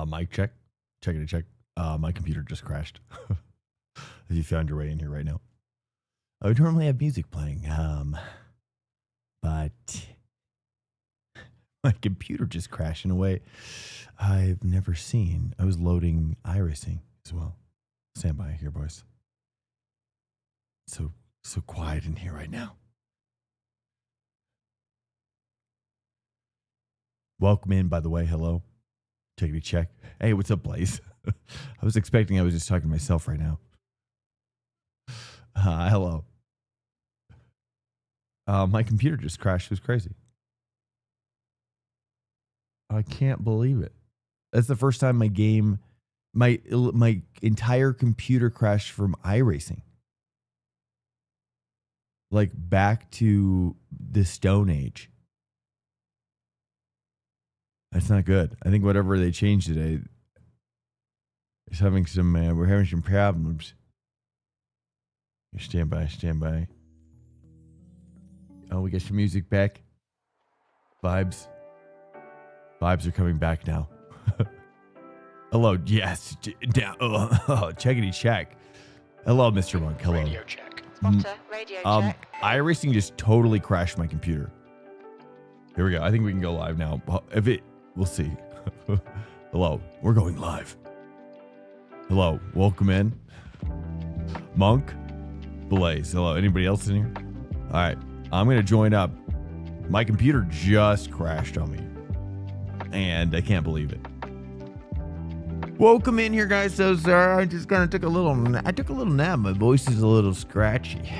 Mic check. Checking to check. My computer just crashed. Have you found your way in here right now? I would normally have music playing, but my computer just crashed in a way I've never seen. I was loading iRacing as well. Stand by here, boys. So quiet in here right now. Welcome in, by the way. Hello. Take a check. Hey, what's up, Blaze? I was expecting I was just talking to myself right now. Hello. My computer just crashed. It was crazy. I can't believe it. That's the first time my entire computer crashed from iRacing. Like back to the Stone Age. That's not good. I think whatever they changed today is having some. We're having some problems. Stand by. Oh, we get some music back. Vibes are coming back now. Hello. Yes. Down. Checkity check. Hello, Mr. Monk. Hello. Radio check. Spotter, radio check. iRacing just totally crashed my computer. Here we go. I think we can go live now. We'll see. Hello. We're going live. Hello. Welcome in. Monk. Blaze. Hello. Anybody else in here? All right. I'm going to join up. My computer just crashed on me. And I can't believe it. Welcome in here, guys. So sorry. I just kind of took a little nap. My voice is a little scratchy.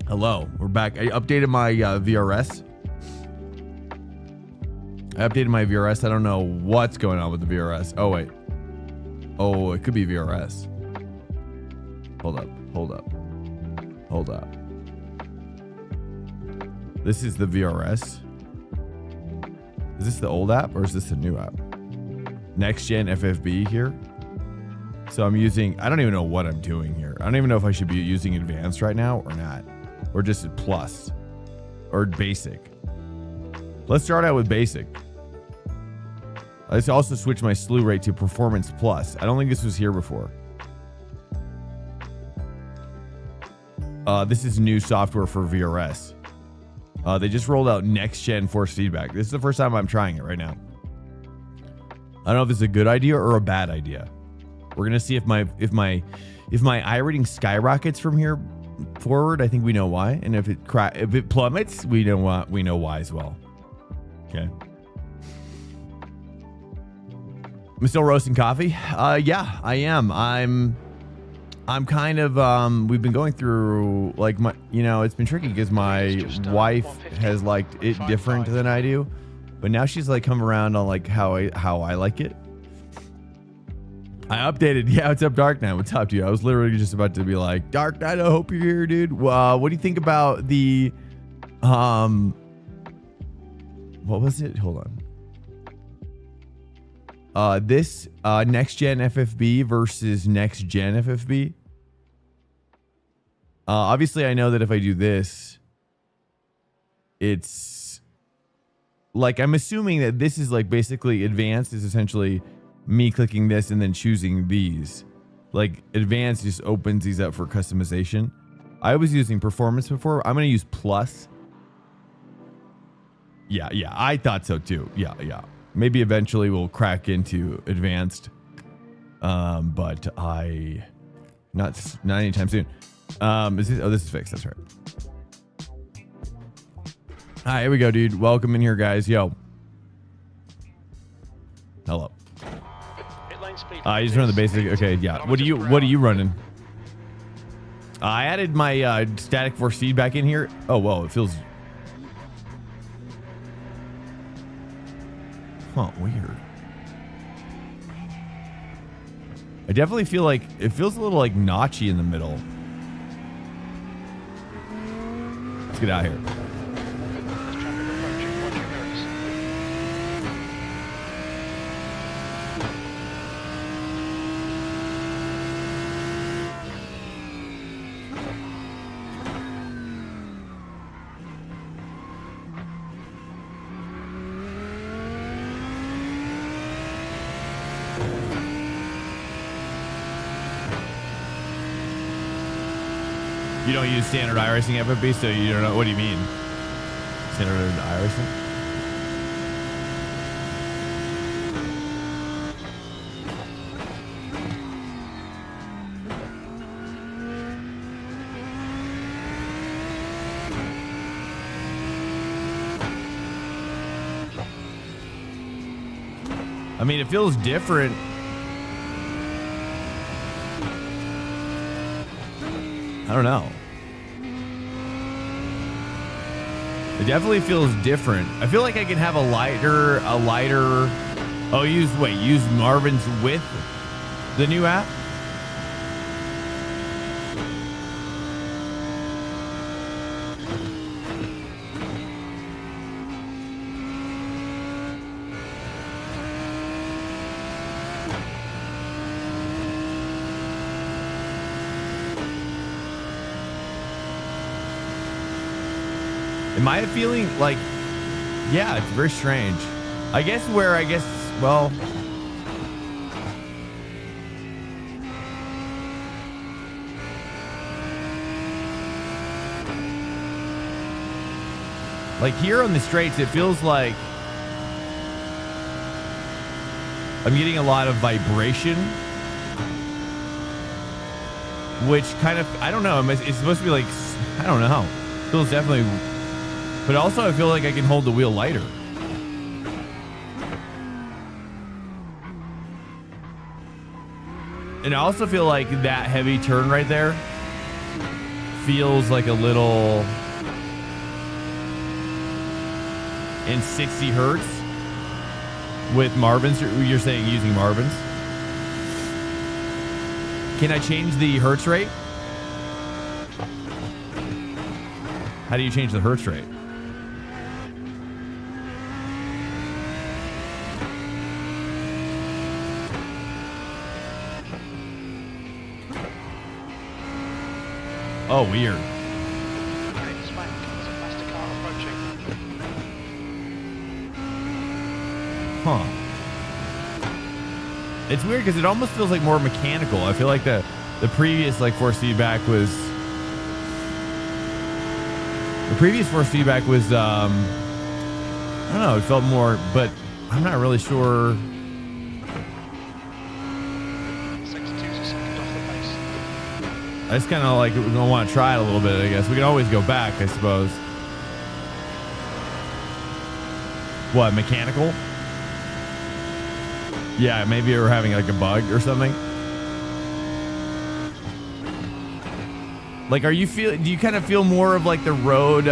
Hello. We're back. I updated my VRS. I don't know what's going on with the VRS. Oh, wait. Oh, it could be VRS. Hold up. This is the VRS. Is this the old app or is this the new app? Next Gen FFB here. So I'm using, I don't even know what I'm doing here. I don't even know if I should be using advanced right now or not. Or just plus. Or basic. Let's start out with basic. Let's also switch my slew rate to performance plus. I don't think this was here before. This is new software for VRS. They just rolled out next gen force feedback. This is the first time I'm trying it right now. I don't know if this is a good idea or a bad idea. We're gonna see if my I rating skyrockets from here forward. I think we know why, and if it plummets, we know why as well. Okay. I'm still roasting coffee. Yeah, I am. I'm kind of, we've been going through like it's been tricky because my wife has liked it different than I do, but now she's like come around on like how I like it. I updated. Yeah, what's up, Dark Knight? What's up, dude? I was literally just about to be like, Dark Knight, I hope you're here, dude. What do you think about the, what was it? Hold on. This next gen FFB versus next gen FFB. Obviously, I know that if I do this, it's like I'm assuming that this is like basically advanced is essentially me clicking this and then choosing these. Like advanced just opens these up for customization. I was using performance before. I'm going to use plus. Yeah, I thought so too. Yeah. Maybe eventually we'll crack into advanced, but not anytime soon. This is fixed. That's right. All right, here we go, dude. Welcome in here, guys. Yo. Hello. You just run the basic. Okay, yeah. What are you running? I added my static force feedback in here. Oh, whoa, it feels. Huh, weird. I definitely feel like it feels a little like notchy in the middle. Let's get out of here. You don't use standard iRacing FFB, so you don't know. What do you mean? Standard iRacing? I mean, it feels different. I don't know. It definitely feels different. I feel like I can have a lighter. Oh, use Marvin's with the new app. Am I feeling like, yeah, it's very strange. Well, like here on the straights, it feels like I'm getting a lot of vibration, which kind of, I don't know, it's supposed to be like, I don't know, it feels definitely. But also, I feel like I can hold the wheel lighter. And I also feel like that heavy turn right there feels like a little in 60 hertz with Marvin's. You're saying using Marvin's. Can I change the hertz rate? How do you change the hertz rate? Oh, weird. Huh. It's weird because it almost feels like more mechanical. I feel like the previous like force feedback was I don't know, it felt more, but I'm not really sure. I just kind of like we're gonna want to try it a little bit. I guess we can always go back, I suppose. What, mechanical? Yeah, maybe we're having like a bug or something. Like, do you kind of feel more of like the road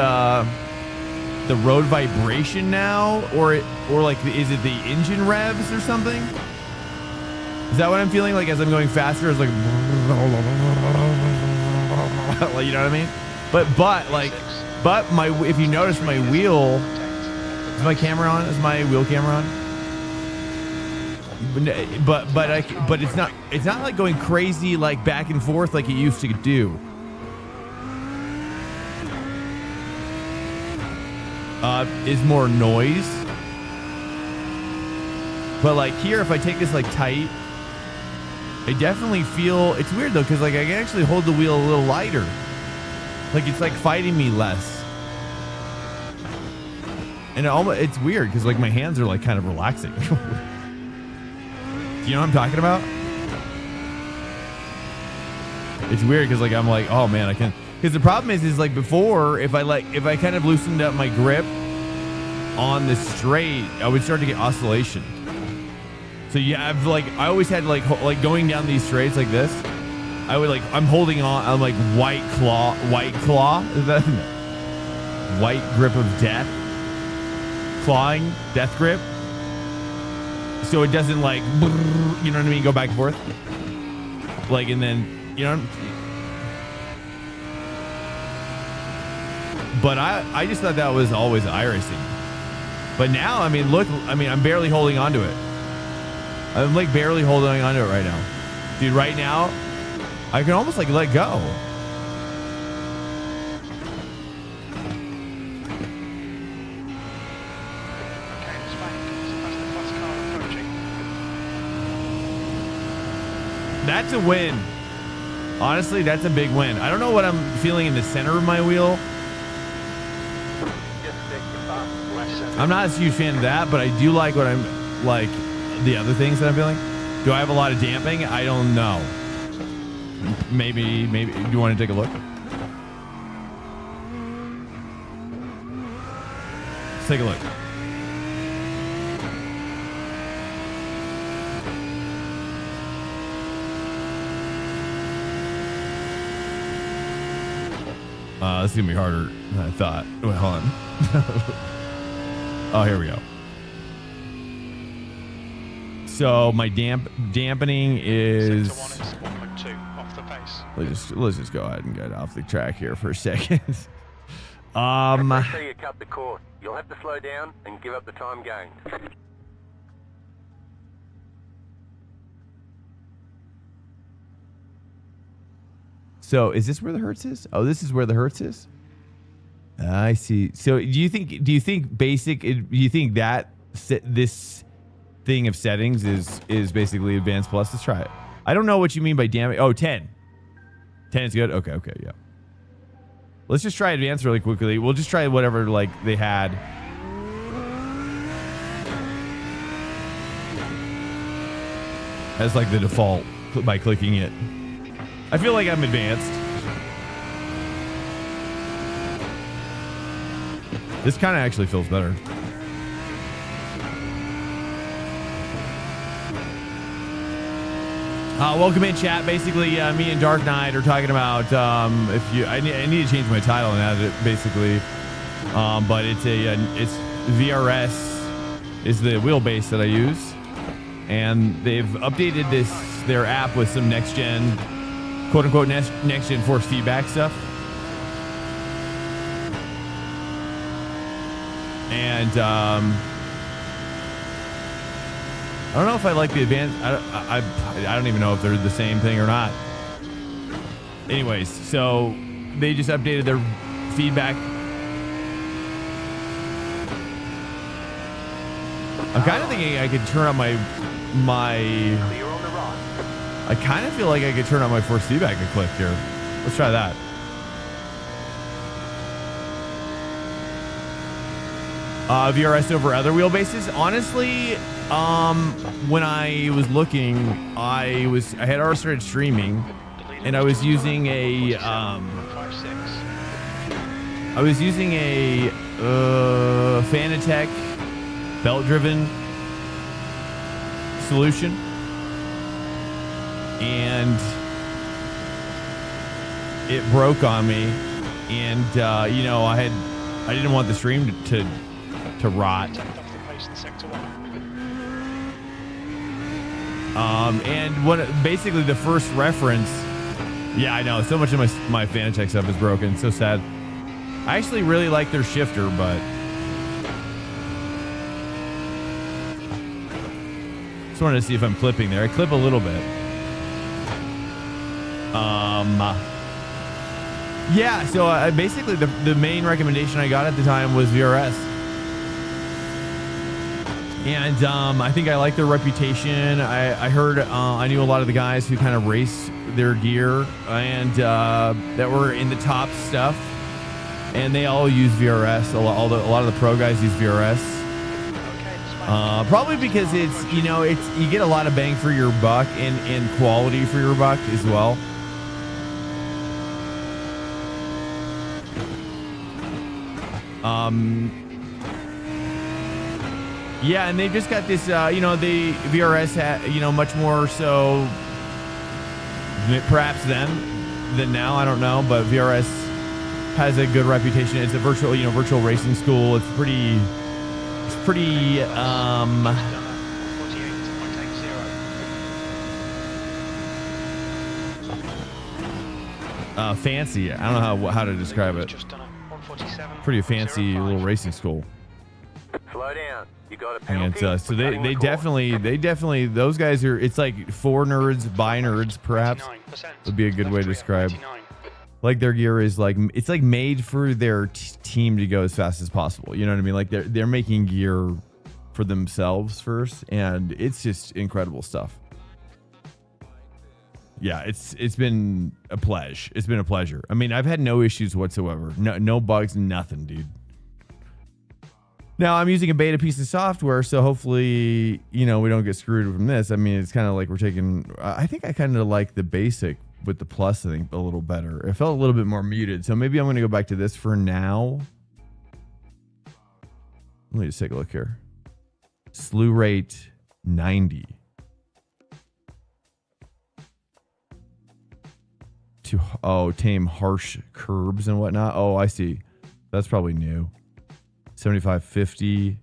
vibration now, or like is it the engine revs or something? Is that what I'm feeling like as I'm going faster? It's like, you know what I mean? But if you notice my wheel, is my camera on? Is my wheel camera on? But it's not like going crazy like back and forth like it used to do. Is more noise. But like here, if I take this like tight, I definitely feel, it's weird though, because like I can actually hold the wheel a little lighter. Like it's like fighting me less. And it's weird because like my hands are like kind of relaxing. Do you know what I'm talking about? It's weird because like I'm like, oh man, I can. Because the problem is like before, if I kind of loosened up my grip on the straight, I would start to get oscillation. So yeah, I always had like going down these straights like this. I would I'm holding on. I'm like white claw. Is that white grip of death? Clawing, death grip. So it doesn't like, you know what I mean, go back and forth. Like, and then, you know. But I just thought that was always iRacing. But now, I mean, look, I mean, I'm barely holding on to it. I'm like barely holding on to it right now. Dude, right now, I can almost like let go. That's a win. Honestly, that's a big win. I don't know what I'm feeling in the center of my wheel. I'm not a huge fan of that, but I do like what I'm like the other things that I'm feeling. Do I have a lot of damping? I don't know. Maybe you want to take a look? Let's take a look. This is gonna be harder than I thought. Wait, hold on. Oh, here we go. So my dampening is. Let's just go ahead and get off the track here for a second. Make sure you cut the course. You'll have to slow down and give up the time gained. So is this where the Hertz is? Oh, this is where the Hertz is. I see. So do you think that this thing of settings is basically advanced plus? Let's try it. I don't know what you mean by damage. Oh, 10. 10 is good. Okay, yeah. Let's just try advanced really quickly. We'll just try whatever like they had. As like the default by clicking it. I feel like I'm advanced. This kind of actually feels better. Welcome in, chat. Basically, me and Dark Knight are talking about I need to change my title and add it basically, but it's VRS is the wheelbase that I use, and they've updated their app with some next gen, quote unquote next gen force feedback stuff, and I don't know if I like the advanced. I don't even know if they're the same thing or not. Anyways, so they just updated their feedback. I'm kind of thinking I could turn on my. I kind of feel like I could turn on my force feedback a click here. Let's try that. VRS over other wheelbases. Honestly, when I was looking, I had already started streaming, and I was using a Fanatec belt-driven solution, and it broke on me, and you know, I didn't want the stream to rot. And basically the first reference, yeah, I know so much of my Fanatec stuff is broken. So sad. I actually really like their shifter, but just wanted to see if I'm clipping there. I clip a little bit. Yeah, so basically the main recommendation I got at the time was VRS. And I think I like their reputation. I heard I knew a lot of the guys who kind of race their gear and that were in the top stuff, and they all use VRS. A lot of the pro guys use VRS. Probably because it's you get a lot of bang for your buck and quality for your buck as well. Yeah, and they just got this, the VRS much more so, perhaps then than now, I don't know, but VRS has a good reputation. It's a virtual racing school. It's pretty, fancy. I don't know how to describe it. Pretty fancy little racing school. Slow down. You got a penalty. And so they definitely those guys are. It's like for nerds, by nerds, perhaps would be a good way to describe. Like their gear is like it's like made for their team to go as fast as possible. You know what I mean? Like they're making gear for themselves first, and it's just incredible stuff. yeah, it's been a pleasure. It's been a pleasure. I mean, I've had no issues whatsoever. No bugs, nothing, dude. Now I'm using a beta piece of software, so hopefully, we don't get screwed from this. I mean, it's kind of like we're taking. I think I kind of like the basic with the plus. I think a little better. It felt a little bit more muted, so maybe I'm going to go back to this for now. Let me just take a look here. Slew rate 90. To tame harsh curbs and whatnot. Oh, I see. That's probably new. 7550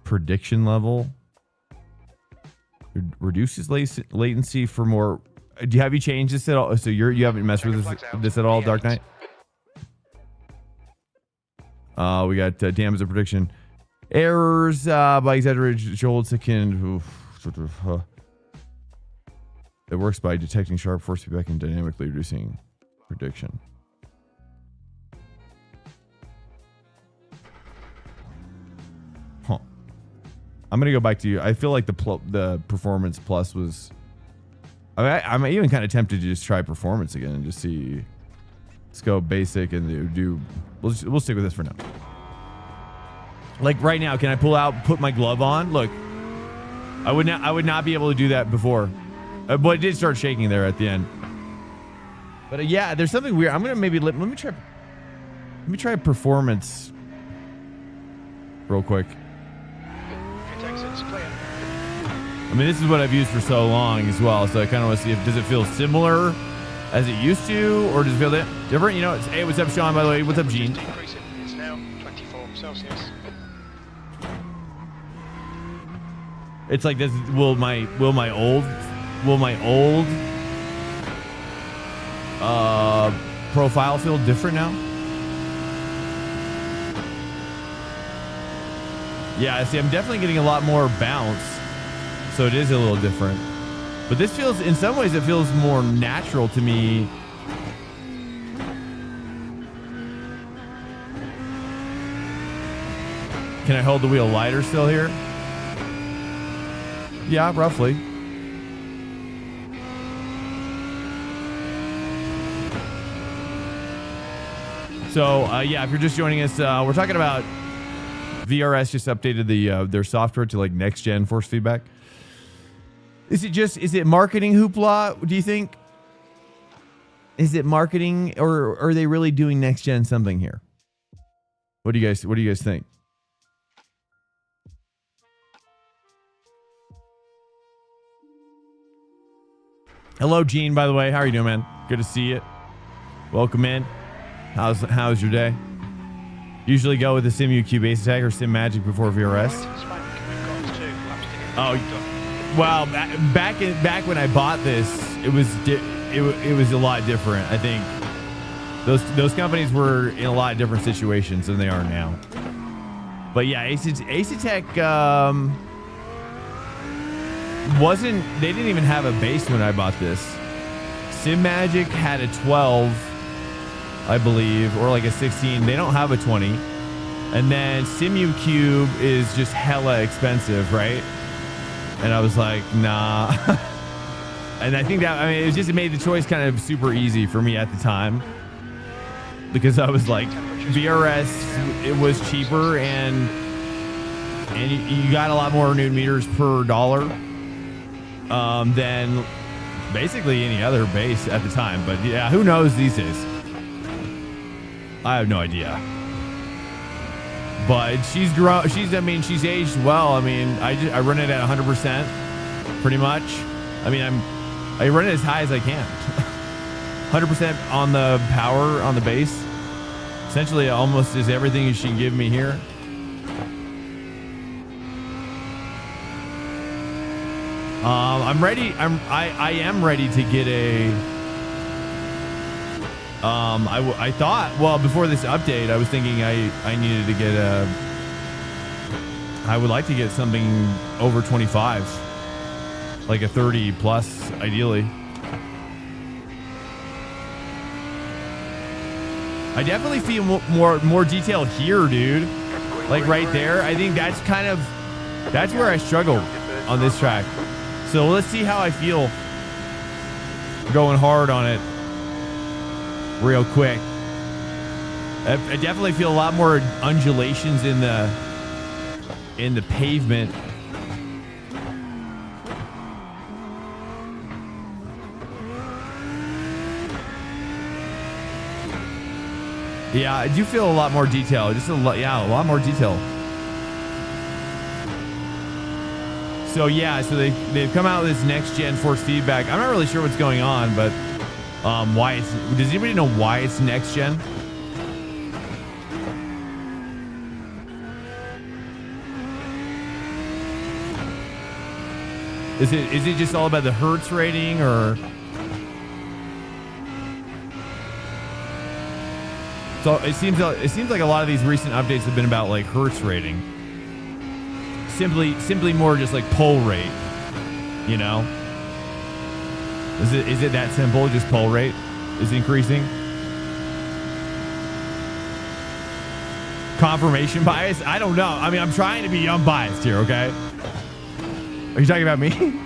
prediction level. Reduces latency for more. Have you changed this at all? So you haven't messed with this at all, Dark Knight? We got damage of prediction. Errors by exaggerated jolt second. It works by detecting sharp force feedback and dynamically reducing prediction. Huh. I'm gonna go back to you. I feel like the performance plus was. I'm even kind of tempted to just try performance again and just see. Let's go basic and do. We'll stick with this for now. Like right now, can I put my glove on? Look, I would not be able to do that before. But it did start shaking there at the end. But yeah, there's something weird. I'm gonna maybe let me try performance real quick. I mean, this is what I've used for so long as well, so I kind of want to see does it feel similar as it used to, or does it feel different? Hey, what's up, Sean? By the way, what's up, Gene? It's now 24 Celsius. It's like this. Will my old profile feel different now? Yeah, see, I'm definitely getting a lot more bounce, so it is a little different. But this feels, in some ways, it feels more natural to me. Can I hold the wheel lighter still here? Yeah, roughly. So, yeah, if you're just joining us, we're talking about VRS just updated their software to like next gen force feedback. Is it marketing hoopla, do you think? Is it marketing, or are they really doing next gen something here? What do you guys think? Hello, Gene, by the way. How are you doing, man? Good to see you. Welcome in. How's your day? Usually go with the SimUQ base attack or SimMagic before VRS. Oh, wow. Back when I bought this, it was a lot different. I think those companies were in a lot of different situations than they are now. But yeah, Ace Attack they didn't even have a base when I bought this. SimMagic had a 12. I believe, or like a 16. They don't have a 20. And then SimUQ is just hella expensive, right? And I was like, nah. And I think it made the choice kind of super easy for me at the time, because I was like, VRS, it was cheaper and you got a lot more Newton meters per dollar than basically any other base at the time. But yeah, who knows these days? I have no idea. But she's grown. She's aged well. I mean, I run it at 100%, pretty much. I mean, I run it as high as I can. 100% on the power on the base. Essentially, almost is everything she can give me here. I'm ready. I am ready to get a. I thought, well, before this update, I was thinking I needed to get I would like to get something over 25, like a 30 plus, ideally. I definitely feel more detail here, dude. Like right there. I think that's where I struggle on this track. So let's see how I feel going hard on it real quick. I definitely feel a lot more undulations in the pavement. Yeah, I do feel a lot more detail. Just a lot more detail. So yeah, so they've come out with this next gen force feedback. I'm not really sure what's going on, but why it's, does anybody know why it's next gen? Is it just all about the hertz rating, or so it seems like a lot of these recent updates have been about like hertz rating. Simply more just like pull rate, you know? Is it that simple? Just pull rate is increasing? Confirmation bias? I don't know. I mean, I'm trying to be unbiased here, okay? Are you talking about me?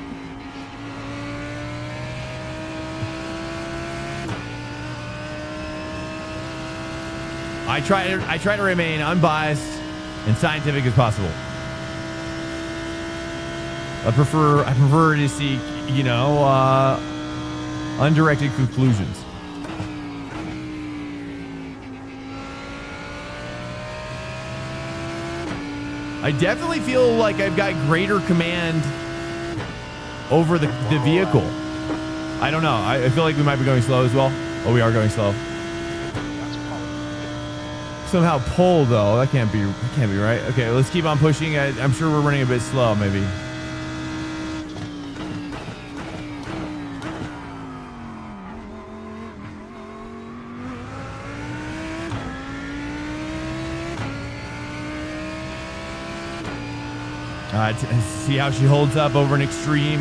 I try to remain unbiased and scientific as possible. I prefer to seek, you know, undirected conclusions. I definitely feel like I've got greater command over the vehicle. I don't know. I feel like we might be going slow as well. Oh, we are going slow. Somehow pull though. That can't be right. Okay, let's keep on pushing. I'm sure we're running a bit slow, maybe. See how she holds up over an extreme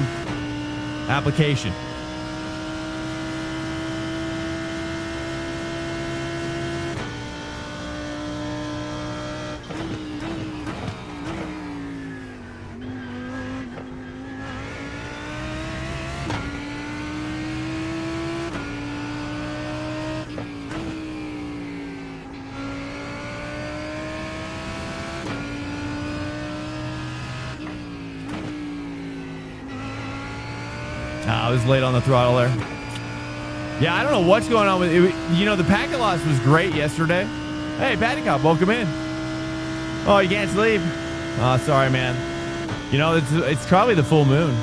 application. I was late on the throttle there. Yeah, I don't know what's going on with it. You know, the packet loss was great yesterday. Hey, Patty Cop, welcome in. Oh, you can't sleep? Oh, sorry, man. You know, it's probably the full moon.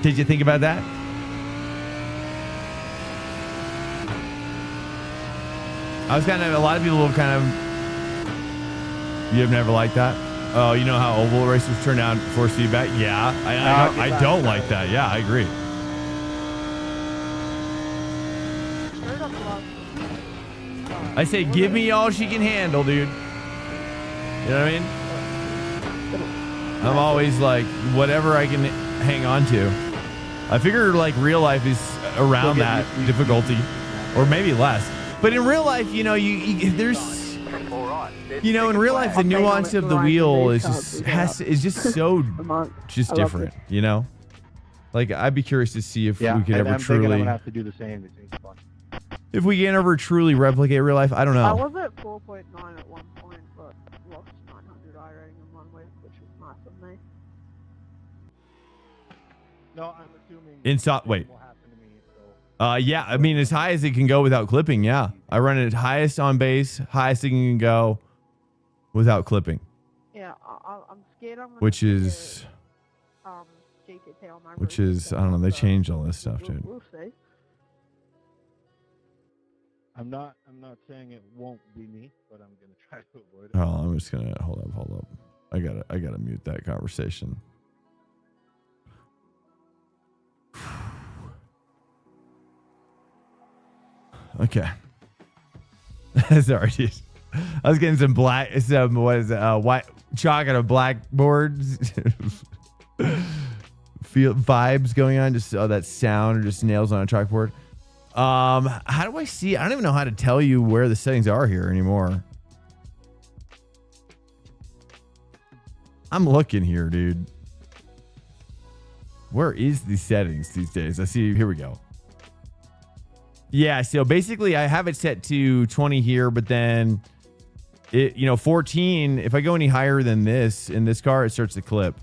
Did you think about that? I was kind of, a lot of people have kind of, you have never liked that? Oh, you know how oval racers turn down force feedback? Yeah, I don't like that. Yeah, I agree. I say, give me all she can handle, dude. You know what I mean? I'm always like, whatever I can hang on to. I figure like real life is around that difficulty, or maybe less. But in real life, you know, there's, you know, in real life, the nuance of the wheel is just so different, you know? Like, I'd be curious to see if we could ever truly... I'm gonna have to do the same. If we can ever truly replicate real life, I don't know. I was at 4.9 at one point, but lost 900 iRating in 1 week, which was nice of me. No, I'm assuming... Wait. Yeah, I mean, as high as it can go without clipping, yeah. I run it highest on base, highest it can go without clipping. Yeah, I'm scared I'm gonna which is, GT3 on my I don't know, they changed all this stuff, dude. We'll see. I'm not saying it won't be me, but I'm gonna try to avoid it. Oh, I'm just gonna hold up. I gotta mute that conversation. Okay. Sorry, dude. I was getting some white chocolate or blackboards feel vibes going on. Just that sound or just nails on a chalkboard. How do I see? I don't even know how to tell you where the settings are here anymore. I'm looking here, dude. Where is the settings these days? I see. Here we go. Yeah, so basically I have it set to 20 here, but then it, 14, if I go any higher than this in this car, it starts to clip.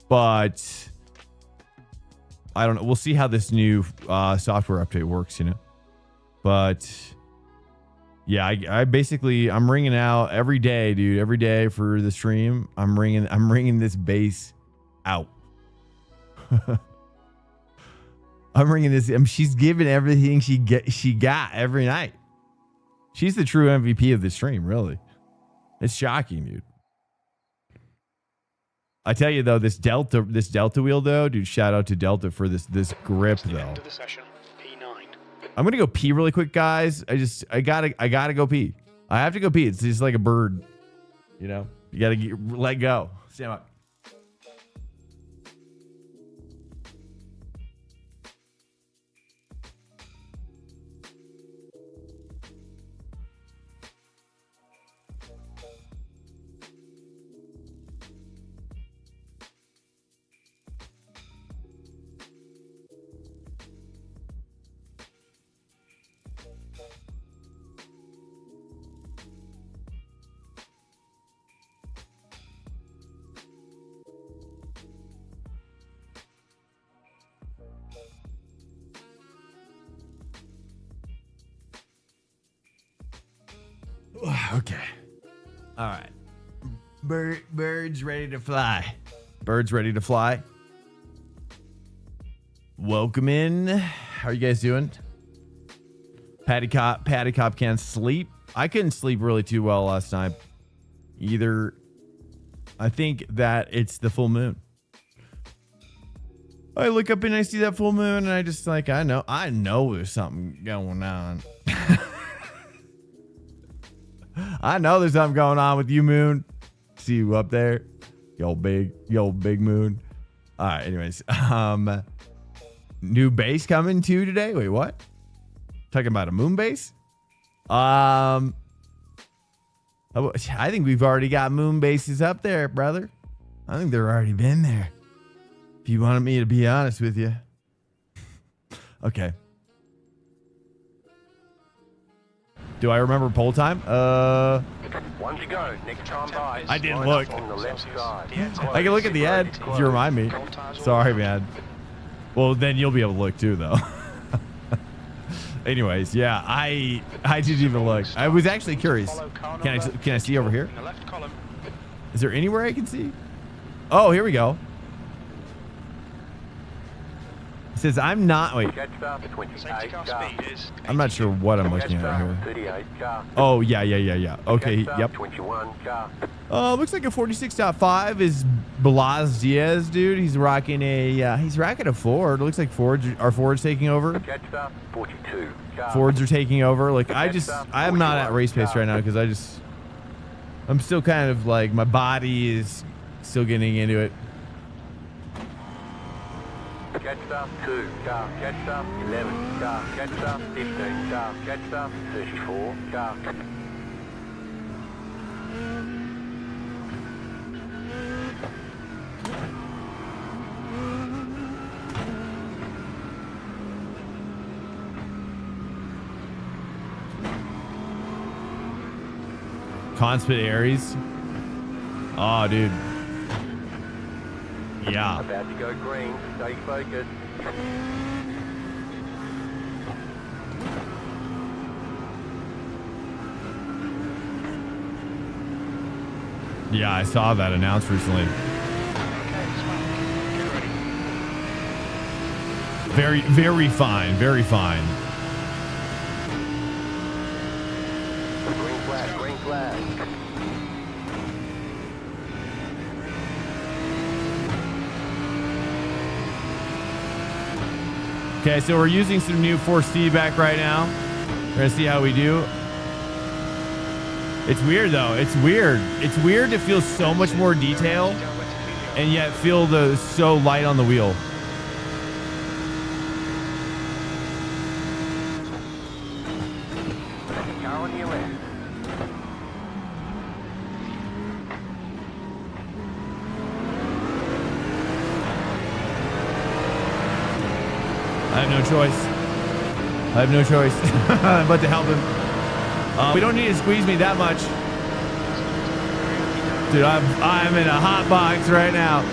But I don't know. We'll see how this new software update works, But yeah, I'm ringing out every day, dude. Every day for the stream, I'm ringing this bass out. I'm ringing this. She's giving everything she got every night. She's the true MVP of the stream, really. It's shocking, dude. I tell you though, this Delta wheel though, dude. Shout out to Delta for this grip though. I'm gonna go pee really quick, guys. I gotta go pee. I have to go pee. It's just like a bird, You gotta let go. Stand up. Okay. All right. Birds ready to fly. Birds ready to fly. Welcome in. How are you guys doing? Patty Cop can't sleep. I couldn't sleep really too well last night either. I think that it's the full moon. I look up and I see that full moon and I just like, I know there's something going on. I know there's something going on with you, moon. See you up there. Yo big moon. All right, anyways. New base coming too today. Wait, what? Talking about a moon base? I think we've already got moon bases up there, brother. I think they're already been there. If you wanted me to be honest with you. Okay. Do I remember poll time? One to go. Next time by. I didn't look. On the left side. I can look at the end if you remind me. Sorry, man. Well, then you'll be able to look too, though. Anyways, yeah, I didn't even look. I was actually curious. Can I see over here? Is there anywhere I can see? Oh, here we go. It says I'm not. Wait. I'm not sure what I'm looking at here. Oh, yeah. Okay, yep. Looks like a 46.5 is Blas Diaz, dude. He's rocking a Ford. Looks like Ford's taking over. Fords are taking over. Like I'm not at race pace right now because I'm still kind of like my body is still getting into it. Catch up 2, car, catch up 11, car, catch up 15, car, catch up 34, car. Conspit Aries. Oh, dude. Yeah. About to go green. Stay focused. Yeah, I saw that announced recently. Very, very fine. Very fine. Green flag, green flag. Okay, so we're using some new force feedback right now. We're gonna see how we do. It's weird though. It's weird. It's weird to feel so much more detail and yet feel so light on the wheel. Car on your left. I have no choice. I have no choice but to help him. We don't need to squeeze me that much. Dude, I'm in a hot box right now.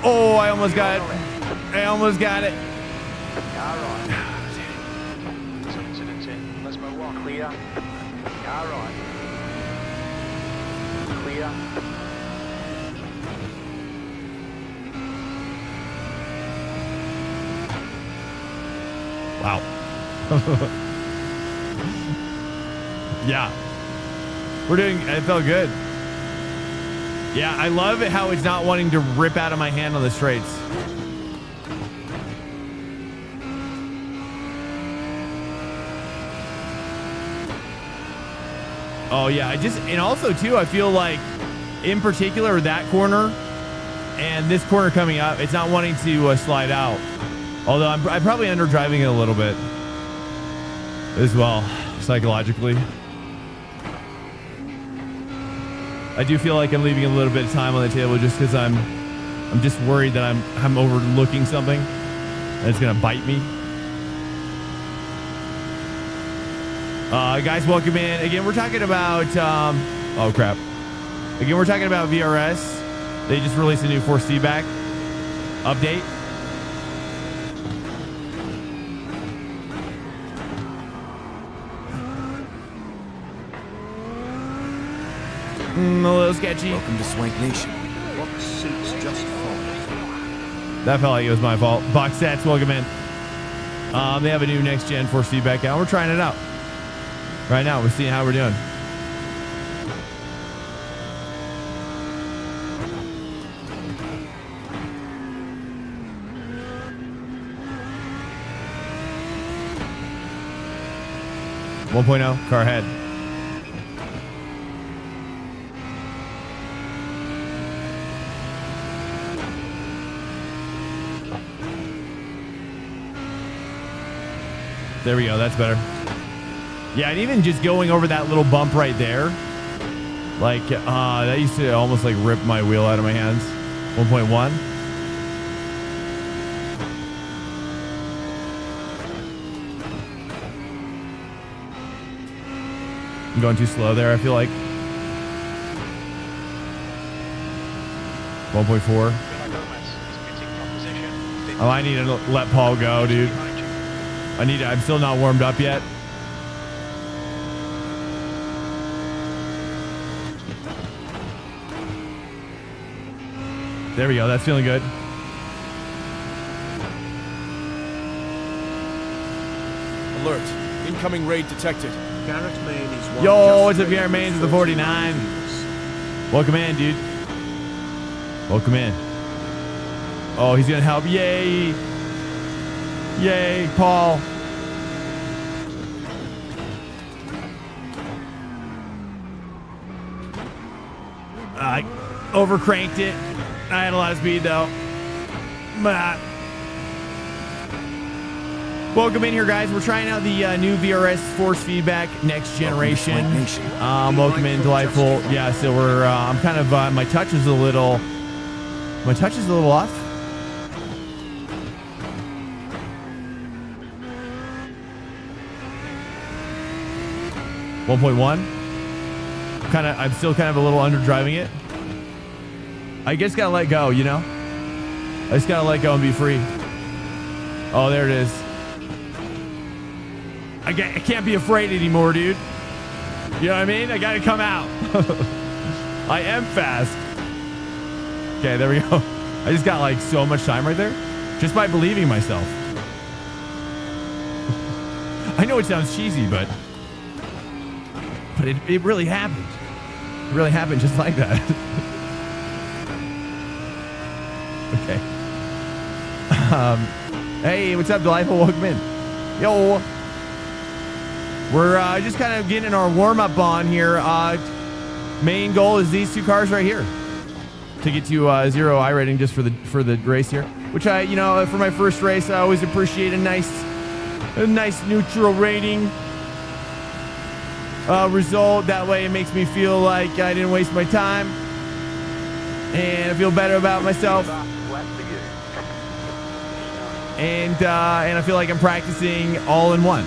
Oh, I almost got it. I almost got it. Car right. Some incidents in Lesmo 1. Clear. Car right. Clear. Wow. Yeah. We're doing, it felt good. Yeah, I love it how it's not wanting to rip out of my hand on the straights. Oh yeah, and also too, I feel like in particular that corner and this corner coming up, it's not wanting to slide out. Although I'm probably underdriving it a little bit as well, psychologically. I do feel like I'm leaving a little bit of time on the table just because I'm just worried that I'm overlooking something and it's gonna bite me. Guys, welcome in. Again, we're talking about oh crap. Again, we're talking about VRS. They just released a new force feedback update. A little sketchy. Welcome to Swank Nation. Box suits just fine. That felt like it was my fault. Box sets, welcome in. They have a new next gen force feedback out. We're trying it out right now. We're seeing how we're doing. Car ahead. There we go. That's better. Yeah, and even just going over that little bump right there, like that used to almost like rip my wheel out of my hands. 1.1. I'm going too slow there, I feel like. 1.4. Oh, I need to let Paul go, dude. I'm still not warmed up yet. There we go. That's feeling good. Alert. Incoming raid detected. Garrett Main is one. Yo, what's up, Garrett Main to the 49. Welcome in, dude. Welcome in. Oh, he's going to help. Yay. Yay, Paul. I overcranked it. I had a lot of speed though. Welcome in here, guys. We're trying out the new VRS force feedback next generation. Welcome in, delightful. Yeah, so we're I'm kind of my touch is a little off. I'm still kind of a little underdriving it. I just gotta let go, you know? I just gotta let go and be free. Oh, there it is. I can't be afraid anymore, dude. You know what I mean? I gotta come out. I am fast. Okay, there we go. I just got like so much time right there. Just by believing myself. I know it sounds cheesy, but it really happened. It really happened just like that. Okay. Hey, what's up, delightful? Welcome in. Yo. We're just kind of getting our warm-up on here. Main goal is these two cars right here to get to 0 iRating just for the race here. Which for my first race, I always appreciate a nice neutral rating. result. That way it makes me feel like I didn't waste my time. And I feel better about myself. And I feel like I'm practicing all in one.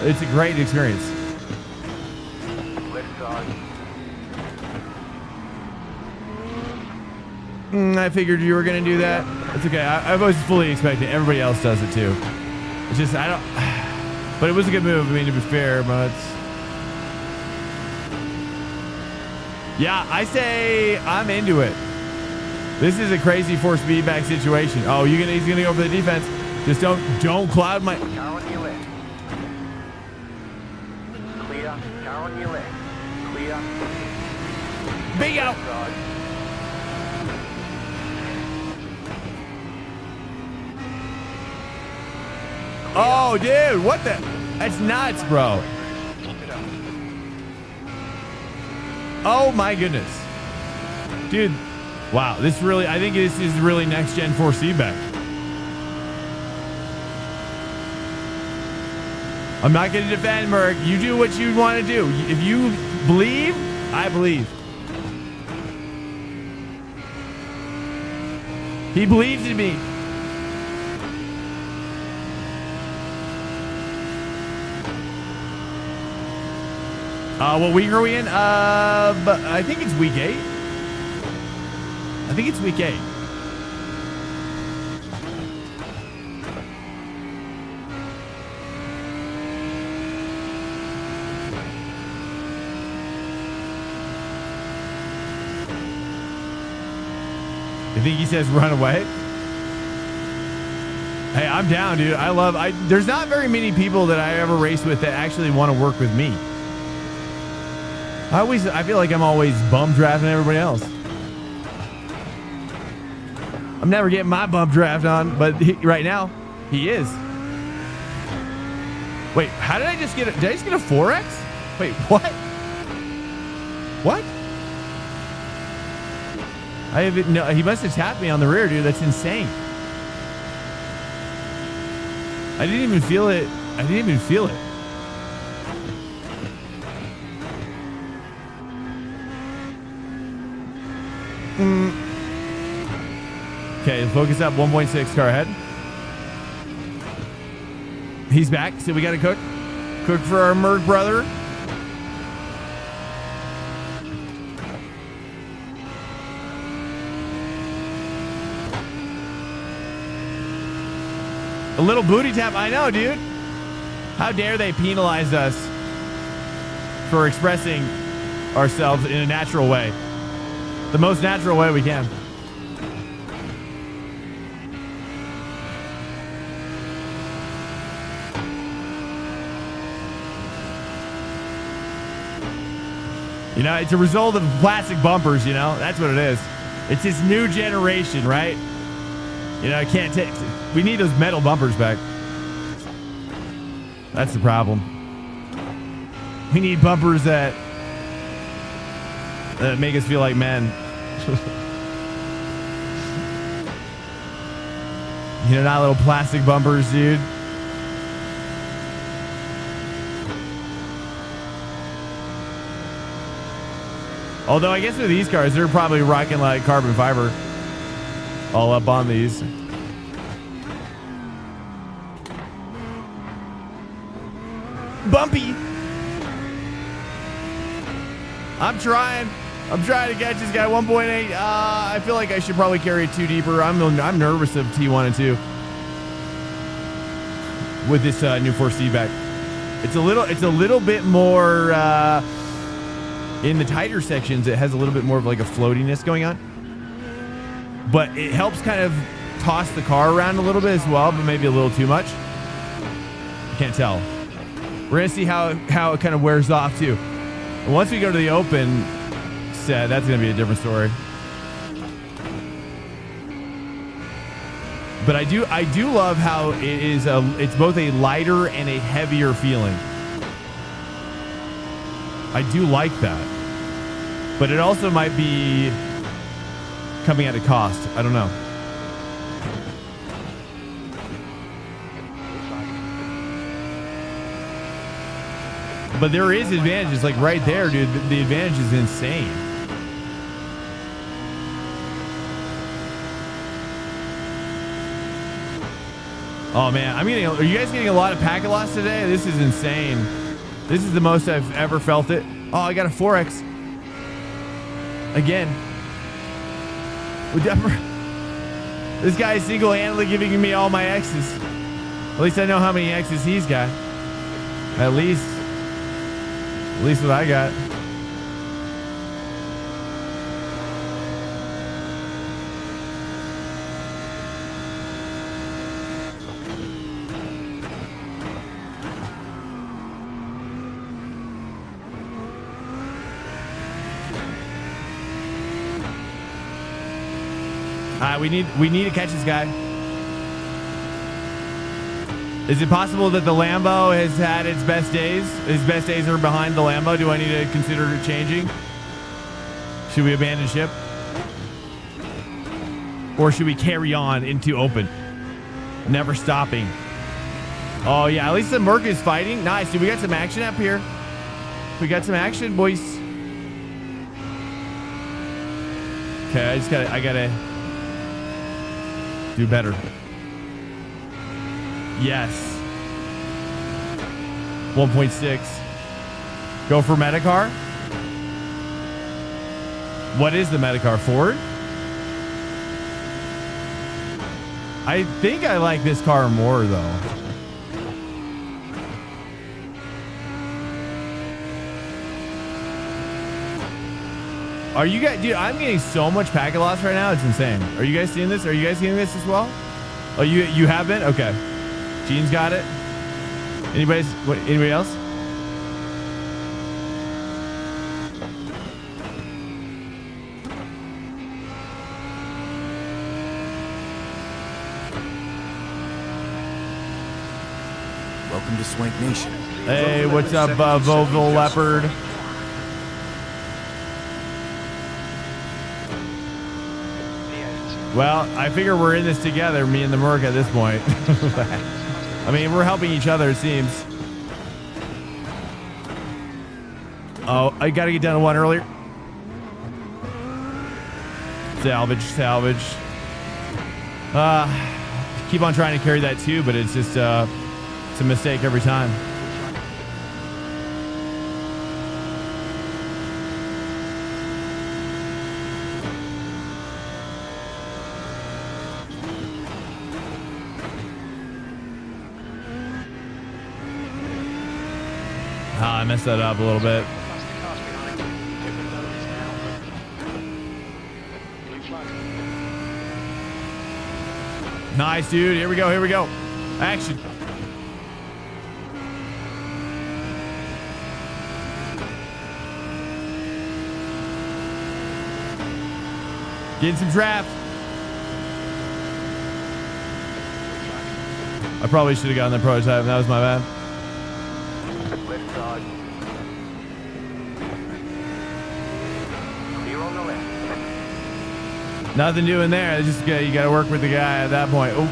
It's a great experience. Left side. I figured you were going to do that. It's okay. I've always fully expected. Everybody else does it too. It's just, I don't... But it was a good move. I mean, to be fair, but... Yeah, I say I'm into it. This is a crazy force feedback situation. Oh, he's gonna go for the defense. Just don't cloud my... Car on your left. Clear. Car on your left. Clear. Big out. Side. Oh, dude, what the? That's nuts, bro. Keep it up. Oh my goodness, dude. Wow, this really, I think this is really next gen force feedback. I'm not going to defend Merc. You do what you want to do. If you believe, I believe. He believes in me. What week are we in? But I think it's week 8. I think it's week 8. I think he says run away. Hey, I'm down, dude. There's not very many people that I ever race with that actually want to work with me. I feel like I'm always bum drafting everybody else. I'm never getting my bump draft on, but right now, he is. Wait, how did I just get a 4X? Wait, what? What? No, he must have tapped me on the rear, dude. That's insane. I didn't even feel it. Okay, focus up. 1.6 car ahead. He's back. So we got to cook. Cook for our Merc brother. A little booty tap. I know, dude. How dare they penalize us for expressing ourselves in a natural way. The most natural way we can. You know, it's a result of plastic bumpers, you know? That's what it is. It's this new generation, right? You know, I can't take... We need those metal bumpers back. That's the problem. We need bumpers that make us feel like men. You know, not little plastic bumpers, dude. Although I guess with these cars, they're probably rocking like carbon fiber all up on these. Bumpy. I'm trying to catch this guy. 1.8. I feel like I should probably carry it 2 deeper. I'm nervous of T1 and 2 with this new force feedback. It's a little bit more in the tighter sections. It has a little bit more of like a floatiness going on, but it helps kind of toss the car around a little bit as well, but maybe a little too much. I can't tell. We're gonna see how it kind of wears off too. And once we go to the open set, that's gonna be a different story. But I do love how it's both a lighter and a heavier feeling. I do like that. But it also might be coming at a cost. I don't know. But there is advantages, like right there, dude. The advantage is insane. Oh man, are you guys getting a lot of packet loss today? This is insane. This is the most I've ever felt it. Oh, I got a 4X. Again. This guy is single-handedly giving me all my X's. At least I know how many X's he's got. At least what I got. We need to catch this guy. Is it possible that the Lambo has had its best days? His best days are behind the Lambo. Do I need to consider changing? Should we abandon ship? Or should we carry on into open? Never stopping. Oh yeah, at least the Merc is fighting. Nice, dude. We got some action up here. We got some action, boys. Okay, I gotta do better. Yes. 1.6. Go for Metacar. What is the Metacar? Ford? I think I like this car more though. Are you guys, dude, I'm getting so much packet loss right now. It's insane. Are you guys seeing this? Are you guys seeing this as well? Oh, you have been? Okay. Gene's got it. Anybody else? Welcome to Swank Nation. Hey, what's up, Vovil Leopard? Well, I figure we're in this together, me and the Merc at this point. I mean, we're helping each other, it seems. Oh, I gotta get down to one earlier. Salvage. Keep on trying to carry that too, but it's just, it's a mistake every time. I messed that up a little bit. Nice, dude. Here we go. Action. Getting some draft. I probably should have gotten the prototype. That was my bad. Left side. Clear on the left. Nothing doing there. It's just you got to work with the guy at that point. Oh.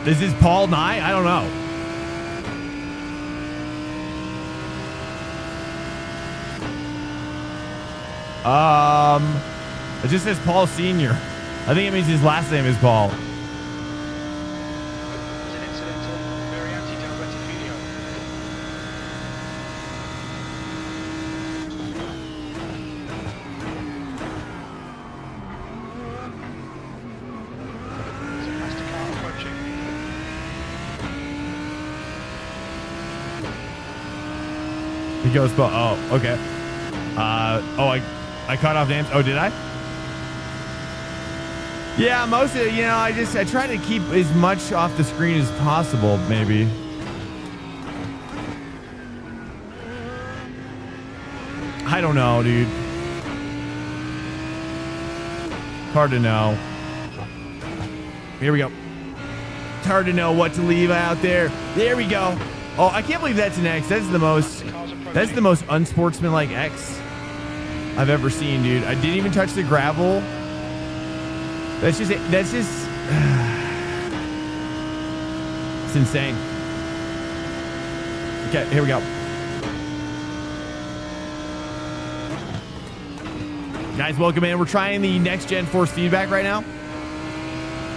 Is this Paul Nye? I don't know. It just says Paul Senior. I think it means his last name is Paul. There's an incidental, very anti-diabetic video. There's a faster car approaching. He goes, oh, okay. I cut off names. Oh, did I? Yeah, most of it, I try to keep as much off the screen as possible, maybe. I don't know, dude. Hard to know. Here we go. It's hard to know what to leave out there. There we go. Oh, I can't believe that's an X. That's the most. The car's approaching. That's the most unsportsmanlike X I've ever seen, dude. I didn't even touch the gravel. That's just it's insane. Okay, here we go. Guys, welcome in. We're trying the next gen force feedback right now.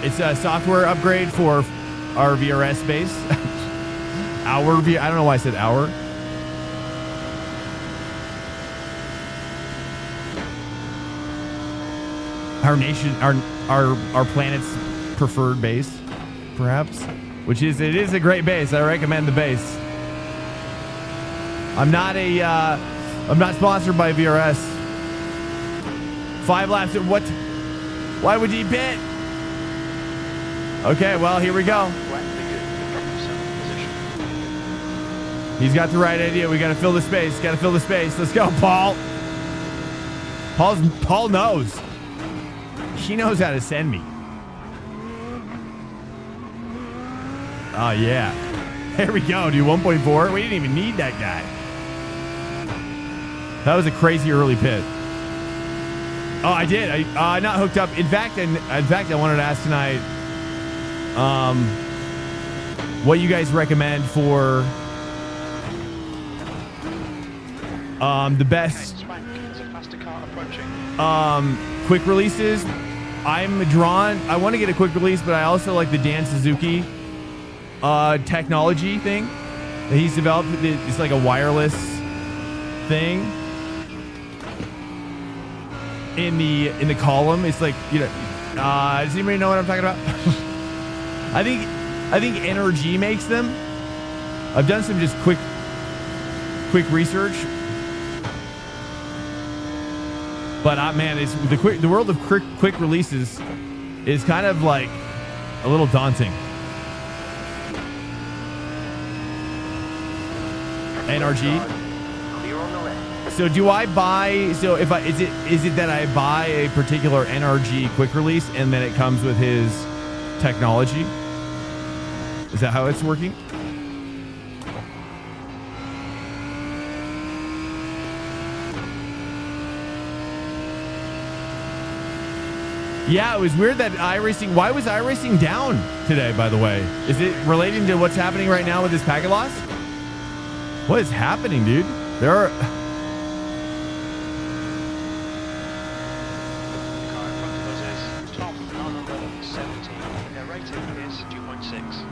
It's a software upgrade for our VRS base. I don't know why I said our. Our nation, our planet's preferred base, perhaps, it is a great base. I recommend the base. I'm not sponsored by VRS. 5 laps at what? Why would he pit? Okay, well, here we go. He's got the right idea. We got to fill the space. Let's go, Paul. Paul knows. He knows how to send me. Oh, yeah. There we go, dude. 1.4. We didn't even need that guy. That was a crazy early pit. Oh, I did. I not hooked up. In fact, I wanted to ask tonight what you guys recommend for the best quick releases. I'm drawn. I want to get a quick release, but I also like the Dan Suzuki technology thing that he's developed. It's like a wireless thing in the column. It's like, you know, does anybody know what I'm talking about? I think NRG makes them. I've done some just quick research. But man, it's the world of quick releases is kind of like a little daunting. NRG. So do I buy? So if is it that I buy a particular NRG quick release and then it comes with his technology? Is that how it's working? Yeah, it was weird that iRacing... Why was iRacing down today, by the way? Is it relating to what's happening right now with this packet loss? What is happening, dude? There are... The car in front of us is top number 70. Their rating is 2.6.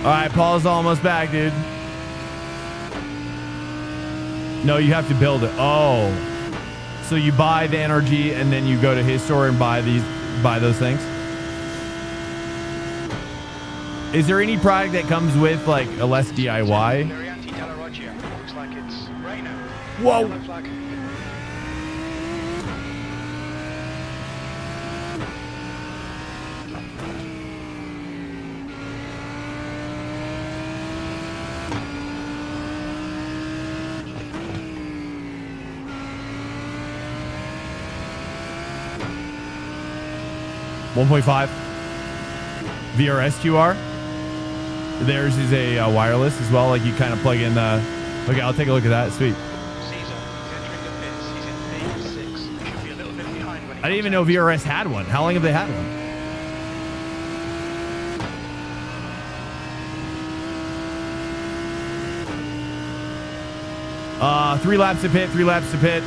All right, Paul's almost back, dude. No, you have to build it. Oh. So you buy the NRG and then you go to his store and buy those things? Is there any product that comes with like a less DIY? Looks like it's rain out. Whoa. Yellow flag. .5 VRS QR. Theirs is a wireless as well. Like you kind of plug in the. Okay, I'll take a look at that. Sweet. Caesar, he's entering the pits. He's in P6. He should be a little bit behind when he I didn't even know VRS had one. How long have they had one? 3 laps to pit. 3 laps to pit.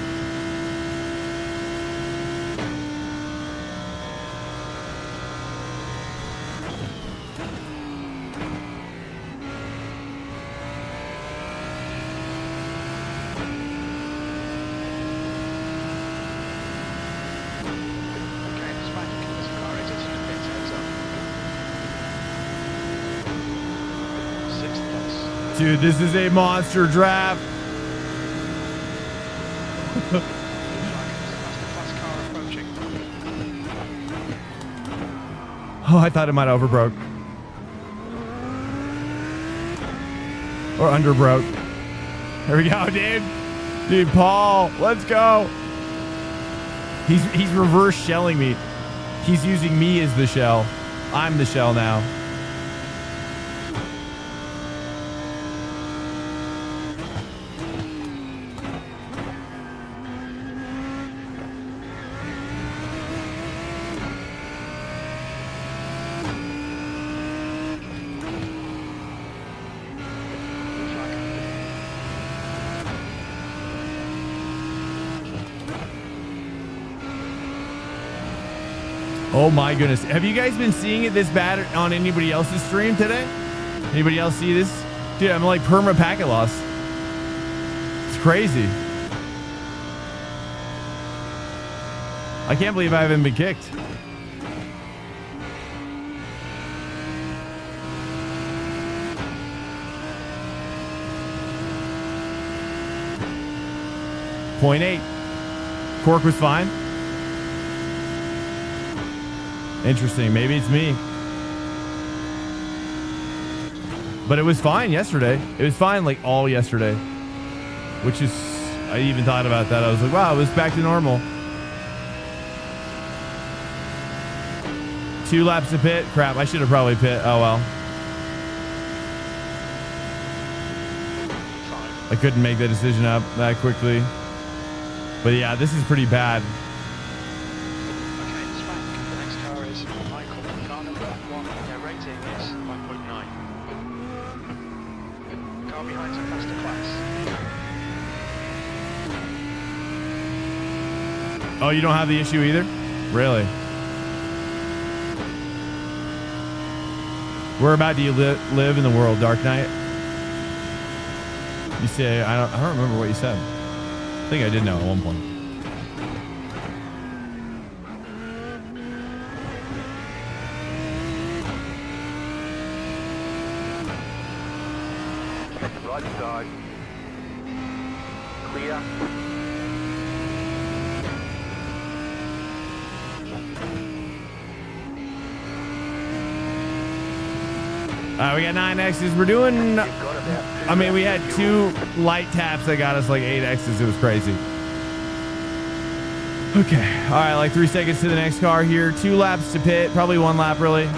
Dude, this is a monster draft. Oh, I thought it might have overbroke. Or underbroke. Here we go, dude. Dude, Paul, let's go. He's reverse shelling me. He's using me as the shell. I'm the shell now. Oh my goodness. Have you guys been seeing it this bad on anybody else's stream today? Anybody else see this? Dude, I'm like perma packet loss. It's crazy. I can't believe I haven't been kicked. .8. Cork was fine. Interesting. Maybe it's me. But it was fine yesterday. It was fine like all yesterday. Which is, I even thought about that. I was like, wow, it was back to normal. 2 laps to pit. Crap, I should have probably pit. Oh well. I couldn't make the decision up that quickly. But yeah, this is pretty bad. Okay, it's back. The next car is Michael. Car number 1. Their rating is 5.9. Car behind's a faster class. Oh, you don't have the issue either? Really? Where about do you live in the world, Dark Knight? You say, I don't remember what you said. I think I did know at one point. Right side. Clear. We got 9 X's. We're doing, I mean, we had 2 light taps that got us like 8 X's. It was crazy. Okay. All right. Like 3 seconds to the next car here. 2 laps to pit. Probably 1 lap, really. Car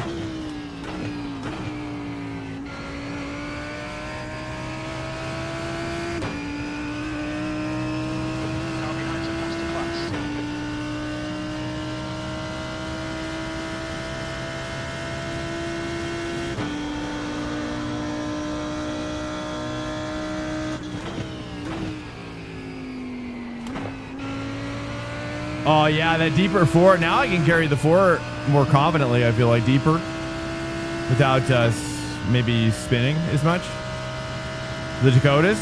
behind's a faster class. Oh, yeah, that deeper 4. Now I can carry the 4 more confidently, I feel like, deeper. Without maybe spinning as much. The Dakotas.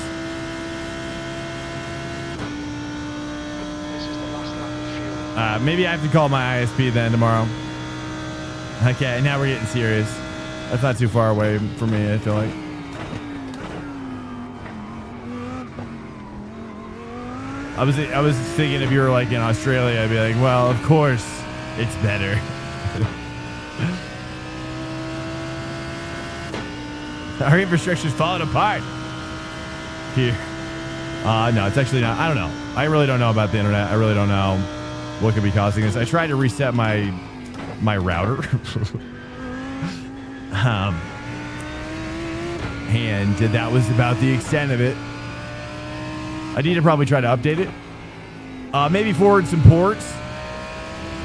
This is the last lap of fuel. Maybe I have to call my ISP then tomorrow. Okay, now we're getting serious. That's not too far away for me, I feel like. I was thinking if you were like in Australia, I'd be like, well, of course, it's better. Our infrastructure's falling apart here. No, it's actually not. I don't know. I really don't know about the internet. I really don't know what could be causing this. I tried to reset my router. And that was about the extent of it. I need to probably try to update it. Maybe forward some ports.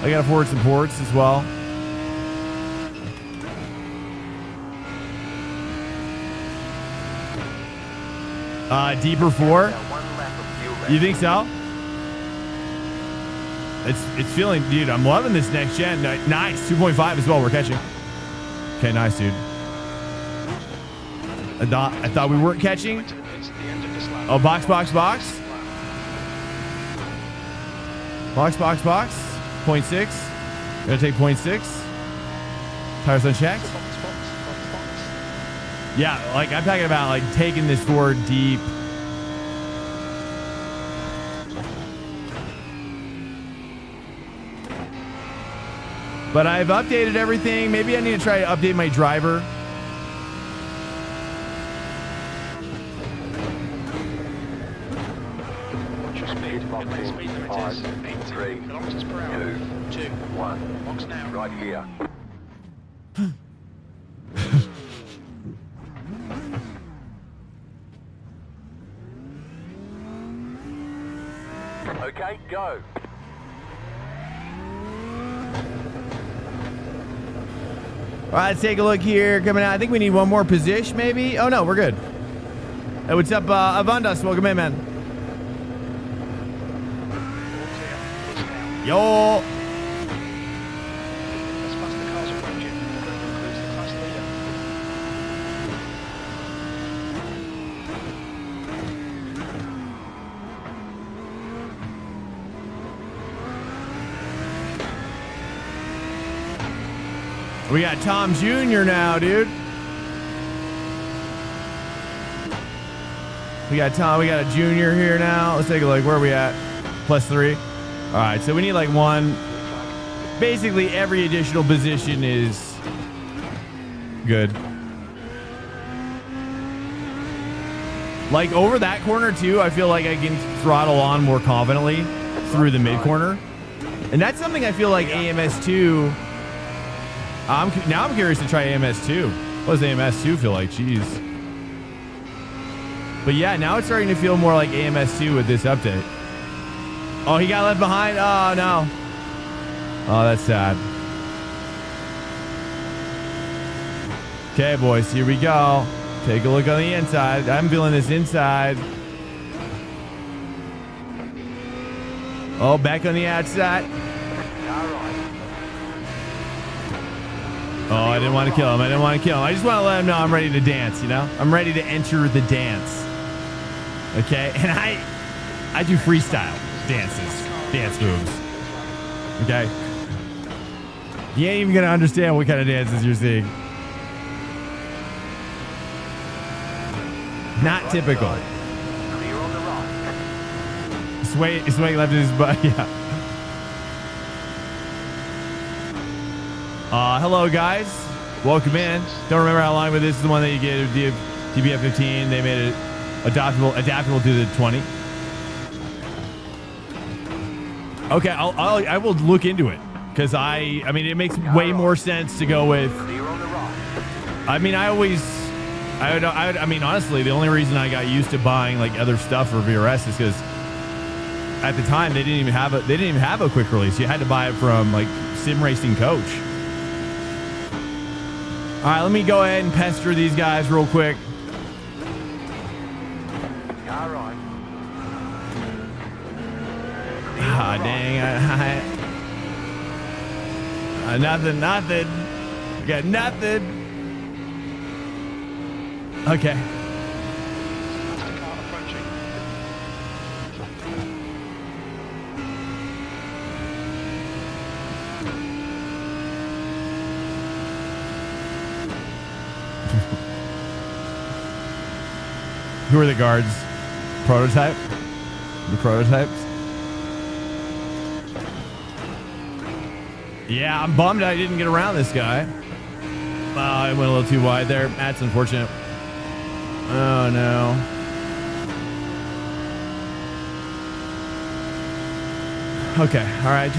I gotta forward some ports as well. Deeper 4. You think so? It's feeling, dude. I'm loving this next gen. Nice, 2.5 as well. We're catching. Okay, nice, dude. I thought we weren't catching. Oh, box. Box. 0.6. Gonna take 0.6. Tires unchecked. Yeah, like I'm talking about like taking this forward deep. But I've updated everything. Maybe I need to try to update my driver. What's your speed? The speed limit is 80 kilometers per hour. 2, 1. Box now. Right here. Okay, go. All right, let's take a look here. Coming out. I think we need one more position, maybe. Oh, no, we're good. Hey, what's up, Avandas? Welcome in, man. All clear. Yo. We got Tom Jr. now, dude. We got a junior here now. Let's take a look. Where are we at? +3. All right, so we need like one. Basically, every additional position is good. Like over that corner too, I feel like I can throttle on more confidently through the mid corner. And that's something I feel like AMS2. Now I'm curious to try AMS2. What does AMS2 feel like? Jeez. But yeah, now it's starting to feel more like AMS2 with this update. Oh, he got left behind. Oh, no. Oh, that's sad. Okay, boys, here we go. Take a look on the inside. I'm feeling this inside. Oh, back on the outside. Oh, I didn't want to kill him. I just want to let him know I'm ready to dance, you know? I'm ready to enter the dance. Okay? And I do freestyle dances. Dance moves. Okay? You ain't even going to understand what kind of dances you're seeing. Not typical. Sway left his butt. Yeah. Hello, guys. Welcome in. Don't remember how long, but this is the one that you get at DBF 15. They made it adaptable to the 20. Okay, I will look into it because I mean, it makes way more sense to go with. I mean, I mean, honestly, the only reason I got used to buying like other stuff for VRS is because at the time they didn't even have a quick release. You had to buy it from like Sim Racing Coach. All right, let me go ahead and pester these guys real quick. All right. Ah, dang. Nothing. Got nothing. Okay. Faster car approaching. Who are the guards? Prototype? The prototypes? Yeah, I'm bummed I didn't get around this guy. I went a little too wide there. That's unfortunate. Oh, no. Okay, all right,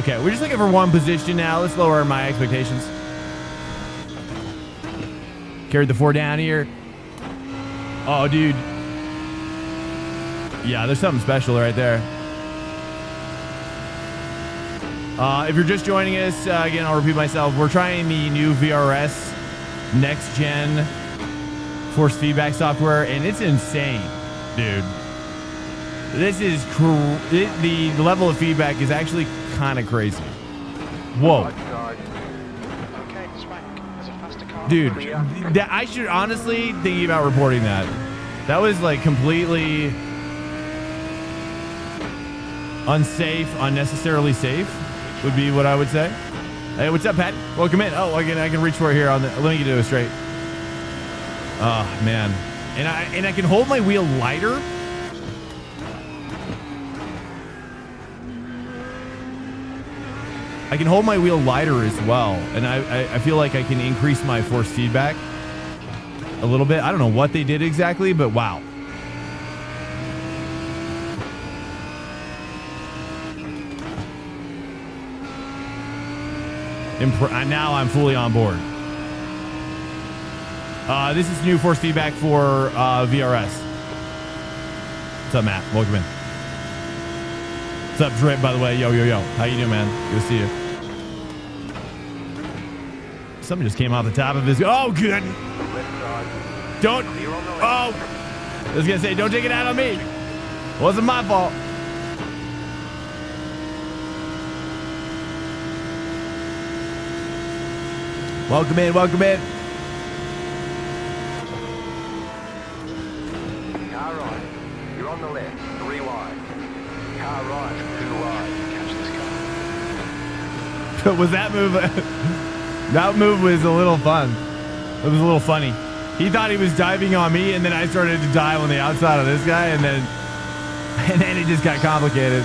okay, we're just looking for one position now. Let's lower my expectations. Carried the 4 down here. Oh, dude. Yeah, there's something special right there. If you're just joining us, again, I'll repeat myself. We're trying the new VRS next-gen force feedback software, and it's insane, dude. This is the level of feedback is actually kind of crazy. Whoa. Okay, Swank. There's a faster car. Dude, I should honestly think about reporting that. That was like completely unsafe, unnecessarily safe would be what I would say. Hey, what's up, Pat? Welcome in. Oh, I can reach for here on the. Let me get it straight. Oh man, and I can hold my wheel lighter. I can hold my wheel lighter as well, and I feel like I can increase my force feedback a little bit. I don't know what they did exactly, but wow. Now I'm fully on board. This is new force feedback for VRS. What's up, Matt? Welcome in. What's up, Drip, by the way? Yo. How you doing, man? Good to see you. Something just came off the top of his... Oh, good. Don't... Oh! I was going to say, don't take it out on me. It wasn't my fault. Welcome in. Car right. You're on the left. 3 wide. Car right. 2 wide. Catch this car. Was that move... That move was a little fun. It was a little funny. He thought he was diving on me, and then I started to dive on the outside of this guy, and then it just got complicated.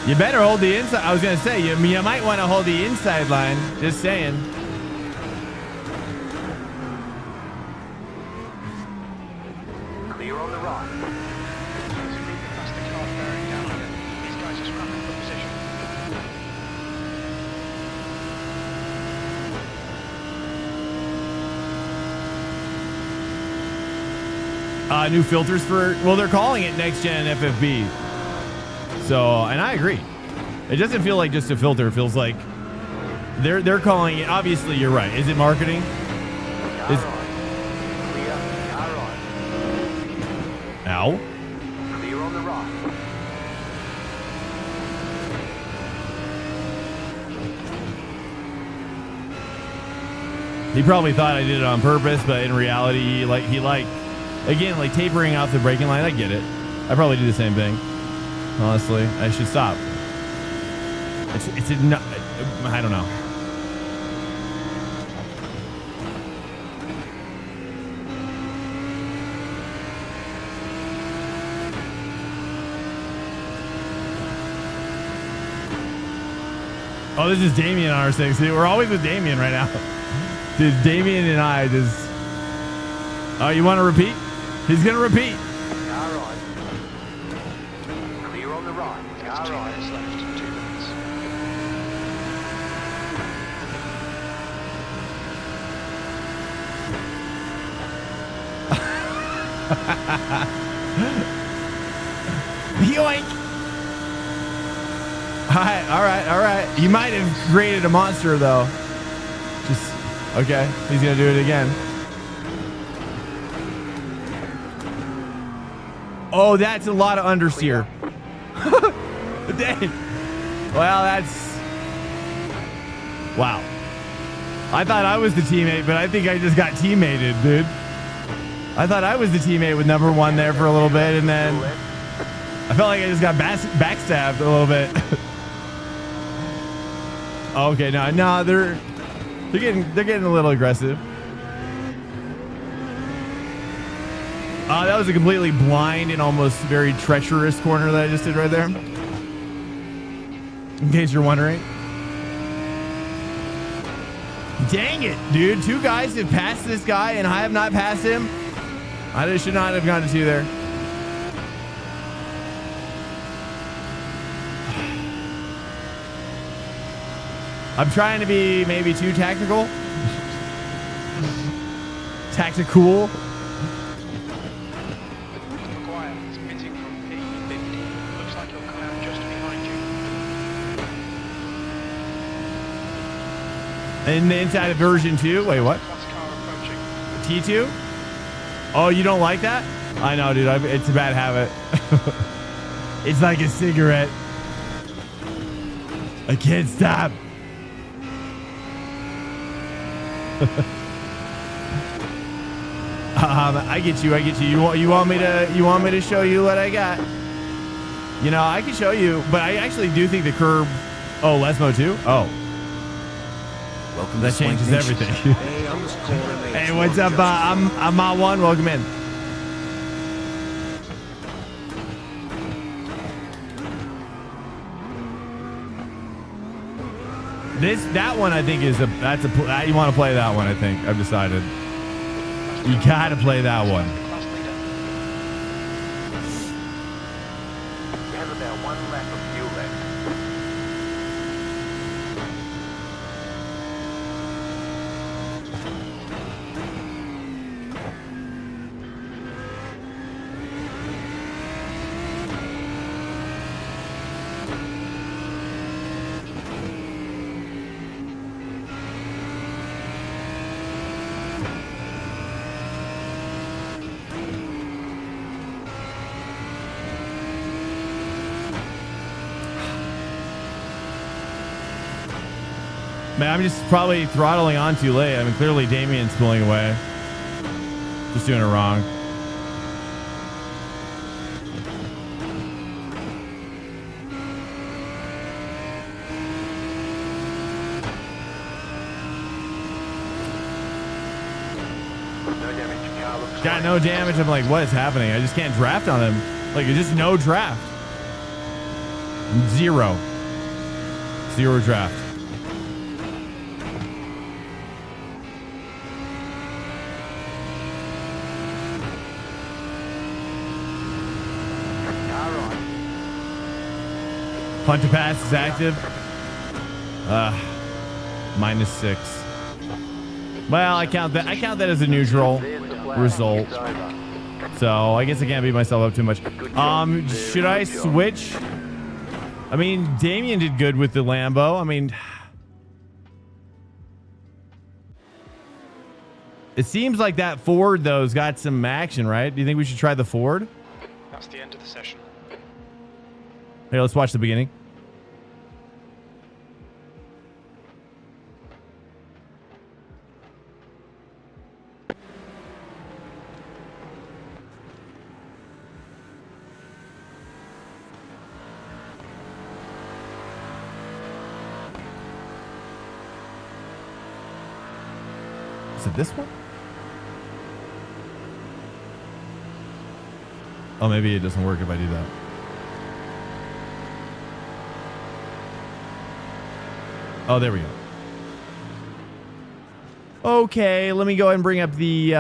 You better hold the inside. I was going to say, you might want to hold the inside line. Just saying. Clear on the right. That's the car bearing down again. These guys are scrapping for position. New filters for, well, they're calling it next gen FFB. So, and I agree. It doesn't feel like just a filter. It feels like they're calling it. Obviously, you're right. Is it marketing? Car right. Clear. Car right. Ow. Clear on the right. He probably thought I did it on purpose, but in reality, again, tapering out the braking line. I get it. I probably do the same thing. Honestly, I should stop. I don't know. Oh, this is Damien on our 6. See, we're always with Damien right now. Dude, Damien and I just... Oh, you want to repeat? He's going to repeat. Car right. Clear on the right. Car right. Left. 2 minutes. Yoink! All right. You might have created a monster, though. Just, okay. He's going to do it again. Oh, that's a lot of understeer. Dang. Well, that's... Wow. I thought I was the teammate, but I think I just got teammated, dude. I thought I was the teammate with number 1 there for a little bit, and then I felt like I just got backstabbed a little bit. Okay, no, they're getting a little aggressive. That was a completely blind and almost very treacherous corner that I just did right there. In case you're wondering. Dang it, dude. 2 guys have passed this guy and I have not passed him. I just should not have gone to 2 there. I'm trying to be maybe too tactical. Tactical. McGuire is pitting from P50. Looks like he'll come out just behind you. And inside of version 2. Wait, what? Plus car approaching. T2? Oh, you don't like that? I know, dude. It's a bad habit. It's like a cigarette. I can't stop. I get you. You want me to show you what I got? You know, I can show you, but I actually do think the curb. Oh, Lesmo too. Oh, welcome. That changes everything. Hey, I'm just calling it. Hey, what's up? I'm Ma One. Welcome in. That one I think is you want to play that one. I think I've decided. You gotta play that one. Class leader. You have about 1 lap of fuel left. Man, I'm just probably throttling on too late. I mean, clearly Damien's pulling away. Just doing it wrong. No damage. Car looks Got fine. no damage. I'm like, what is happening? I just can't draft on him. Like, it's just no draft. Zero draft. Car right. Punt to pass is active. -6. Well, I count that as a neutral There's the flag. result. It's over. So I guess I can't beat myself up too much. Should I switch? I mean, Damien did good with the Lambo. I mean, it seems like that Ford though's got some action, right? Do you think we should try the Ford? That's the end of the session. Here, let's watch the beginning. Is it this one? Oh, maybe it doesn't work if I do that. Oh, there we go. Okay, let me go ahead and bring up the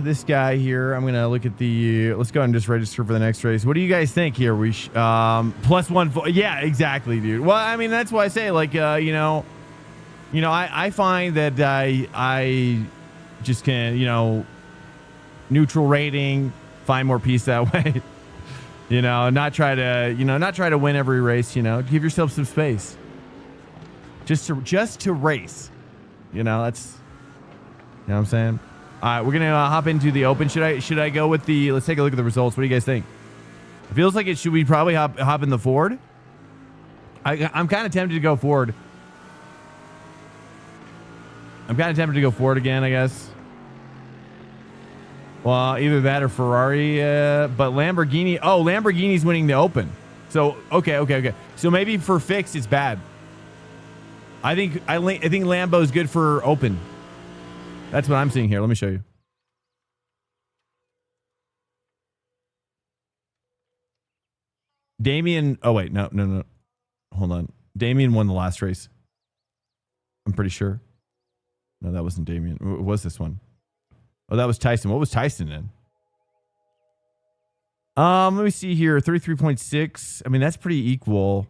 this guy here. I'm gonna look at the. Let's go ahead and just register for the next race. What do you guys think here? We +1. Yeah, exactly, dude. Well, I mean that's why I say like I find that I just can neutral rating, find more peace that way. Not try to win every race. Give yourself some space. Just to race. That's. You know what I'm saying? All right, we're gonna hop into the open. Should I go with the? Let's take a look at the results. What do you guys think? It feels like it. Should we probably hop in the Ford? I'm kind of tempted to go Ford. I'm kind of tempted to go Ford again, I guess. Well, either that or Ferrari, but Lamborghini. Oh, Lamborghini's winning the open. So okay. So maybe for fixed, it's bad. I think Lambo's good for open. That's what I'm seeing here. Let me show you. Damien. Oh, wait. No. Hold on. Damien won the last race. I'm pretty sure. No, that wasn't Damien. What was this one? Oh, that was Tyson. What was Tyson in? Let me see here. 33.6. I mean, that's pretty equal.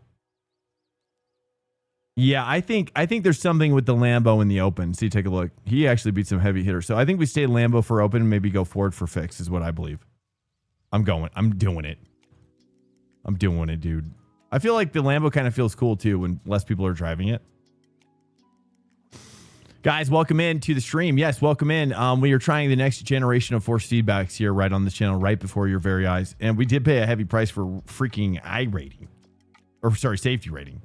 Yeah, I think there's something with the Lambo in the open. See, take a look. He actually beat some heavy hitters. So I think we stay Lambo for open and maybe go Ford for fix is what I believe. I'm doing it. I'm doing it, dude. I feel like the Lambo kind of feels cool too when less people are driving it. Guys, welcome in to the stream. Yes, welcome in. We are trying the next generation of force feedbacks here right on the channel, right before your very eyes. And we did pay a heavy price for freaking safety rating.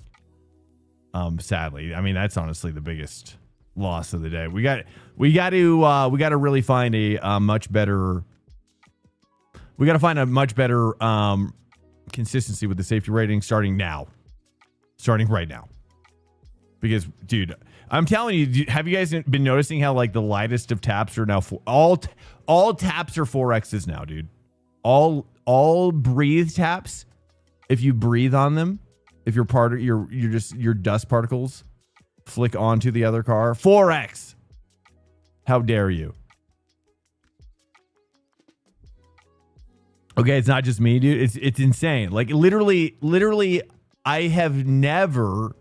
Sadly, I mean that's honestly the biggest loss of the day. We got to really find a much better. We got to find a much better consistency with the safety rating starting right now. Because, dude, I'm telling you, have you guys been noticing how like the lightest of taps are now all taps are 4X's now, dude. All breathe taps. If you breathe on them. If you're part of your dust particles flick onto the other car, 4X. How dare you? Okay, it's not just me, dude. It's insane. Like literally, I have never,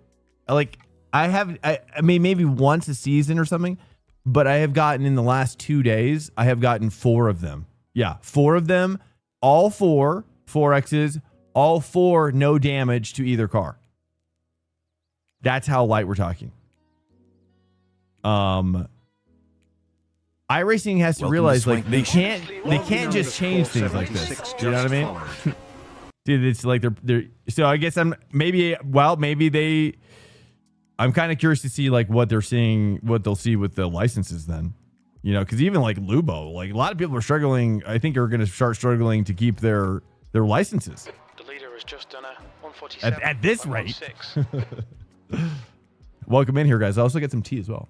I mean maybe once a season or something, but I have gotten in the last 2 days, I have gotten 4 of them. Yeah, 4 of them, all 4X's. All 4, no damage to either car. That's how light we're talking. iRacing has to realize like they can't just change things like this. You know what I mean? Dude, it's like they're so I guess maybe I'm kind of curious to see like what they'll see with the licenses then. Because even like Lubo, like a lot of people are struggling. I think are going to start struggling to keep their licenses. Has just done a 147 at this rate. 16. Welcome in here, guys. I also get some tea as well.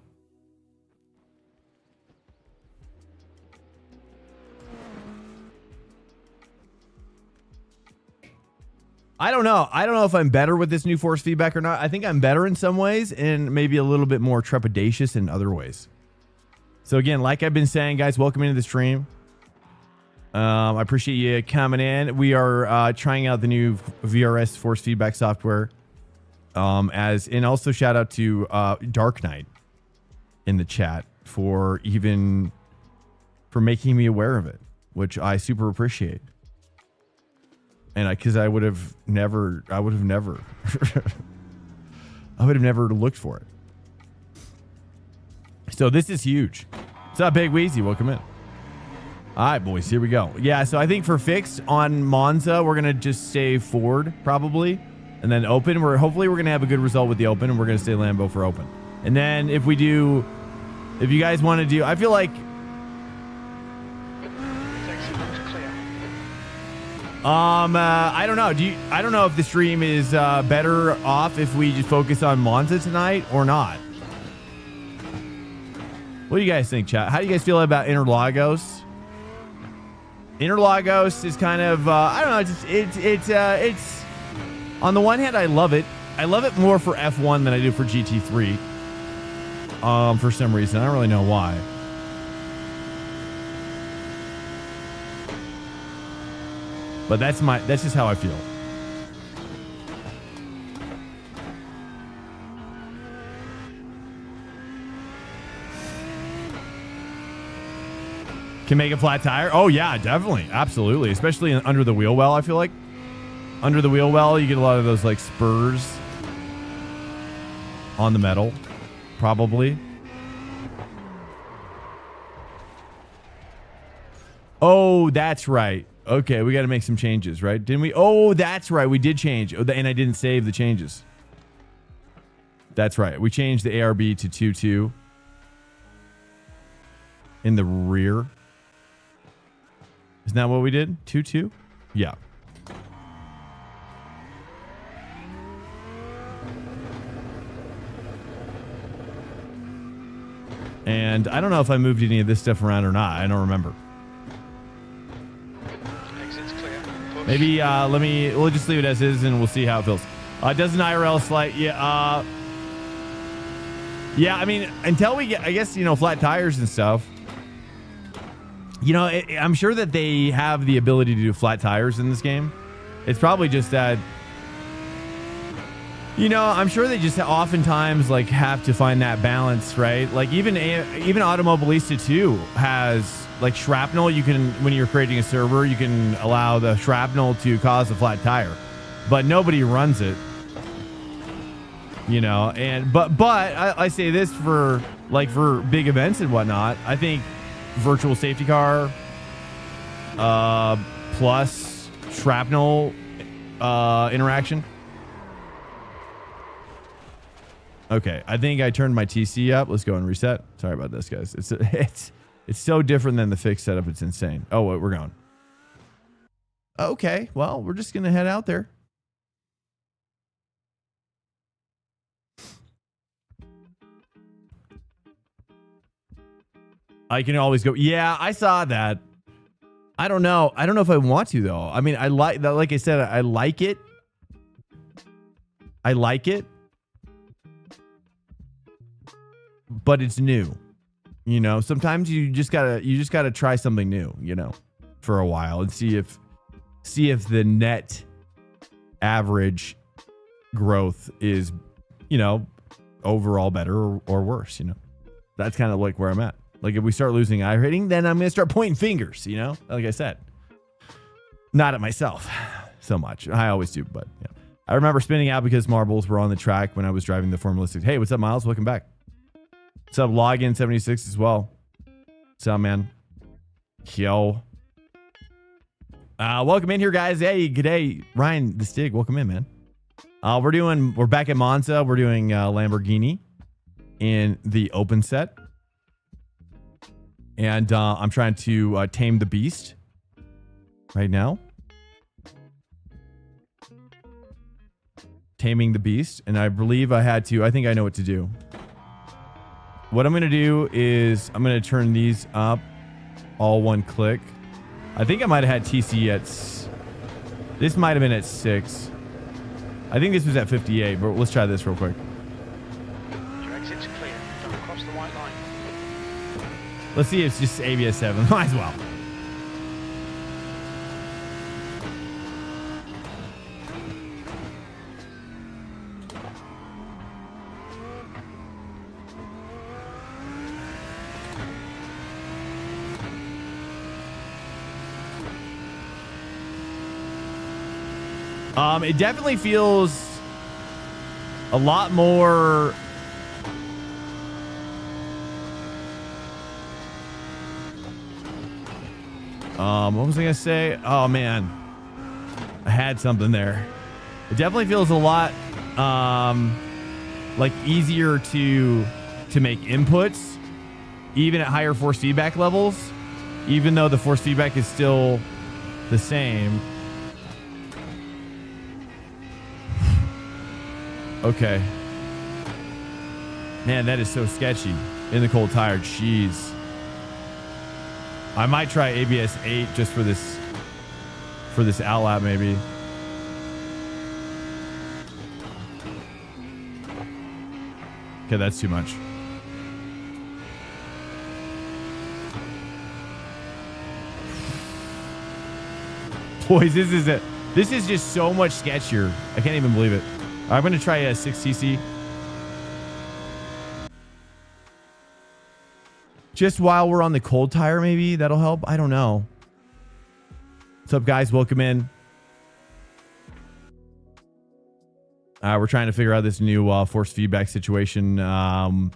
I don't know. I don't know if I'm better with this new force feedback or not. I think I'm better in some ways and maybe a little bit more trepidatious in other ways. So again, like I've been saying, guys, welcome into the stream. I appreciate you coming in. We are trying out the new VRS force feedback software. And also shout out to Dark Knight in the chat for making me aware of it, which I super appreciate. And because I would have never looked for it. So this is huge. What's up, Big Wheezy? Welcome in. All right, boys, here we go. Yeah, so I think for fixed on Monza, we're gonna just stay Ford probably, and then open. Hopefully we're gonna have a good result with the open, and we're gonna stay Lambo for open. And then if you guys want to do, I feel like. I don't know. I don't know if the stream is better off if we just focus on Monza tonight or not. What do you guys think, chat? How do you guys feel about Interlagos? Interlagos is kind of I don't know. It's on the one hand I love it. I love it more for F1 than I do for GT3. For some reason I don't really know why. But that's just how I feel. Can make a flat tire? Oh yeah, definitely. Absolutely. Especially under the wheel well, I feel like. Under the wheel well, you get a lot of those like spurs on the metal. Probably. Oh, that's right. Okay, we got to make some changes, right? Didn't we? Oh, that's right. We did change. Oh, and I didn't save the changes. That's right. We changed the ARB to 2.2 in the rear. Isn't that what we did? 2.2? Yeah. And I don't know if I moved any of this stuff around or not. I don't remember. Maybe we'll just leave it as is and we'll see how it feels. Does an IRL slight? Yeah. Yeah, I mean, until we get, I guess, flat tires and stuff. I'm sure that they have the ability to do flat tires in this game. It's probably just that, I'm sure they just oftentimes like have to find that balance, right? Like even Automobilista 2 has like shrapnel. You can, when you're creating a server, you can allow the shrapnel to cause a flat tire, but nobody runs it, and but I say this for big events and whatnot. I think virtual safety car plus shrapnel interaction. Okay, I think I turned my TC up. Let's go and reset. Sorry about this, guys. It's so different than the fixed setup. It's insane. Oh, wait, we're going. Okay, well, we're just gonna head out there. I can always go. Yeah, I saw that. I don't know. I don't know if I want to though. I mean, I like that. Like I said, I like it. I like it. But it's new, sometimes you just gotta try something new, for a while and see if the net average growth is, overall better or worse, that's kind of like where I'm at. Like if we start losing iRacing, then I'm going to start pointing fingers, like I said, not at myself so much. I always do, but yeah. I remember spinning out because marbles were on the track when I was driving the Formula 6. Hey, what's up, Miles? Welcome back. What's up, Login 76 as well. What's up, man? Yo. Welcome in here, guys. Hey, good day. Ryan the Stig, welcome in, man. We're back at Monza. We're doing Lamborghini in the open set. And I'm trying to tame the beast right now. Taming the beast. And I believe I think I know what to do. What I'm going to do is I'm going to turn these up all one click. I think I might have had TC at... This might have been at 6. I think this was at 58, but let's try this real quick. Your exit's clear. Don't cross the white line. Let's see if it's just ABS 7. Might as well. It definitely feels a lot more. What was I gonna say? Oh man, I had something there. It definitely feels a lot like easier to make inputs, even at higher force feedback levels, even though the force feedback is still the same. Okay. Man, that is so sketchy in the cold tire. Jeez. I might try ABS 8 just for this outlap maybe. Okay, that's too much. Boys, this is just so much sketchier. I can't even believe it. I'm going to try a 6cc. Just while we're on the cold tire, maybe that'll help. I don't know. What's up, guys? Welcome in. We're trying to figure out this new force feedback situation. I am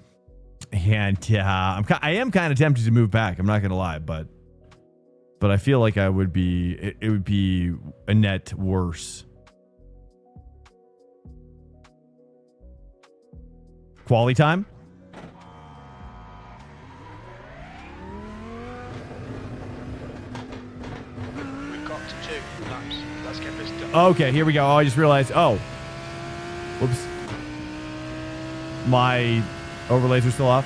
kind of tempted to move back. I'm not going to lie, but I feel like it would be a net worse. Quality time? We've got 2 laps. Let's get this done. Okay, here we go. Oh, I just realized. Oh. Whoops. My overlays are still off.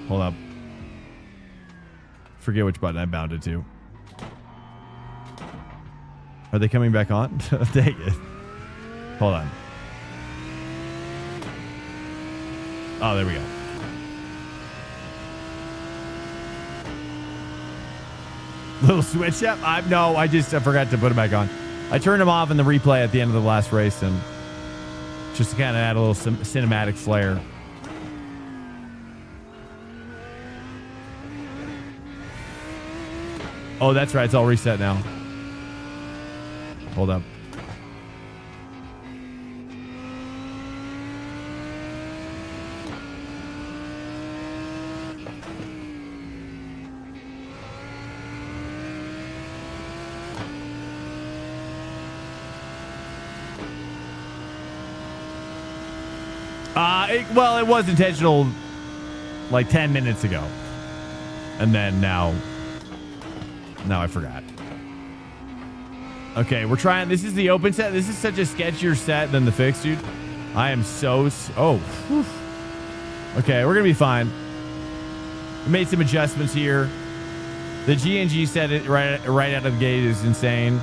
Hold up. Forget which button I bounded to. Are they coming back on? Dang it. Hold on. Oh, there we go. Little switch up. I forgot to put it back on. I turned them off in the replay at the end of the last race, and just to kind of add a little cinematic flair. Oh, that's right. It's all reset now. Hold up. Well, it was intentional like 10 minutes ago. And then now I forgot. Okay, we're trying. This is the open set. This is such a sketchier set than the fixed, dude. I am so... Oh. Whew. Okay, we're going to be fine. We made some adjustments here. The G&G set it right out of the gate is insane.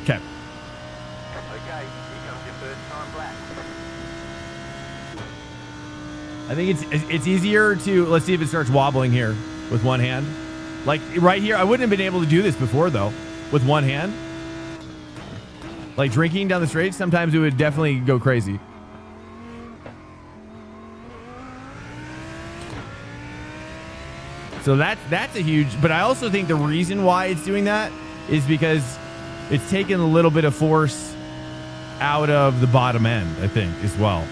Okay. Okay, here comes your first time black. I think it's easier to... Let's see if it starts wobbling here with one hand. Like right here, I wouldn't have been able to do this before though, with one hand. Like drinking down the straight, sometimes it would definitely go crazy. So that's a huge... But I also think the reason why it's doing that is because it's taken a little bit of force out of the bottom end, I think, as well.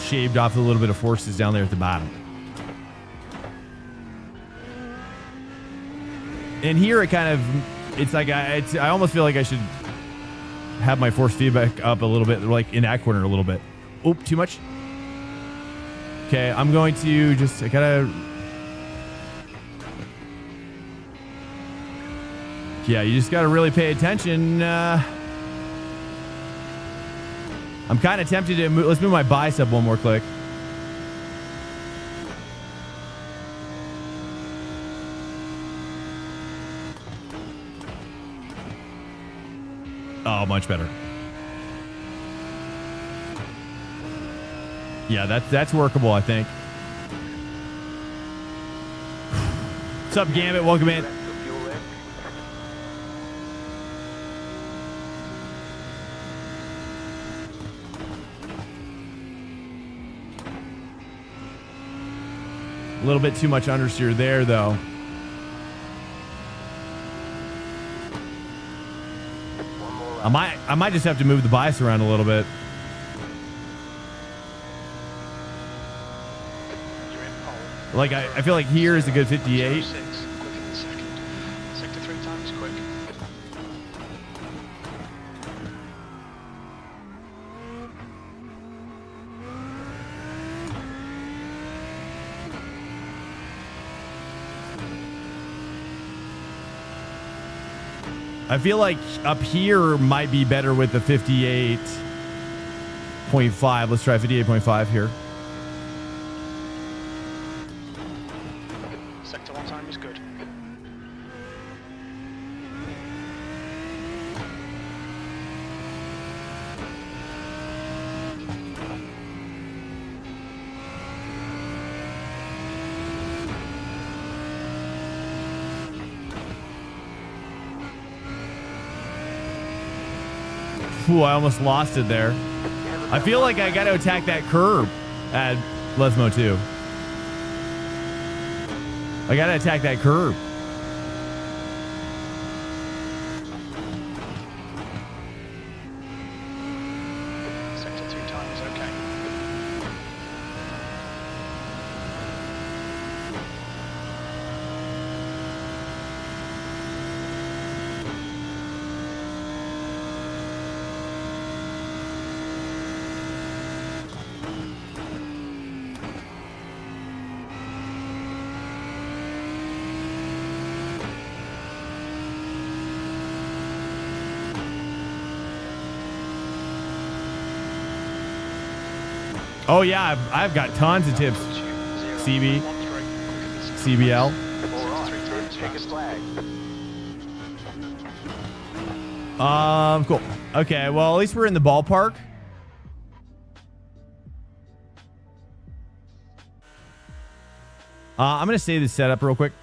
Shaved off a little bit of forces down there at the bottom. And here it kind of... It's like I almost feel like I should have my force feedback up a little bit, like in that corner a little bit. Oop, too much? Okay, I'm going to just... I gotta... Yeah, you just got to really pay attention. I'm kind of tempted to move. Let's move my bicep one more click. Oh, much better. Yeah, that's workable, I think. What's up, Gambit? Welcome in. A little bit too much understeer there, though. I might just have to move the bias around a little bit. Like I feel like here is a good 58. Sector 3 times quick. I feel like up here might be better with the 58.5. Let's try 58.5 here. Sector 1 time is good. Ooh, I almost lost it there. I feel like I got to attack that curb at Lesmo too. I got to attack that curb. Sector 2 time is okay. Oh yeah, I've got tons of tips. CB, CBL. Cool. Okay, well at least we're in the ballpark. I'm gonna save this setup real quick.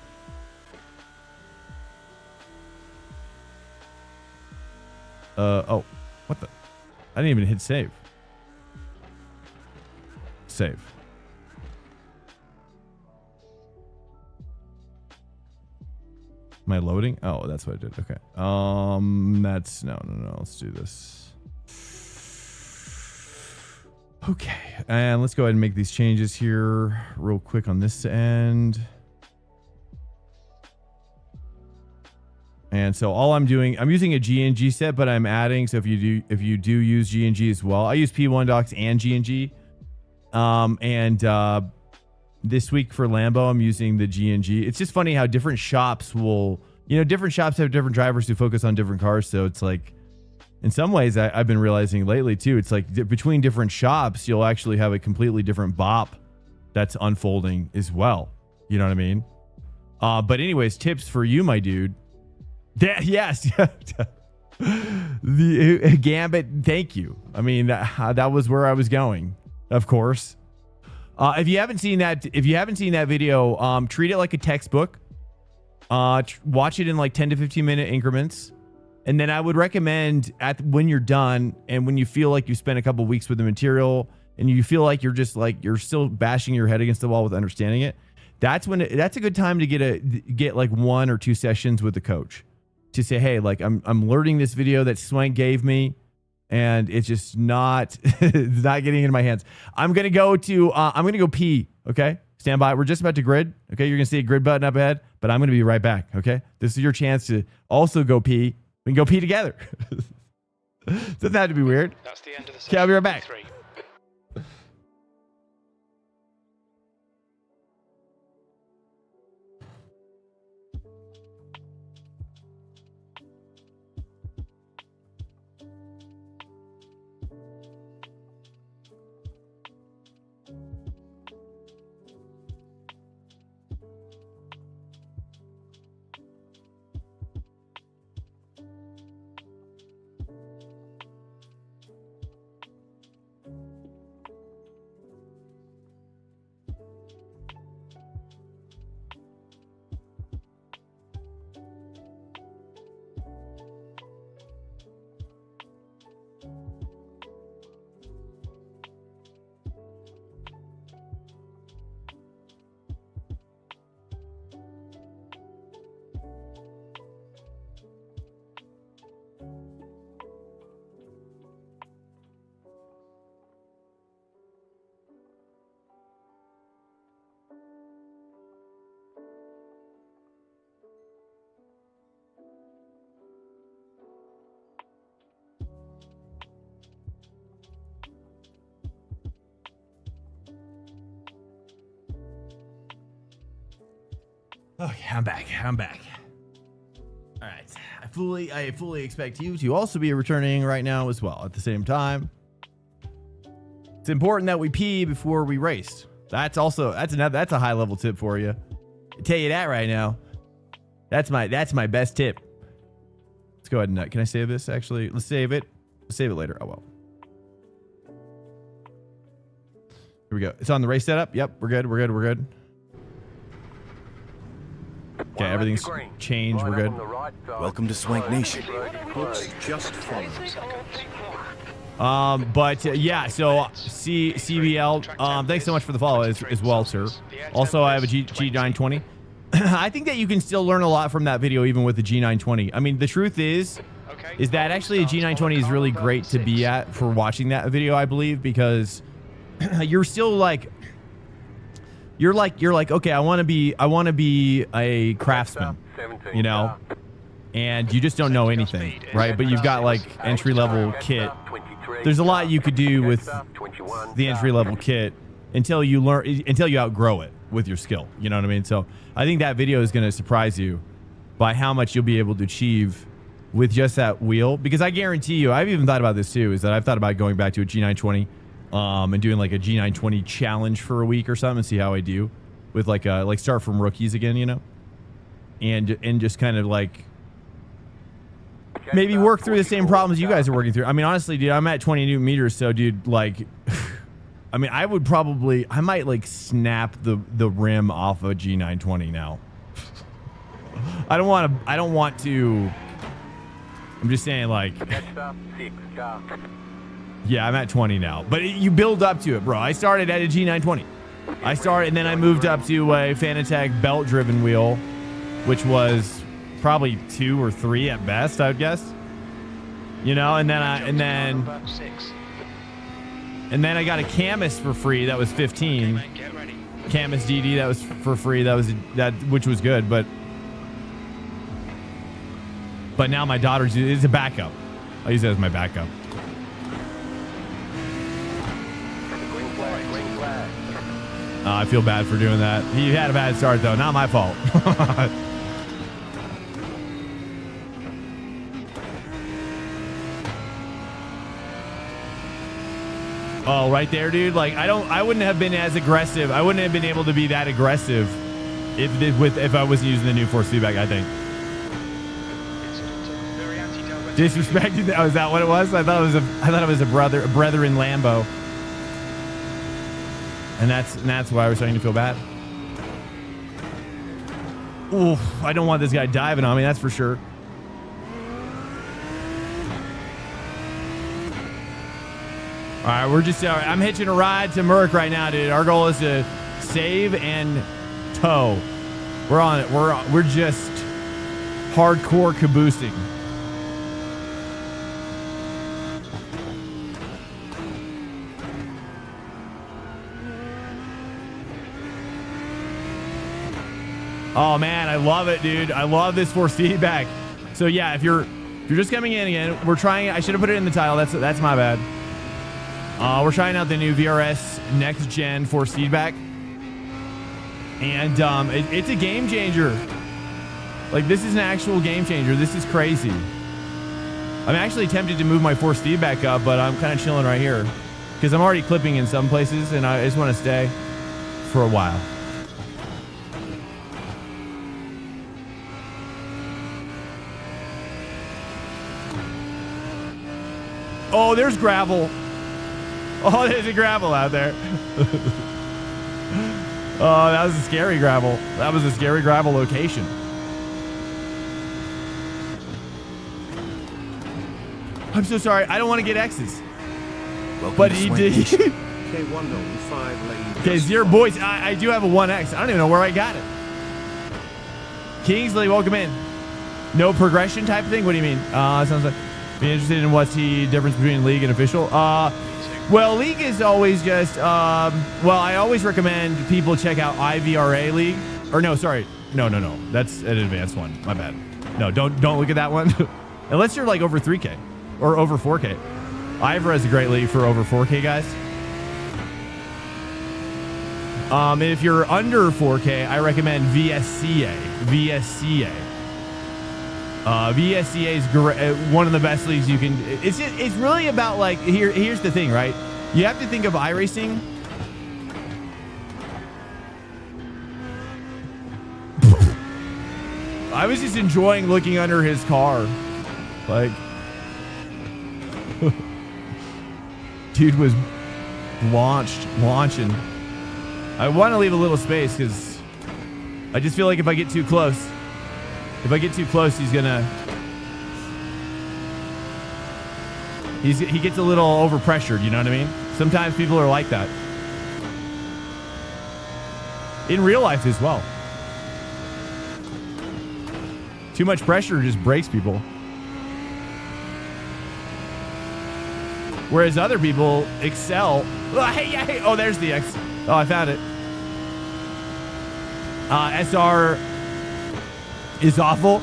Oh, what the? I didn't even hit save. Save. Am I loading? Oh, that's what I did. Okay. That's no. Let's do this. Okay, and let's go ahead and make these changes here real quick on this end. And so all I'm doing, I'm using a G&G set, but I'm adding. So if you do use G&G as well, I use P1 docks and G&G. This week for Lambo, I'm using the G&G. It's just funny how different shops will, different shops have different drivers who focus on different cars. So it's like, in some ways, I've been realizing lately too, it's like between different shops, you'll actually have a completely different bop that's unfolding as well. You know what I mean? But anyways, tips for you, my dude. Yes. The Gambit, thank you. I mean, that was where I was going, of course. If you haven't seen that video, treat it like a textbook. Watch it in like 10 to 15 minute increments. And then I would recommend when you're done and when you feel like you spent a couple weeks with the material and you feel like you're still bashing your head against the wall with understanding it, that's a good time to get like 1 or 2 sessions with the coach to say, hey, like I'm learning this video that Swank gave me and it's just not it's not getting into my hands. I'm gonna go pee. Okay, stand by. We're just about to grid. Okay, you're gonna see a grid button up ahead, but I'm gonna be right back. Okay, this is your chance to also go pee. We can go pee together. Doesn't have to be weird. That's the end of the Okay, I'll be right back. 3. Okay, I'm back. All right. I fully expect you to also be returning right now as well at the same time. It's important that we pee before we race. That's a high level tip for you. I tell you that right now. That's my best tip. Let's go ahead and can I save this actually? Let's save it. Let's save it later. Oh well. Here we go. It's on the race setup. Yep, we're good. Okay, everything's changed. We're good. Welcome to Swank Nation. Looks just fun. Yeah, so CBL, thanks so much for the follow as well, sir. Also, I have a G920. I think that you can still learn a lot from that video, even with the G920. I mean, the truth is that actually a G920 is really great to be at for watching that video, I believe, because you're still like, you're like, okay, I want to be a craftsman, you know, and you just don't know anything, right? But you've got like entry-level kit. There's a lot you could do with the entry-level kit until you outgrow it with your skill. You know what I mean? So I think that video is going to surprise you by how much you'll be able to achieve with just that wheel. Because I guarantee you, I've even thought about this too, is that I've thought about going back to a G920 and doing like a G920 challenge for a week or something and see how I do with like start from rookies again, you know, and just kind of like maybe work through the same problems you guys are working through. I mean, honestly, dude, I'm at 20 Newton meters, so dude, like, I mean, I might like snap the rim off a G920 now. I don't want to. I'm just saying, like, yeah, I'm at 20 now, but you build up to it, bro. I started at a G920. And then I moved up to a Fanatec belt-driven wheel, which was probably 2 or 3 at best, I would guess. You know, and then I got a Camus for free. That was 15. Camus DD, that was for free. Which was good, but now my daughter's is a backup. I use it as my backup. I feel bad for doing that. He had a bad start though. Not my fault. Oh, right there, dude. Like, I wouldn't have been as aggressive. I wouldn't have been able to be that aggressive if I wasn't using the new force feedback, I think. Disrespected. Oh, is that what it was? I thought it was a brethren Lambo. And that's why I was starting to feel bad. Oof, I don't want this guy diving on me, that's for sure. All right, I'm hitching a ride to Merc right now, dude. Our goal is to save and tow. We're on it. We're just hardcore caboosing. Oh man, I love it, dude. I love this force feedback. So yeah, if you're just coming in again, we're trying. I should have put it in the title. That's my bad. We're trying out the new VRS next gen force feedback, and it's a game changer. Like, this is an actual game changer. This is crazy. I'm actually tempted to move my force feedback up, but I'm kind of chilling right here because I'm already clipping in some places, and I just want to stay for a while. Oh, there's gravel. Oh, there's a gravel out there. Oh, that was a scary gravel. That was a scary gravel location. I'm so sorry. I don't want to get X's. Welcome but to he Swank did. Nation. Okay, Zero Boys. I do have a 1X. I don't even know where I got it. Kingsley, welcome in. No progression type thing? What do you mean? Sounds like be interested in what's the difference between league and official. Well, league is always just, well, I always recommend people check out IVRA League. Or no, sorry. No. That's an advanced one. My bad. No, don't look at that one. Unless you're like over 3K or over 4K. IVRA is a great league for over 4K guys. And if you're under 4K, I recommend VSCA. VSCA is one of the best leagues you can. It's really about like here's the thing, right? You have to think of iRacing. I was just enjoying looking under his car, like dude was launching. I want to leave a little space because I just feel like if I get too close, he's gonna. He gets a little overpressured. You know what I mean? Sometimes people are like that. In real life as well. Too much pressure just breaks people. Whereas other people excel. Oh, hey. Oh, there's the X. Oh, I found it. SR is awful.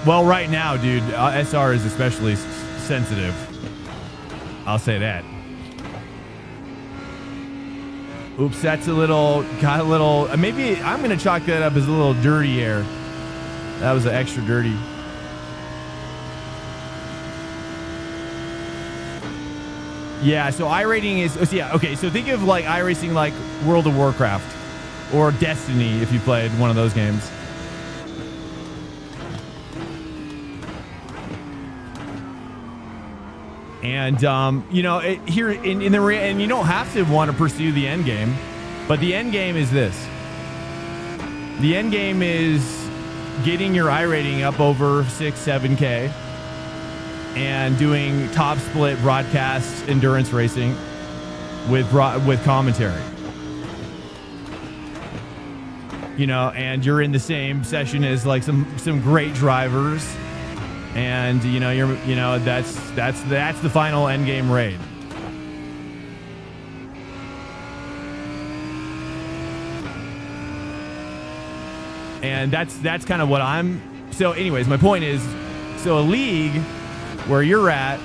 Well, right now, dude, SR is especially sensitive. I'll say that. Oops, that's got a little, maybe I'm going to chalk that up as a little dirty air. That was extra dirty. Yeah, so iRating is, okay, so think of like iRacing like World of Warcraft or Destiny if you played one of those games. And, you know, here and you don't have to want to pursue the end game, but the end game is this. The end game is getting your iRating up over 6-7K and doing top split broadcast endurance racing with commentary. You know, and you're in the same session as like some great drivers, and that's the final end game raid. And that's kind of what I'm. So anyways, my point is, so a league where you're at,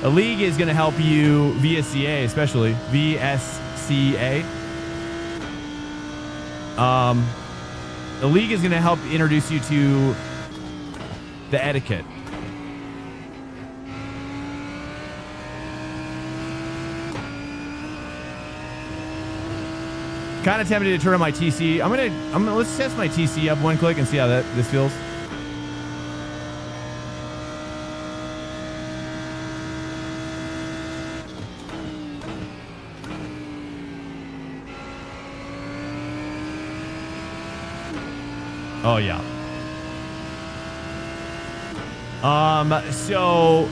a league is going to help you, VSCA especially, VSCA. The league is going to help introduce you to the etiquette. Kind of tempted to turn on my TC. I'm gonna let's test my TC up one click and see how this feels. Oh yeah. So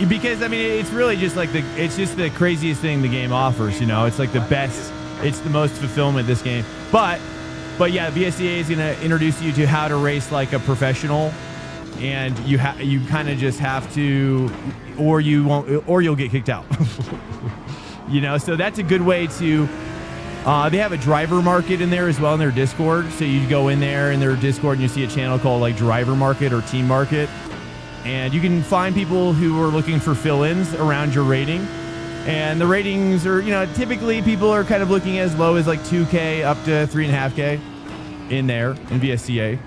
because I mean it's really just like it's just the craziest thing the game offers, you know. It's like the best. It's the most fulfillment this game. But yeah, VSCA is going to introduce you to how to race like a professional, and you kind of just have to, or you won't, or you'll get kicked out. You know, so that's a good way to. They have a driver market in there as well in their Discord. So you go in there in their Discord and you see a channel called like Driver Market or Team Market, and you can find people who are looking for fill-ins around your rating. And the ratings are, you know, typically people are kind of looking as low as like 2K up to 3.5K in there in VSCA.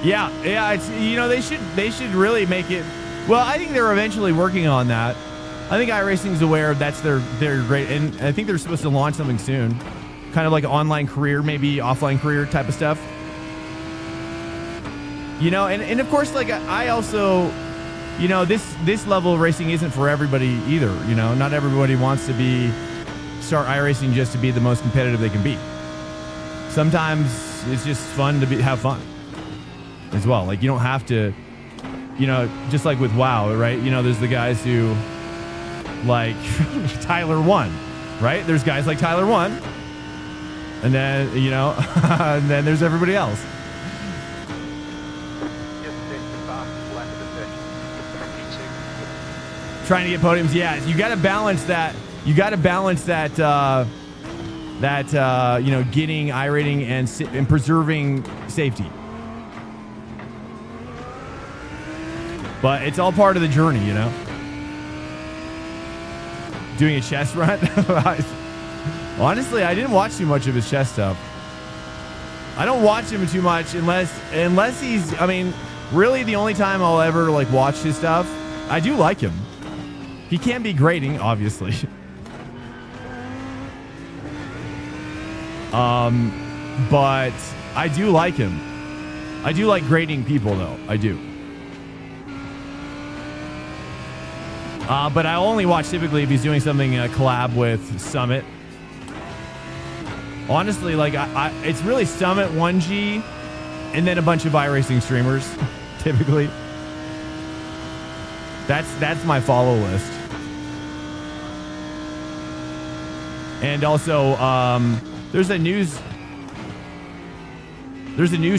Yeah, it's, you know, they should really make it. Well, I think they're eventually working on that. I think iRacing's aware of that's their great, and I think they're supposed to launch something soon, kind of like an online career, maybe offline career type of stuff. You know, and of course, like I also, you know, this level of racing isn't for everybody either. You know, not everybody wants to start iRacing just to be the most competitive they can be. Sometimes it's just fun to have fun as well. Like, you don't have to, you know, just like with WoW, right? You know, there's the guys who like Tyler 1, right? There's guys like Tyler 1, and then, you know, and then there's everybody else. Trying to get podiums. Yeah, you got to balance that. You got to balance that. You know, getting iRating and preserving safety. But it's all part of the journey, you know. Doing a chest run. Honestly, I didn't watch too much of his chest stuff. I don't watch him too much unless he's. I mean, really, the only time I'll ever like watch his stuff. I do like him. He can be grating, obviously. But I do like him. I do like grading people, though. I do. But I only watch typically if he's doing something in a collab with Summit. Honestly, like it's really Summit 1G and then a bunch of iRacing streamers, typically. That's my follow list. And also, there's a news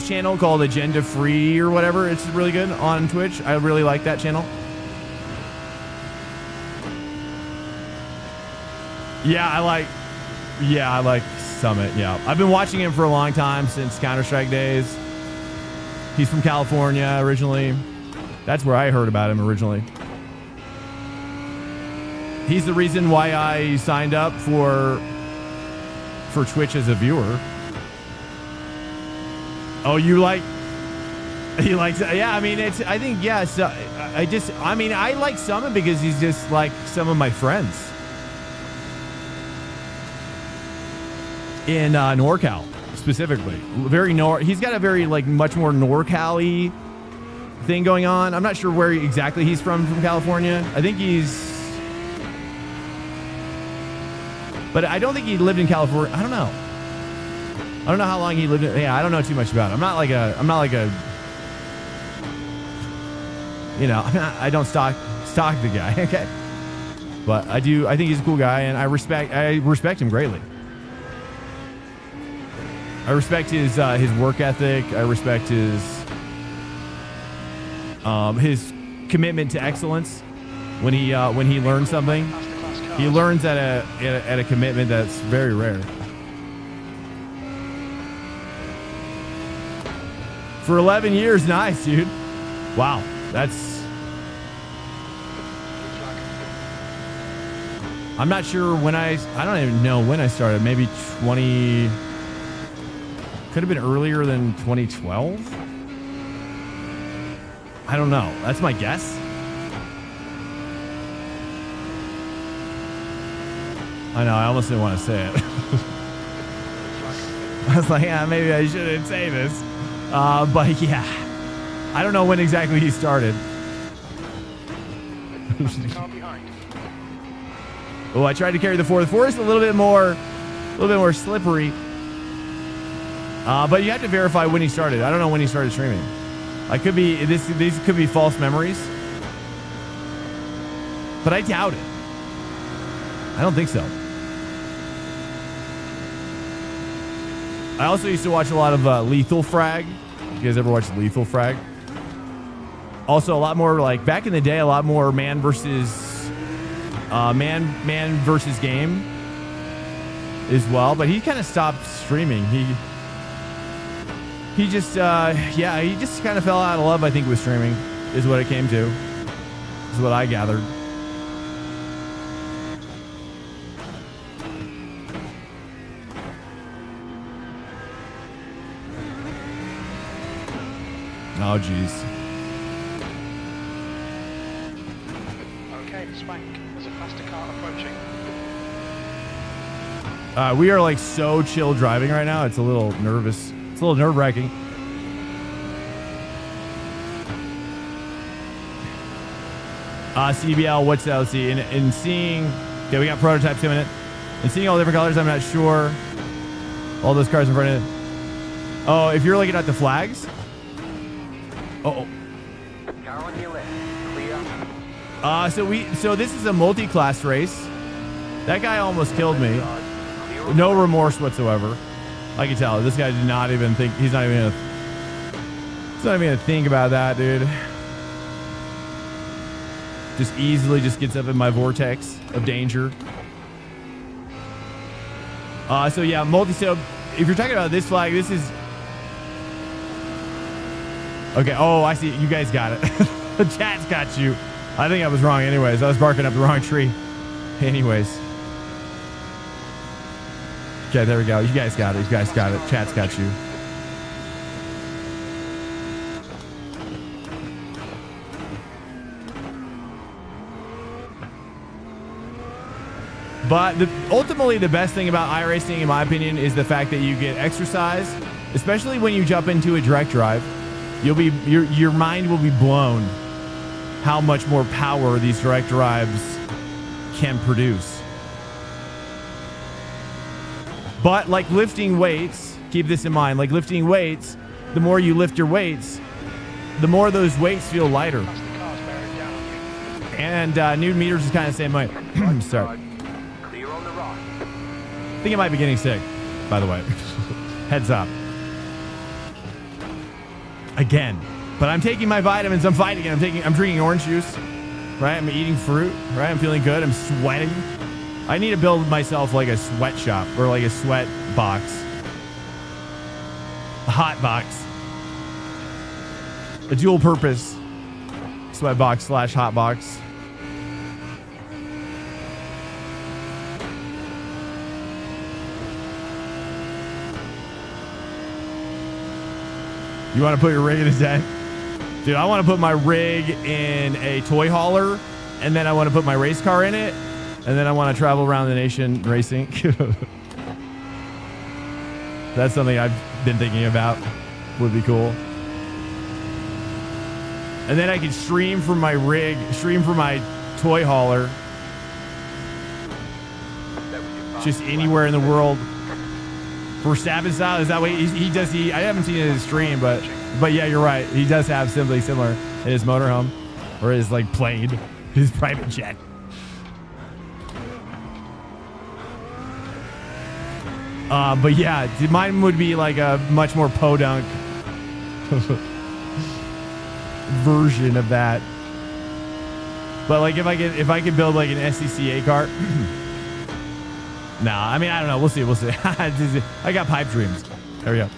channel called Agenda Free or whatever. It's really good on Twitch. I really like that channel. Yeah, I like Summit. Yeah, I've been watching him for a long time, since Counter-Strike days. He's from California originally. That's where I heard about him originally. He's the reason why I signed up for Twitch as a viewer. Oh, he likes, yeah, I mean, I think, yeah, so I like Summit because he's just like some of my friends in NorCal specifically. He's got a very like much more NorCal-y thing going on. I'm not sure where exactly he's from California. I think but I don't think he lived in California. I don't know how long he lived in. Yeah, I don't know too much about it. I'm not like a you know, I don't stalk the guy. Okay. But I think he's a cool guy, and I respect him greatly. I respect his work ethic. I respect his commitment to excellence. When he learns something, he learns at a commitment that's very rare. For 11 years, nice, dude. Wow, that's. I'm not sure when I don't even know when I started. Maybe 20. Could have been earlier than 2012. I don't know. That's my guess. I know. I almost didn't want to say it. I was like, yeah, maybe I shouldn't say this. But yeah, I don't know when exactly he started. Oh, I tried to carry the 4. The 4 is a little bit more slippery. But you have to verify when he started. I don't know when he started streaming. These could be false memories. But I doubt it. I don't think so. I also used to watch a lot of Lethal Frag. You guys ever watch Lethal Frag? Also, a lot more like back in the day, a lot more man versus game as well. But he kind of stopped streaming. He just he just kind of fell out of love, I think, with streaming, is what it came to. Is what I gathered. Oh, jeez. Okay, Spank. There's a faster car approaching. We are like so chill driving right now. It's a little nervous. It's a little nerve-wracking. CBL, what's that? Let's see. In seeing, okay, we got prototypes coming in. And seeing all the different colors, I'm not sure. All those cars in front of it. Oh, if you're looking at the flags. Oh. Car on your left. Clear. So this is a multi-class race. That guy almost killed me. No remorse whatsoever. I can tell. This guy did not even think. He's not even gonna think about that, dude. Just easily just gets up in my vortex of danger. So yeah, multi-sub. If you're talking about this flag, this is... Okay, oh, I see. You guys got it. The chat's got you. I think I was wrong anyways. I was barking up the wrong tree. Anyways. Okay, there we go. You guys got it. You guys got it. Chat's got you. But ultimately, the best thing about iRacing, in my opinion, is the fact that you get exercise, especially when you jump into a direct drive. Your mind will be blown how much more power these direct drives can produce. But like lifting weights, keep this in mind, like lifting weights, the more you lift your weights, the more those weights feel lighter. And Newton meters is kind of the same way. Sorry. I think I might be getting sick, by the way. Heads up. Again. But I'm taking my vitamins. I'm fighting it. I'm drinking orange juice. Right? I'm eating fruit. Right? I'm feeling good. I'm sweating. I need to build myself like a sweatshop or like a sweat box. A hot box. A dual purpose sweat box / hot box. You want to put your rig in a tent? Dude, I want to put my rig in a toy hauler, and then I want to put my race car in it, and then I want to travel around the nation racing. That's something I've been thinking about. Would be cool. And then I could stream from my rig, stream from my toy hauler, just anywhere in the world. For Sabin style, is that way he does? I haven't seen it in his stream, but yeah, you're right. He does have something similar in his motorhome or his like plane, his private jet. But yeah, mine would be like a much more podunk version of that. But like if I could build like an SCCA car. Nah, I mean, I don't know. We'll see. We'll see. I got pipe dreams. There we go.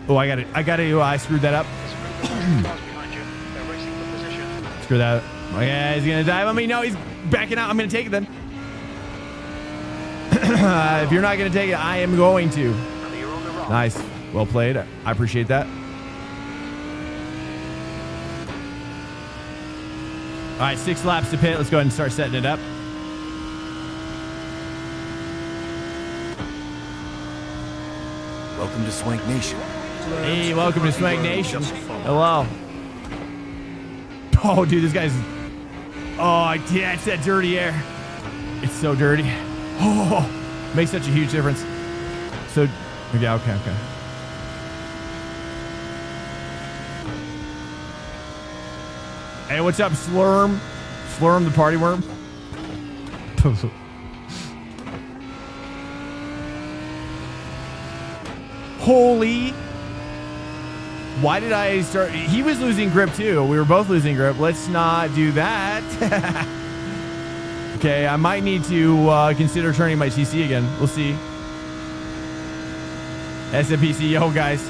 Oh, I screwed that up. Screw that up. Okay, he's going to dive on me. No, he's backing out. I'm going to take it then. If you're not going to take it, I am going to. Nice. Well played. I appreciate that. All right, 6 laps to pit. Let's go ahead and start setting it up. Welcome to Swank Nation. Hey, welcome to Swank Nation. Hello. Oh, dude, this guy's... Oh, yeah, it's that dirty air. It's so dirty. Oh, makes such a huge difference. So, yeah, okay. Hey, what's up, Slurm? Slurm the party worm? Holy. Why did I start? He was losing grip too. We were both losing grip. Let's not do that. Okay, I might need to consider turning my TC again. We'll see. SMPC, yo, guys.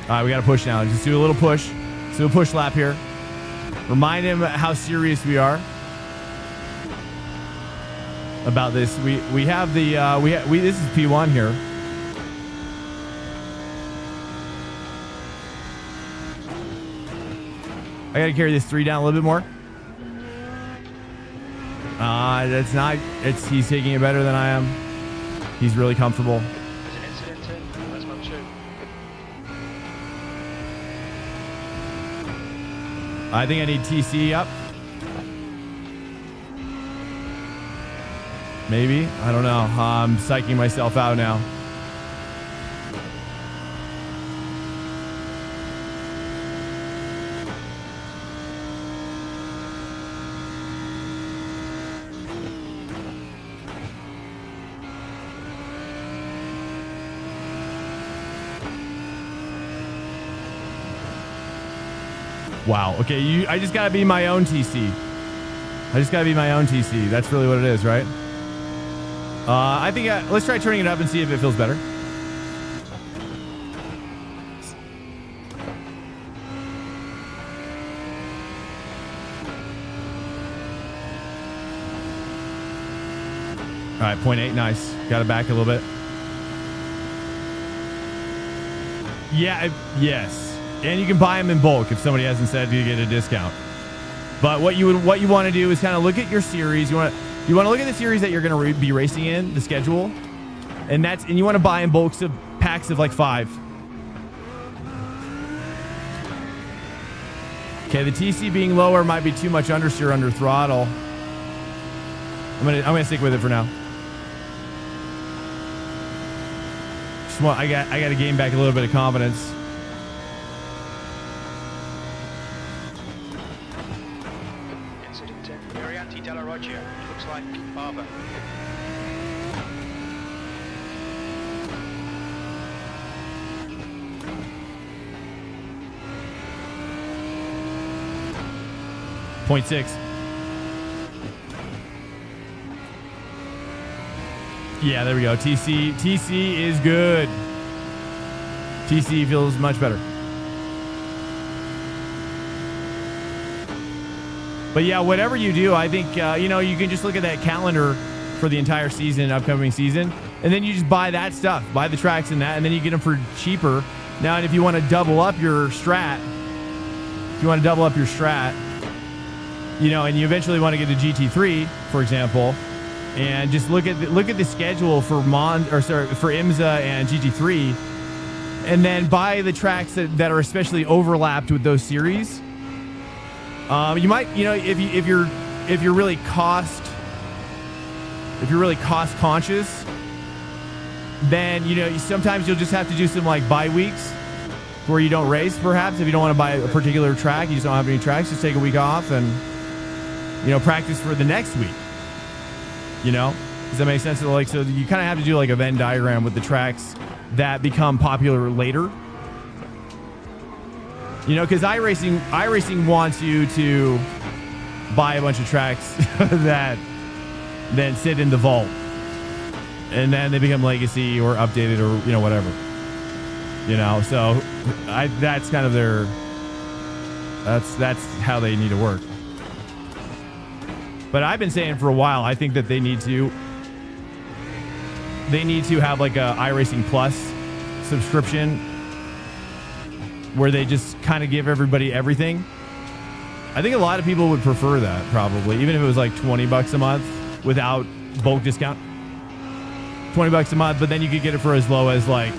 All right, we got to push now. Just do a little push. Let's do a push lap here. Remind him how serious we are about this. We have the this is P1 here. I got to carry this 3 down a little bit more. That's not. He's taking it better than I am. He's really comfortable. There's an incident in. Where's mode 2? I think I need TC up. Maybe. I don't know. I'm psyching myself out now. Wow. Okay. I just gotta be my own TC. I just gotta be my own TC. That's really what it is, right? I think let's try turning it up and see if it feels better. All right, 0.8, nice. Got it back a little bit. Yeah, yes. And you can buy them in bulk if somebody hasn't said you get a discount. But what you want to do is kind of look at your series. You want to look at the series that you're going to be racing in, the schedule, and you want to buy in bulks of packs of like 5. Okay, the TC being lower might be too much understeer under throttle. I'm gonna stick with it for now. I got to gain back a little bit of confidence. Incident in Varianti della Roggia. Looks like Barber. .6. Yeah, there we go. TC is good. TC feels much better. But yeah, whatever you do, I think, you can just look at that calendar for the entire season, upcoming season, and then you just buy that stuff, buy the tracks and that, and then you get them for cheaper. Now, and if you want to double up your strat, and you eventually want to get a GT3, for example, and just look at the schedule for for IMSA and GT3, and then buy the tracks that are especially overlapped with those series. You might, if you're really cost conscious, then sometimes you'll just have to do some like bye weeks where you don't race. Perhaps if you don't want to buy a particular track, you just don't have any tracks, just take a week off and practice for the next week. Does that make sense? So you kind of have to do like a Venn diagram with the tracks that become popular later. Because iRacing wants you to buy a bunch of tracks that then sit in the vault, and then they become legacy or updated or whatever. So that's kind of their. That's how they need to work. But I've been saying for a while, I think that they need to have like a iRacing Plus subscription where they just kind of give everybody everything. I think a lot of people would prefer that, probably, even if it was like $20 a month without bulk discount. $20 a month, but then you could get it for as low as like,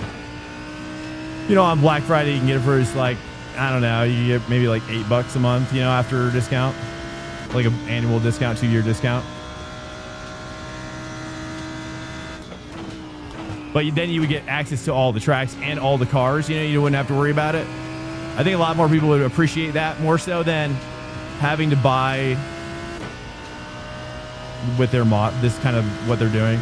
on Black Friday, you can get it for as like, I don't know, you can get maybe like $8 a month, after discount. Like an annual discount, 2-year discount. But then you would get access to all the tracks and all the cars. You wouldn't have to worry about it. I think a lot more people would appreciate that more so than having to buy with their this kind of what they're doing.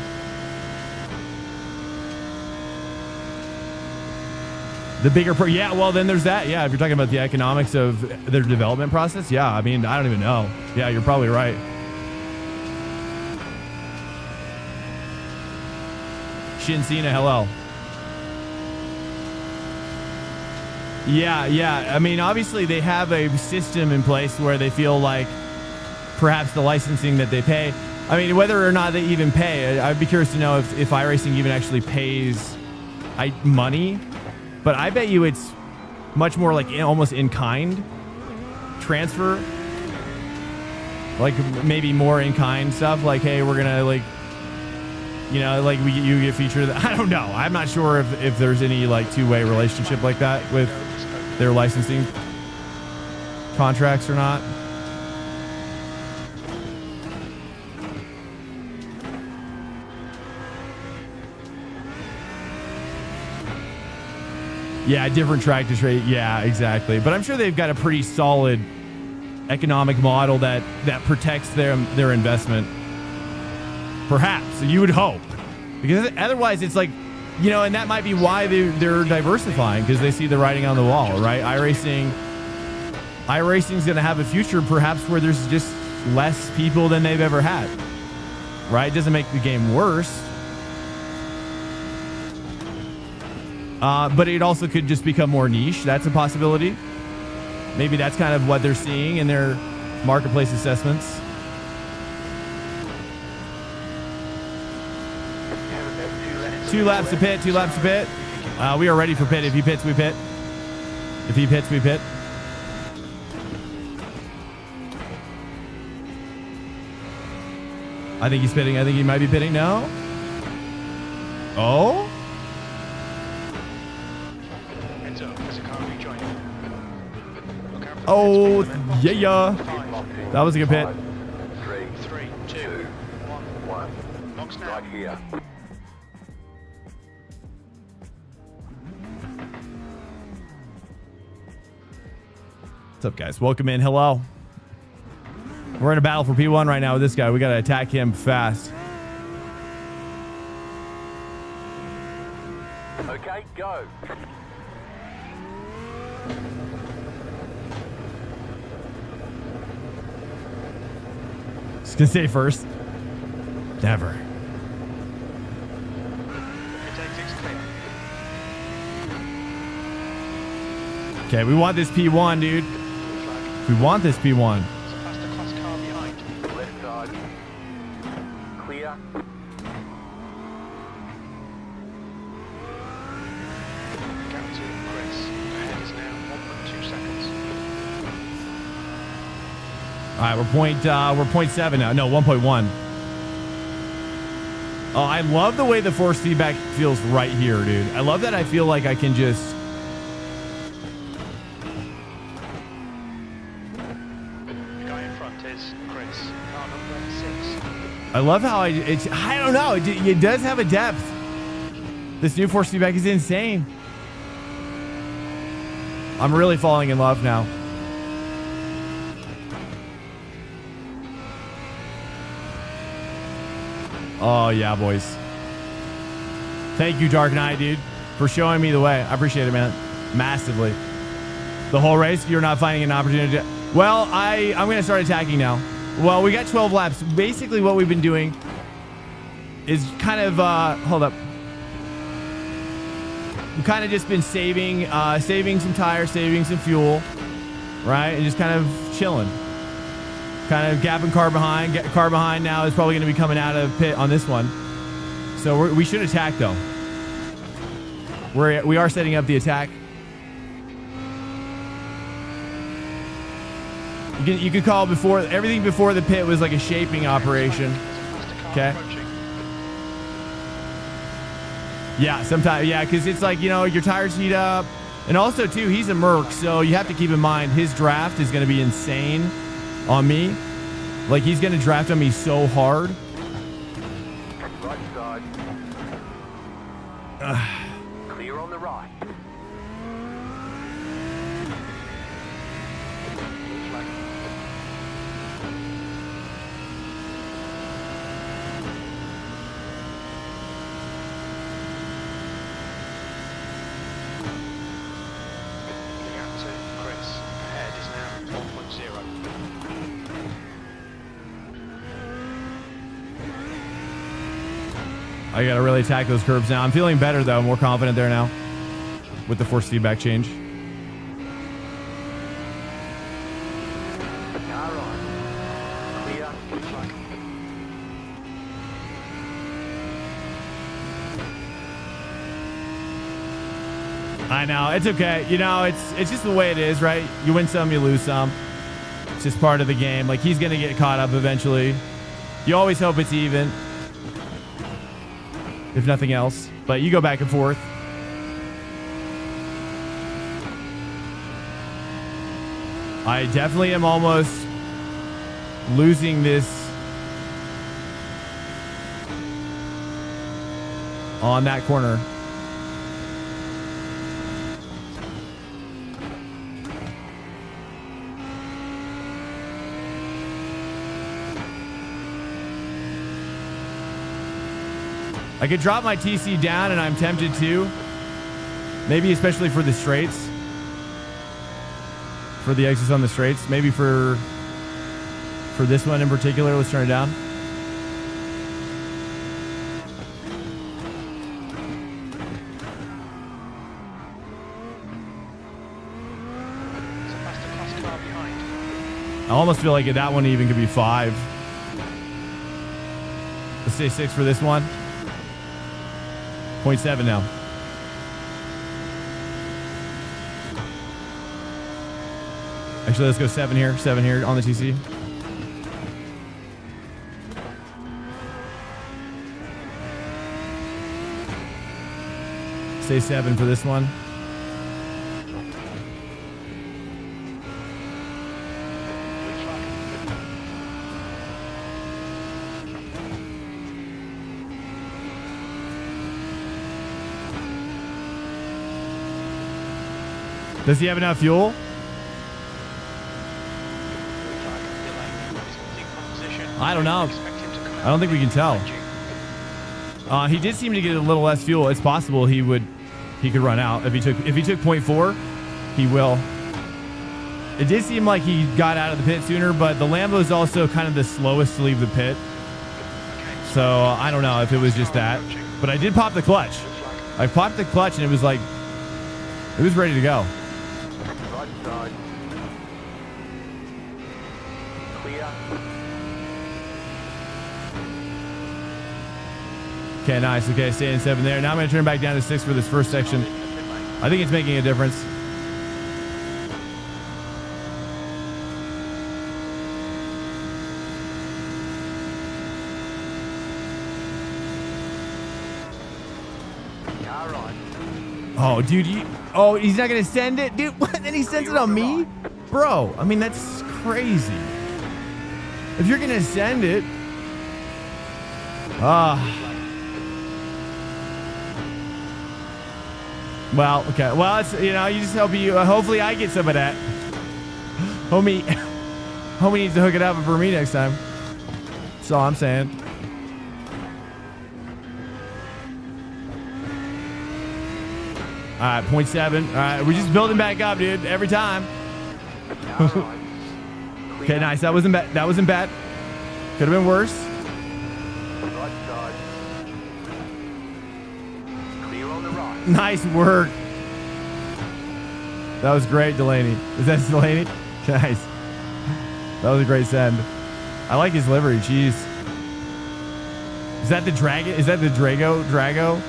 The bigger, well, then there's that. Yeah, if you're talking about the economics of their development process, yeah, I mean, I don't even know. Yeah, you're probably right. Shin Cena, hello. Yeah. I mean, obviously they have a system in place where they feel like perhaps the licensing that they pay. I mean, whether or not they even pay, I'd be curious to know if iRacing even actually pays money. But I bet you it's much more like almost in-kind transfer. Like maybe more in-kind stuff. Like, hey, we're going to like, you get featured. I don't know. I'm not sure if there's any like two-way relationship like that with their licensing contracts or not. Yeah, different track to trade. Yeah, exactly. But I'm sure they've got a pretty solid economic model that protects their investment. Perhaps. You would hope. Because otherwise it's like, and that might be why they're diversifying, because they see the writing on the wall, right? iRacing iRacing's going to have a future perhaps where there's just less people than they've ever had. Right? It doesn't make the game worse. But it also could just become more niche. That's a possibility. Maybe that's kind of what they're seeing in their marketplace assessments. Two laps to pit. We are ready for pit. If he pits, we pit. If he pits, we pit. I think he's pitting. I think he might be pitting now. Oh? Heads up, there's a car rejoining. Look out for the Oh, pits, people. yeah. That was a good pit. 3, 3, 2, 1. 1. Box now. Right here. What's up, guys? Welcome in. Hello. We're in a battle for P1 right now with this guy. We got to attack him fast. Okay, go. Just gonna say first. Never. Pit exit's clear. Okay, we want this P1, dude. Flag. We want this P1. There's a faster class car behind. Left side. Clear. Gap to Chris. Ahead is now 1.2 seconds. All right, we're 0.7 now. No, 1.1. Oh, I love the way the force feedback feels right here, dude. I love that I feel like I can just... The guy in front is Chris. Car number 6. I love how I don't know. It does have a depth. This new force feedback is insane. I'm really falling in love now. Oh, yeah, boys. Thank you, Dark Knight, dude, for showing me the way. I appreciate it, man. Massively. The whole race, you're not finding an opportunity. Well, I'm going to start attacking now. Well, we got 12 laps. Basically, what we've been doing is kind of, hold up. We've kind of just been saving some tires, saving some fuel, right? And just kind of chilling. Kind of gapping car behind. Car behind now is probably going to be coming out of pit on this one. So we should attack, though. We are setting up the attack. You could call everything before the pit was like a shaping operation. Okay. Yeah, sometimes, yeah, because it's like, you know, your tires heat up. And also, too, he's a Merc, so you have to keep in mind his draft is going to be insane on me. Like, he's going to draft on me so hard. Right side. Clear on the right. Chris. Ahead is now 1.0. I got to really attack those curbs now. I'm feeling better, though. More confident there now with the force feedback change. Car on. Clear. I know. It's okay. You know, it's just the way it is, right? You win some, you lose some. It's just part of the game. Like, he's going to get caught up eventually. You always hope it's even, if nothing else. But you go back and forth. I definitely am almost losing this on that corner. I could drop my TC down, and I'm tempted to. Maybe especially for the straights. for the exits on the straights. Maybe for this one in particular. Let's turn it down. There's a faster class car behind. I almost feel like that one even could be 5. Let's say 6 for this one. 0.7 now. Actually, let's go 7 here. 7 here on the TC. Say 7 for this one. Does he have enough fuel? I don't know. I don't think we can tell. He did seem to get a little less fuel. It's possible he could run out if he took 0.4. He will. It did seem like he got out of the pit sooner, but the Lambo is also kind of the slowest to leave the pit. So I don't know if it was just that, but I did pop the clutch. I popped the clutch and it was like it was ready to go. Right side. Clear. Okay, nice. Okay, stay in 7 there. Now I'm going to turn back down to 6 for this first section. I think it's making a difference. Car right. Oh, dude. He's not going to send it? Dude, what? Then he sends it on me? Bro, I mean, that's crazy. If you're going to send it. Well, okay. Well, it's, you just hope hopefully I get some of that. Homie needs to hook it up for me next time. That's all I'm saying. All right, 0.7. All right, we're just building back up, dude. Every time. Okay, nice. That wasn't bad. That wasn't bad. Could have been worse. Right side. Clear on the right. Nice work. That was great, Delaney. Is that Delaney? Nice. That was a great send. I like his livery. Jeez. Is that the Dragon? Is that the Drago? Drago?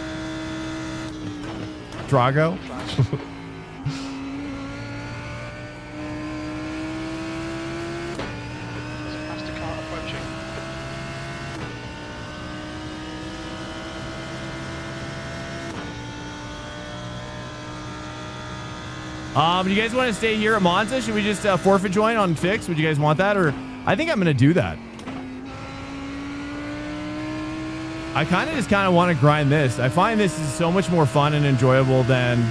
There's a faster car approaching. Do you guys want to stay here at Monza? Should we just forfeit join on fix? Would you guys want that? Or I think I'm going to do that. I kind of want to grind this. I find this is so much more fun and enjoyable than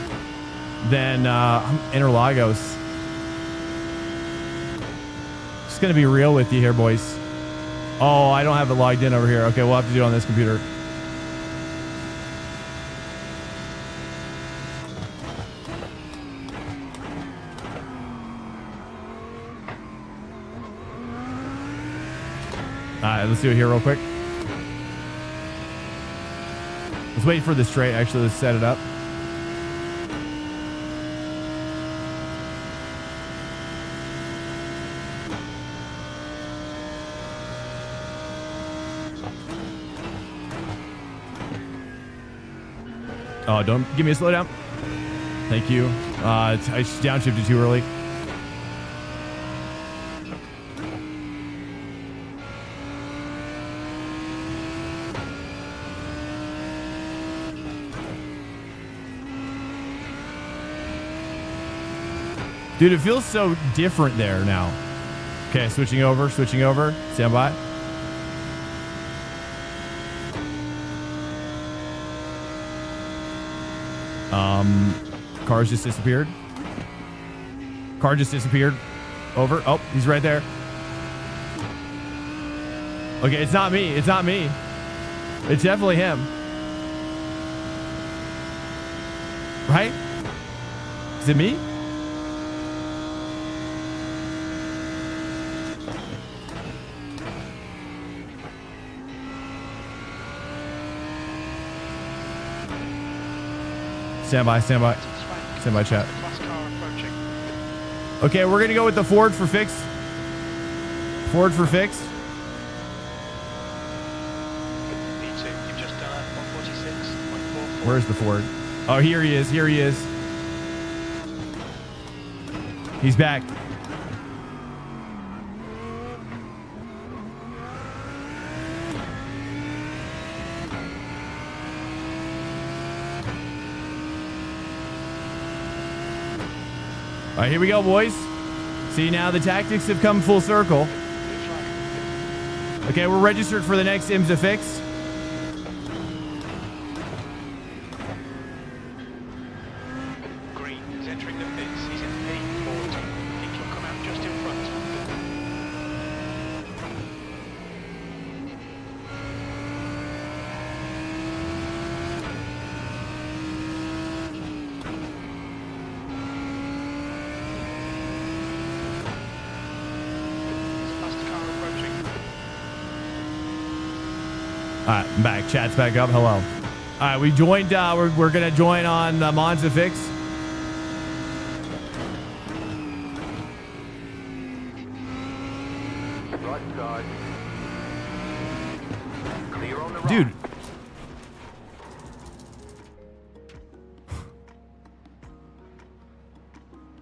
Interlagos. Just going to be real with you here, boys. Oh, I don't have it logged in over here. Okay, we'll have to do it on this computer. All right, let's do it here real quick. Let's wait for the straight. Actually, let's set it up. Oh, don't give me a slowdown. Thank you. I downshifted too early. Dude, it feels so different there now. Okay, switching over. Stand by. Cars just disappeared. Car just disappeared. Over. Oh, he's right there. Okay, it's not me. It's definitely him. Right? Is it me? Stand by, stand by. Stand by, chat. Fast car approaching. Okay, we're going to go with the Ford for fix. Ford for fix. B2, you've just done a 146.44. Where's the Ford? Oh, here he is. Here he is. He's back. All right, here we go, boys. See, now the tactics have come full circle. Okay, we're registered for the next IMSA fix. Green is entering the pits. He's in P40. He will come out just in front. Fast car approaching. All right, I'm back. Chat's back up. Hello. All right, we joined. We're going to join on the Monza fix. Right side. Clear on the right. Dude.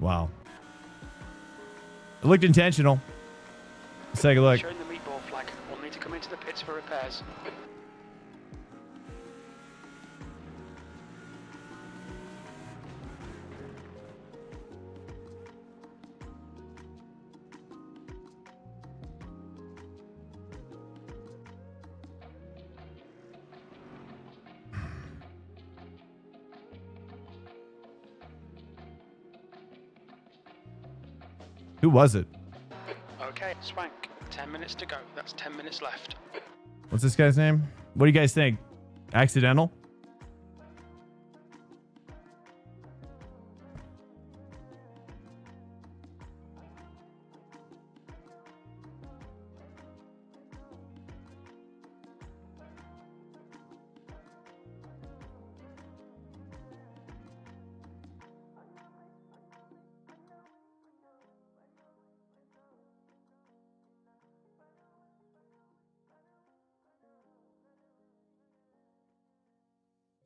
Wow. It looked intentional. Let's take a look. Showing the meatball flag. We'll need to come into the pits for repairs. Who was it? Okay, Swank. 10 minutes to go. That's 10 minutes left. What's this guy's name? What do you guys think? Accidental?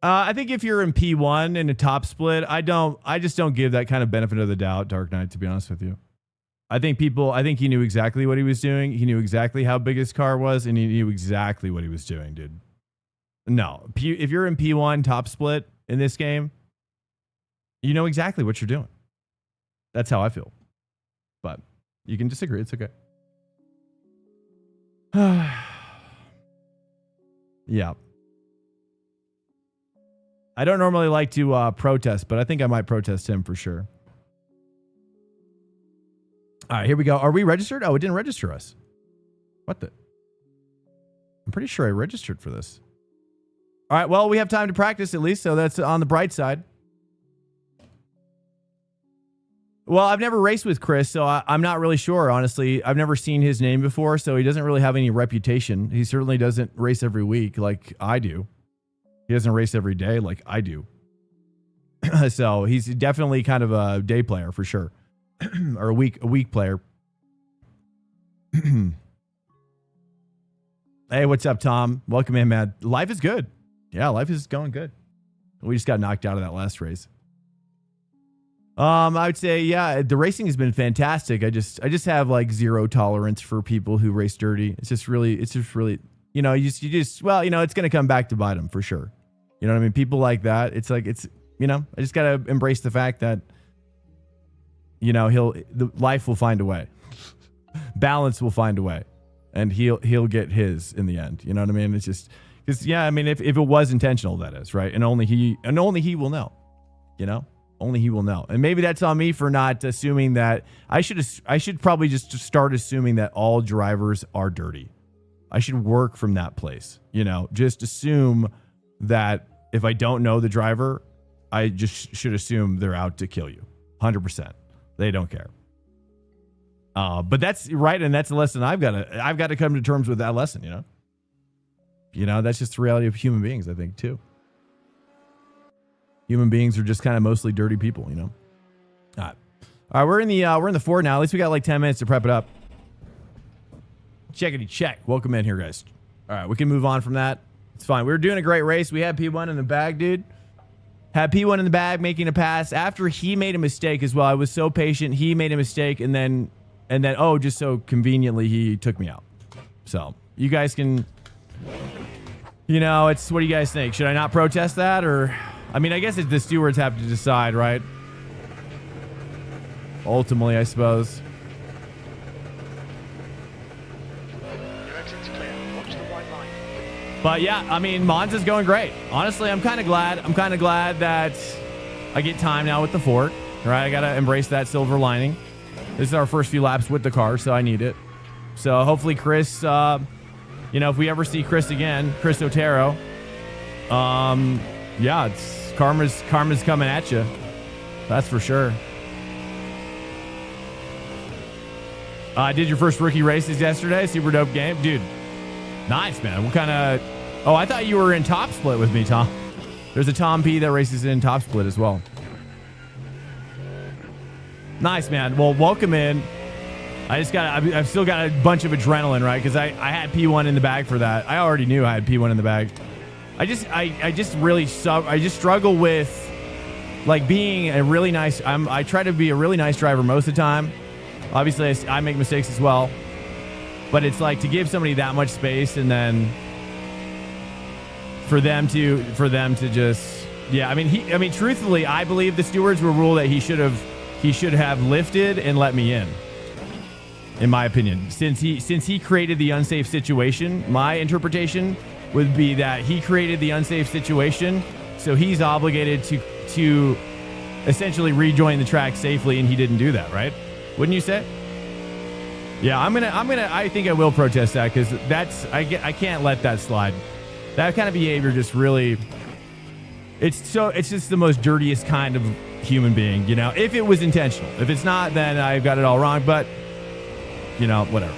I think if you're in P1 in a top split, I just don't give that kind of benefit of the doubt, Dark Knight, to be honest with you. I think he knew exactly what he was doing. He knew exactly how big his car was, and he knew exactly what he was doing, dude. No, if you're in P1 top split in this game, you know exactly what you're doing. That's how I feel. But you can disagree. It's okay. Yeah. I don't normally like to protest, but I think I might protest him for sure. All right, here we go. Are we registered? Oh, it didn't register us. What the? I'm pretty sure I registered for this. All right, well, we have time to practice at least, so that's on the bright side. Well, I've never raced with Chris, so I'm not really sure, honestly. I've never seen his name before, so he doesn't really have any reputation. He certainly doesn't race every week like I do. He doesn't race every day like I do. So he's definitely kind of a day player for sure. Or a week player. Hey, what's up, Tom? Welcome in, man. Life is good. Yeah, life is going good. We just got knocked out of that last race. I would say, yeah, the racing has been fantastic. I just have like zero tolerance for people who race dirty. It's just really, you know, well, you know, it's going to come back to bite them for sure. You know what I mean? People like that. It's like, you know, I just got to embrace the fact that, you know, the life will find a way. Balance will find a way, and he'll get his in the end. You know what I mean? It's just, because, yeah, I mean, if it was intentional, that is right. And only he will know, you know, only he will know. And maybe that's on me for not assuming that I should probably just start assuming that all drivers are dirty. I should work from that place, you know, just assume that if I don't know the driver, I just should assume they're out to kill you. 100%. They don't care. But that's right. And that's the lesson I've got to come to terms with that lesson, you know? You know, that's just the reality of human beings, I think, too. Human beings are just kind of mostly dirty people, you know. All right, we're in the Ford now. At least we got like 10 minutes to prep it up. Checkity check. Welcome in here, guys. All right, we can move on from that. It's fine. We were doing a great race. We had P1 in the bag, dude. Had P1 in the bag, making a pass after he made a mistake as well. I was so patient. He made a mistake, and then, oh, just so conveniently, he took me out. So you guys can, you know, it's, what do you guys think? Should I not protest that, or, I mean, I guess the stewards have to decide, right? Ultimately, I suppose. Your exit's clear. Watch the white line. But yeah, I mean, Monza's going great. Honestly, I'm kind of glad. I'm kind of glad that I get time now with the Ford. Right, I gotta embrace that silver lining. This is our first few laps with the car, so I need it. So hopefully, Chris. You know, if we ever see Chris again, Chris Otero. Yeah, it's karma's coming at you. That's for sure. I did your first rookie races yesterday. Super dope game, dude. Nice, man. What kind of... Oh, I thought you were in Top Split with me, Tom. There's a Tom P that races in Top Split as well. Nice, man. Well, welcome in. I've still got a bunch of adrenaline, right? Because I had P1 in the bag for that. I already knew I had P1 in the bag. I just struggle with like being a really nice... I try to be a really nice driver most of the time. Obviously, I make mistakes as well. But it's like to give somebody that much space and then for them to just, yeah. I mean, truthfully, I believe the stewards will rule that he should have lifted and let me in my opinion. Since he created the unsafe situation, my interpretation would be that he created the unsafe situation, so he's obligated to essentially rejoin the track safely, and he didn't do that, right? Wouldn't you say? Yeah, I think I will protest that, because I can't let that slide. That kind of behavior just really, it's just the most dirtiest kind of human being, you know, if it was intentional. If it's not, then I've got it all wrong, but you know, whatever.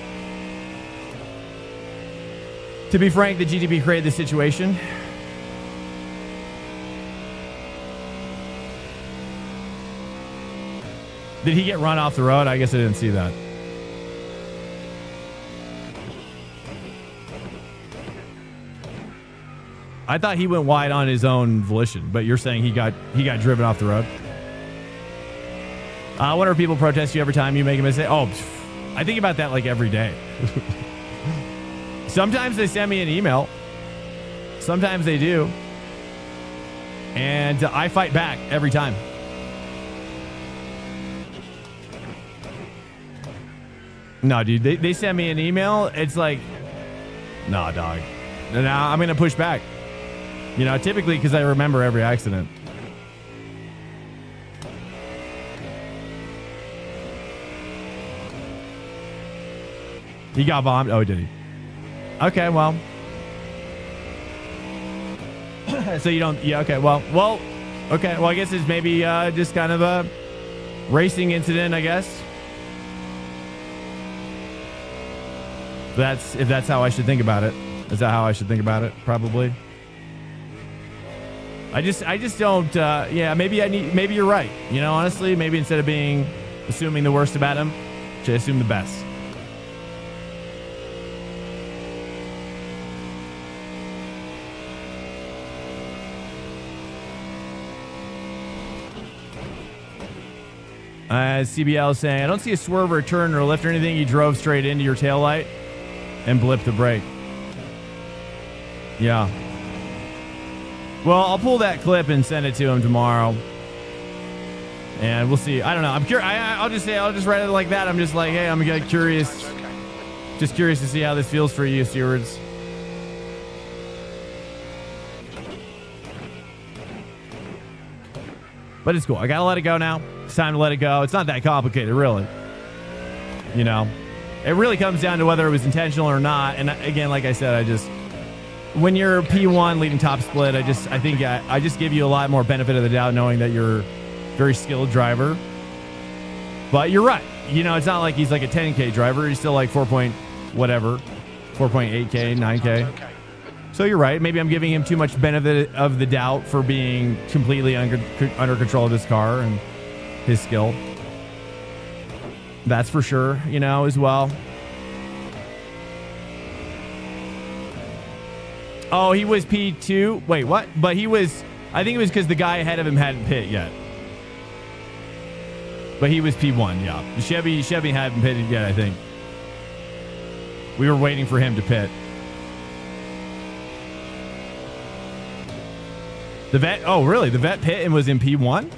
To be frank, the GTP created this situation. Did he get run off the road? I guess I didn't see that. I thought he went wide on his own volition, but you're saying he got driven off the road. I wonder if people protest you every time you make a mistake. Oh, I think about that like every day. Sometimes they send me an email. Sometimes they do. And I fight back every time. No, dude, they send me an email. It's like, nah, dog. Now I'm going to push back. You know, typically because I remember every accident. He got bombed. Oh, did he? Okay, well. So you don't... Yeah, okay, well. Okay, well, I guess it's maybe just kind of a racing incident, I guess. If that's how I should think about it. Is that how I should think about it? Probably. I just don't, yeah, maybe you're right. You know, honestly, maybe instead of assuming the worst about him, should assume the best. CBL is saying, I don't see a swerve or a turn or a lift or anything. You drove straight into your taillight and blipped the brake. Yeah. Well, I'll pull that clip and send it to him tomorrow. And we'll see. I don't know. I'm curious. I'll just write it like that. I'm just like, hey, I'm curious. Just curious to see how this feels for you, stewards. But it's cool. I gotta let it go now. It's time to let it go. It's not that complicated, really. You know, it really comes down to whether it was intentional or not. And again, like I said, when you're P1 leading top split, I think I just give you a lot more benefit of the doubt knowing that you're a very skilled driver. But you're right. You know, it's not like he's like a 10K driver. He's still like 4.8K, 9K. So you're right. Maybe I'm giving him too much benefit of the doubt for being completely under control of his car and his skill. That's for sure, you know, as well. Oh, he was P2. Wait, what? But he was, I think it was because the guy ahead of him hadn't pit yet. But he was P1, yeah. Chevy hadn't pitted yet, I think. We were waiting for him to pit. The vet, oh, really? The vet pit and was in P1?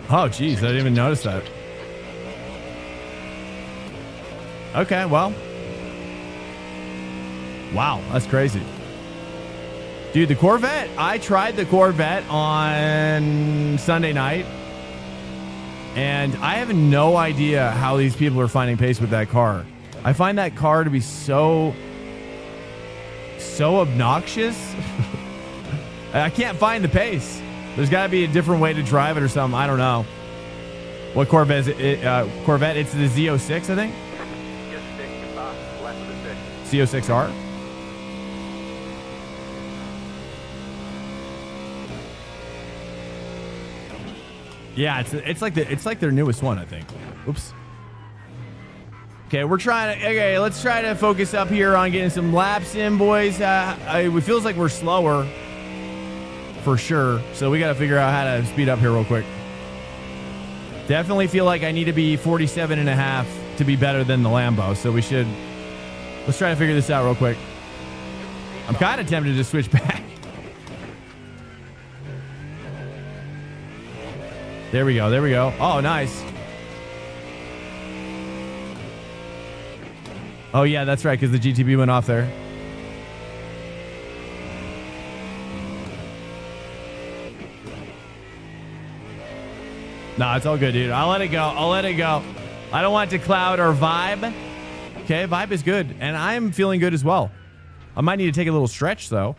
Oh, geez, I didn't even notice that. Okay, well. Wow, that's crazy. Dude, the Corvette, I tried the Corvette on Sunday night, and I have no idea how these people are finding pace with that car. I find that car to be so obnoxious. I can't find the pace. There's got to be a different way to drive it or something. I don't know. What Corvette is it? Corvette, it's the Z06, I think? Just stick your path left of the six. Z06R? Yeah, it's like their newest one, I think. Oops. Okay, let's try to focus up here on getting some laps in, boys. It feels like we're slower for sure, so we got to figure out how to speed up here real quick. Definitely feel like I need to be 47.5 to be better than the Lambo, so let's try to figure this out real quick. I'm kind of tempted to switch back. There we go. Oh, nice. Oh, yeah, that's right, because the GTB went off there. No, it's all good, dude. I'll let it go. I don't want it to cloud our vibe. Okay, vibe is good, and I'm feeling good as well. I might need to take a little stretch, though,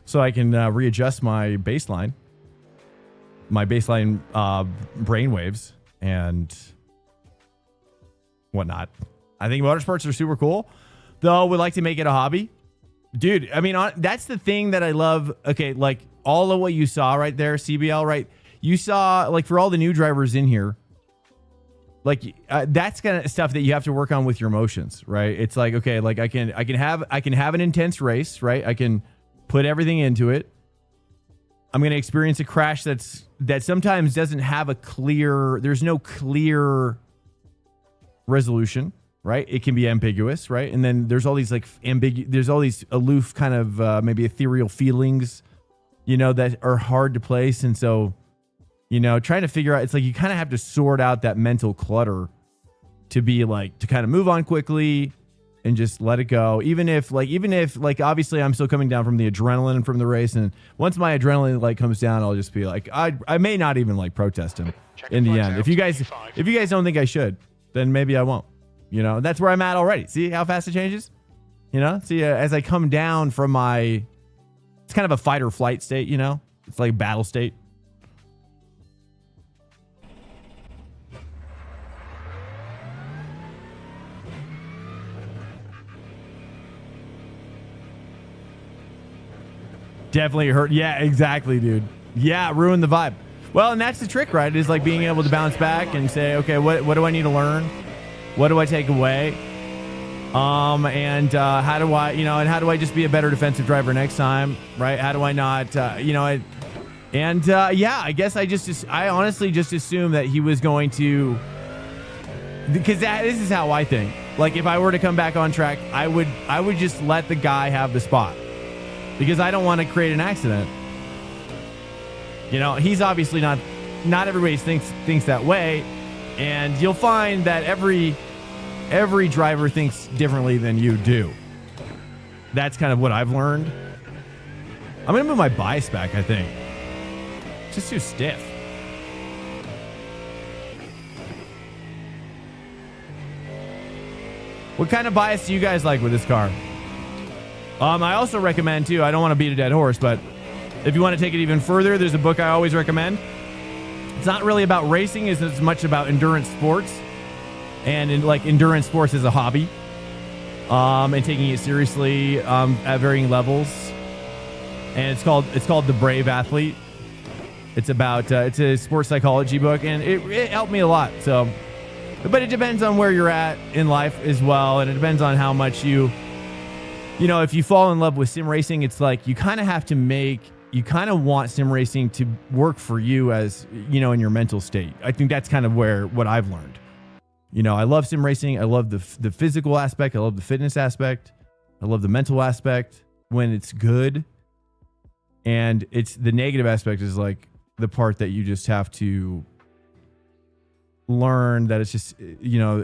so I can readjust my baseline. My baseline brainwaves and whatnot. I think motorsports are super cool, though. Would like to make it a hobby, dude. I mean, that's the thing that I love. Okay, like all of what you saw right there, CBL, right? You saw, like, for all the new drivers in here, like that's kind of stuff that you have to work on with your emotions, right? It's like, okay, like I can have an intense race, right? I can put everything into it. I'm going to experience a crash that sometimes doesn't have there's no clear resolution, right? It can be ambiguous, right? And then there's all these there's all these aloof kind of maybe ethereal feelings, you know, that are hard to place. And so, you know, trying to figure out, it's like you kind of have to sort out that mental clutter to be like, to kind of move on quickly and just let it go. Even if obviously I'm still coming down from the adrenaline from the race, and once my adrenaline like comes down, I'll just be like, I may not even like protest him in the end. If you guys don't think I should, then maybe I won't. You know, that's where I'm at already. See how fast it changes? You know, see, as I come down from it's kind of a fight or flight state, you know, it's like battle state. Definitely hurt. Yeah, exactly, dude. Yeah, ruin the vibe. Well, and that's the trick, right? Is like being able to bounce back and say, okay, what do I need to learn? What do I take away? And how do I, and how do I just be a better defensive driver next time, right? How do I not, yeah, I guess I honestly just assumed that he was going to, because this is how I think. Like, if I were to come back on track, I would just let the guy have the spot, because I don't want to create an accident. You know, he's obviously not everybody thinks that way, and you'll find that every driver thinks differently than you do. That's kind of what I've learned. I'm gonna move my bias back, I think. It's just too stiff. What kind of bias do you guys like with this car? I also recommend too, I don't want to beat a dead horse, but if you want to take it even further, there's a book I always recommend. It's not really about racing as much about endurance sports, and endurance sports as a hobby. and taking it seriously at varying levels. And it's called The Brave Athlete. It's about it's a sports psychology book, and it helped me a lot. So, but it depends on where you're at in life as well, and it depends on how much you know, if you fall in love with sim racing, it's like you kind of want sim racing to work for you, as you know, in your mental state. I think that's kind of what I've learned. You know, I love sim racing. I love the physical aspect. I love the fitness aspect. I love the mental aspect when it's good. And it's the negative aspect is like the part that you just have to learn that it's just, you know,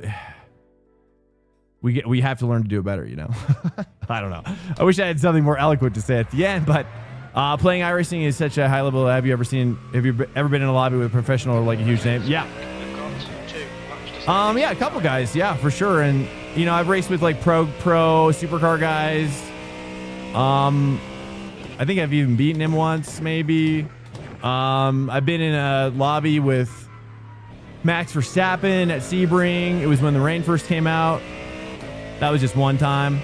we have to learn to do it better, you know. I don't know. I wish I had something more eloquent to say at the end, but playing iRacing is such a high level. Have you ever been in a lobby with a professional or like a huge name? Yeah. Yeah, a couple guys. Yeah, for sure. And, you know, I've raced with like pro supercar guys. I think I've even beaten him once, maybe. I've been in a lobby with Max Verstappen at Sebring. It was when the rain first came out. That was just one time.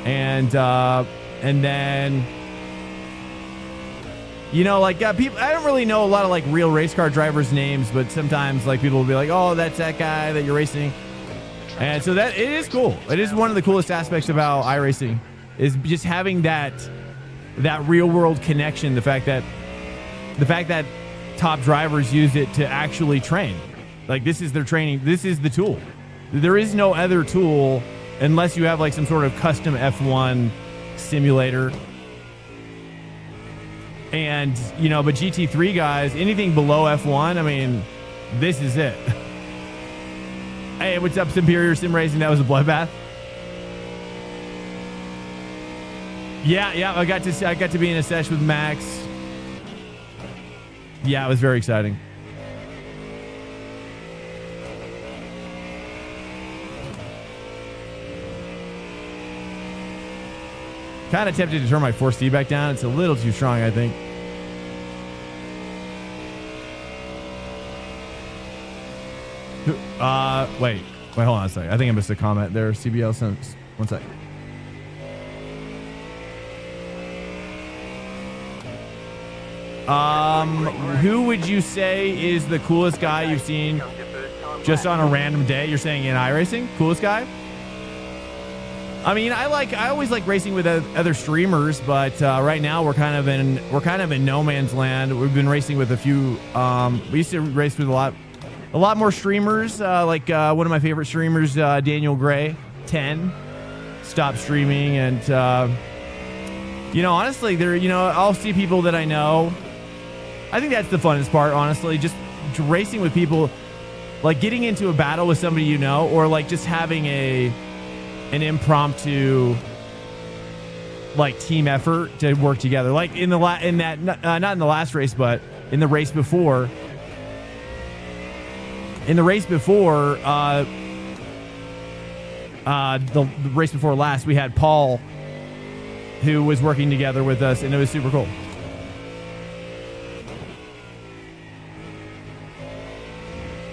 And then, you know, like people, I don't really know a lot of like real race car drivers' names, but sometimes like people will be like, oh, that's that guy that you're racing. And so that it is cool. It is one of the coolest aspects about iRacing is just having that real world connection. The fact that top drivers use it to actually train. Like this is their training. This is the tool. There is no other tool unless you have like some sort of custom F1 simulator. And, you know, but GT3 guys, anything below F1, I mean, this is it. Hey, what's up, Superior Sim Racing? That was a bloodbath. Yeah, I got to be in a sesh with Max. Yeah, it was very exciting. Kind of tempted to turn my force feedback down. It's a little too strong, I think. Wait, hold on a second. I think I missed a comment there. CBL sent. One sec. Who would you say is the coolest guy you've seen just on a random day? You're saying in iRacing? Coolest guy? I mean, I always like racing with other streamers, but right now we're kind of in no man's land. We've been racing with a few. We used to race with a lot more streamers. Like one of my favorite streamers, Daniel Gray, 10, stopped streaming, and you know, honestly, I'll see people that I know. I think that's the funnest part, honestly, just racing with people, like getting into a battle with somebody you know, or like just having an impromptu like team effort to work together. Like in not in the last race, but in the race before. In the race before, the race before last, we had Paul, who was working together with us, and it was super cool.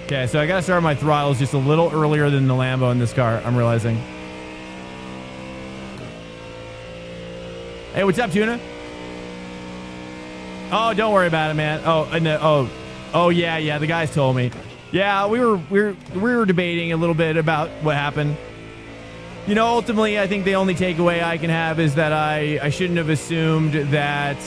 Okay, so I gotta start my throttles just a little earlier than the Lambo in this car, I'm realizing. Hey, what's up, Tuna? Oh, don't worry about it, man. Oh, yeah. The guys told me. Yeah, we were debating a little bit about what happened. You know, ultimately, I think the only takeaway I can have is that I shouldn't have assumed that.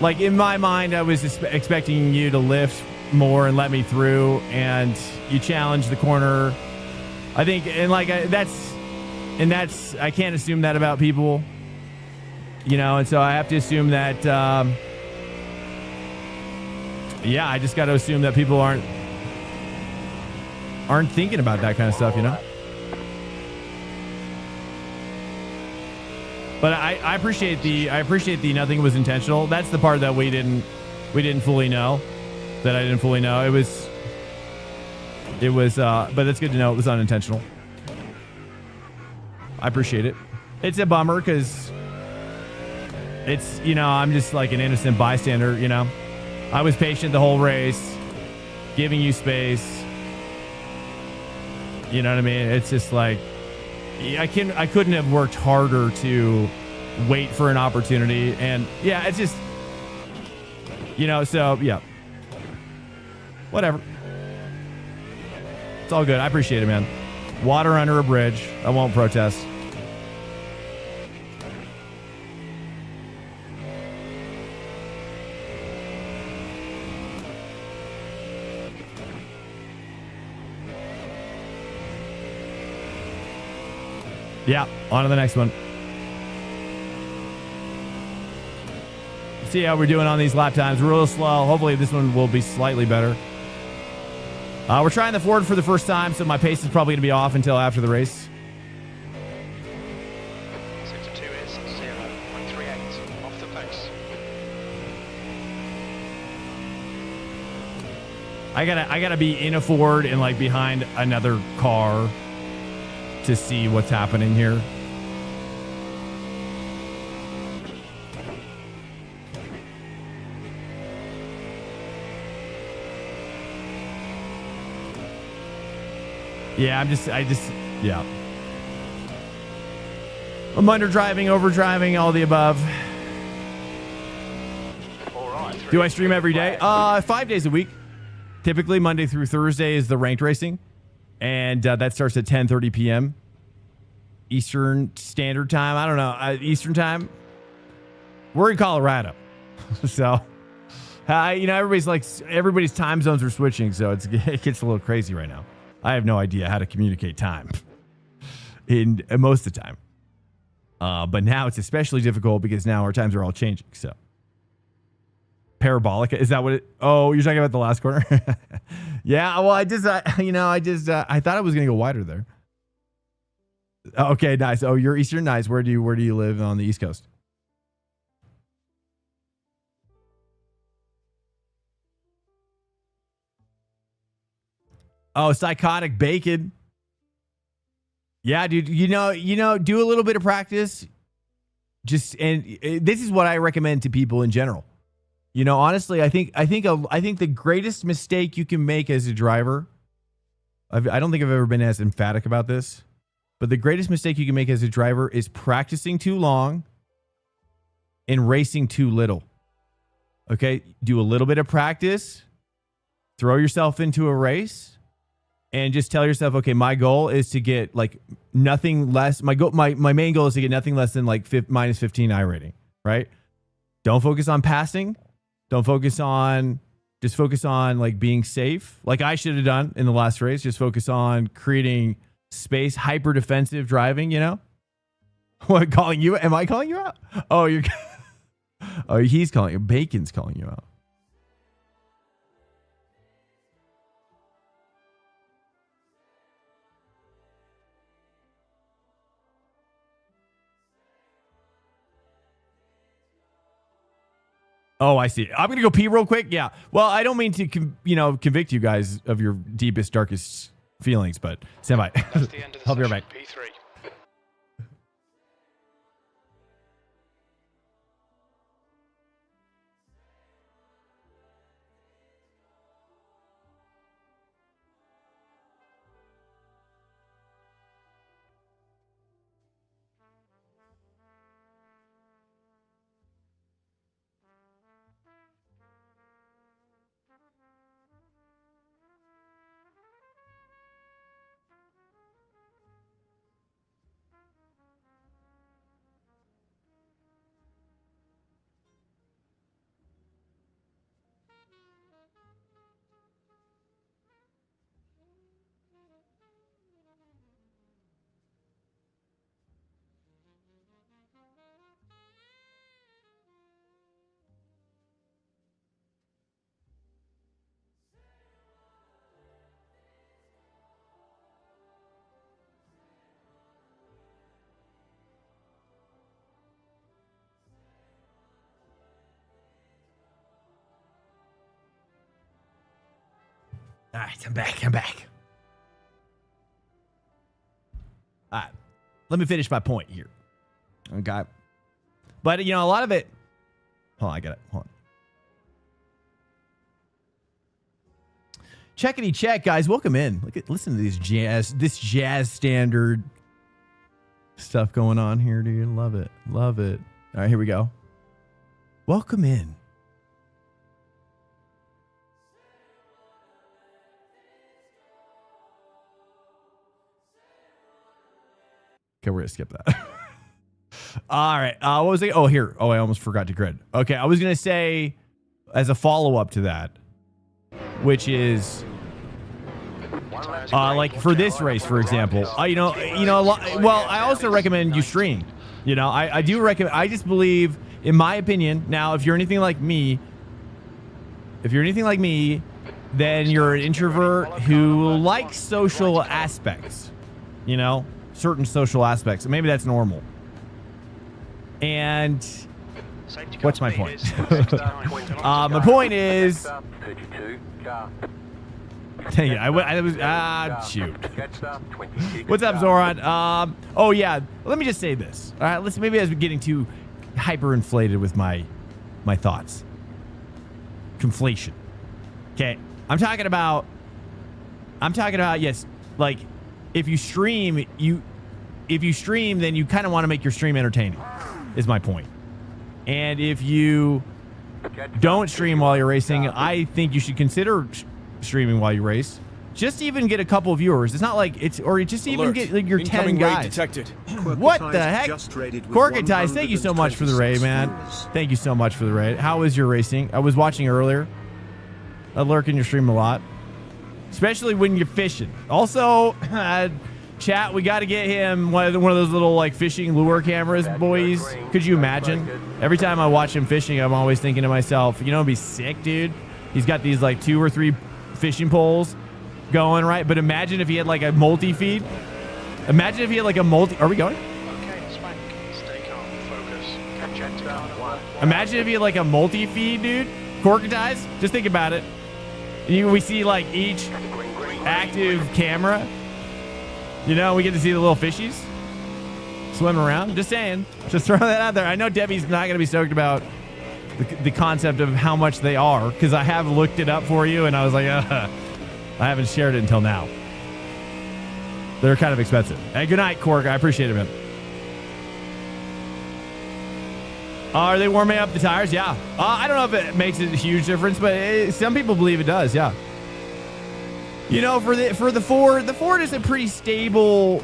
Like in my mind, I was expecting you to lift more and let me through, and you challenged the corner. I think, and like that's I can't assume that about people. You know, and so I have to assume that, yeah, I just got to assume that people aren't thinking about that kind of stuff, you know? But I appreciate the nothing was intentional. That's the part that we didn't fully know, that I didn't fully know. It was, but it's good to know it was unintentional. I appreciate it. It's a bummer because it's, you know, I'm just like an innocent bystander, you know. I was patient the whole race, giving you space. You know what I mean? It's just like, Yeah, I couldn't have worked harder to wait for an opportunity. And yeah, it's just, so yeah, whatever. It's all good. I appreciate it, man. Water under a bridge. I won't protest. Yeah, on to the next one. See how we're doing on these lap times. Real slow. Hopefully this one will be slightly better. We're trying the Ford for the first time, so my pace is probably going to be off until after the race. 6.2 is 0.38 off the pace. I gotta be in a Ford and like behind another car to see what's happening here. Yeah, yeah. I'm under driving, over driving, all the above. All right. Do I stream every day? 5 days a week. Typically Monday through Thursday is the ranked racing. And that starts at 10:30 p.m. Eastern Standard Time. I don't know. Eastern Time. We're in Colorado. So, everybody's time zones are switching. So it gets a little crazy right now. I have no idea how to communicate time in most of the time. But now it's especially difficult because now our times are all changing. So parabolica, is that what it? Oh, you're talking about the last corner? Yeah. Well, I thought it was going to go wider there. Okay, nice. Oh, you're Eastern. Nice. Where do you live on the East Coast? Oh, psychotic bacon. Yeah, dude. Do a little bit of practice. This is what I recommend to people in general. Honestly, I think the greatest mistake you can make as a driver. I don't think I've ever been as emphatic about this, but the greatest mistake you can make as a driver is practicing too long and racing too little. Okay, do a little bit of practice, throw yourself into a race. And just tell yourself, okay, my goal is to get like nothing less. My main goal is to get nothing less than like minus 15 iRating, right? Don't focus on passing. Just focus on like being safe. Like I should have done in the last race. Just focus on creating space, hyper defensive driving, What, calling you? Am I calling you out? Oh, he's calling you. Bacon's calling you out. Oh, I see. I'm going to go pee real quick. Yeah. Well, I don't mean to, convict you guys of your deepest, darkest feelings, but stand by. That's the end of the I'll be right session, back. P3. All right, I'm back. All right, let me finish my point here. Okay. But, a lot of it... Hold on, I got it. Hold on. Checkity check, guys. Welcome in. Listen to this jazz standard Stuff going on here, dude. Love it. Love it. All right, here we go. Welcome in. Okay, we're gonna skip that. All right. What was it? Oh, here. Oh, I almost forgot to grid. Okay, I was gonna say as a follow-up to that, which is like for this race, for example, well, I also recommend you stream. You know, I do recommend. I just believe, in my opinion. Now, if you're anything like me, then you're an introvert who likes social aspects. You know, certain social aspects. Maybe that's normal. And what's my point? My point is, dang it, I was shoot. What's up, Zoran? Oh yeah, let me just say this. All right, maybe I was getting too hyperinflated with my thoughts. Conflation. Okay, I'm talking about yes, like if you stream, then you kind of want to make your stream entertaining. Is my point. And if you don't stream while you're racing, I think you should consider streaming while you race. Just even get a couple of viewers. It's not like it's, or just even get like your 10 guys. Detected. What the heck? Corkities, thank you so much for the raid, man. Thank you so much for the raid. How was your racing? I was watching earlier. I lurk in your stream a lot, especially when you're fishing. Also, chat, we got to get him one of those little like fishing lure cameras, boys. Could you imagine? Every time I watch him fishing, I'm always thinking to myself, you know, it'd be sick, dude. He's got these like 2 or 3 fishing poles going, right? But imagine if he had like a multi-feed. Imagine if he had like a multi... Are we going? Okay, Spank. Stay calm. Focus. Catch it down. Imagine if he had like a multi-feed, dude. Corkities. Just think about it. We see like each active camera. You know, we get to see the little fishies swim around. Just saying. Just throwing that out there. I know Debbie's not going to be stoked about the concept of how much they are, because I have looked it up for you, and I was like, I haven't shared it until now. They're kind of expensive. Hey, good night, Cork. I appreciate it, man. Are they warming up the tires? Yeah. I don't know if it makes a huge difference, but some people believe it does. Yeah. You know, for the Ford is a pretty stable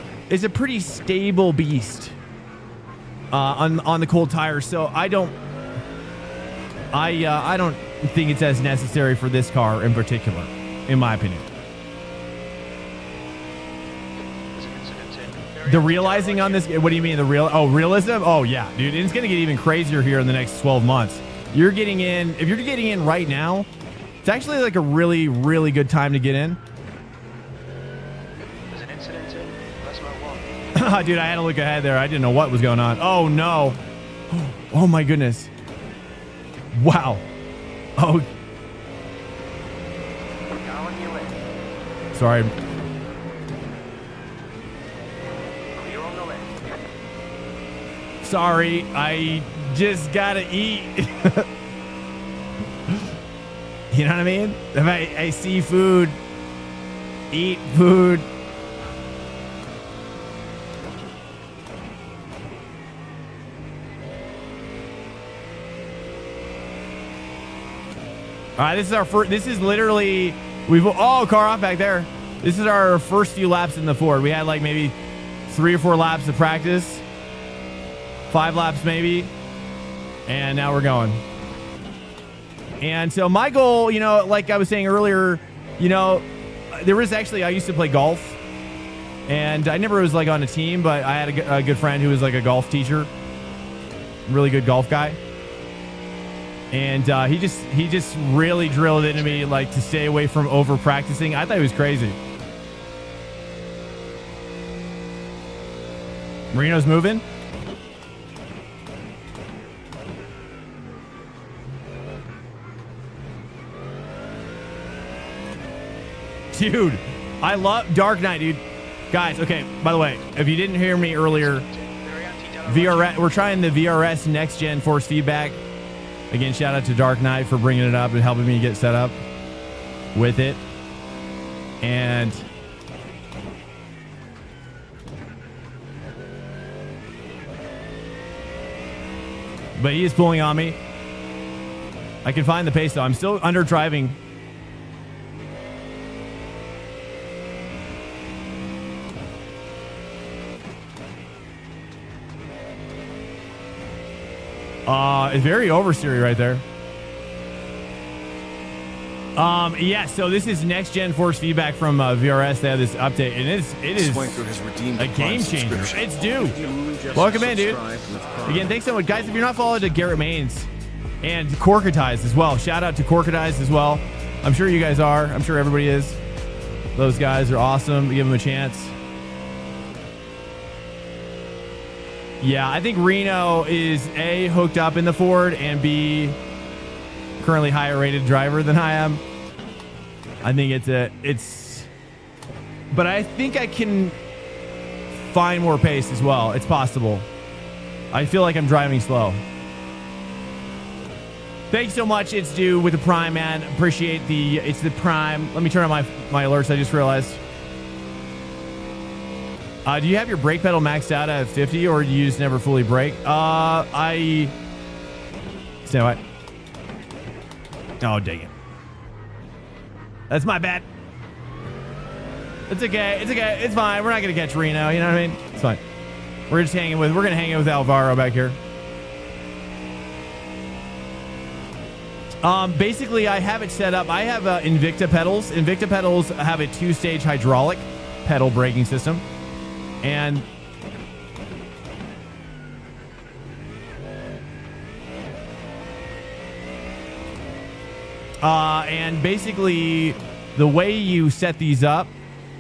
beast on the cold tires. So I don't think it's as necessary for this car in particular, in my opinion. The realizing on this, what do you mean realism? Oh yeah, dude, it's gonna get even crazier here in the next 12 months. If you're getting in right now, it's actually like a really, really good time to get in. There's an incident in Lesmo 1. Dude, I had to look ahead there. I didn't know what was going on. Oh no. Oh my goodness. Wow. Oh. Sorry. Sorry, I just gotta eat. You know what I mean? If I see food, eat food. All right, this is our first. This is literally car off back there. This is our first few laps in the Ford. We had like maybe 3 or 4 laps of practice. 5 laps maybe, and now we're going. And so my goal, you know, like I was saying earlier, you know, I used to play golf, and I never was like on a team, but I had a good friend who was like a golf teacher, really good golf guy, and he just really drilled into me like to stay away from over practicing. I thought he was crazy. Marino's moving. Dude, I love Dark Knight, dude. Guys, okay, by the way, if you didn't hear me earlier, we're trying the VRS Next Gen Force Feedback. Again, shout out to Dark Knight for bringing it up and helping me get set up with it. And But he is pulling on me. I can find the pace, though. I'm still under driving. It's very oversteery right there. Yeah, so this is next gen force feedback from VRS. They have this update, and it is Swanker has redeemed a the game Prime changer. subscription. It's due. You just Welcome in, dude. subscribe with Prime. Again, thanks so much, guys. If you're not followed to Garrett Maines and Corkatized as well, shout out to Corkatized as well. I'm sure you guys are. I'm sure everybody is. Those guys are awesome. Give them a chance. Yeah, I think Reno is A, hooked up in the Ford, and B, currently higher rated driver than I am. I think but I think I can find more pace as well. It's possible. I feel like I'm driving slow. Thanks so much. It's due with the Prime, man. Appreciate it's the Prime. Let me turn on my alerts. I just realized. Do you have your brake pedal maxed out at 50, or do you just never fully brake? Stand by. Oh, dang it. That's my bad. It's okay. It's okay. It's fine. We're not going to catch Reno. You know what I mean? It's fine. We're going to hang with Alvaro back here. Basically, I have it set up. I have Invicta pedals. Invicta pedals have a 2-stage hydraulic pedal braking system. And basically the way you set these up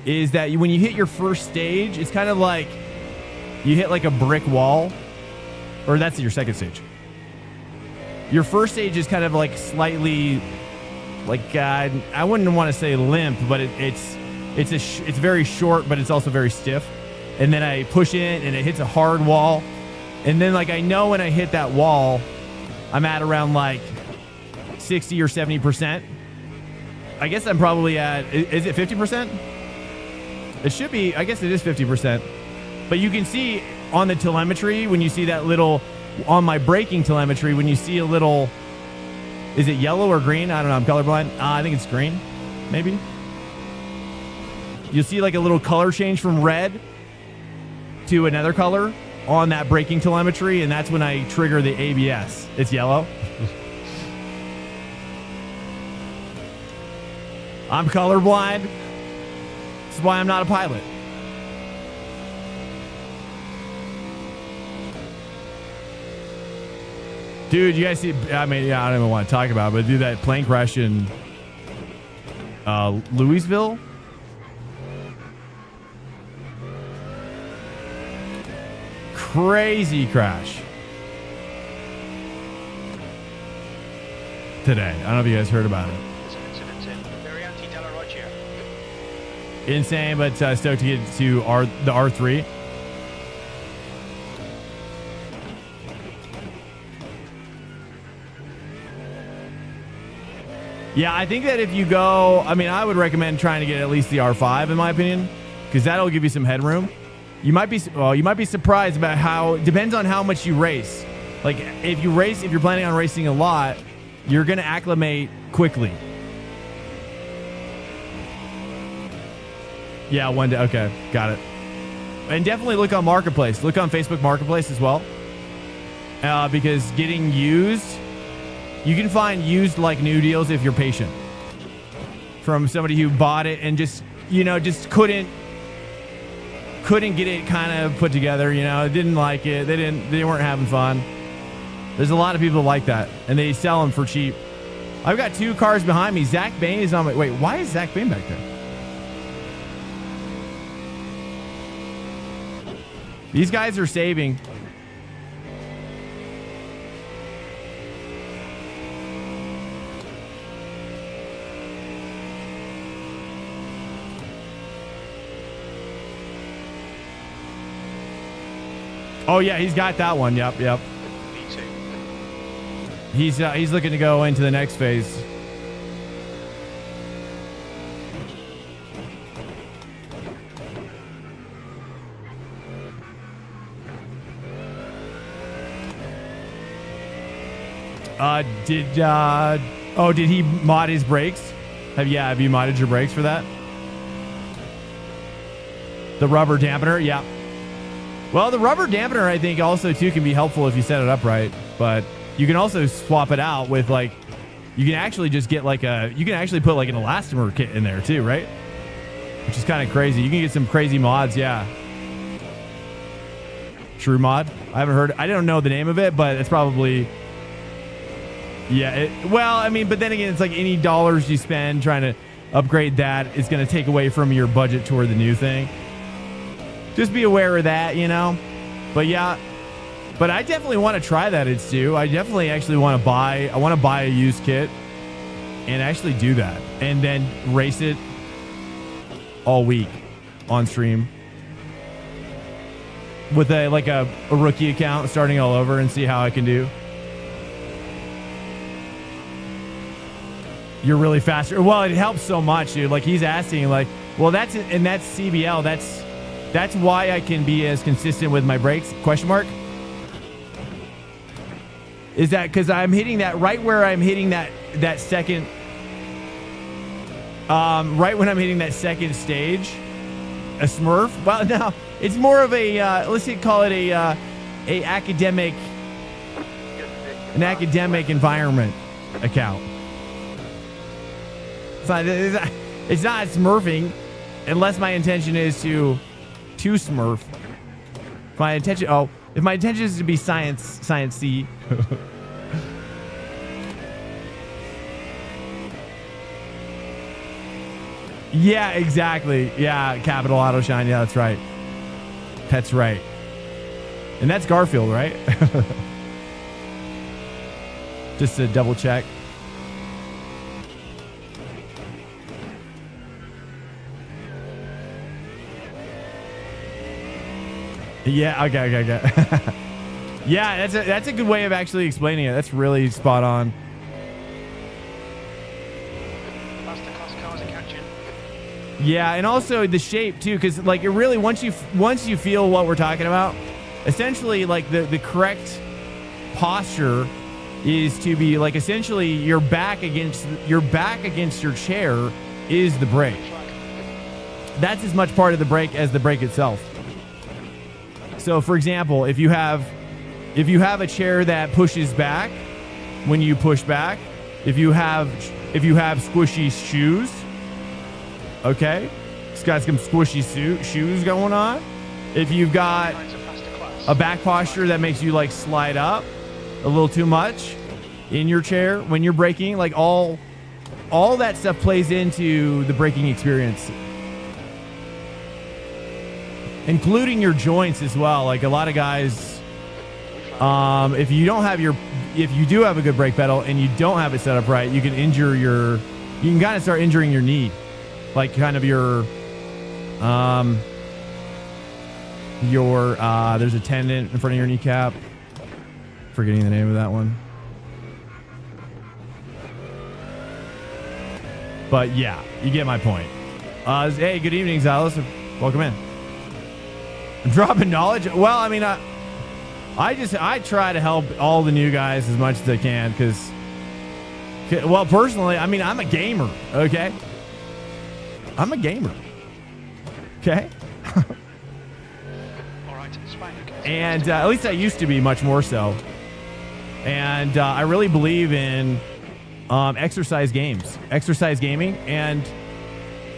is that when you hit your first stage, it's kind of like you hit like a brick wall, or that's your second stage. Your first stage is kind of like slightly like, I wouldn't want to say limp, but it's very short, but it's also very stiff. And then I push in and it hits a hard wall. And then like, I know when I hit that wall, I'm at around like 60 or 70%. I guess I'm probably at, is it 50%? It should be, I guess it is 50%. But you can see on the telemetry, when you see that little, on my braking telemetry, when you see a little, is it yellow or green? I don't know, I'm colorblind. I think it's green, maybe. You'll see like a little color change from red to another color on that braking telemetry, and that's when I trigger the ABS. It's yellow. I'm colorblind. That's why I'm not a pilot. Dude, you guys see, I mean, yeah, I don't even want to talk about it, but do that plane crash in Louisville? Crazy crash today. I don't know if you guys heard about it. There's an incident in Variante della Roggia. Insane, but stoked to get to the R3. Yeah, I think that if you go, I mean, I would recommend trying to get at least the R5 in my opinion, because that'll give you some headroom. You might be surprised about how, depends on how much you race. Like if you're planning on racing a lot, you're going to acclimate quickly. Yeah, one day. Okay, got it. And definitely look on Marketplace. Look on Facebook Marketplace as well. Because getting used, you can find used like new deals if you're patient. From somebody who bought it and just couldn't get it kind of put together, didn't like it. They weren't having fun. There's a lot of people like that, and they sell them for cheap. I've got 2 cars behind me. Zach Bain is on my, wait, why is Zach Bain back there? These guys are saving. Oh yeah, he's got that one. Yep. Me too. He's looking to go into the next phase. Did he mod his brakes? Have you modded your brakes for that? The rubber dampener, yeah. Well, the rubber dampener, I think, also too can be helpful if you set it up right. But you can also swap it out with like, you can actually just get like you can actually put like an elastomer kit in there too, right? Which is kind of crazy. You can get some crazy mods, yeah. True mod. I don't know the name of it, but it's probably, yeah. Well, I mean, but then again, it's like any dollars you spend trying to upgrade that is going to take away from your budget toward the new thing. Just be aware of that, you know. But yeah, but I definitely want to try that. It's due. I definitely actually want to buy. I want to buy a used kit and actually do that, and then race it all week on stream with a rookie account, starting all over, and see how I can do. You're really faster. Well, it helps so much, dude. Like he's asking, like, well, that's CBL. That's why I can be as consistent with my brakes, question mark. Is that because I'm hitting that right where I'm hitting that second, right when I'm hitting that second stage, a Smurf? Well, no, it's more of a, let's call it an academic environment account. It's not smurfing unless my intention is to smurf. If my intention is to be science-y. Yeah, exactly. Yeah, Capital Auto Shine. Yeah, that's right. That's right. And that's Garfield, right? Just to double check. Yeah, okay. Yeah, that's a good way of actually explaining it. That's really spot on. That's the cost cars are catching. Yeah, and also the shape too, because like it really once you feel what we're talking about, essentially like the correct posture is to be like essentially your back against your chair is the brake. That's as much part of the brake as the brake itself. So for example, if you have a chair that pushes back when you push back, if you have squishy shoes, okay, it's got some squishy shoes going on. If you've got a back posture that makes you like slide up a little too much in your chair when you're braking, like all that stuff plays into the braking experience. Including your joints as well. Like a lot of guys, if you do have a good brake pedal and you don't have it set up right, you can kind of start injuring your knee. Like kind of your there's a tendon in front of your kneecap. Forgetting the name of that one. But yeah, you get my point. Hey, good evening, Xalos. Welcome in. Dropping knowledge. Well, I mean, I try to help all the new guys as much as I can because, well, personally, I mean, I'm a gamer. Okay, I'm a gamer. Okay. All right, Spank. And at least I used to be much more so. And I really believe in exercise gaming, and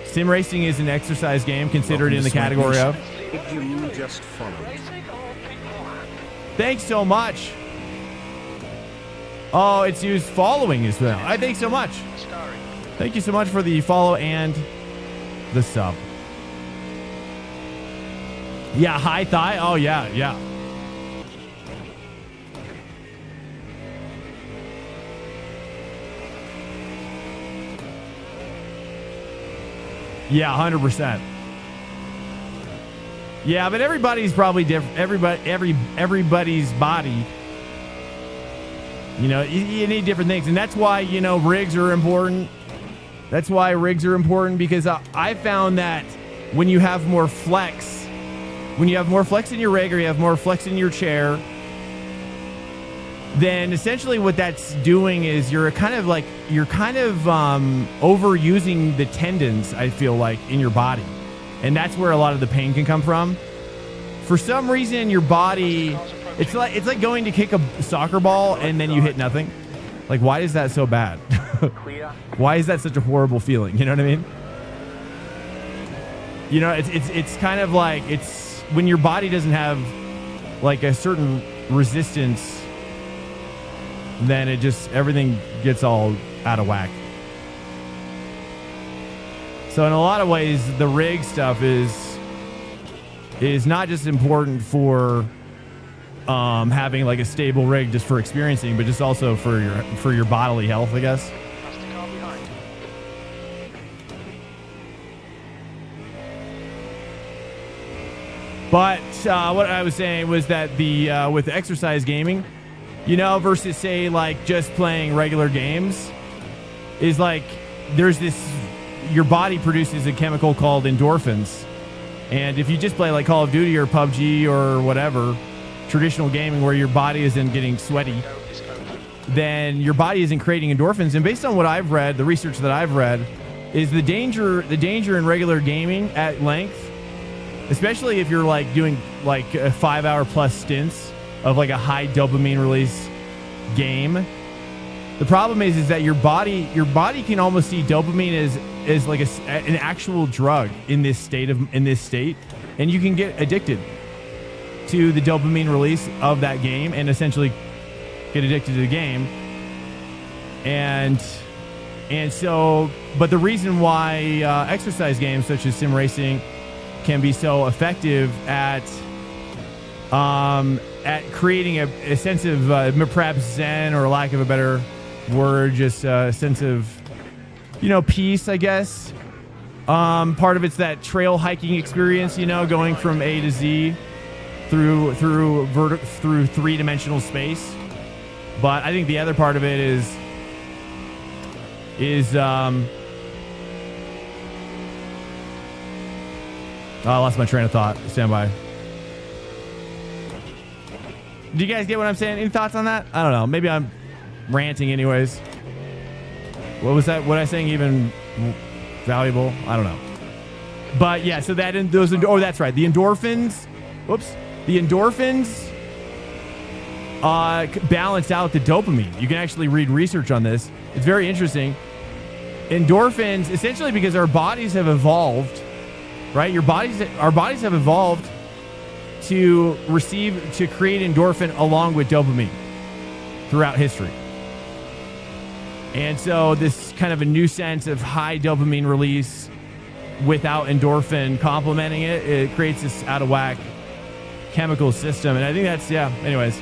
sim racing is an exercise game considered in the category of. You just followed. Thanks so much. Oh, it's used following as well. I thank so much. Thank you so much for the follow and the sub. Yeah, high thigh. Oh yeah. Yeah, 100%. Yeah, but everybody's probably different. Everybody's body. You know, you need different things, and that's why rigs are important. That's why rigs are important because I found that when you have more flex, in your rig or you have more flex in your chair, then essentially what that's doing is you're kind of overusing the tendons, I feel like, in your body. And that's where a lot of the pain can come from. For some reason, your body, it's like going to kick a soccer ball and then you hit nothing. Like, why is that so bad? Why is that such a horrible feeling? You know what I mean? You know, it's kind of like, it's when your body doesn't have like a certain resistance, then it just, everything gets all out of whack. So in a lot of ways, the rig stuff is not just important for having like a stable rig just for experiencing, but just also for your bodily health, I guess. That's the car behind. But what I was saying was that the with exercise gaming, you know, versus say like just playing regular games, is like there's this, your body produces a chemical called endorphins. And if you just play like Call of Duty or PUBG or whatever, traditional gaming where your body isn't getting sweaty, then your body isn't creating endorphins. And based on what I've read, the research that I've read, is the danger in regular gaming at length, especially if you're like doing like 5-hour plus stints of like a high dopamine release game. The problem is that your body can almost see dopamine as like an actual drug in this state, and you can get addicted to the dopamine release of that game and essentially get addicted to the game. And so, but the reason why exercise games such as sim racing can be so effective at creating a sense of perhaps zen, or lack of a better word, just a sense of, you know, peace, I guess. Part of it's that trail hiking experience, you know, going from A to Z through three-dimensional space. But I think the other part of it is oh, I lost my train of thought. Stand by. Do you guys get what I'm saying? Any thoughts on that? I don't know. Maybe I'm ranting anyways. What was that? What I saying even valuable? I don't know. But yeah, so that oh, that's right. The endorphins. Whoops. The endorphins balance out the dopamine. You can actually read research on this. It's very interesting. Endorphins, essentially, because our bodies have evolved, right? Our bodies have evolved to create endorphin along with dopamine throughout history. And so this kind of a new sense of high dopamine release without endorphin complementing it creates this out of whack chemical system. And I think that's, yeah, anyways.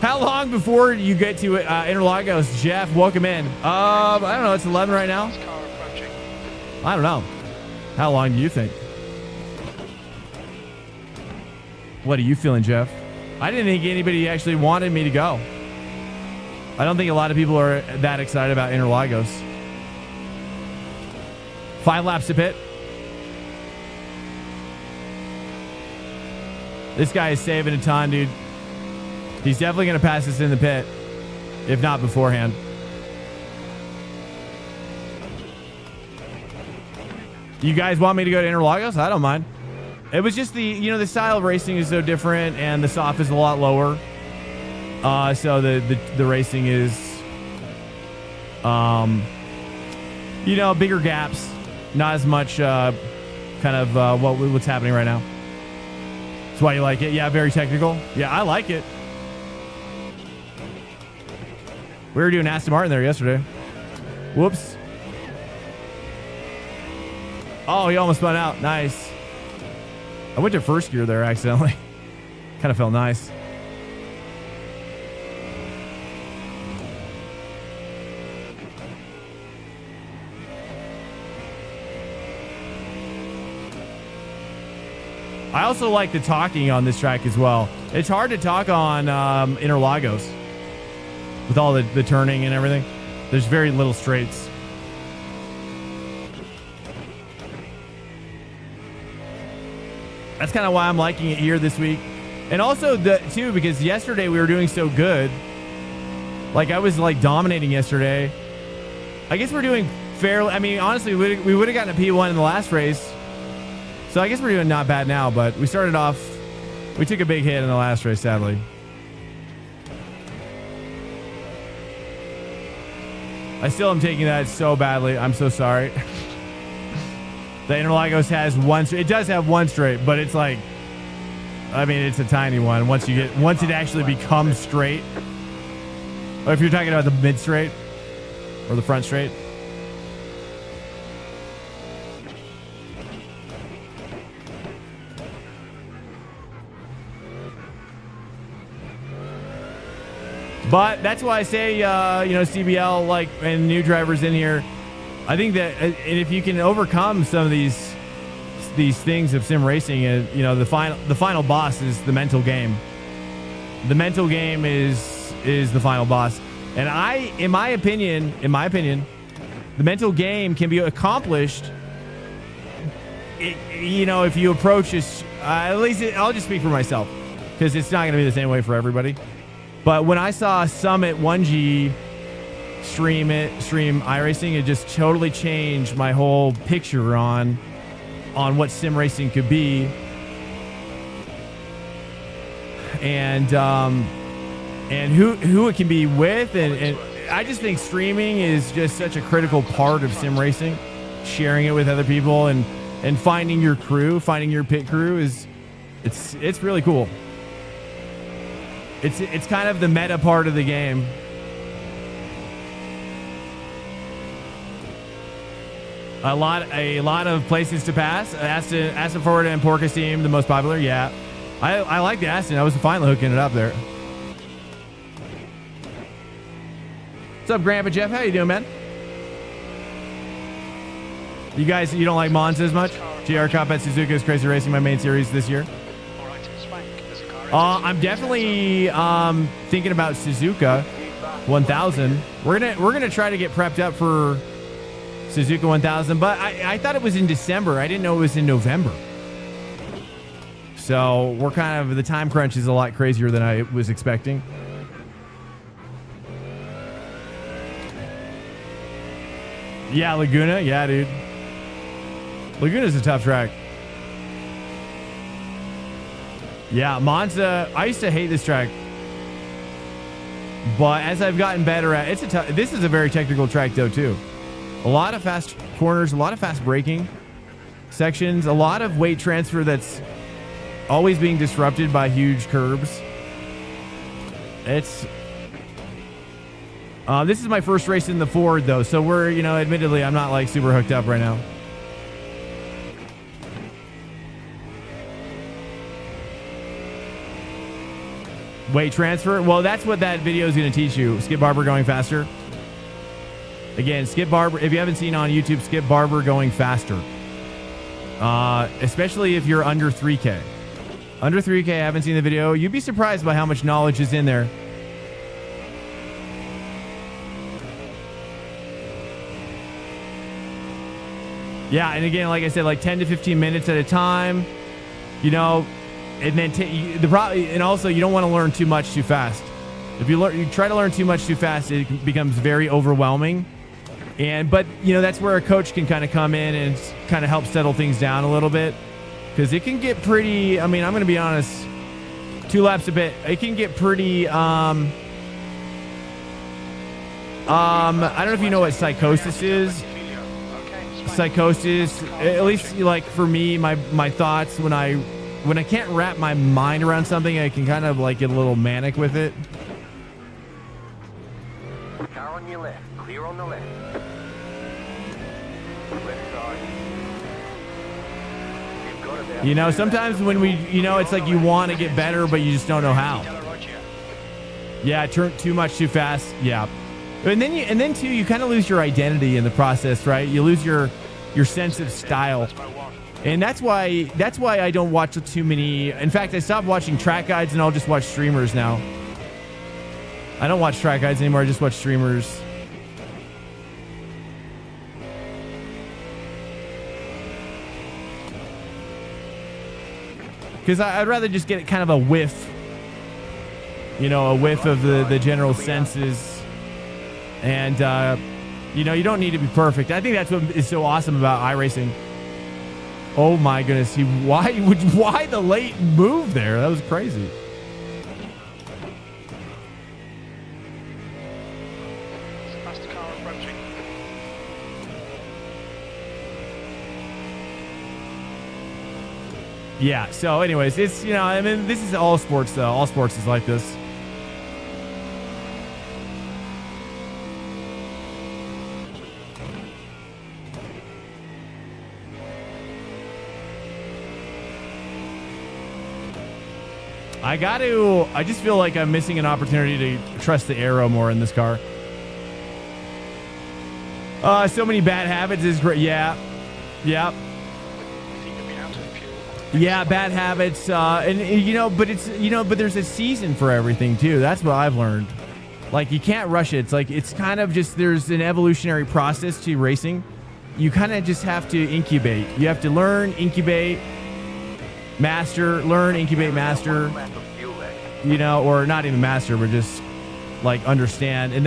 How long before you get to Interlagos? Jeff, welcome in. I don't know, it's 11 right now. I don't know. How long do you think? What are you feeling, Jeff? I didn't think anybody actually wanted me to go. I don't think a lot of people are that excited about Interlagos. 5 laps to pit. This guy is saving a ton, dude. He's definitely going to pass us in the pit, if not beforehand. You guys want me to go to Interlagos? I don't mind. It was just the style of racing is so different, and the soft is a lot lower. So the racing is, bigger gaps, not as much what's happening right now. That's why you like it. Yeah, very technical. Yeah, I like it. We were doing Aston Martin there yesterday. Whoops. Oh, he almost spun out. Nice. I went to first gear there accidentally. Kind of felt nice. I also like the talking on this track as well. It's hard to talk on Interlagos with all the turning and everything. There's very little straights. That's kind of why I'm liking it here this week. And also too, because yesterday we were doing so good. Like I was like dominating yesterday. I guess we're doing fairly. I mean, honestly, we would have gotten a P1 in the last race. So I guess we're doing not bad now, but we started off, we took a big hit in the last race, sadly. I still am taking that so badly. I'm so sorry. The Interlagos has one, it does have one straight, but it's like, I mean, it's a tiny one. Once it actually becomes straight. Or if you're talking about the mid straight or the front straight. But that's why I say, you know, CBL, like, and new drivers in here, I think that, and if you can overcome some of these things of sim racing, and you know, the final boss is the mental game. The mental game is the final boss, and in my opinion, the mental game can be accomplished. You know, if you approach this, at least I'll just speak for myself, because it's not going to be the same way for everybody. But when I saw Summit 1G stream iRacing, it just totally changed my whole picture on what sim racing could be. And who it can be with, and I just think streaming is just such a critical part of sim racing. Sharing it with other people and finding your crew, finding your pit crew it's really cool. It's kind of the meta part of the game. A lot of places to pass. Aston Ford and Porca seem the most popular. Yeah, I like the Aston. I was finally hooking it up there. What's up, Grandpa Jeff? How you doing, man? You guys, you don't like Monza as much? GR Cup at Suzuka's Crazy Racing, my main series this year. I'm definitely thinking about Suzuka 1000. We're gonna try to get prepped up for Suzuka 1000, but I thought it was in December. I didn't know it was in November. So we're kind of, the time crunch is a lot crazier than I was expecting. Yeah, Laguna. Yeah, dude. Laguna's a tough track. Yeah, Monza, I used to hate this track. But as I've gotten better at it, this is a very technical track though too. A lot of fast corners, a lot of fast braking sections, a lot of weight transfer that's always being disrupted by huge curbs. This is my first race in the Ford though, so we're, you know, admittedly I'm not like super hooked up right now. Weight transfer? Well, that's what that video is going to teach you. Skip Barber going faster. Again, Skip Barber, if you haven't seen on YouTube, Skip Barber going faster. Especially if you're under 3K. Under 3K, I haven't seen the video. You'd be surprised by how much knowledge is in there. Yeah, and again, like I said, like 10 to 15 minutes at a time. You know, and then and also you don't want to learn too much too fast. If you try to learn too much too fast, it becomes very overwhelming. But you know, that's where a coach can kind of come in and kind of help settle things down a little bit, because it can get pretty. I mean, I'm going to be honest. 2 laps a bit. It can get pretty. I don't know if you know what psychosis is. Psychosis, at least like for me, my thoughts when I can't wrap my mind around something, I can kind of like get a little manic with it. Car on your left, clear on the left. Left side. You've got about, you know, sometimes when it's like you want to get better, but you just don't know how. Yeah, turn too much too fast. Yeah. And then too, you kind of lose your identity in the process, right? You lose your sense of style. And that's why I don't watch too many. In fact, I stopped watching track guides and I'll just watch streamers now. I don't watch track guides anymore. I just watch streamers. because I'd rather just get kind of a whiff, you know, a whiff of the general senses. And, you know, you don't need to be perfect. I think that's what is so awesome about iRacing. Oh my goodness. Why the late move there? That was crazy. There's a faster car approaching. Yeah. So anyways, it's, you know, I mean, this is all sports though. All sports is like this. I just feel like I'm missing an opportunity to trust the aero more in this car. So many bad habits is great. Yeah. Yeah. Yeah, bad habits. And you know, but it's, you know, but there's a season for everything too. That's what I've learned. Like, you can't rush it. It's like, it's kind of just, there's an evolutionary process to racing. You kind of just have to incubate. You have to learn, incubate, master, learn, incubate, master, you know, or not even master, but just like understand. And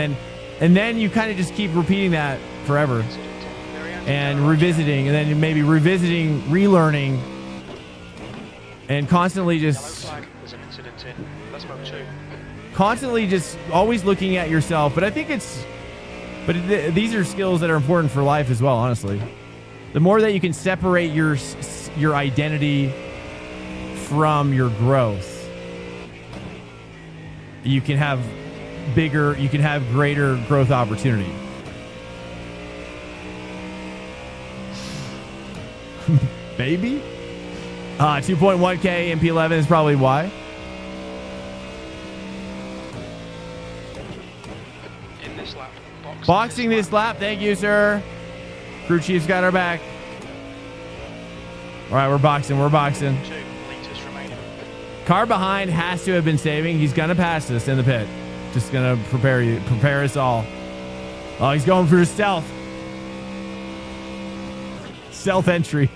then you kind of just keep repeating that forever and revisiting, and then maybe revisiting, relearning, and constantly just There's an incident in. Let's move 2. constantly just always looking at yourself. But I think these are skills that are important for life as well, honestly. The more that you can separate your identity from your growth, you can have greater growth opportunity. Baby? 2.1K MP11 is probably why. In this lap. Boxing this lap. Thank you, sir. Crew chief's got our back. All right, we're boxing. 2 liters remaining. Car behind has to have been saving. He's going to pass us in the pit. Just going to prepare us all. Oh, he's going for stealth. Stealth entry.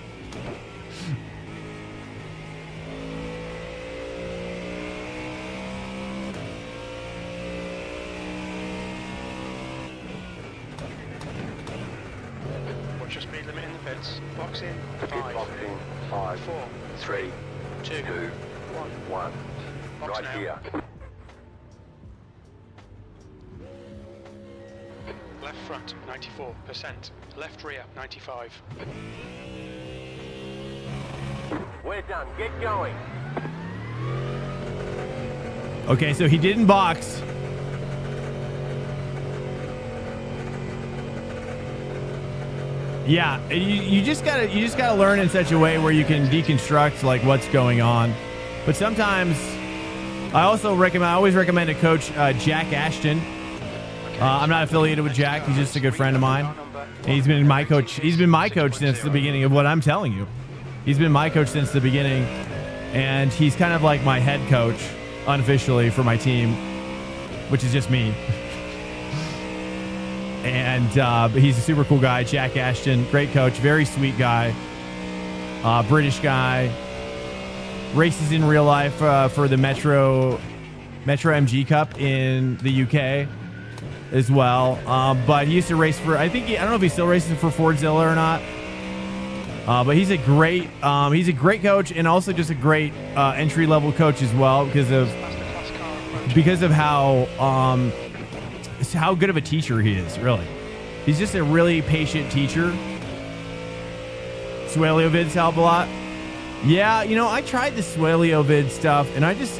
What's your speed limit in the pits? Box in. 5. Boxing 5, 4. 3, 2. 2, 1. Box Right now. here. Left front, 94%. Left rear, 95. We're done. Get going. Okay, so he didn't box. Yeah, you just gotta learn in such a way where you can deconstruct like what's going on. But sometimes I always recommend a coach, Jack Ashton. I'm not affiliated with Jack. He's just a good friend of mine. And he's been my coach. He's been my coach since the beginning of what I'm telling you. He's been my coach since the beginning, and he's kind of like my head coach unofficially for my team, which is just me. And he's a super cool guy, Jack Ashton, great coach, very sweet guy, British guy, races in real life for the Metro MG Cup in the UK as well. But he used to race for, I don't know if he still races for Fordzilla or not. But he's a great coach, and also just a great entry level coach as well because of how good of a teacher he is. Really, he's just a really patient teacher. Swaleo vids help a lot. Yeah, you know, I tried the Swaleo vid stuff, and I just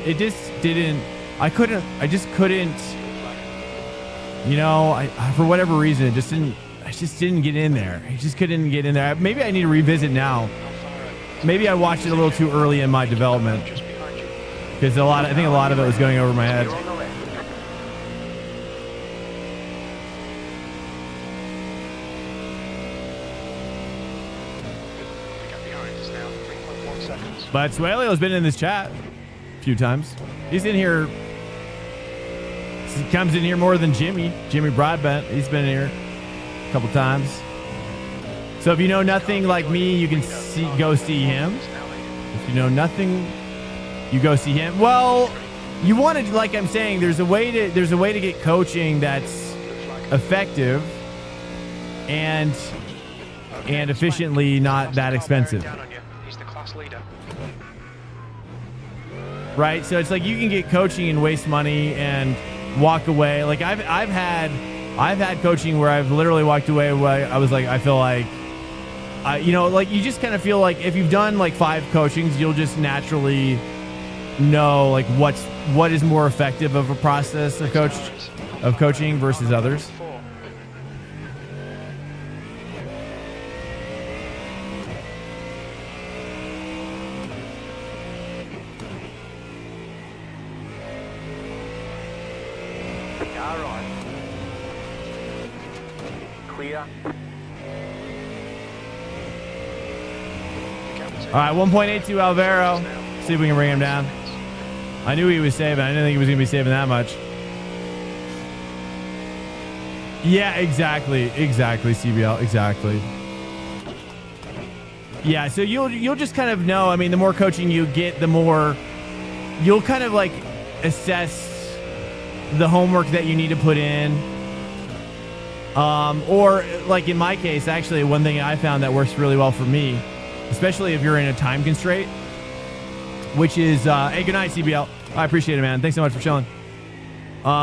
couldn't. You know, I for whatever reason, I just didn't get in there. I just couldn't get in there. Maybe I need to revisit now. Maybe I watched it a little too early in my development because I think a lot of it was going over my head. But Swaleo's been in this chat a few times. He's in here. He comes in here more than Jimmy Broadbent. He's been in here a couple times. So if you know nothing like me, you can go see him. If you know nothing you go see him. Well, you want to, like I'm saying, there's a way to get coaching that's effective and efficiently not that expensive. He's the class leader. Right? So it's like you can get coaching and waste money and walk away. Like I've had coaching where I've literally walked away where I was like, I feel like like you just kind of feel like if you've done like 5 coachings, you'll just naturally know like what is more effective of a process of coaching versus others. Car right. Clear. All right, 1.82 Alvaro. See if we can bring him down. I knew he was saving. I didn't think he was going to be saving that much. Yeah, exactly, CBL, exactly. Yeah, so you'll just kind of know. I mean, the more coaching you get, the more you'll kind of like assess the homework that you need to put in. Or like in my case, actually, one thing I found that works really well for me, especially if you're in a time constraint, which is, hey, good night, CBL. I appreciate it, man. Thanks so much for chilling.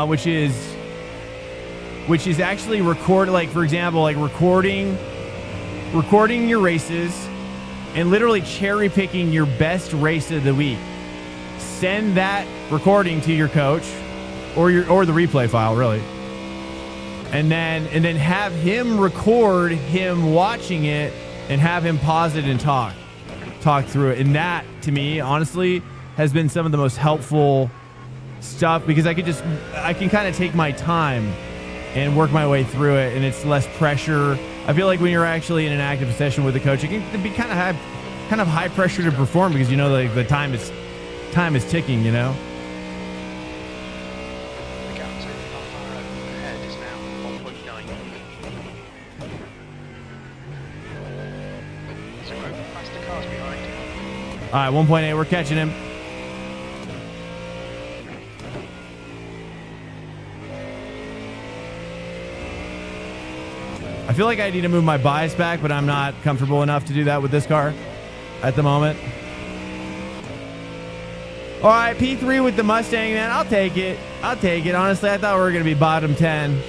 Which is actually like, for example, like recording your races and literally cherry picking your best race of the week. Send that recording to your coach or the replay file, really. And then have him record him watching it and have him pause it and talk through it. And that, to me, honestly, has been some of the most helpful stuff because I can kind of take my time and work my way through it, and it's less pressure. I feel like when you're actually in an active session with a coach, it can be kind of high pressure to perform because you know like the time is ticking, you know. The gap to Alvaro ahead is now 1.9. There's a group of faster cars behind. All right, 1.8, we're catching him. I feel like I need to move my bias back, but I'm not comfortable enough to do that with this car at the moment. All right, P3 with the Mustang, man. I'll take it. Honestly, I thought we were going to be bottom 10.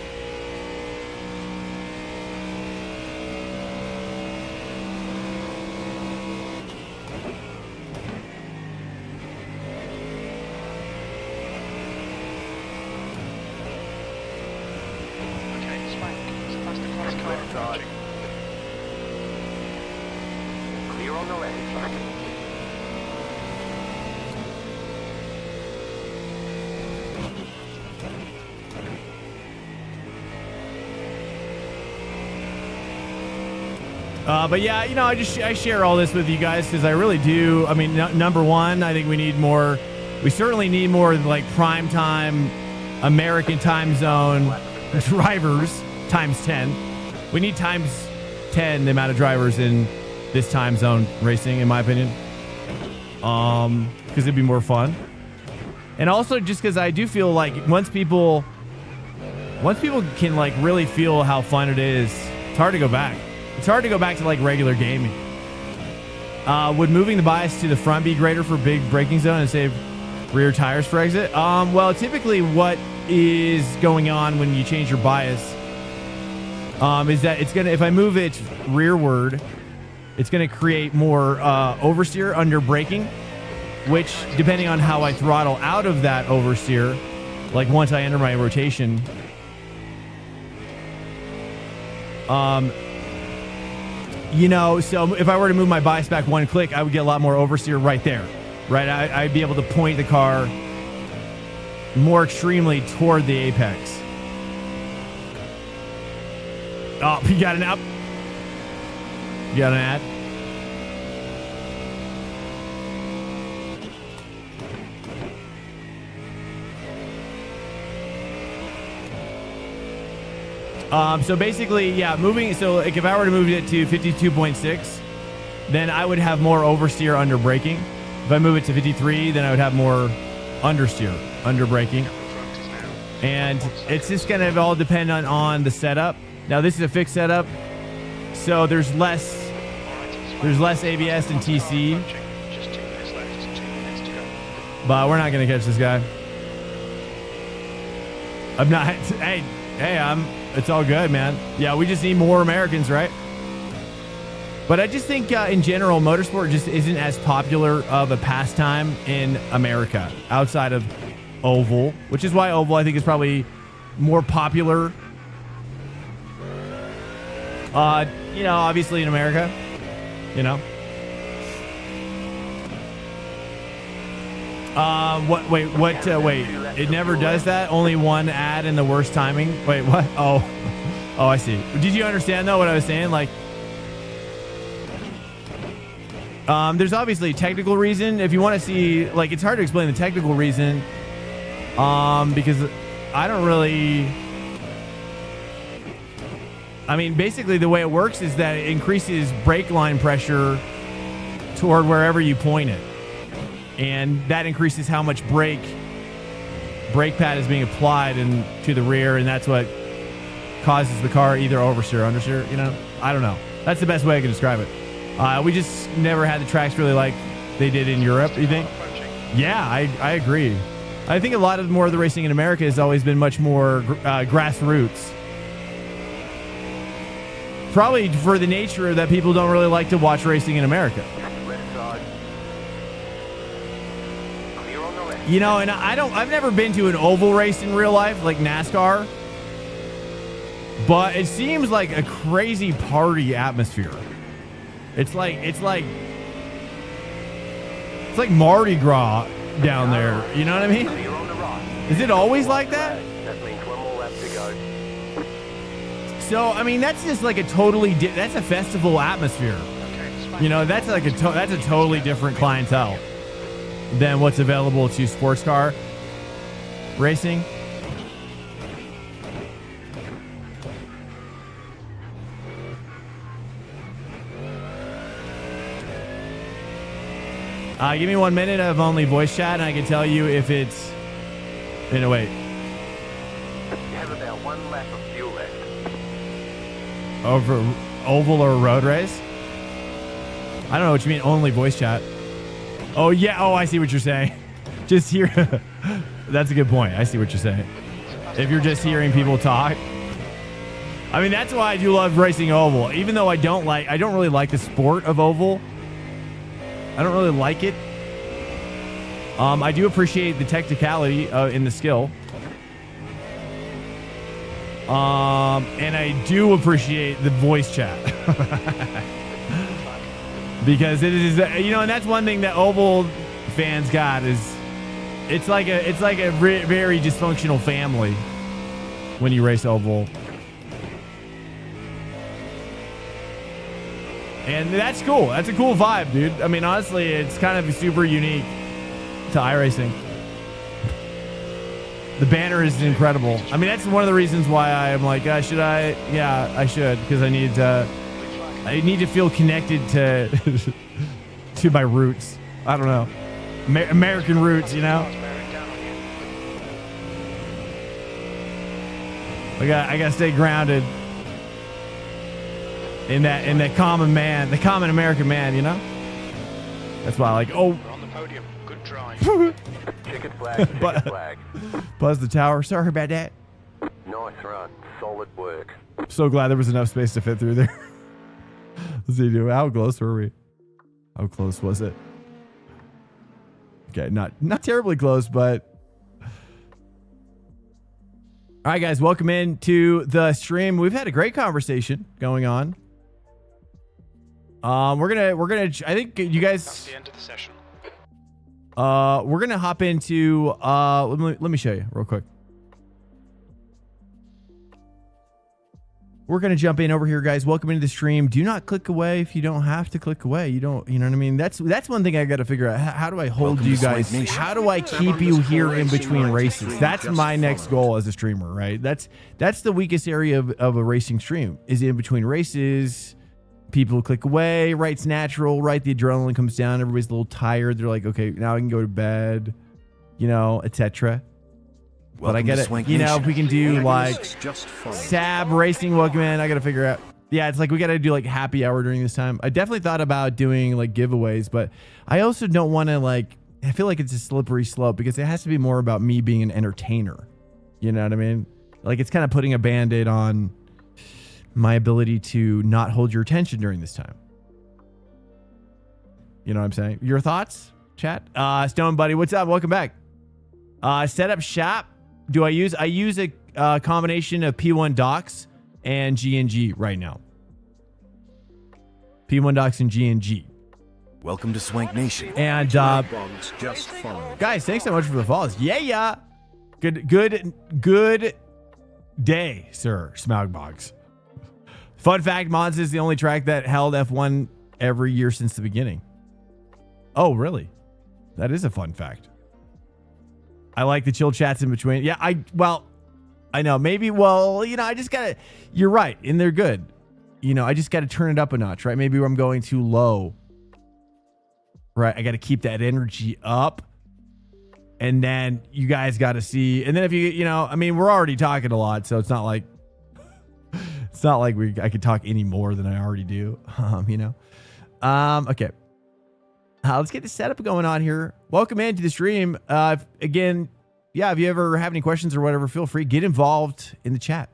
Clear on the left. But yeah, you know, I share all this with you guys because I really do. I mean, number one, I think we need more. We certainly need more like prime time, American time zone drivers times 10. We need times 10 the amount of drivers in this time zone racing, in my opinion. Because it'd be more fun. And also just because I do feel like once people can like really feel how fun it is, it's hard to go back. It's hard to go back to like regular gaming. Would moving the bias to the front be greater for big braking zone and save rear tires for exit? Well, typically what is going on when you change your bias is that it's gonna, if I move it rearward, it's gonna create more oversteer under braking, which depending on how I throttle out of that oversteer, like once I enter my rotation, you know, so if I were to move my bias back one click, I would get a lot more oversteer right there, right? I'd be able to point the car more extremely toward the apex. Oh, you got an up. You got an ad. So basically, yeah, moving. So like if I were to move it to 52.6, then I would have more oversteer under braking. If I move it to 53, then I would have more understeer, under braking. And it's just going to all depend on the setup. Now, this is a fixed setup, so there's less ABS and TC. Just 2 minutes left, 2 minutes to go. But we're not going to catch this guy. I'm not. Hey, it's all good, man. Yeah, we just need more Americans, right? But I just think in general, motorsport just isn't as popular of a pastime in America outside of oval, which is why oval I think is probably more popular. Obviously in America, Wait, it never does that? Only one ad in the worst timing? Wait, what? Oh, I see. Did you understand though what I was saying? Like, there's obviously a technical reason. If you want to see, like, it's hard to explain the technical reason, because I don't really. I mean, basically the way it works is that it increases brake line pressure toward wherever you point it. And that increases how much brake pad is being applied to the rear, and that's what causes the car either oversteer or understeer, I don't know. That's the best way I can describe it. We just never had the tracks really like they did in Europe, you think? Yeah, I agree. I think a lot of more of the racing in America has always been much more grassroots. Probably for the nature that people don't really like to watch racing in America. And I've never been to an oval race in real life, like NASCAR, but it seems like a crazy party atmosphere. It's like Mardi Gras down there. You know what I mean? Is it always like that? That means one more lap to go. So, I mean, that's just like a totally that's a festival atmosphere. That's like that's a totally different clientele than what's available to sports car racing. Give me 1 minute of only voice chat, and I can tell you if it's. Wait. You have about 1 lap of fuel left. Over oval or road race? I don't know what you mean, only voice chat. Oh, yeah. Oh, I see what you're saying. Just hear. That's a good point. I see what you're saying. If you're just hearing people talk. I mean, that's why I do love racing oval. Even though I don't really like the sport of oval. I don't really like it. I do appreciate the technicality in the skill. And I do appreciate the voice chat. Because it is, and that's one thing that oval fans got is it's like a very dysfunctional family when you race oval. And that's cool. That's a cool vibe, dude. I mean, honestly, it's kind of super unique to iRacing. The banner is incredible. I mean, that's one of the reasons why I'm like, should I? Yeah, I should, because I need to feel connected to to my roots. I don't know, American roots, I gotta stay grounded in that common man, the common American man, That's why I like. Oh, We're on the podium. Good drive. Chicken flag, chicken flag. Buzz the tower. Sorry about that. Nice run. Solid work. I'm so glad there was enough space to fit through there. Let's see, how close were we? How close was it? Okay, not terribly close, but. All right, guys, welcome in to the stream. We've had a great conversation going on. We're gonna. I think you guys. That's the end of the session. We're gonna hop into. Let me show you real quick. We're gonna jump in over here, guys. Welcome into the stream. Do not click away if you don't have to click away. You know what I mean? That's one thing I got to figure out. How do I hold you guys? How do I keep you here in between races? That's my next goal as a streamer, right? That's the weakest area of a racing stream is in between races. people click away, right? It's natural, right? The adrenaline comes down. Everybody's a little tired. They're like, okay, now I can go to bed, you know, etc. But I get it. You know, if we can do like Sab Racing, welcome in. I got to figure out. Yeah, it's like we got to do like happy hour during this time. I definitely thought about doing like giveaways, but I also don't want to like, I feel like it's a slippery slope because it has to be more about me being an entertainer. You know what I mean? Like it's kind of putting a Band-Aid on my ability to not hold your attention during this time. You know what I'm saying? Your thoughts, chat? Stone Buddy, what's up? Welcome back. Setup shop. I use a combination of P1 docks and G&G right now. P1 docks and G&G. Welcome to Swank Nation. And Just fine. guys, thanks so much for the follows. Yeah. Good day, sir. Smaugbox. Fun fact, Monza is the only track that held F1 every year since the beginning. Oh, really? That is a fun fact. I like the chill chats in between. Yeah, I know. Maybe, you know, I just gotta, you're right. And they're good. You know, I just gotta turn it up a notch, right? Maybe I'm going too low. Right? I gotta keep that energy up. And then you guys gotta see. And then if you know, I mean, we're already talking a lot, so it's not like, I could talk any more than I already do. You know? Okay. Let's get the setup going on here. Welcome into the stream. Again, yeah, if you ever have any questions or whatever, feel free, get involved in the chat.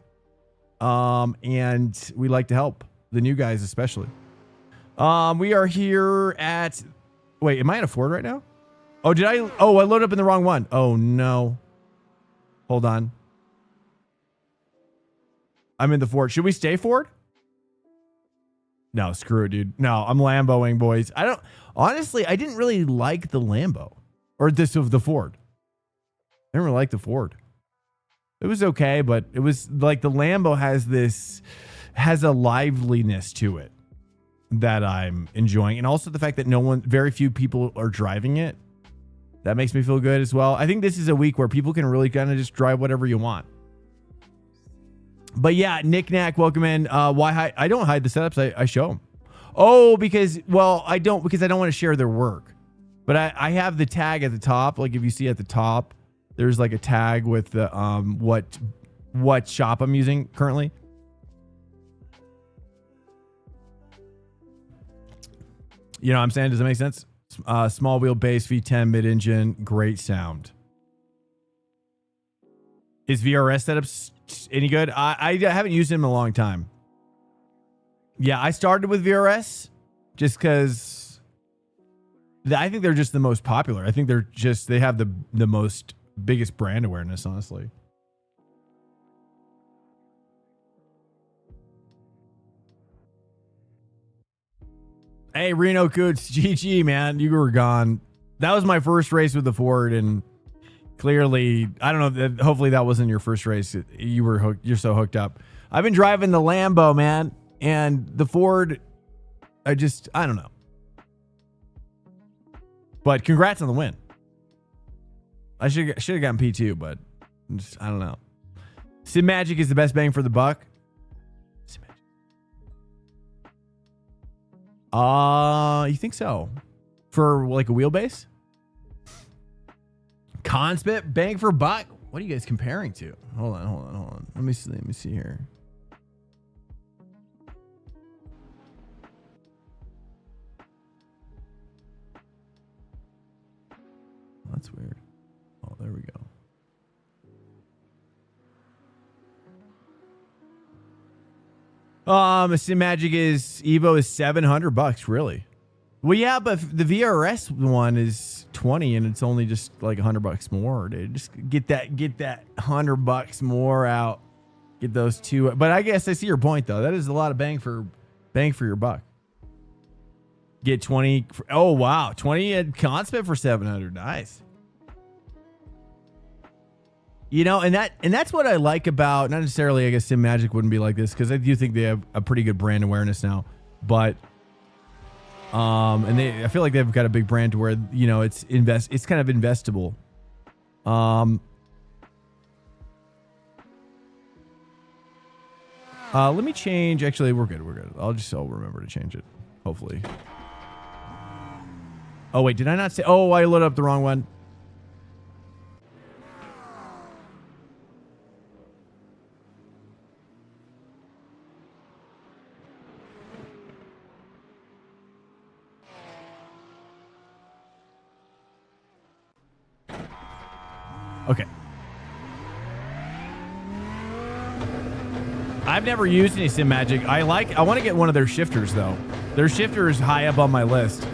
And we like to help the new guys, especially. We are here at, wait, am I in a Ford right now? Oh, I loaded up in the wrong one. Oh no. Hold on. I'm in the Ford. Should we stay Ford? No, screw it, dude. No, I'm Lamboing, boys. Honestly, I didn't really like the Lambo or the Ford. I didn't really like the Ford. It was okay, but it was like the Lambo has a liveliness to it that I'm enjoying. And also the fact that very few people are driving it. That makes me feel good as well. I think this is a week where people can really kind of just drive whatever you want. But yeah, Nick Knack, welcome in. Why I don't hide the setups. I show them. Oh, because I don't want to share their work. But I have the tag at the top. Like if you see at the top, there's like a tag with the what shop I'm using currently. You know what I'm saying? Does that make sense? Small wheelbase, V10 mid-engine, great sound. Is VRS setups any good? I haven't used them in a long time. Yeah, I started with VRS just because I think they're just the most popular. I think they have the most biggest brand awareness, honestly. Hey, Reno Coots, GG, man. You were gone. That was my first race with the Ford, and clearly, I don't know. Hopefully that wasn't your first race. You were hooked. You're so hooked up. I've been driving the Lambo, man, and the Ford. I don't know. But congrats on the win. I should have gotten P2, but I don't know. Sim Magic is the best bang for the buck. You think so? For like a wheelbase? Conspit bang for buck? What are you guys comparing to? Hold on. Let me see here. That's weird. Oh, there we go. Sim Magic Evo is $700, really? Well, yeah, but the VRS one is 20 and it's only just like $100 more, dude. Just get that $100 more out. Get those two. But I guess I see your point though. That is a lot of bang for your buck. Get 20. Oh wow, 20 at Conspit for 700. Nice. You know, and that's what I like about, not necessarily, I guess Sim Magic wouldn't be like this because I do think they have a pretty good brand awareness now, but and I feel like they've got a big brand to where, you know, it's kind of investable. Let me change. Actually, we're good. We're good. I'll remember to change it. Hopefully. Oh, wait. Did I not say? Oh, I loaded up the wrong one. Okay. I've never used any Sim Magic. I want to get one of their shifters though. Their shifter is high up on my list.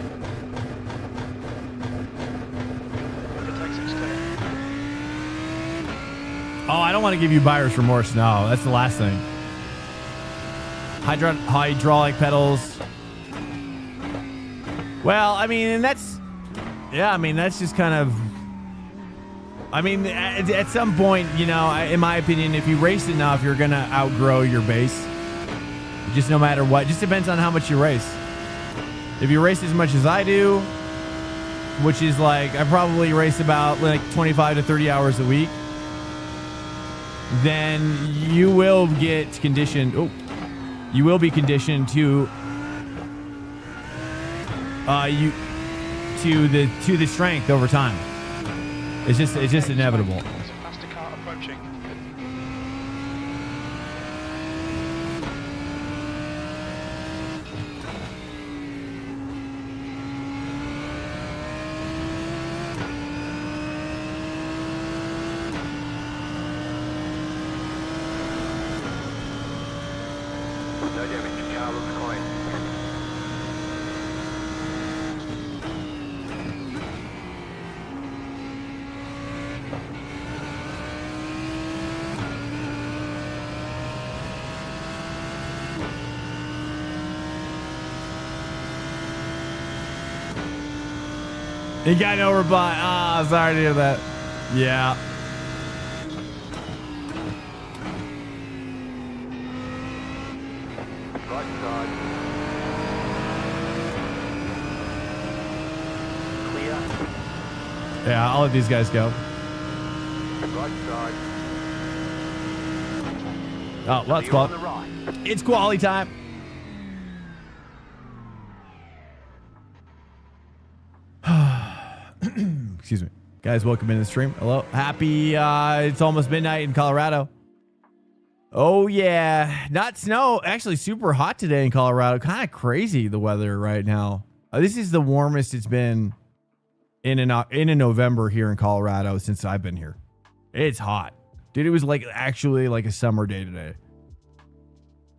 Oh, I don't want to give you buyer's remorse. No, that's the last thing. Hydraulic pedals. Well, I mean, and that's, yeah, I mean, that's just kind of, I mean, at some point, you know, in my opinion, if you race enough, you're going to outgrow your base. Just no matter what. Just depends on how much you race. If you race as much as I do, which is like, I probably race about like 25 to 30 hours a week, then you will get conditioned. Oh, you will be conditioned to to the strength over time. It's just inevitable. There's a faster car approaching. No damage. Car looks clean. You got no reply. Ah, sorry to hear that. Yeah. Right side. Clear. Yeah, I'll let these guys go. Right side. Oh, well, that's You're on cool. the right. It's quality time. Excuse me. Guys, welcome into the stream. Hello. Happy, it's almost midnight in Colorado. Oh, yeah. Not snow. Actually, super hot today in Colorado. Kind of crazy, the weather right now. This is the warmest it's been in a November here in Colorado since I've been here. It's hot. Dude, it was like actually like a summer day today.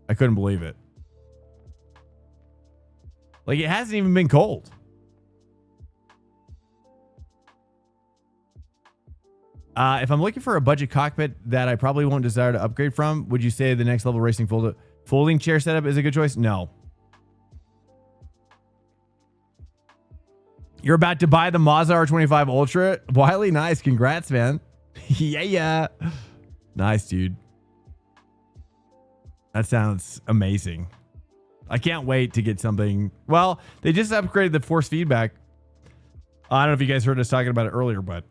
I couldn't believe it. Like, it hasn't even been cold. If I'm looking for a budget cockpit that I probably won't desire to upgrade from, would you say the next level racing folding chair setup is a good choice? No. You're about to buy the Monza R25 Ultra? Wiley, nice. Congrats, man. Yeah. Nice, dude. That sounds amazing. I can't wait to get something. Well, they just upgraded the force feedback. I don't know if you guys heard us talking about it earlier, but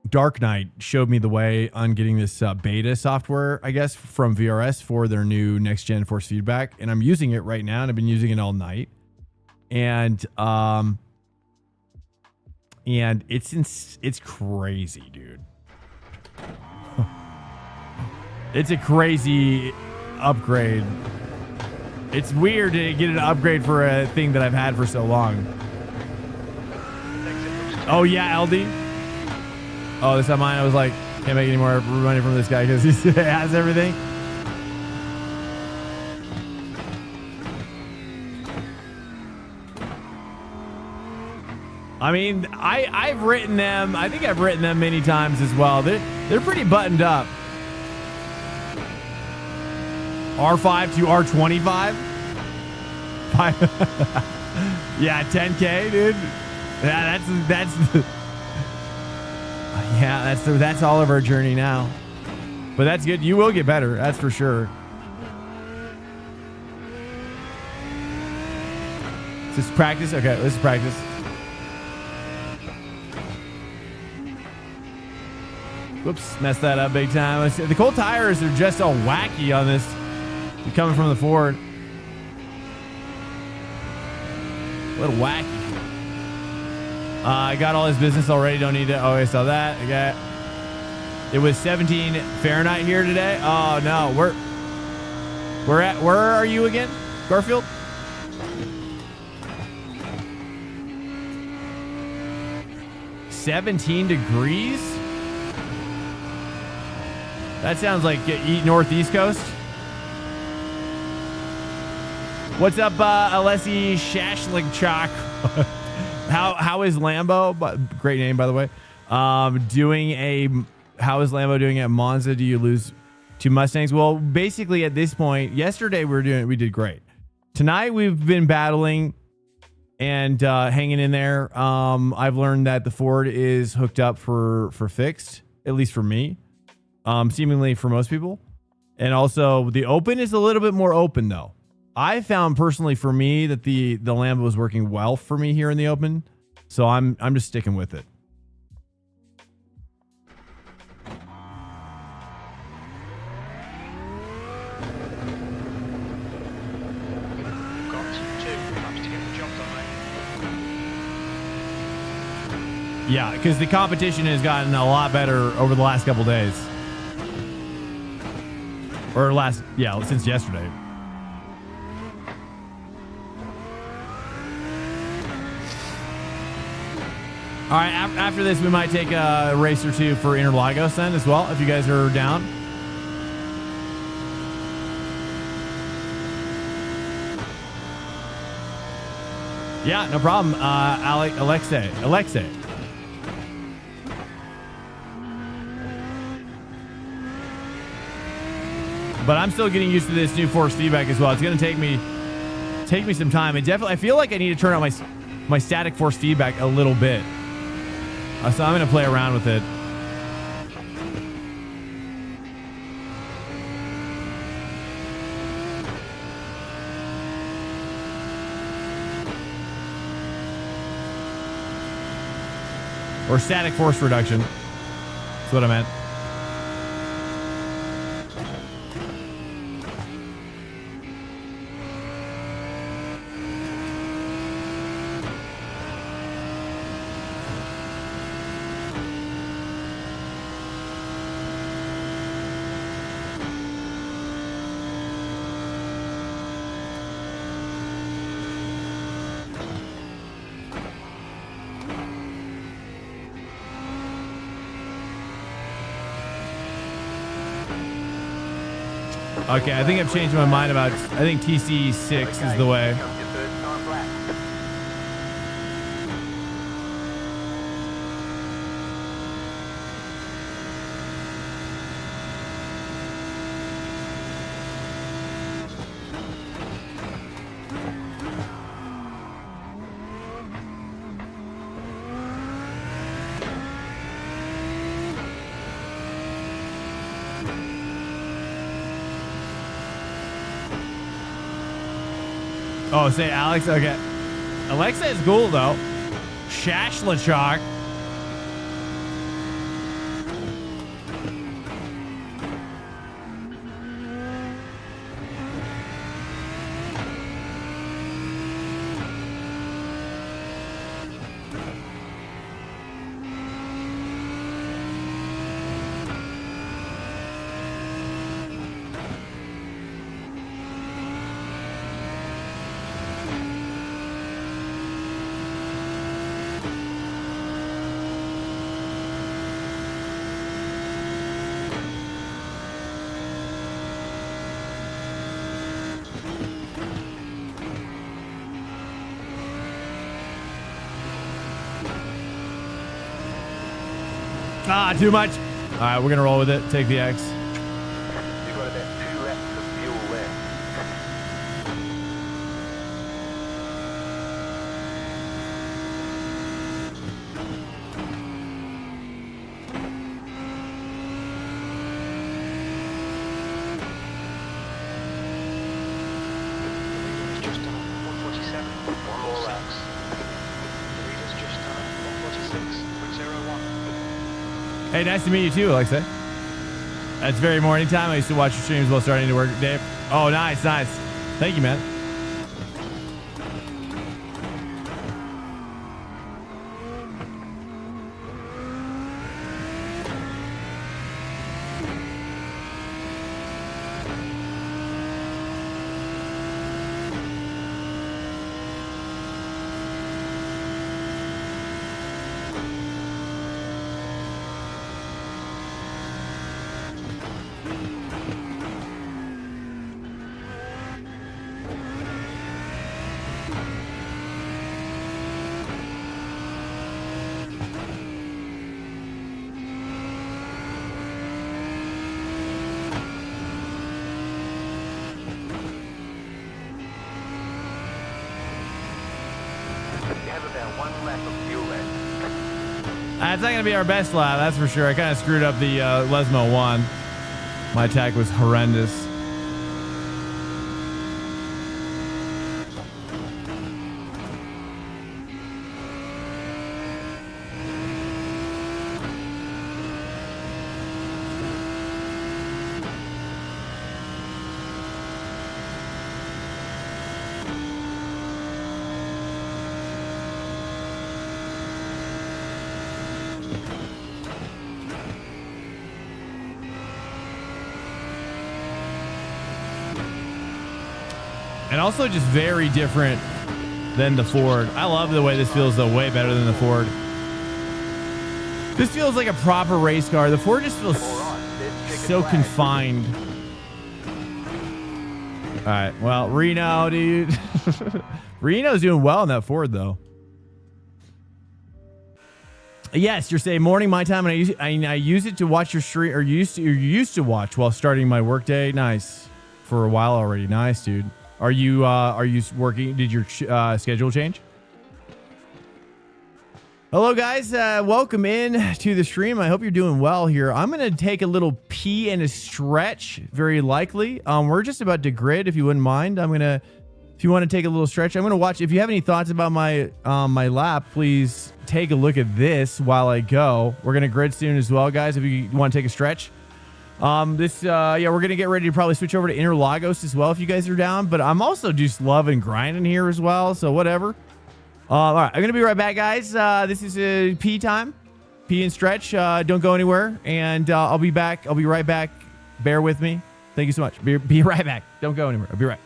Dark Knight showed me the way on getting this beta software, I guess, from VRS for their new next gen force feedback, and I'm using it right now, and I've been using it all night, and it's crazy, dude. It's a crazy upgrade. It's weird to get an upgrade for a thing that I've had for so long. Oh yeah, LD. Oh, this is mine. I was like, can't make any more money from this guy because he has everything. I mean, I've written them. I think I've written them many times as well. They're pretty buttoned up. R5 to R25. Yeah, 10K, dude. Yeah, that's all of our journey now. But that's good. You will get better, that's for sure. Is this practice? Okay, this is practice. Whoops, messed that up big time. The cold tires are just all wacky on this. You're coming from the Ford. A little wacky. I got all his business already. Don't need to. Oh, I saw that. I got. It was 17 Fahrenheit here today. Oh no, where are you again, Garfield? $17 degrees? That sounds like Northeast Coast. What's up, Alessi Shashlik Chalk? How is Lambo? Great name, by the way. How is Lambo doing at Monza? Do you lose to Mustangs? Well, basically at this point, yesterday we did great. Tonight we've been battling and hanging in there. I've learned that the Ford is hooked up for fixed, at least for me. Seemingly for most people. And also the open is a little bit more open though. I found personally for me that the Lambo was working well for me here in the open. So I'm just sticking with it. Yeah, because the competition has gotten a lot better over the last couple days. Or since yesterday. All right, after this, we might take a race or two for Interlagos then as well, if you guys are down. Yeah, no problem. Alexei. But I'm still getting used to this new force feedback as well. It's going to take me some time. And definitely, I feel like I need to turn on my static force feedback a little bit. So I'm going to play around with it. Or static force reduction. That's what I meant. Okay, I think I've changed my mind about. I think TC6 is the way. Oh, say Alex. Okay. Alexa is cool, though. Shashlachok. Ah, too much. All right, we're going to roll with it. Take the X. You've got about 2 laps of fuel left. Just done 147. One more lap. The leader's just done 146.01. Hey, nice to meet you too, Alexa. That's very morning time. I used to watch your streams while starting to work, Dave. Oh, nice, nice. Thank you, man. It's not going to be our best lap, that's for sure. I kind of screwed up the Lesmo 1. My attack was horrendous. And also just very different than the Ford. I love the way this feels, though, way better than the Ford. This feels like a proper race car. The Ford just feels so confined. All right, well, Reno, dude. Reno's doing well in that Ford, though. Yes, you're saying morning my time, and I use it to watch your stream, or used to watch while starting my workday. Nice, for a while already. Nice, dude. Are you working? Did your schedule change? Hello, guys. Welcome in to the stream. I hope you're doing well here. I'm going to take a little pee and a stretch, very likely. We're just about to grid, if you wouldn't mind. If you want to take a little stretch, I'm going to watch. If you have any thoughts about my my lap, please take a look at this while I go. We're going to grid soon as well, guys, if you want to take a stretch. Yeah, we're gonna get ready to probably switch over to Interlagos as well if you guys are down, but I'm also just loving grinding here as well, so whatever. All right, I'm gonna be right back, guys. This is pee time, pee and stretch. Don't go anywhere, and I'll be back. I'll be right back. Bear with me. Thank you so much. Be right back. Don't go anywhere. I'll be right.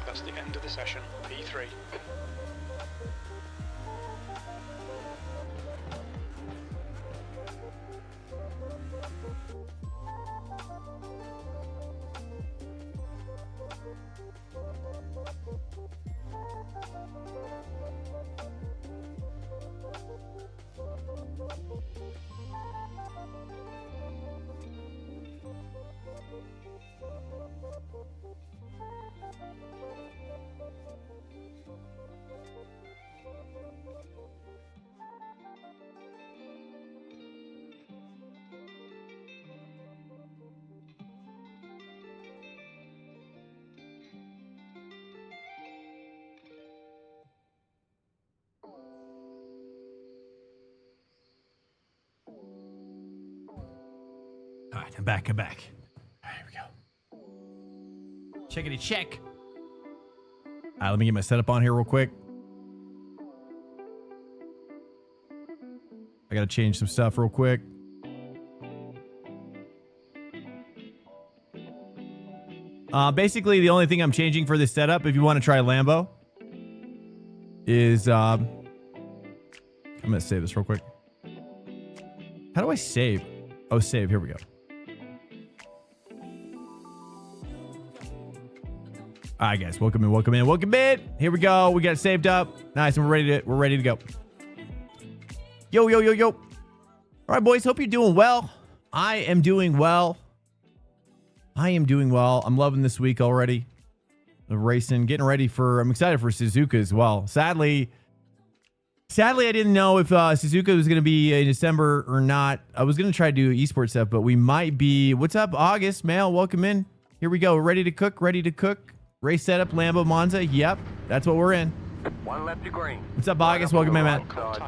That's the end of the session, P3. All right, I'm back. All right, here we go. Checkity check. All right, let me get my setup on here real quick. I got to change some stuff real quick. Basically, the only thing I'm changing for this setup, if you want to try Lambo, is I'm going to save this real quick. How do I save? Oh, save. Here we go. All right, guys, welcome in, welcome in, welcome in. Here we go. We got it saved up. Nice, and we're ready to go. Yo, yo, yo, yo. All right, boys. Hope you're doing well. I am doing well. I'm loving this week already. The racing, getting ready for. I'm excited for Suzuka as well. Sadly, I didn't know if Suzuka was going to be in December or not. I was going to try to do esports stuff, but we might be. What's up, August? Mail, welcome in. Here we go. Ready to cook. Ready to cook. Race setup, Lambo Monza. Yep, that's what we're in. 1 lap to green. What's up, August? Welcome in, man. Closed.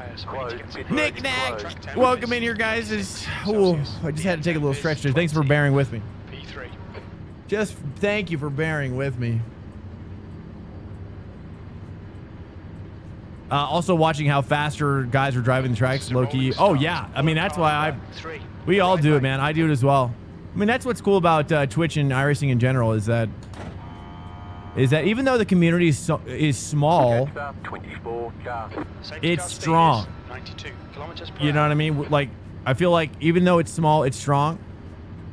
Nick Nack, welcome in here, guys. Ooh, I just had to take a little stretch there. Thanks for bearing with me. P3. Just thank you for bearing with me. Also watching how faster guys are driving the tracks, low-key. Oh, yeah. I mean, that's why we all do it, man. I do it as well. I mean, that's what's cool about Twitch and iRacing in general is that even though the community is small, it's strong. 92 kilometers per You know what I mean? Like, I feel like even though it's small, it's strong.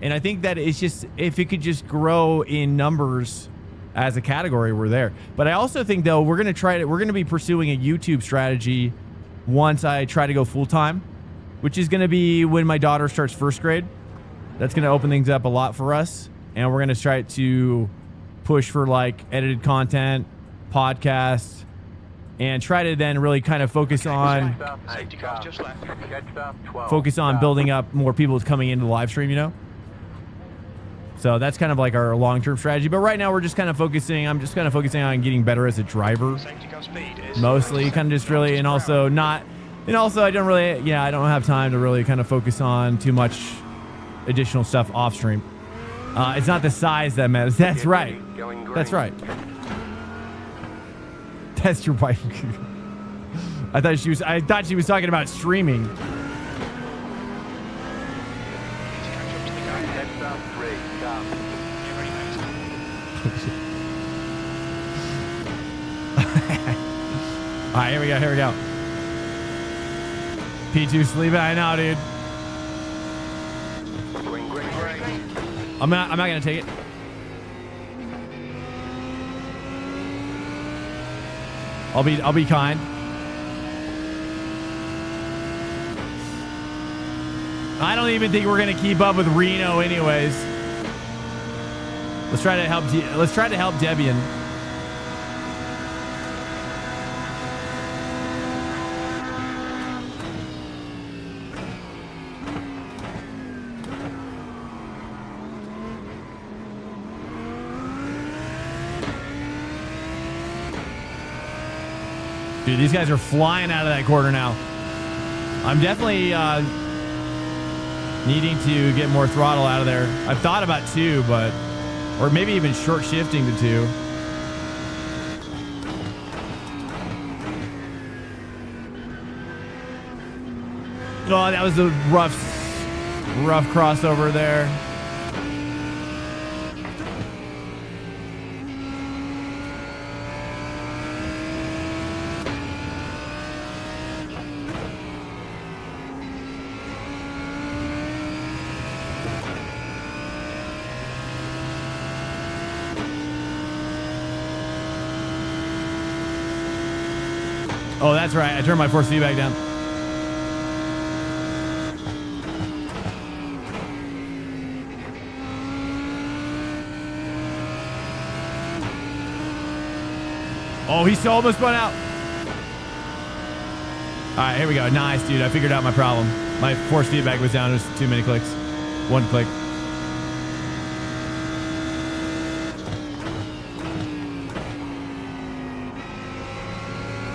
And I think that it's just, if it could just grow in numbers as a category, we're there. But I also think, though, we're going to be pursuing a YouTube strategy once I try to go full-time, which is going to be when my daughter starts first grade. That's going to open things up a lot for us. And we're going to try to push for like edited content, podcasts, and try to then really kind of focus on building up more people coming into the live stream, you know? So that's kind of like our long-term strategy. But right now I'm just kind of focusing on getting better as a driver. Mostly kind of just really, and also I don't have time to really kind of focus on too much additional stuff off stream. It's not the size that matters. That's right. That's right. That's your wife. I thought she was talking about streaming. All right, here we go. P2 sleeping. I know, dude. I'm not gonna take it. I'll be kind. I don't even think we're gonna keep up with Reno, anyways. Let's try to help Debian. Dude, these guys are flying out of that corner now. I'm definitely needing to get more throttle out of there. I've thought about 2, or maybe even short shifting to 2. Oh, that was a rough crossover there. Oh, that's right. I turned my force feedback down. Oh, he's almost spun out. All right, here we go. Nice, dude. I figured out my problem. My force feedback was down. There's too many clicks. 1 click.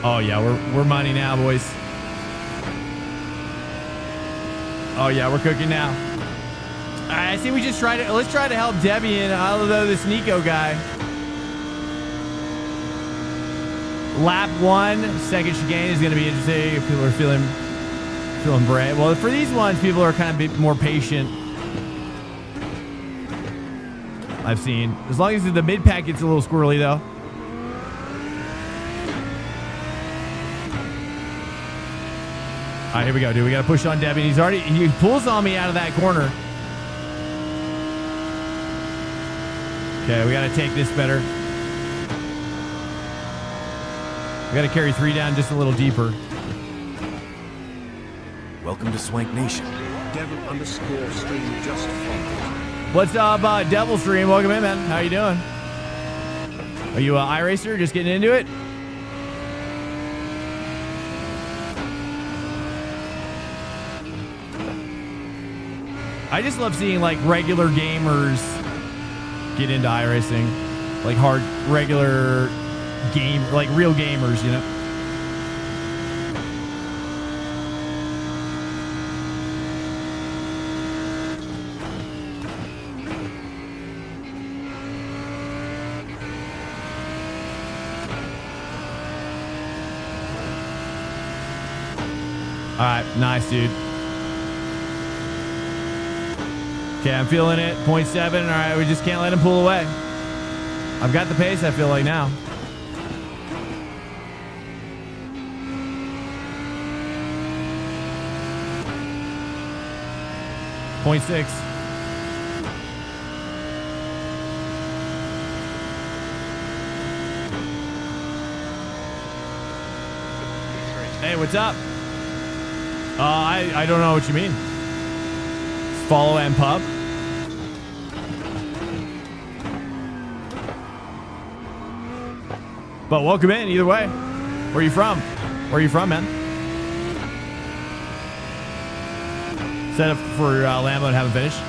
Oh yeah, we're money now, boys. Oh yeah, we're cooking now. All right, I see. Let's try to help Debian, although this Nico guy. Lap 1, second chicane is going to be interesting if people are Feeling brave. Well, for these ones, people are kind of a bit more patient. I've seen. As long as the mid pack gets a little squirrely, though. All right, here we go, dude. We got to push on Debbie. He pulls on me out of that corner. Okay, we got to take this better. We got to carry 3 down just a little deeper. Welcome to Swank Nation. Devil_stream just followed. What's up, Devil Stream? Welcome in, man. How you doing? Are you an iRacer? Just getting into it? I just love seeing like regular gamers get into iRacing, like regular game, like real gamers, you know. All right, nice, dude. Okay, I'm feeling it. 0.7. All right, we just can't let him pull away. I've got the pace, I feel like, now. Point 6. Hey, what's up? I don't know what you mean. Follow and pub. But welcome in either way. Where are you from? Where are you from, man? Set up for Lambo and haven't finished.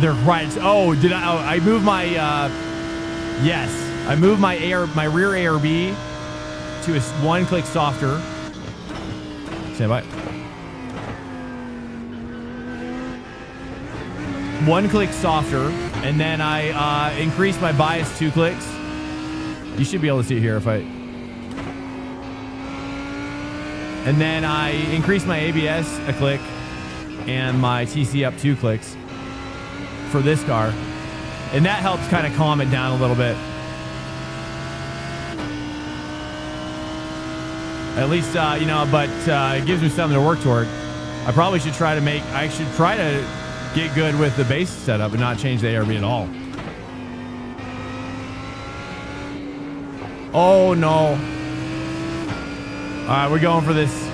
They're right. Oh, did I? Oh, I moved my. Yes, I moved my rear ARB to a 1 click softer. Stand by. 1 click softer, and then I increased my bias 2 clicks. You should be able to see it here if I... And then I increased my ABS a click and my TC up 2 clicks for this car. And that helps kind of calm it down a little bit. At least, you know, but it gives me something to work toward. I probably should try to get good with the base setup and not change the ARB at all. Oh, no. All right, we're going for this.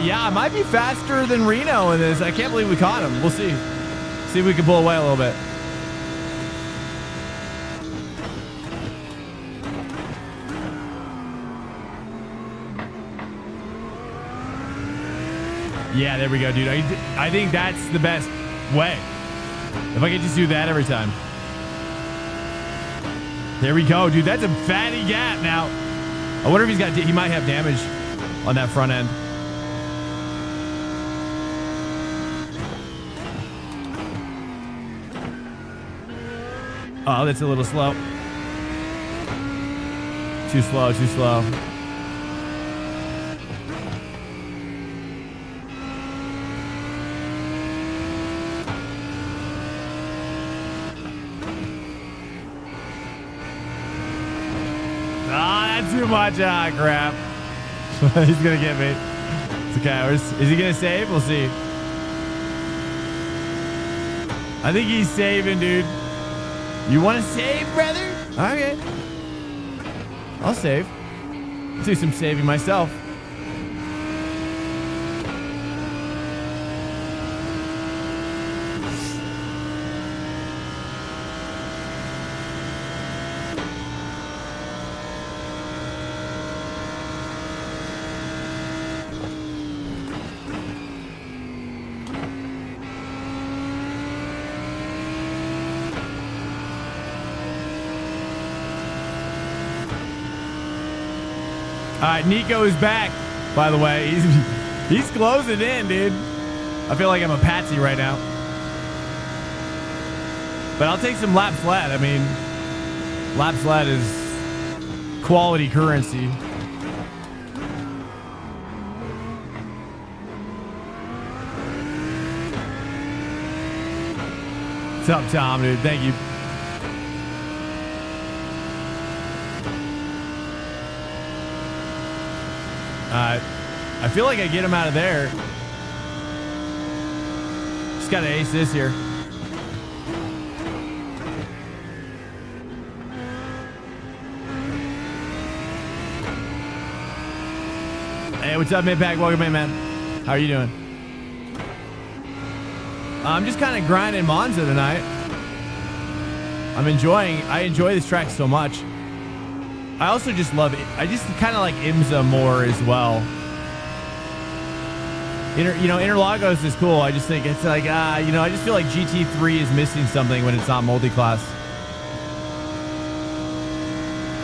Yeah, I might be faster than Reno in this. I can't believe we caught him. We'll see. See if we can pull away a little bit. Yeah, there we go, dude. I think that's the best way. If I could just do that every time. There we go, dude. That's a fatty gap now. I wonder if he might have damage on that front end. Oh, that's a little slow. Too slow, too slow. Ah, that's too much. Ah, crap. He's going to get me. It's okay. Is he going to save? We'll see. I think he's saving, dude. You want to save, brother? Okay. I'll save. Let's do some saving myself. All right, Nico is back, by the way. He's closing in, dude. I feel like I'm a patsy right now. But I'll take some lap sled. I mean, lap sled is quality currency. What's up, Tom, dude? Thank you. I feel like I get him out of there. Just got to ace this here. Hey, what's up, Midpack? Welcome in, man. How are you doing? I'm just kind of grinding Monza tonight. I enjoy this track so much. I also just love it. I just kind of like IMSA more as well. Interlagos is cool. I just think it's like, I just feel like GT3 is missing something when it's not multi-class.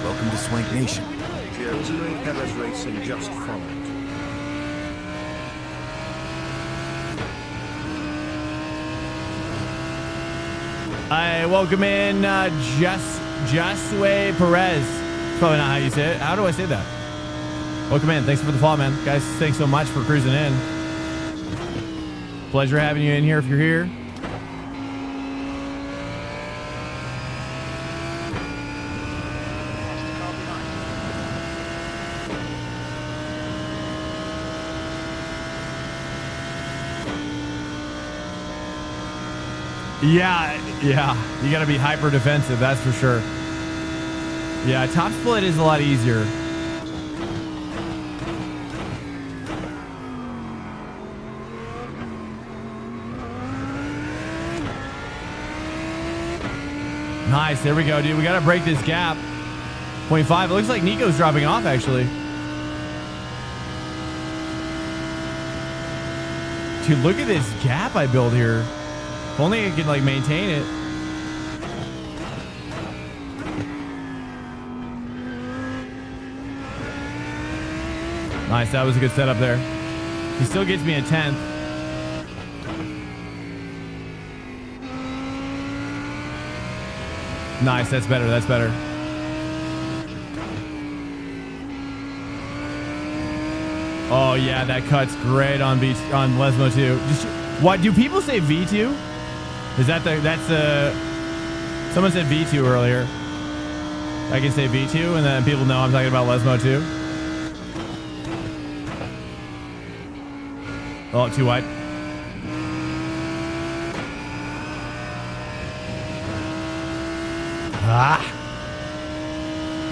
Welcome to Swank Nation. Racing just followed. I welcome in Josue Perez. Probably not how you say it. How do I say that? Welcome in. Thanks for the follow, man. Guys, thanks so much for cruising in. Pleasure having you in here if you're here. Yeah. You got to be hyper defensive, that's for sure. Yeah, top split is a lot easier. Nice, there we go, dude. We got to break this gap. 0.5. It looks like Nico's dropping off, actually. Dude, look at this gap I built here. If only I could, like, maintain it. Nice, that was a good setup there. He still gets me a 10th. Nice, that's better, that's better. Oh yeah, that cuts great on Lesmo too. What do people say V2? Is that someone said V2 earlier. I can say V2 and then people know I'm talking about Lesmo too. Oh, too wide.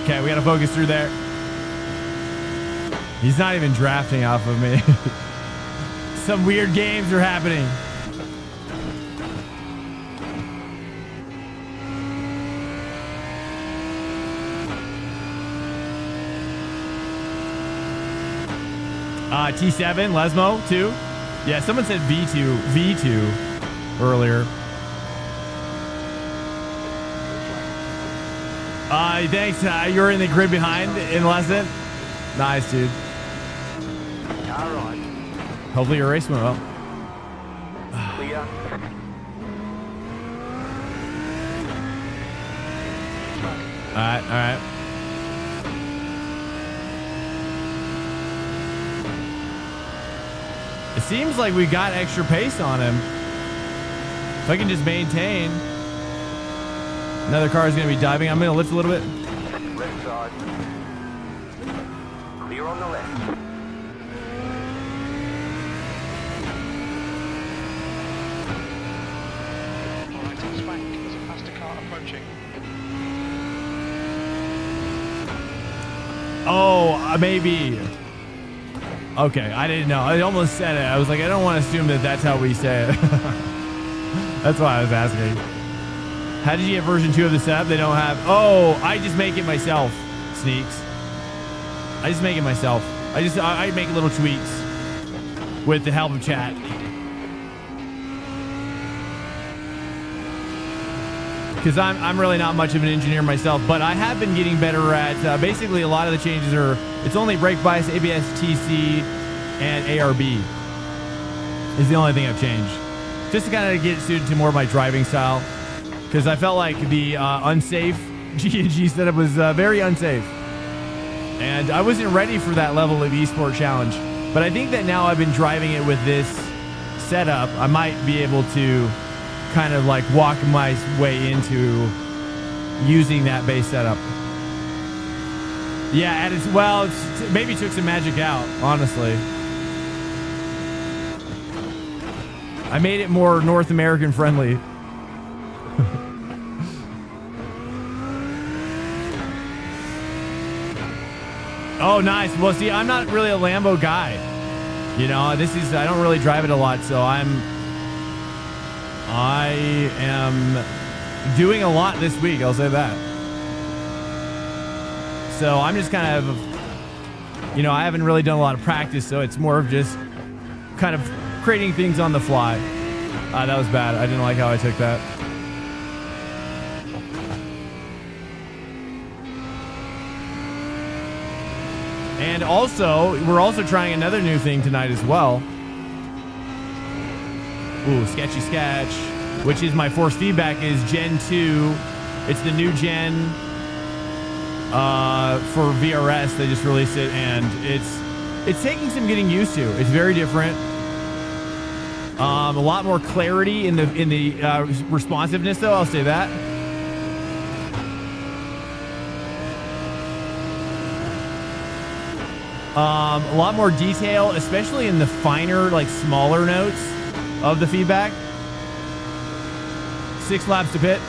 Okay, we gotta focus through there. He's not even drafting off of me. Some weird games are happening. T7, Lesmo, too. Yeah, someone said V2 earlier. Thanks. You're in the grid behind in lesson. Nice, dude. All right. Hopefully your race went well. Clear. All right. It seems like we got extra pace on him. If I can just maintain. Another car is going to be diving. I'm going to lift a little bit. Left side. Clear on the left. Alright, to the swank. There's a faster car approaching. Oh, maybe. Okay, I didn't know. I almost said it. I was like, I don't want to assume that that's how we say it. That's why I was asking. How did you get version 2 of the setup? They don't have... Oh, I just make it myself, Sneaks. I just make it myself. I make little tweaks with the help of chat. Because I'm really not much of an engineer myself, but I have been getting better at... basically, a lot of the changes are It's only brake bias, ABS, TC, and ARB is the only thing I've changed. Just to kind of get suited to more of my driving style. Because I felt like the unsafe G&G setup was very unsafe. And I wasn't ready for that level of esport challenge. But I think that now I've been driving it with this setup, I might be able to kind of like walk my way into using that base setup. Yeah, and it's maybe took some magic out, honestly. I made it more North American friendly. Oh, nice. Well, see, I'm not really a Lambo guy. You know, I don't really drive it a lot, so I am doing a lot this week, I'll say that. So I'm just kind of, you know, I haven't really done a lot of practice, so it's more of just kind of creating things on the fly. That was bad. I didn't like how I took that. And also, we're also trying another new thing tonight as well. Ooh, sketchy sketch. Which is my force feedback is Gen 2. It's the new gen for VRS. They just released it, and it's taking some getting used to. It's very different. A lot more clarity in the responsiveness, though. I'll say that. A lot more detail, especially in the finer, like smaller notes of the feedback. 6 laps to pit.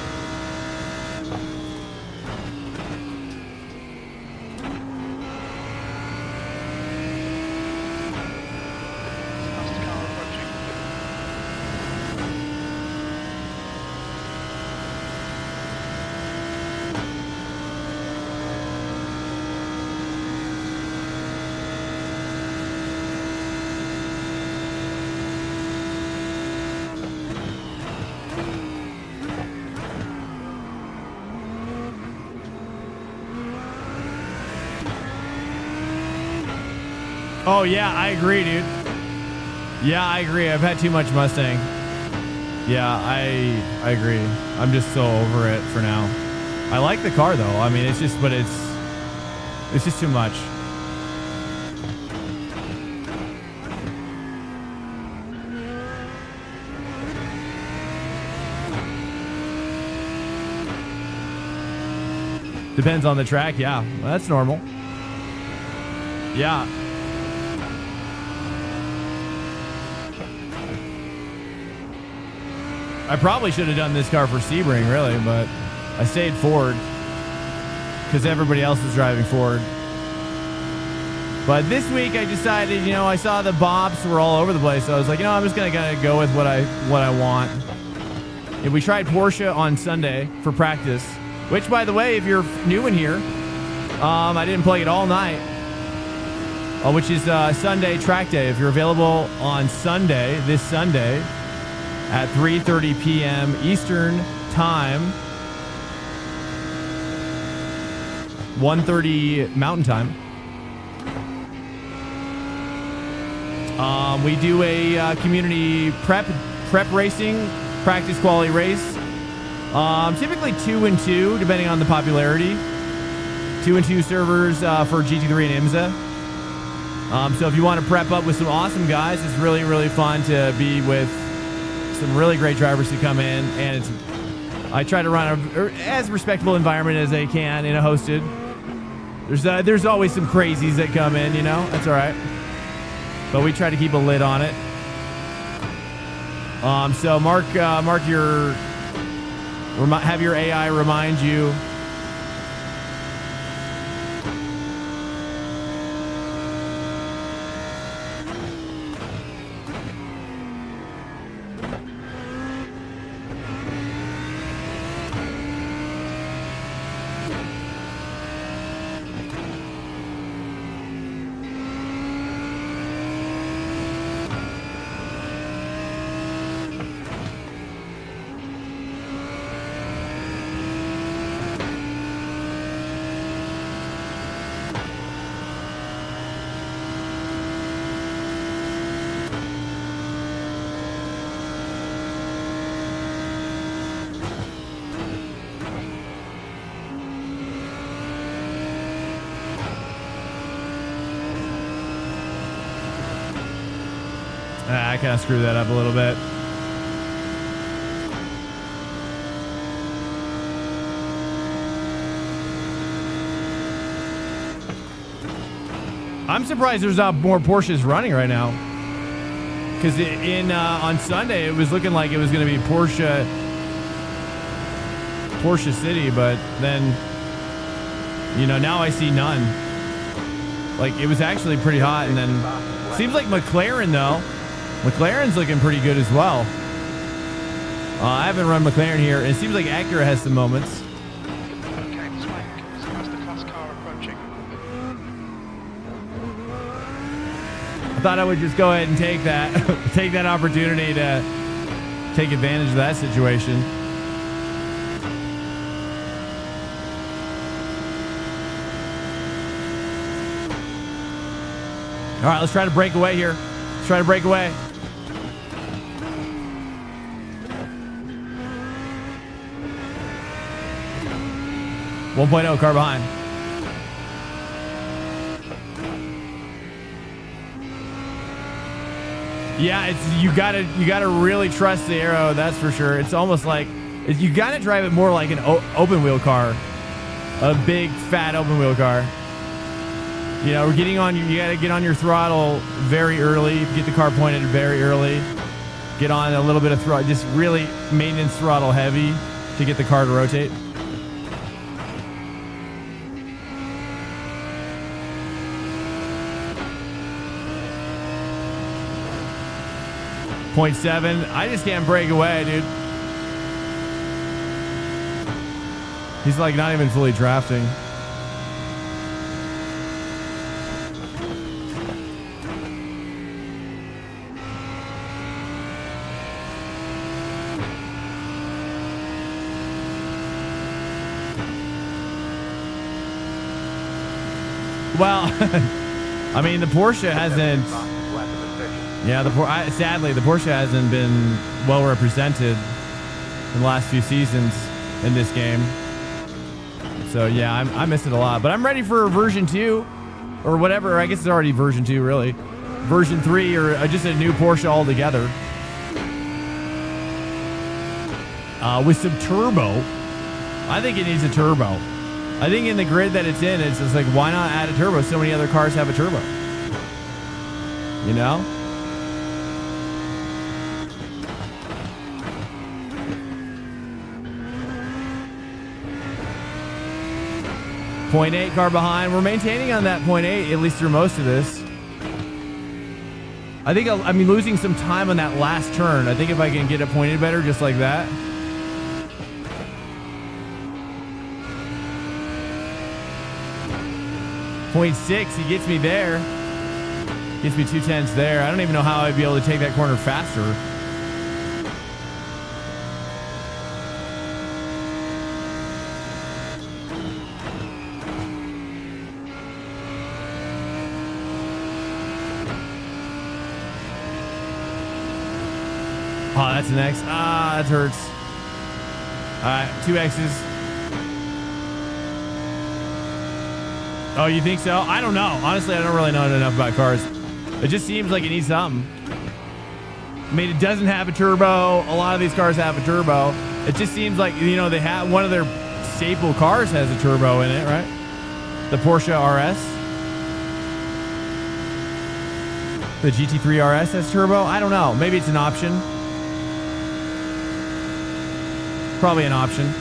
Oh, yeah, I agree, dude. Yeah, I agree. I've had too much Mustang. Yeah, I agree. I'm just so over it for now. I like the car, though. I mean, it's just too much. Depends on the track. Yeah, well, that's normal. Yeah. I probably should have done this car for Sebring, really, but I stayed Ford because everybody else was driving Ford. But this week I decided, you know, I saw the bops were all over the place, so I was like, you know, I'm just gonna go with what I want. And we tried Porsche on Sunday for practice, which, by the way, if you're new in here, I didn't play it all night, which is Sunday track day. If you're available on Sunday, this Sunday, at 3:30 p.m. Eastern Time, 1:30 Mountain Time. We do a community prep racing, practice quality race. Typically 2 and 2, depending on the popularity. 2 and 2 servers for GT3 and IMSA. So if you want to prep up with some awesome guys, it's really, really fun to be with some really great drivers to come in, and I try to run as respectable environment as I can in a hosted. There's always some crazies that come in, you know. That's all right, but we try to keep a lid on it. So have your AI remind you. I kind of screwed that up a little bit. I'm surprised there's not more Porsches running right now. Because on Sunday, it was looking like it was going to be Porsche City, but then, you know, now I see none. Like, it was actually pretty hot, and then seems like McLaren, though. McLaren's looking pretty good as well. I haven't run McLaren here. It seems like Acura has some moments. Okay, Swank, how's the class car approaching? I thought I would just go ahead and take that opportunity to take advantage of that situation. All right, let's try to break away here. Let's try to break away. .0 car behind. Yeah, you gotta really trust the aero. That's for sure. It's almost like you gotta drive it more like an open wheel car, a big fat open wheel car. You know, we're getting on. You gotta get on your throttle very early. Get the car pointed very early. Get on a little bit of throttle. Just really maintenance throttle heavy to get the car to rotate. .7. I just can't break away, dude. He's like not even fully drafting. Well, I mean, the Porsche hasn't. Yeah, sadly, the Porsche hasn't been well represented in the last few seasons in this game. So yeah, I miss it a lot. But I'm ready for version 2 or whatever. I guess it's already version 2, really. Version 3 or just a new Porsche altogether. With some turbo. I think it needs a turbo. I think in the grid that it's in, it's just like, why not add a turbo? So many other cars have a turbo. You know? .8 car behind. We're maintaining on that .8 at least through most of this. I think I mean losing some time on that last turn. I think if I can get it pointed better, just like that. .6, he gets me there. Gets me 2/10 there. I don't even know how I'd be able to take that corner faster. Oh, that's an X. Ah, that hurts. All right, 2 X's. Oh, you think so? I don't know. Honestly, I don't really know enough about cars. It just seems like it needs something. I mean, it doesn't have a turbo. A lot of these cars have a turbo. It just seems like, you know, they have one of their staple cars has a turbo in it, right? The Porsche RS. The GT3 RS has turbo. I don't know. Maybe it's an option. Probably an option.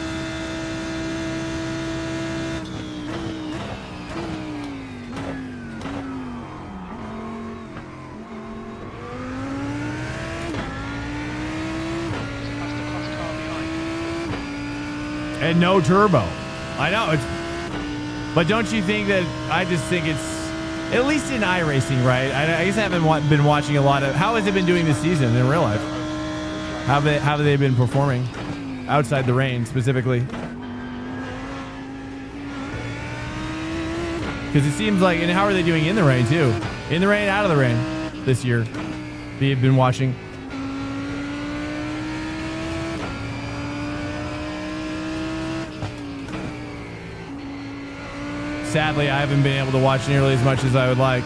And no turbo. I know it's, but don't you think that? I just think it's at least in iRacing, right? I guess I haven't been watching a lot of. How has it been doing this season in real life? How have they been performing outside the rain specifically? Because it seems like, and how are they doing in the rain too? In the rain, out of the rain this year? That you've been watching. Sadly, I haven't been able to watch nearly as much as I would like.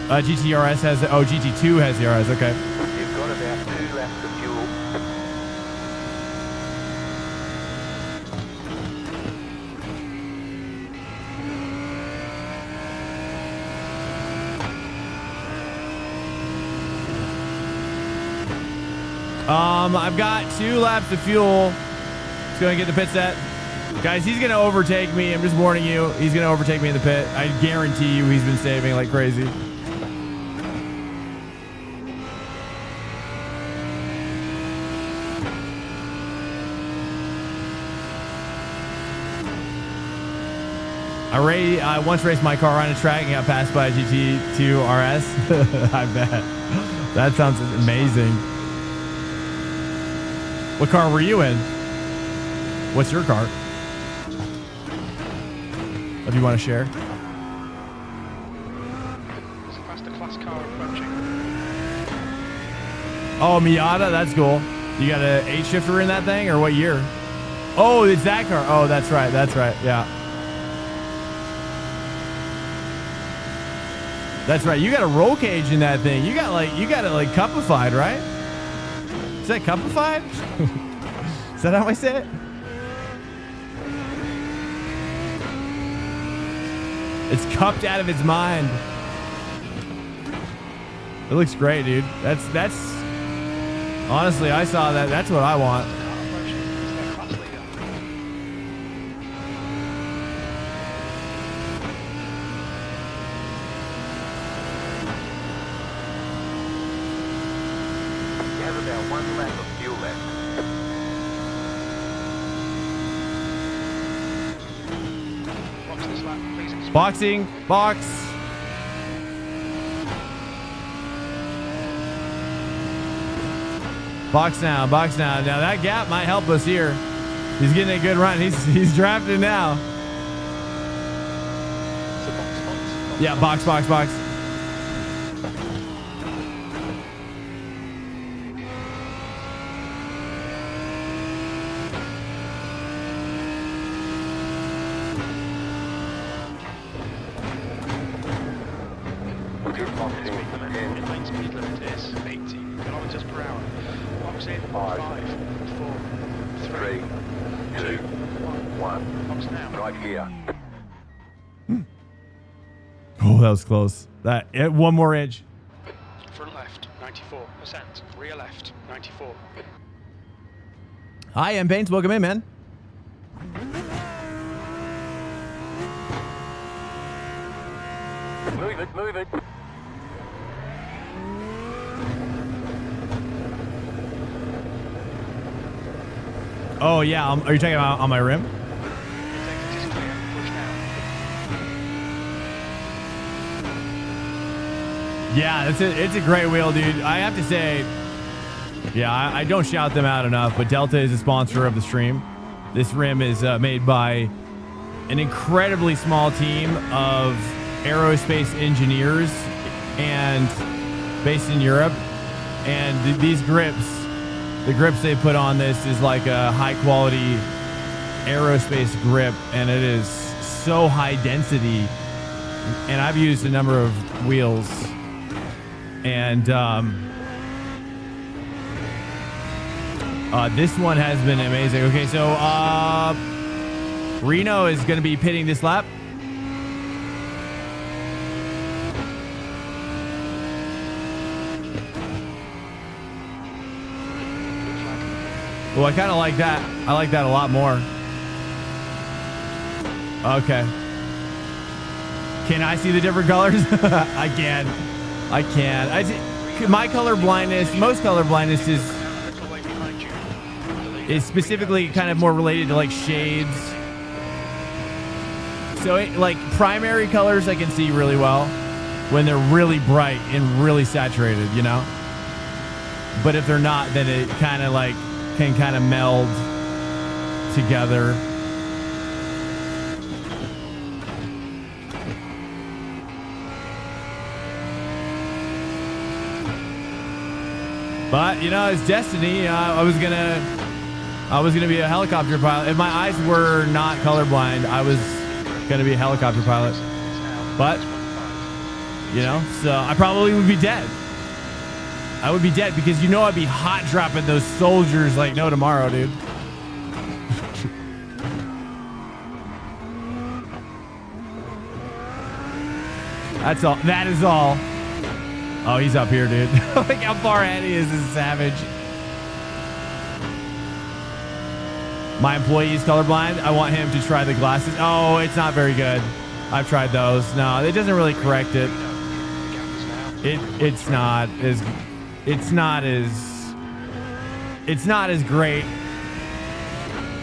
GTRS has, oh, GT2 has the RS, okay. You've got about 2 laps of fuel. I've got 2 laps of fuel. Just going to get the pit set. Guys, he's going to overtake me. I'm just warning you. He's going to overtake me in the pit. I guarantee you he's been saving like crazy. I once raced my car on a track and got passed by a GT2 RS. I bet. That sounds amazing. What car were you in? What's your car? If you want to share. There's a faster class car approaching. Oh, Miata, that's cool. You got a 8-shifter in that thing, or what year? Oh, it's that car. Oh, that's right. That's right. Yeah. That's right. You got a roll cage in that thing. You got it like cupified, right? Is that cupified? Is that how I say it? It's cupped out of its mind. It looks great, dude. That's honestly, I saw that. That's what I want. You have about 1 lap of fuel left. Box this lap, please. Boxing, box. Box now, box now. Now that gap might help us here. He's getting a good run. He's drafting now. Yeah, box, box, box. The main speed limit is 80 kilometers per hour. Box in 5, 4, 3, 2, 1. Box now. Right here. Oh, that was close. One more inch. Front left, 94%. Rear left, 94. Hi, M Paints. Welcome in, man. Move it, move it. Oh, yeah. Are you talking about on my rim? Exit is clear. Push now. Yeah, it's a great wheel, dude. I have to say, yeah, I don't shout them out enough, but Delta is a sponsor of the stream. This rim is made by an incredibly small team of aerospace engineers and based in Europe. And these grips, the grips they put on this is like a high quality aerospace grip, and it is so high density. And I've used a number of wheels, and this one has been amazing. Okay, so Reno is going to be pitting this lap. Well, I kind of like that. I like that a lot more. Okay. Can I see the different colors? I can. I can. My color blindness, most color blindness is specifically kind of more related to like shades. So like primary colors I can see really well when they're really bright and really saturated, you know? But if they're not, then it kind of like can kind of meld together. But you know, it's destiny. I was gonna be a helicopter pilot. If my eyes were not colorblind, I was gonna be a helicopter pilot. But You know, so I probably would be dead. I would be dead because you know I'd be hot dropping those soldiers like no tomorrow, dude. That's all. That is all. Oh, he's up here, dude. Look how far ahead he is, this savage. My employee is colorblind. I want him to try the glasses. Oh, it's not very good. I've tried those. No, it doesn't really correct it. It's not as great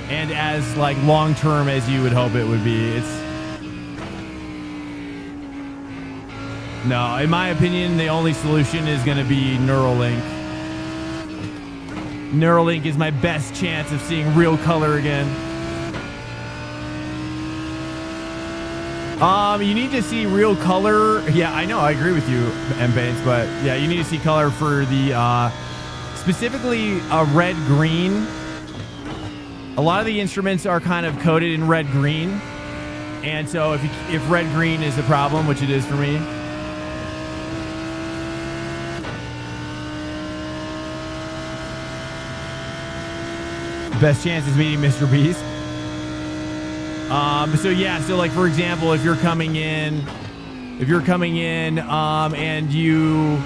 and as like long term as you would hope it would be. No, in my opinion, the only solution is going to be Neuralink. Neuralink is my best chance of seeing real color again. You need to see real color. Yeah, I know. I agree with you, M. Bates, but yeah, you need to see color for the specifically red-green. A lot of the instruments are kind of coated in red-green, and so if red-green is a problem, which it is for me. Best chance is meeting Mr. Beast. So yeah, so like for example, if you're coming in, and you,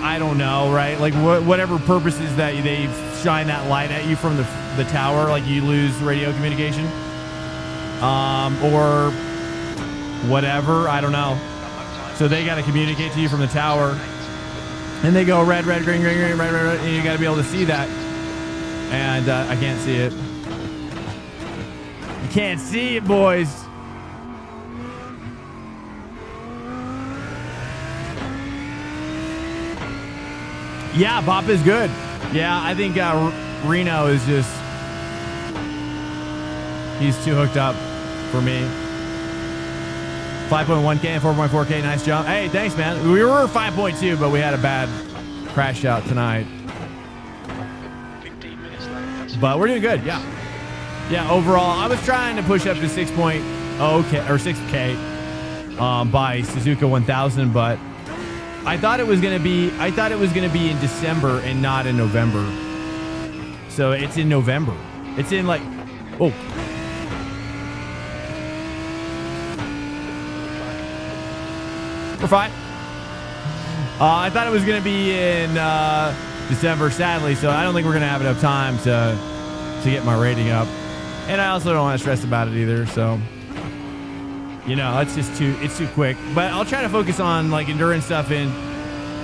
I don't know, right? Like whatever purposes that they shine that light at you from the tower, like you lose radio communication, or whatever, I don't know. So they got to communicate to you from the tower, and they go red, red, green, green, green, red, red, red, and you got to be able to see that. And I can't see it. You can't see it, boys. Yeah, Bop is good. Yeah, I think Reno is just... He's too hooked up for me. 5.1K and 4.4K, nice jump. Hey, thanks, man. We were 5.2, but we had a bad crash out tonight. But we're doing good, yeah. Yeah, overall, I was trying to push up to 6.0K or 6K by Suzuka 1000, but I thought it was gonna be in December and not in November. So it's in November. It's in like, oh. We're fine. I thought it was gonna be in December, sadly, so I don't think we're gonna have enough time to get my rating up, and I also don't want to stress about it either. So, you know, it's too quick. But I'll try to focus on like endurance stuff in,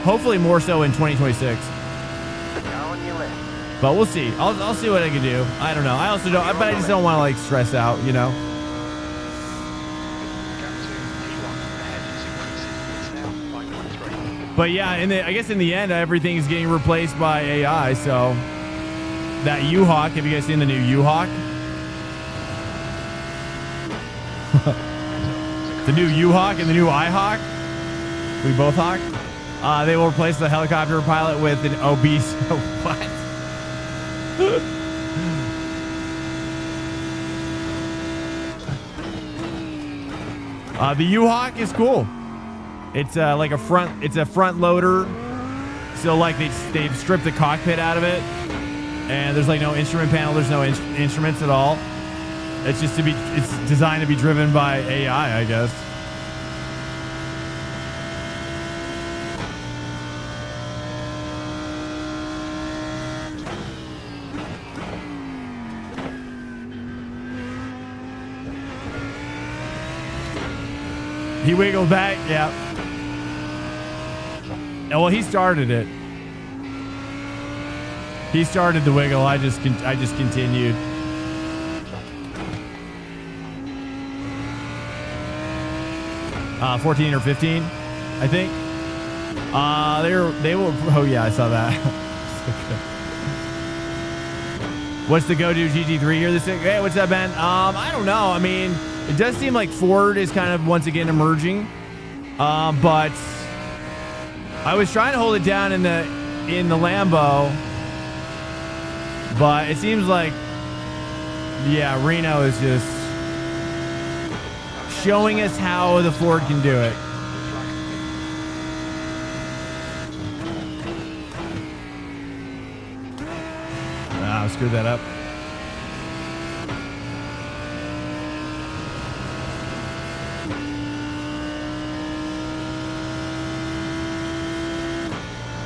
hopefully more so in 2026. But we'll see. I'll see what I can do. I don't know. I also don't, but I just don't want to like stress out, you know. But yeah, I guess in the end, everything's getting replaced by AI. So that U-Hawk, have you guys seen the new U-Hawk? The new U-Hawk and the new iHawk? We both Hawk? They will replace the helicopter pilot with an obese... What? The U-Hawk is cool. It's like a front loader. So like they've stripped the cockpit out of it, and there's like no instrument panel. There's no instruments at all. It's just it's designed to be driven by AI, I guess. He wiggled back, yeah. Well, he started it. He started the wiggle. I just continued. Uh, 14 or 15, I think. They will. Oh yeah, I saw that. What's the go-to GT3 here this thing? Hey, what's up, man? I don't know. I mean, it does seem like Ford is kind of once again emerging, but I was trying to hold it down in the Lambo, but it seems like, yeah, Reno is just showing us how the Ford can do it. Wow, screwed that up.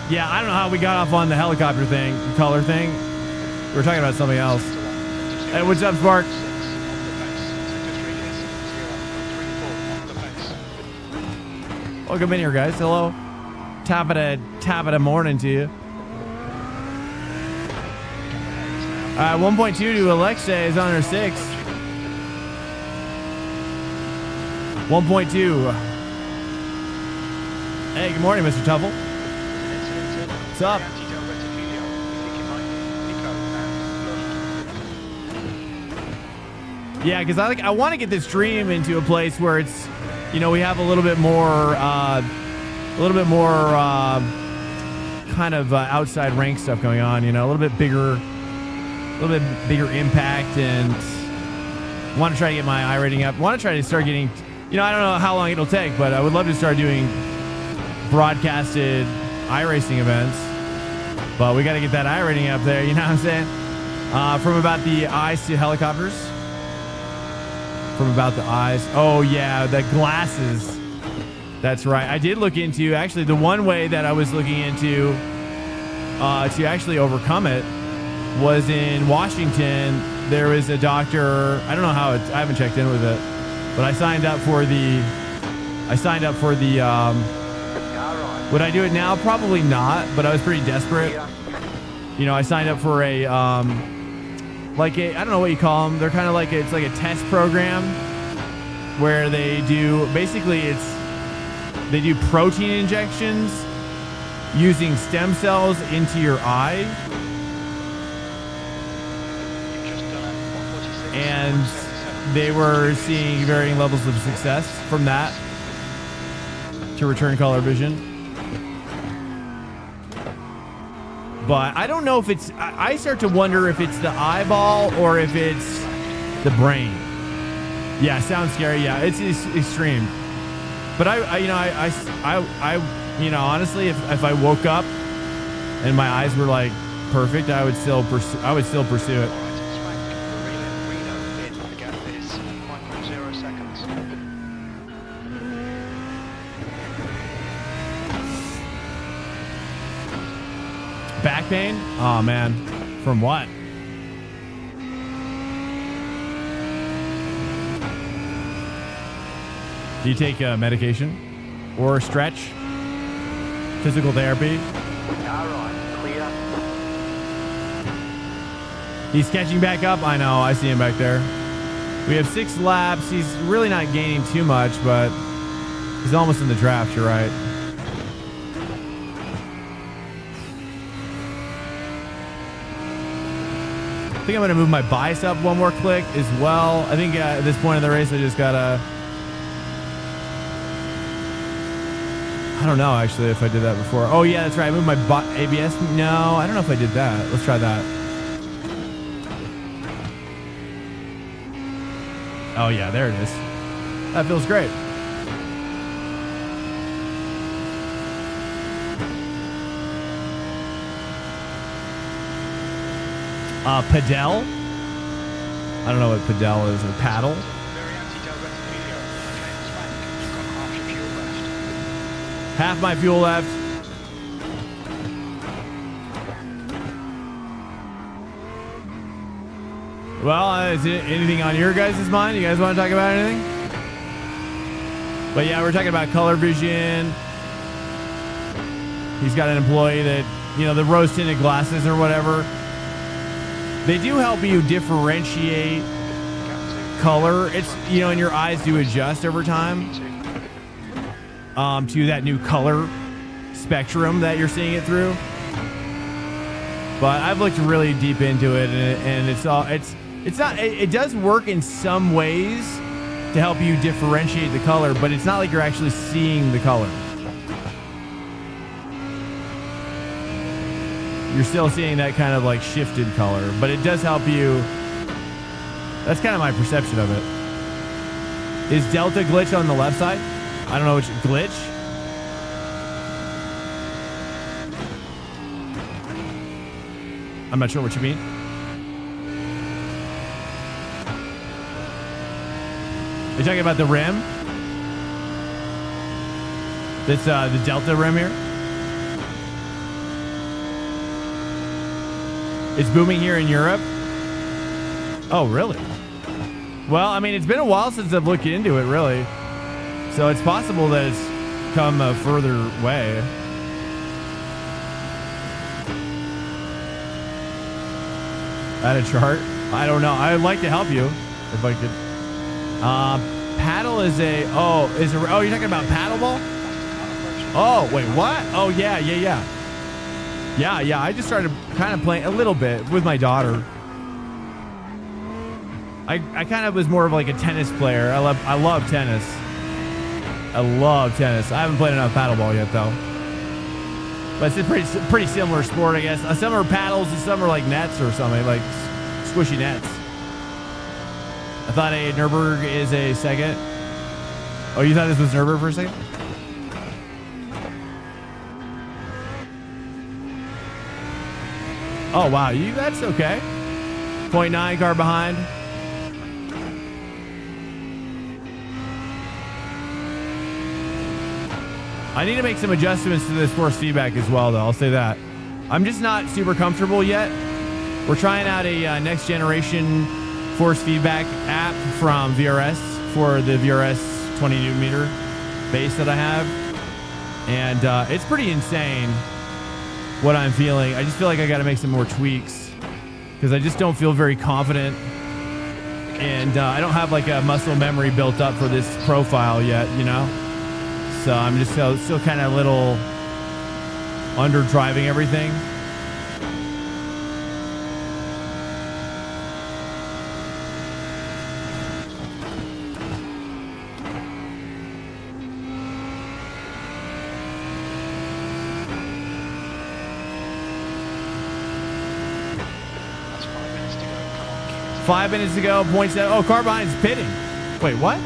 Yeah, I don't know how we got off on the helicopter thing, color thing. We were talking about something else. Hey, what's up, Spark? Welcome in here, guys. Hello. Top of the morning to you. 1.2 to Alexei is on her 6. 1.2. Hey, good morning, Mr. Tuffle. What's up? Yeah, because I want to get this stream into a place where it's, you know, we have a little bit more kind of outside rank stuff going on. You know, a little bit bigger impact, and want to try to get my iRating up. Want to try to start getting, you know, I don't know how long it'll take, but I would love to start doing broadcasted iRacing events. But we got to get that iRating up there. You know what I'm saying? From about the eyes to helicopters. From about the eyes. Oh yeah, the glasses. That's right. I did look into, actually, the one way that I was looking into to actually overcome it was in Washington. There was a doctor. I don't know how it's, I haven't checked in with it, but I signed up for the would I do it now? Probably not, but I was pretty desperate. You know, I signed up for a like a, I don't know what you call them. They're kind of like, it's like a test program where they do, basically they do protein injections using stem cells into your eye. And they were seeing varying levels of success from that to return color vision. But I don't know if it's, I start to wonder if it's the eyeball or if it's the brain. Yeah, sounds scary. Yeah, it's extreme. But I you know, honestly, if I woke up and my eyes were like perfect, I would still pursue it. Back pain? Oh man, from what? Do you take medication or stretch? Physical therapy? Clear. He's catching back up. I know. I see him back there. We have 6 laps. He's really not gaining too much, but he's almost in the draft. You're right. I think I'm going to move my bias up one more click as well. I think at this point in the race, I just got to... I don't know, actually, if I did that before. Oh, yeah, that's right. I moved my ABS. No, I don't know if I did that. Let's try that. Oh, yeah, there it is. That feels great. Pedal? I don't know what pedal is. A paddle? Half my fuel left. Well, is it anything on your guys' mind? You guys want to talk about anything? But yeah, we're talking about color vision. He's got an employee that, you know, the rose tinted glasses or whatever. They do help you differentiate color. It's, you know, and your eyes do adjust over time to that new color spectrum that you're seeing it through. But I've looked really deep into it, and it's not, it does work in some ways to help you differentiate the color, but it's not like you're actually seeing the color. You're still seeing that kind of like shifted color, but it does help you. That's kind of my perception of it. Is Delta glitch on the left side? I don't know which glitch. I'm not sure what you mean. You're talking about the rim? That's the Delta rim here. It's booming here in Europe. Oh, really? Well, I mean, it's been a while since I've looked into it, really. So it's possible that it's come a further way. Add a chart? I don't know. I'd like to help you if I could. Paddle is a... Oh, you're talking about paddleball? Oh, wait, what? Oh, yeah. Yeah, I just started kind of playing a little bit with my daughter. I kind of was more of like a tennis player. I love tennis. I love tennis. I haven't played enough paddleball yet, though. But it's a pretty similar sport, I guess. Some are paddles and some are like nets or something, like squishy nets. I thought a Nürburgring is a second. Oh, you thought this was Nürburgring for a second? Oh, wow. That's okay. 0.9 car behind. I need to make some adjustments to this force feedback as well, though. I'll say that. I'm just not super comfortable yet. We're trying out a next generation force feedback app from VRS for the VRS 20 newton meter base that I have. And it's pretty insane what I'm feeling. I just feel like I got to make some more tweaks because I just don't feel very confident. And I don't have like a muscle memory built up for this profile yet, you know? So I'm just still kind of a little under driving everything. That's 5 minutes to go. Come on, keep it. 5 minutes to go, 0.7. Oh, car behind is pitting. Wait, what?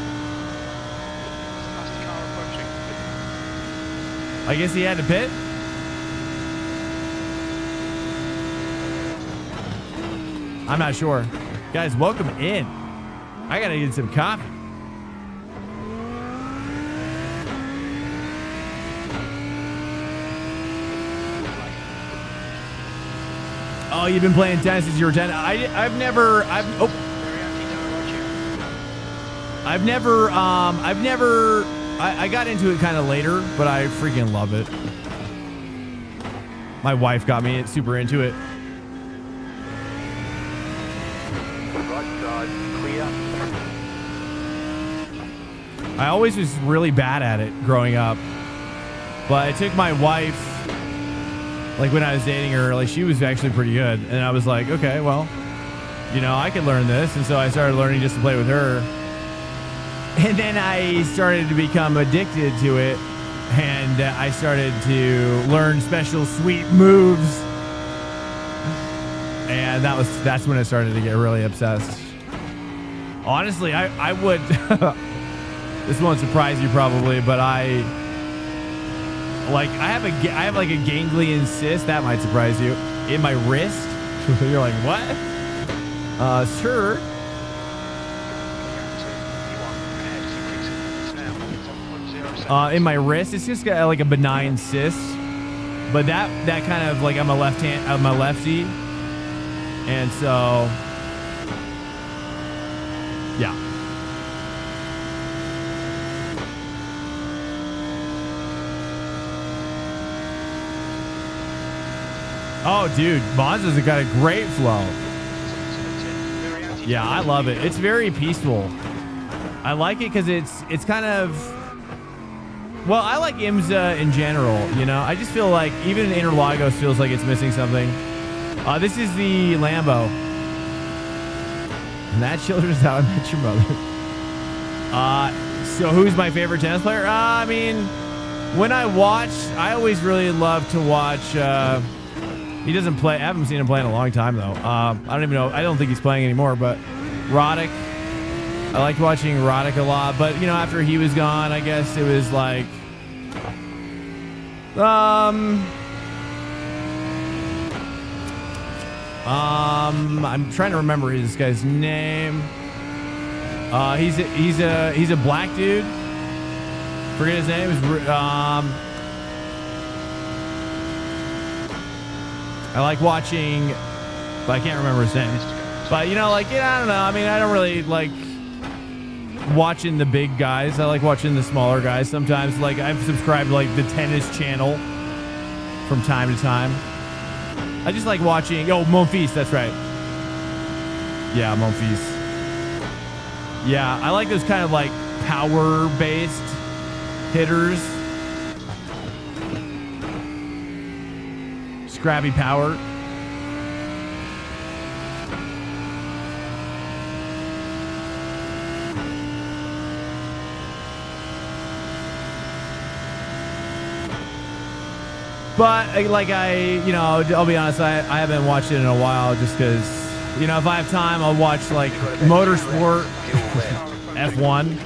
That's the car approaching. I guess he had to pit. I'm not sure. Guys, welcome in. I gotta get some coffee. Oh, you've been playing tennis since you were 10. I've never I got into it kind of later, but I freaking love it. My wife got me super into it. Right side, clear. I always was really bad at it growing up, but I took my wife, like when I was dating her, like she was actually pretty good. And I was like, okay, well, you know, I could learn this. And so I started learning just to play with her. And then I started to become addicted to it. And I started to learn special sweet moves. And that's when I started to get really obsessed. Honestly, I would, this won't surprise you probably, but I have like a ganglion cyst, that might surprise you, in my wrist. You're like, what? Sure. In my wrist, it's just got like a benign cyst, but that kind of like I'm a lefty, and so yeah. Oh, dude, Monza's got a great flow. Yeah, I love it. It's very peaceful. I like it because it's kind of, well, I like IMSA in general, you know? I just feel like even Interlagos feels like it's missing something. This is the Lambo. And that children's how I met your mother. So who's my favorite tennis player? I mean, when I watch, I always really love to watch, he doesn't play. I haven't seen him play in a long time, though. I don't even know. I don't think he's playing anymore, but Roddick. I liked watching Roddick a lot, but, you know, after he was gone, I guess it was like, I'm trying to remember this guy's name. He's a black dude. Forget his name. I like watching, but I can't remember his name. But you know, like, yeah, I don't know. I mean, I don't really like watching the big guys. I like watching the smaller guys sometimes. Like, I've subscribed to like the tennis channel from time to time. I just like watching. Oh, Monfils, that's right. Yeah, Monfils. Yeah, I like those kind of like power-based hitters. Scrappy power. But like I'll be honest, I haven't watched it in a while just because, you know, if I have time, I'll watch like motorsport, F1.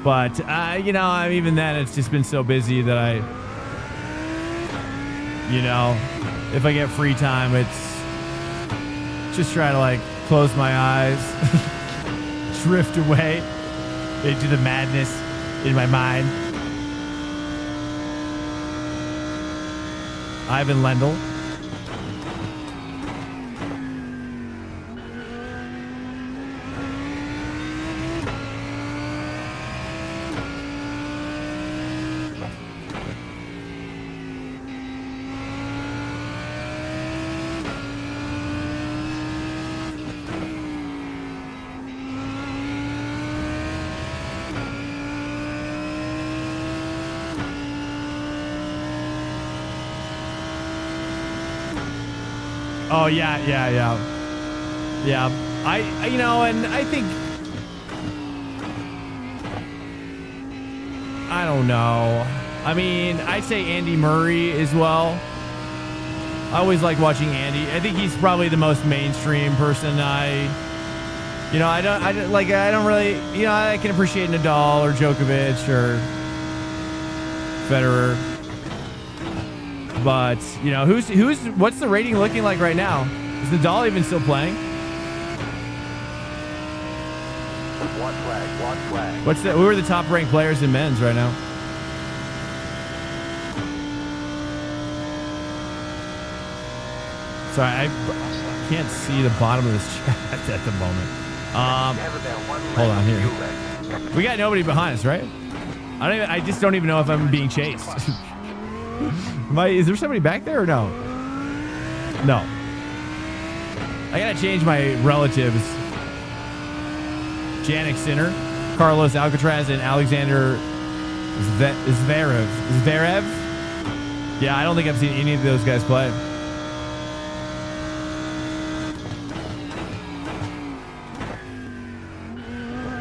But you know, even then, it's just been so busy that I, you know, if I get free time, it's just try to like close my eyes, drift away into the madness in my mind. Ivan Lendl. Oh yeah. I you know, and I think, I don't know. I mean, I'd say Andy Murray as well. I always like watching Andy. I think he's probably the most mainstream person I don't really, you know, I can appreciate Nadal or Djokovic or Federer. But, you know, what's the rating looking like right now? Is Nadal even still playing? One flag. Who are the top ranked players in men's right now? Sorry, I can't see the bottom of this chat at the moment. Hold on here. We got nobody behind us, right? I just don't even know if I'm being chased. Is there somebody back there or no? No. I gotta change my relatives. Janik Sinner, Carlos Alcatraz, and Alexander Zverev. Yeah, I don't think I've seen any of those guys play.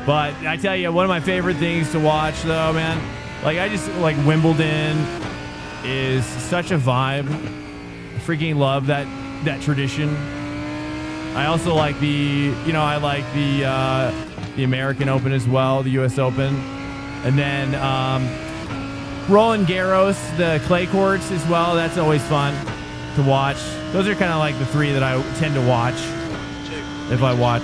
But I tell you, one of my favorite things to watch, though, man, like I just like Wimbledon is such a vibe. I freaking love that tradition. I also like the American Open as well, the U.S. Open, and then Roland Garros, the clay courts as well. That's always fun to watch. Those are kind of like the three that I tend to watch if I watch.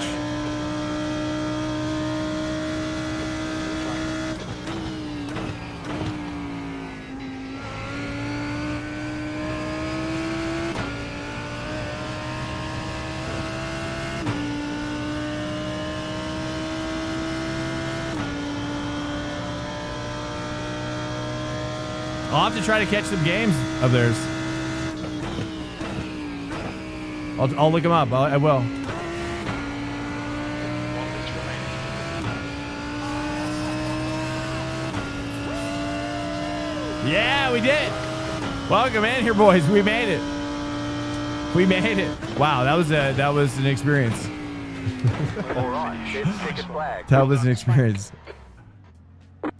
I'll have to try to catch some games of theirs. I'll look them up. I will. Yeah, we did. Welcome in here, boys. We made it. We made it. Wow, that was an experience. All right, ticket flag. That was an experience.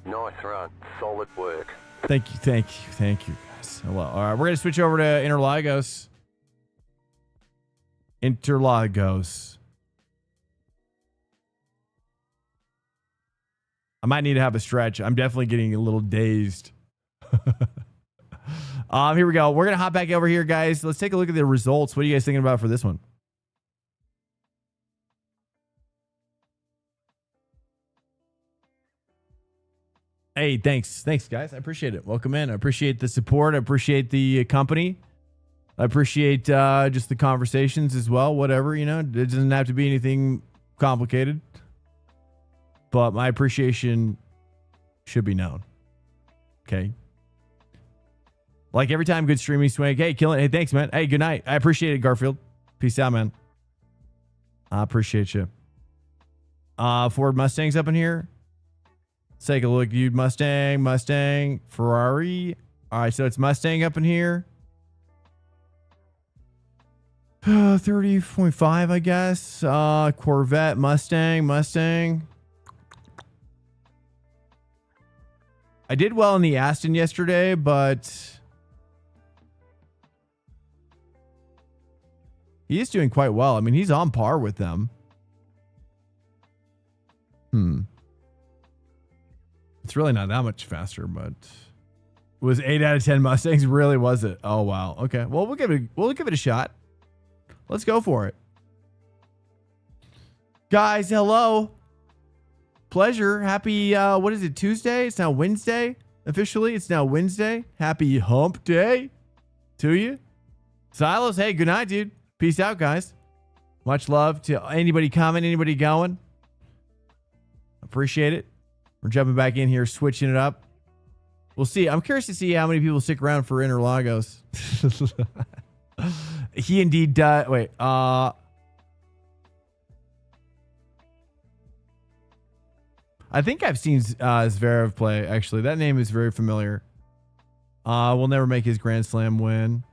Nice run. Solid work. Thank you, guys. Well, all right, we're gonna switch over to Interlagos. I might need to have a stretch. I'm definitely getting a little dazed. Here we go. We're gonna hop back over here, guys. Let's take a look at the results. What are you guys thinking about for this one? Hey, thanks, guys. I appreciate it. Welcome in. I appreciate the support. I appreciate the company. I appreciate just the conversations as well. Whatever, you know, it doesn't have to be anything complicated, but my appreciation should be known. Okay. Like every time, good streaming, Swag. Hey, killing. Hey, thanks, man. Hey, good night. I appreciate it, Garfield. Peace out, man. I appreciate you. Ford Mustangs up in here. Let's take a look, dude. Mustang, Ferrari. All right, so it's Mustang up in here. 30.5, I guess. Corvette, Mustang. I did well in the Aston yesterday, but he is doing quite well. I mean, he's on par with them. It's really not that much faster, but it was 8 out of 10 Mustangs. Really, was it? Oh, wow. Okay. Well, we'll give it a shot. Let's go for it. Guys, hello. Pleasure. Happy, what is it, Tuesday? It's now Wednesday. Officially, it's now Wednesday. Happy hump day to you. Silos, hey, good night, dude. Peace out, guys. Much love to anybody coming, anybody going. Appreciate it. We're jumping back in here, switching it up. We'll see. I'm curious to see how many people stick around for Interlagos. He indeed does. Wait. I think I've seen Zverev play, actually. That name is very familiar. We'll never make his Grand Slam win.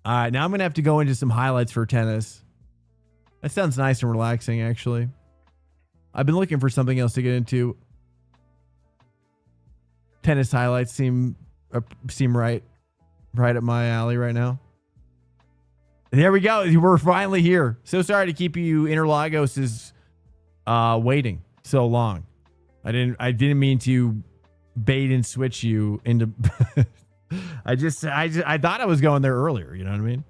All right, now I'm going to have to go into some highlights for tennis. That sounds nice and relaxing, actually. I've been looking for something else to get into. Tennis highlights seem right up my alley right now. There we go. We're finally here. So sorry to keep you Interlagos is waiting so long. I didn't mean to bait and switch you into I thought I was going there earlier, you know what I mean?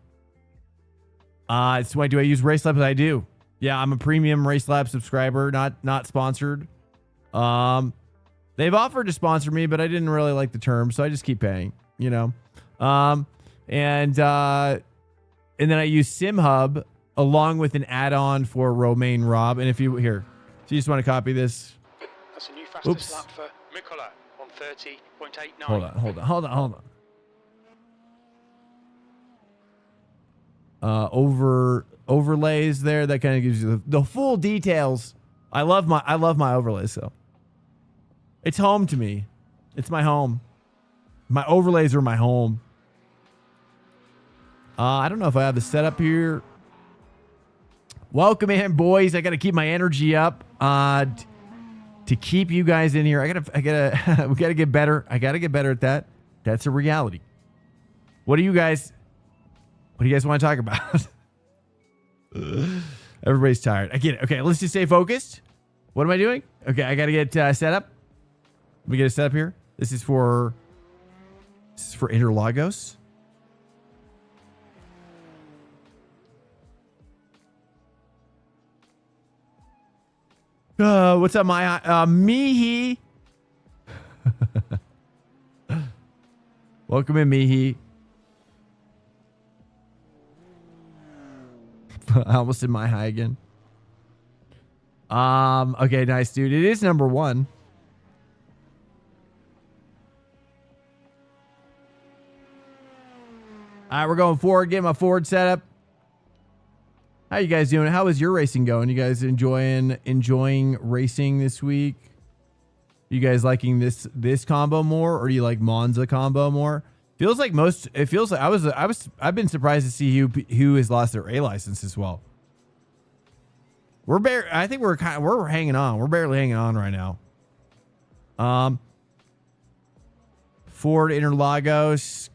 So do I use Race Labs? I do. Yeah, I'm a premium Race Lab subscriber, not sponsored. They've offered to sponsor me, but I didn't really like the terms, so I just keep paying, you know. And then I use SimHub along with an add-on for Romain Rob. And if you here, so you just want to copy this. That's a new fastest lap for Mikola on 30.89. Hold on. Overlays there, that kind of gives you the full details. I love my overlays, so it's home to me. It's my home. My overlays are my home. I don't know if I have the setup here. Welcome in, boys. I got to keep my energy up to keep you guys in here. we got to get better. I got to get better at that. That's a reality. What do you guys want to talk about? Everybody's tired. I get it. Okay, let's just stay focused. What am I doing? Okay, I got to get set up. Let me get a setup here. This is for Interlagos. What's up, my Mihi? Welcome in, Mihi. I almost did my high again. Okay, nice, dude. It is number 1. All right, we're going forward. Getting my forward setup. How you guys doing? How is your racing going? You guys enjoying racing this week? You guys liking this combo more, or do you like Monza combo more? It feels like I've been surprised to see who has lost their A license as well. I think we're hanging on. We're barely hanging on right now. Ford Interlagos.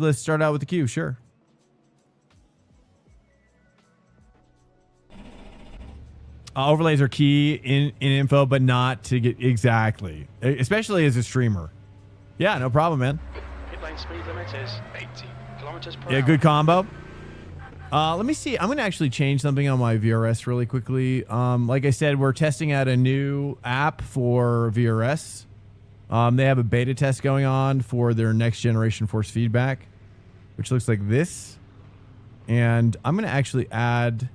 Let's start out with the Q. Sure. Overlays are key in info, but not to get exactly, especially as a streamer. Yeah, no problem, man. Pit lane speed limit is 80 kilometers per hour. Yeah, good combo. Let me see. I'm going to actually change something on my VRS really quickly. Like I said, we're testing out a new app for VRS. They have a beta test going on for their next generation force feedback, which looks like this. And I'm going to actually add...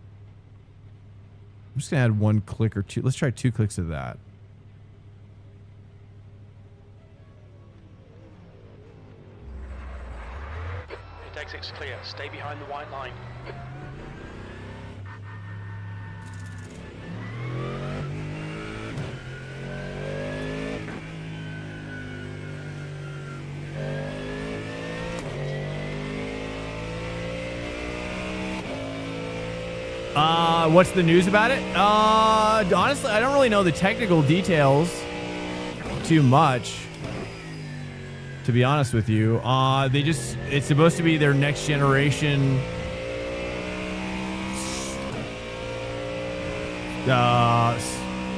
I'm just going to add 1 click or 2. Let's try 2 clicks of that. Exit's clear. Stay behind the white line. What's the news about it? Honestly, I don't really know the technical details too much, to be honest with you. It's supposed to be their next generation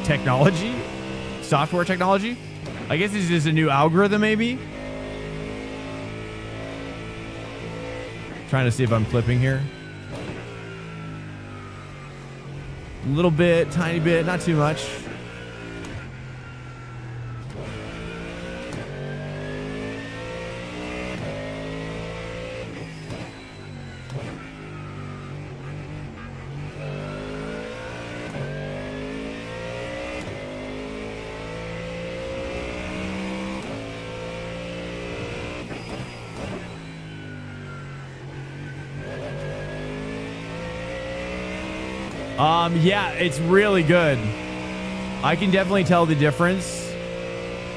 technology, software technology. I guess it's just a new algorithm, maybe. Trying to see if I'm clipping here. A little bit, tiny bit, not too much. Yeah, it's really good. I can definitely tell the difference.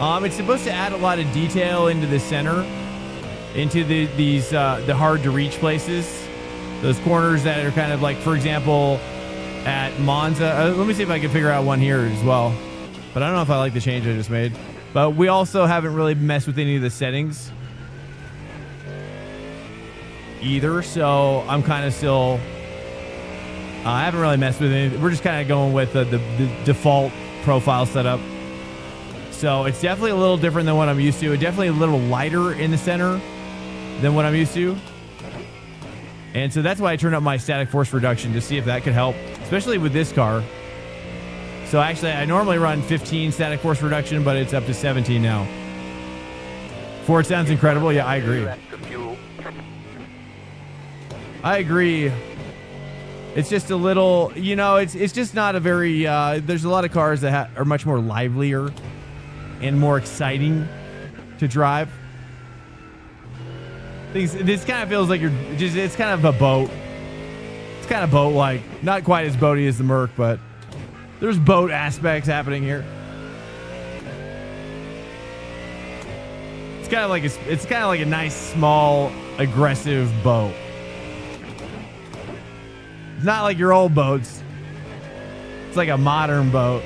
It's supposed to add a lot of detail into the center, into the hard to reach places, those corners that are kind of like, for example, at Monza. Let me see if I can figure out one here as well. But I don't know if I like the change I just made. But we also haven't really messed with any of the settings either, so I'm kind of still... I haven't really messed with it. We're just kind of going with the default profile setup. So it's definitely a little different than what I'm used to. It's definitely a little lighter in the center than what I'm used to. And so that's why I turned up my static force reduction to see if that could help, especially with this car. So actually, I normally run 15 static force reduction, but it's up to 17 now. Ford sounds incredible. Yeah, I agree. I agree. It's just a little, you know, it's just not a very, there's a lot of cars that are much more livelier and more exciting to drive. This kind of feels like it's kind of a boat. It's kind of boat-like. Not quite as boaty as the Merc, but there's boat aspects happening here. It's kind of like a nice, small, aggressive boat. It's not like your old boats. It's like a modern boat.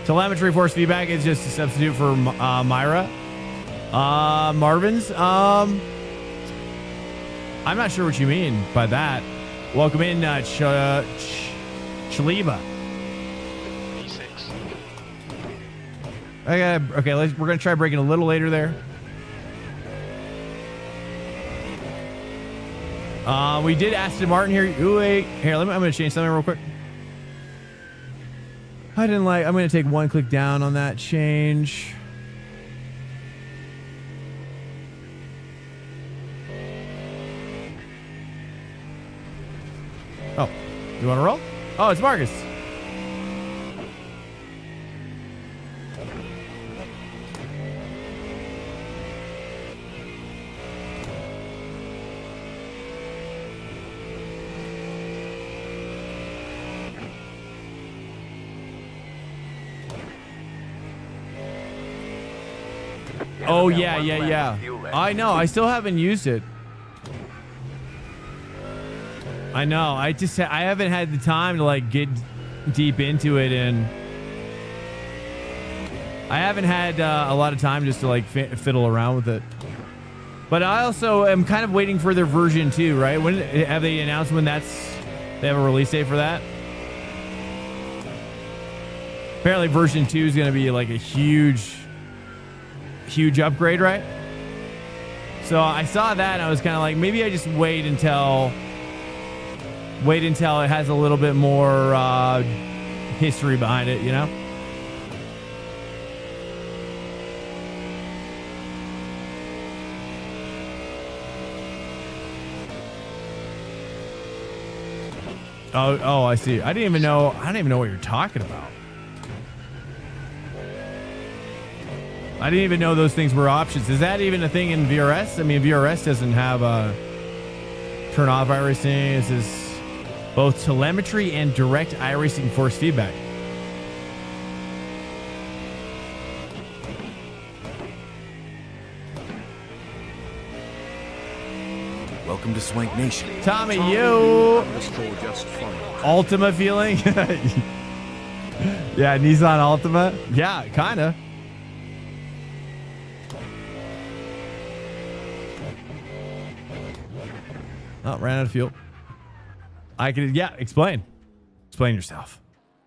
Telemetry force feedback is just a substitute for Myra. Marvin's. I'm not sure what you mean by that. Welcome in, Chillhop. E6. Okay, we're gonna try braking a little later there. We did Aston Martin here. Ooh, wait. Here, I'm gonna change something real quick. I'm gonna take 1 click down on that change. Oh, you want to roll? Oh, it's Marcus. Oh, yeah. I know. I still haven't used it. I know. I haven't had the time to like get deep into it, and I haven't had a lot of time just to like fiddle around with it. But I also am kind of waiting for their version 2, right? When have they announced when they have a release date for that? Apparently version 2 is going to be like a huge upgrade, right? So I saw that and I was kind of like, maybe I just wait until it has a little bit more history behind it, you know? Oh, I see. I don't even know what you're talking about. I didn't even know those things were options. Is that even a thing in VRS? I mean, VRS doesn't have a turn off iRacing. This is both telemetry and direct iRacing force feedback. Welcome to Swank Nation. Tommy, you Ultima feeling? Yeah, Nissan Ultima. Yeah, kind of. Oh, ran out of fuel. I could, yeah, explain yourself.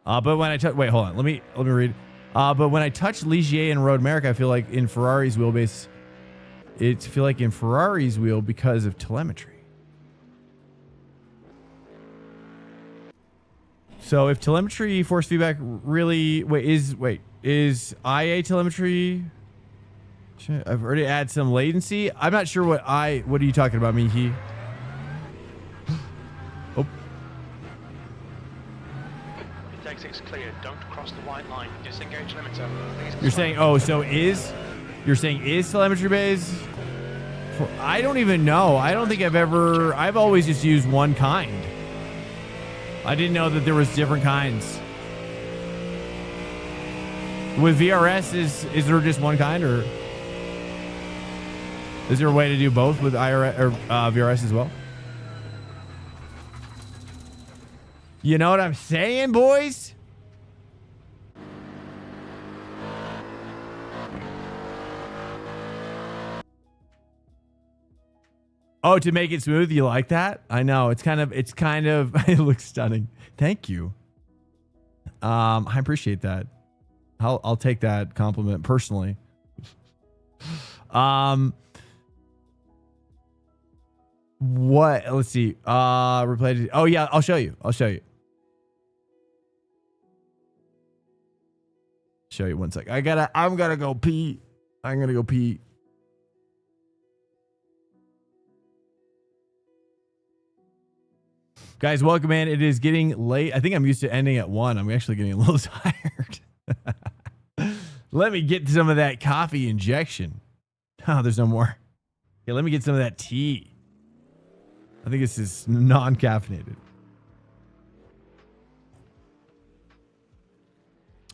But when I touch, wait, hold on. Let me read. But when I touch Ligier and Road America, I feel like in Ferrari's wheelbase, wheel because of telemetry. So if telemetry force feedback really, is IA telemetry? Shit, I've already added some latency. I'm not sure what are you talking about, Mihi? Oh. Exit's clear. Don't cross the white line. Disengage limiter. You're saying, you're saying is telemetry based? I don't even know. I don't think I've always just used one kind. I didn't know that there was different kinds. With VRS, is there just one kind, or is there a way to do both with IRS or VRS as well? You know what I'm saying, boys? Oh, to make it smooth, you like that? I know it's kind of it looks stunning. Thank you. I appreciate that. I'll take that compliment personally. What? Let's see. Replay. Oh yeah, I'll show you. Show you one sec. I'm gonna go pee. Guys, welcome in. It is getting late. I think I'm used to ending at 1. I'm actually getting a little tired. Let me get some of that coffee injection. Oh, there's no more. Okay, let me get some of that tea. I think this is non-caffeinated.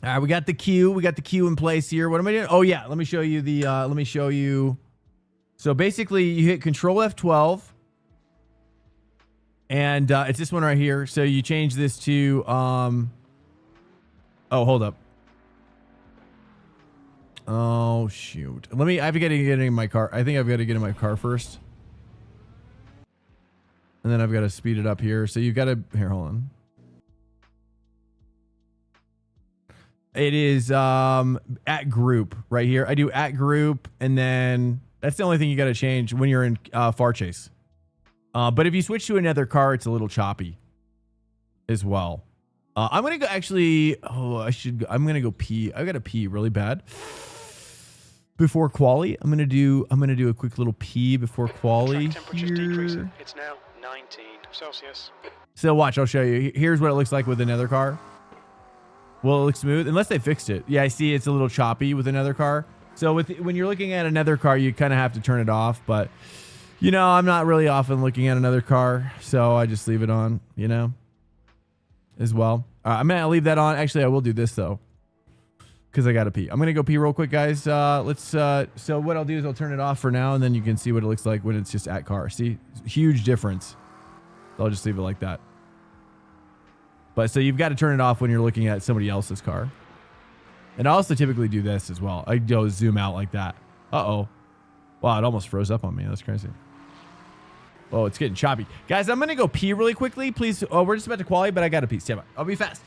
All right, we got the queue. We got the queue in place here. What am I doing? Oh yeah, let me show you So basically, you hit Control F12. And it's this one right here. So you change this to oh, hold up. Oh shoot. I've got to get in my car. I think I've got to get in my car first. And then I've got to speed it up here. So you've got to hold on. It is at group right here. I do at group, and then that's the only thing you got to change when you're in far chase. But if you switch to another car, it's a little choppy as well. I'm going to go actually. Oh, I'm going to go pee. I got to pee really bad before quali. I'm going to do a quick little pee before quali here. It's now 19 Celsius. So watch, I'll show you. Here's what it looks like with another car. Well, it looks smooth unless they fixed it. Yeah, I see it's a little choppy with another car. So when you're looking at another car, you kind of have to turn it off, but you know, I'm not really often looking at another car, so I just leave it on, you know, as well. I'm going to leave that on. Actually, I will do this, though, because I got to pee. I'm going to go pee real quick, guys. So what I'll do is I'll turn it off for now, and then you can see what it looks like when it's just at car. See? Huge difference. So I'll just leave it like that. But so you've got to turn it off when you're looking at somebody else's car. And I also typically do this as well. I go zoom out like that. Uh-oh. Wow, it almost froze up on me. That's crazy. Oh, it's getting choppy. Guys, I'm going to go pee really quickly. Please. Oh, we're just about to qualify, but I got to pee. Stand by. I'll be fast.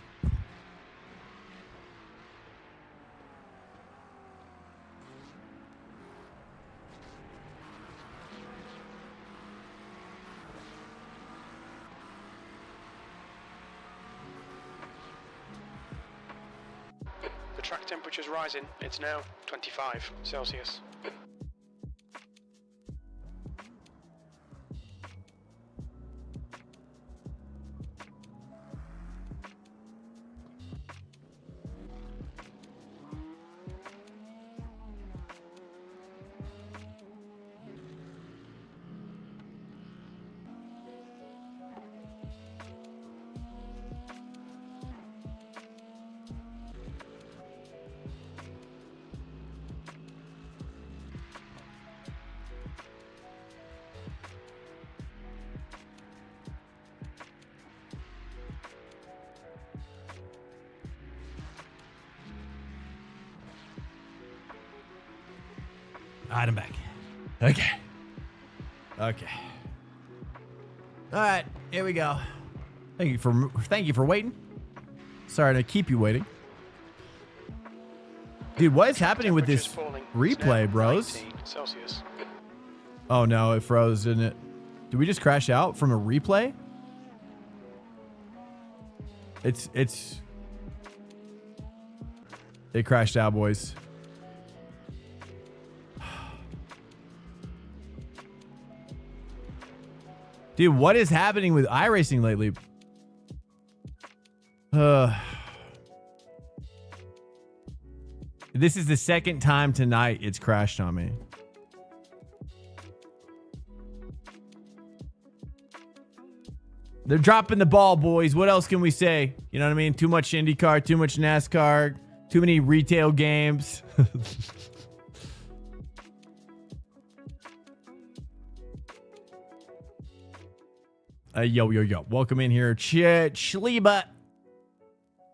track temperature's rising. It's now 25 Celsius. All right, I'm back. Okay. All right, here we go. Thank you for waiting. Sorry to keep you waiting. Dude, what is happening with this replay, bros? Celsius. Oh no, it froze, didn't it? Did we just crash out from a replay? It crashed out, boys. Dude, what is happening with iRacing lately? This is the second time tonight it's crashed on me. They're dropping the ball, boys. What else can we say? You know what I mean? Too much IndyCar, too much NASCAR, too many retail games. Yo. Welcome in here. Chillhop.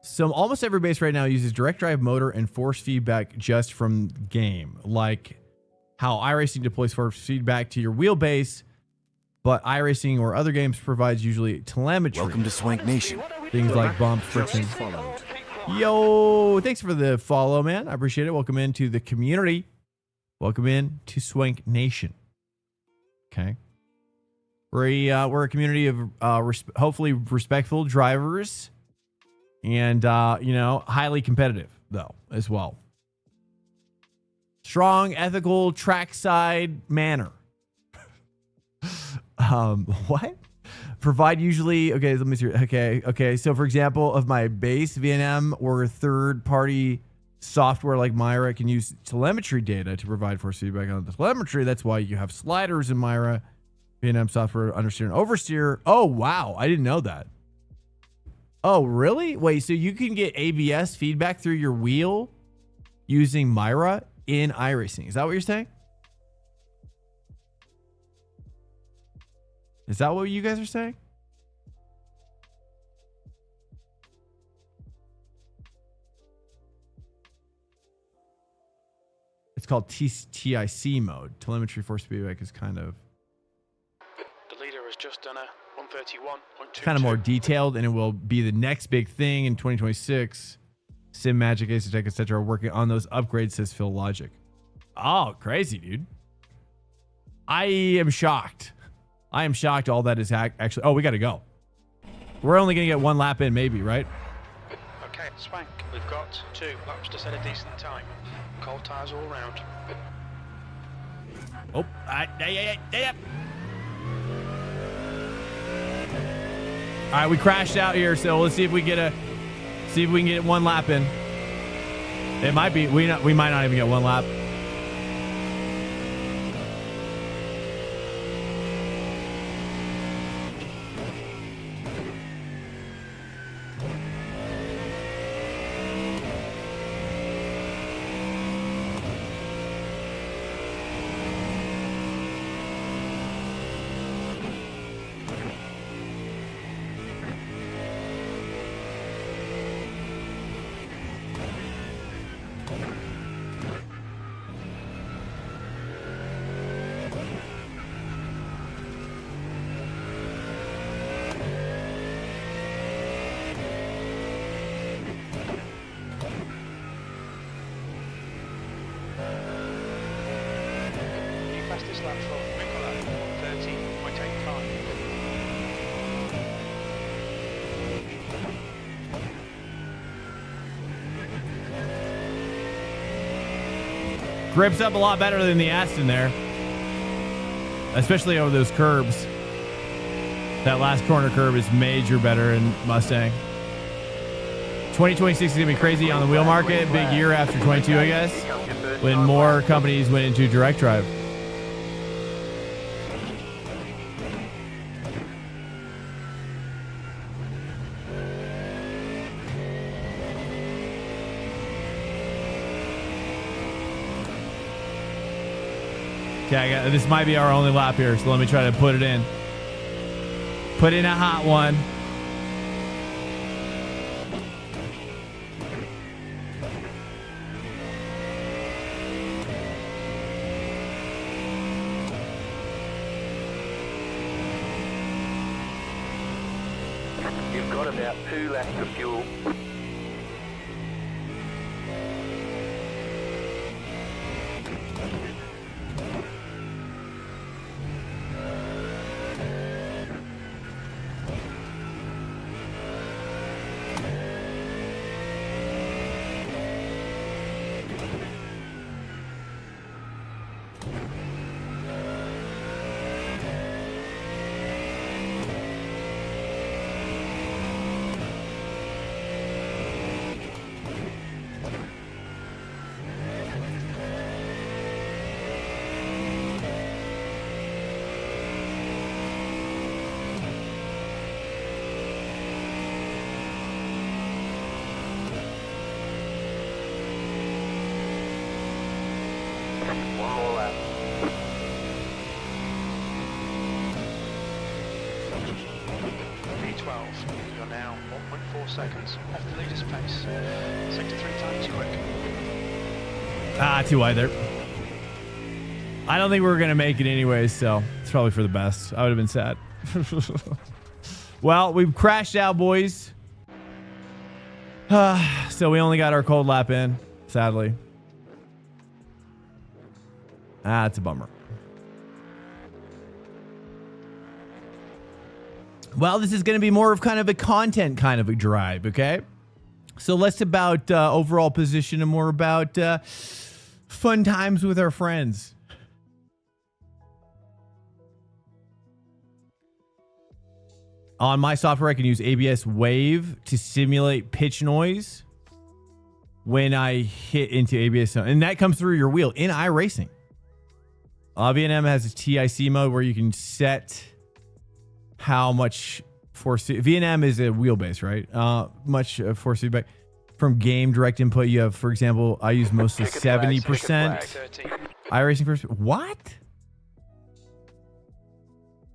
So almost every base right now uses direct drive motor and force feedback just from game. Like how iRacing deploys force feedback to your wheelbase, but iRacing or other games provides usually telemetry. Welcome to Swank Nation. Things like bumps, friction. Yo, thanks for the follow, man. I appreciate it. Welcome into the community. Welcome in to Swank Nation. Okay. We're a community of hopefully respectful drivers and, highly competitive, though, as well. Strong, ethical, trackside manner. What? Provide usually, okay, let me see. Okay. So, for example, of my base VNM or third-party software like Myra can use telemetry data to provide force feedback on the telemetry. That's why you have sliders in Myra. VNM software, understeer and oversteer. Oh, wow. I didn't know that. Oh, really? Wait, so you can get ABS feedback through your wheel using Myra in iRacing. Is that what you're saying? Is that what you guys are saying? It's called TIC mode. Telemetry force feedback is kind of... Just done a 131.2. Kind of more detailed, and it will be the next big thing in 2026. Sim Magic, Ace Tech, etc. are working on those upgrades, says Phil Logic. Oh, crazy, dude. I am shocked. All that is actually... Oh, we got to go. We're only going to get one lap in, maybe, right? Okay, Swank. We've got 2 laps to set a decent time. Cold tires all round. Oh, all right, we crashed out here, so let's see if we can get one lap in. It might be we might not even get one lap. Fastest lap for Nicola, 30.85. Grips up a lot better than the Aston there. Especially over those curbs. That last corner curve is major better in Mustang. 2026 is going to be crazy on the wheel market. Big year after 22, I guess. When more companies went into direct drive. Okay, this might be our only lap here, so let me try to put it in. Put in a hot one. You've got about 2 laps of fuel. You're now 1.4 seconds off the leader's pace. 63 times quick. Too wide there. I don't think we were going to make it anyways, so it's probably for the best. I would have been sad. Well, we've crashed out, boys. So we only got our cold lap in, sadly. It's a bummer. Well, this is going to be more of kind of a content kind of a drive, okay? So less about overall position and more about fun times with our friends. On my software, I can use ABS Wave to simulate pitch noise when I hit into ABS. And that comes through your wheel in iRacing. V&M has a TIC mode where you can set how much force. V&M is a wheelbase, right? Much force feedback. From game direct input, you have, for example, I use mostly 70% iRacing first. What?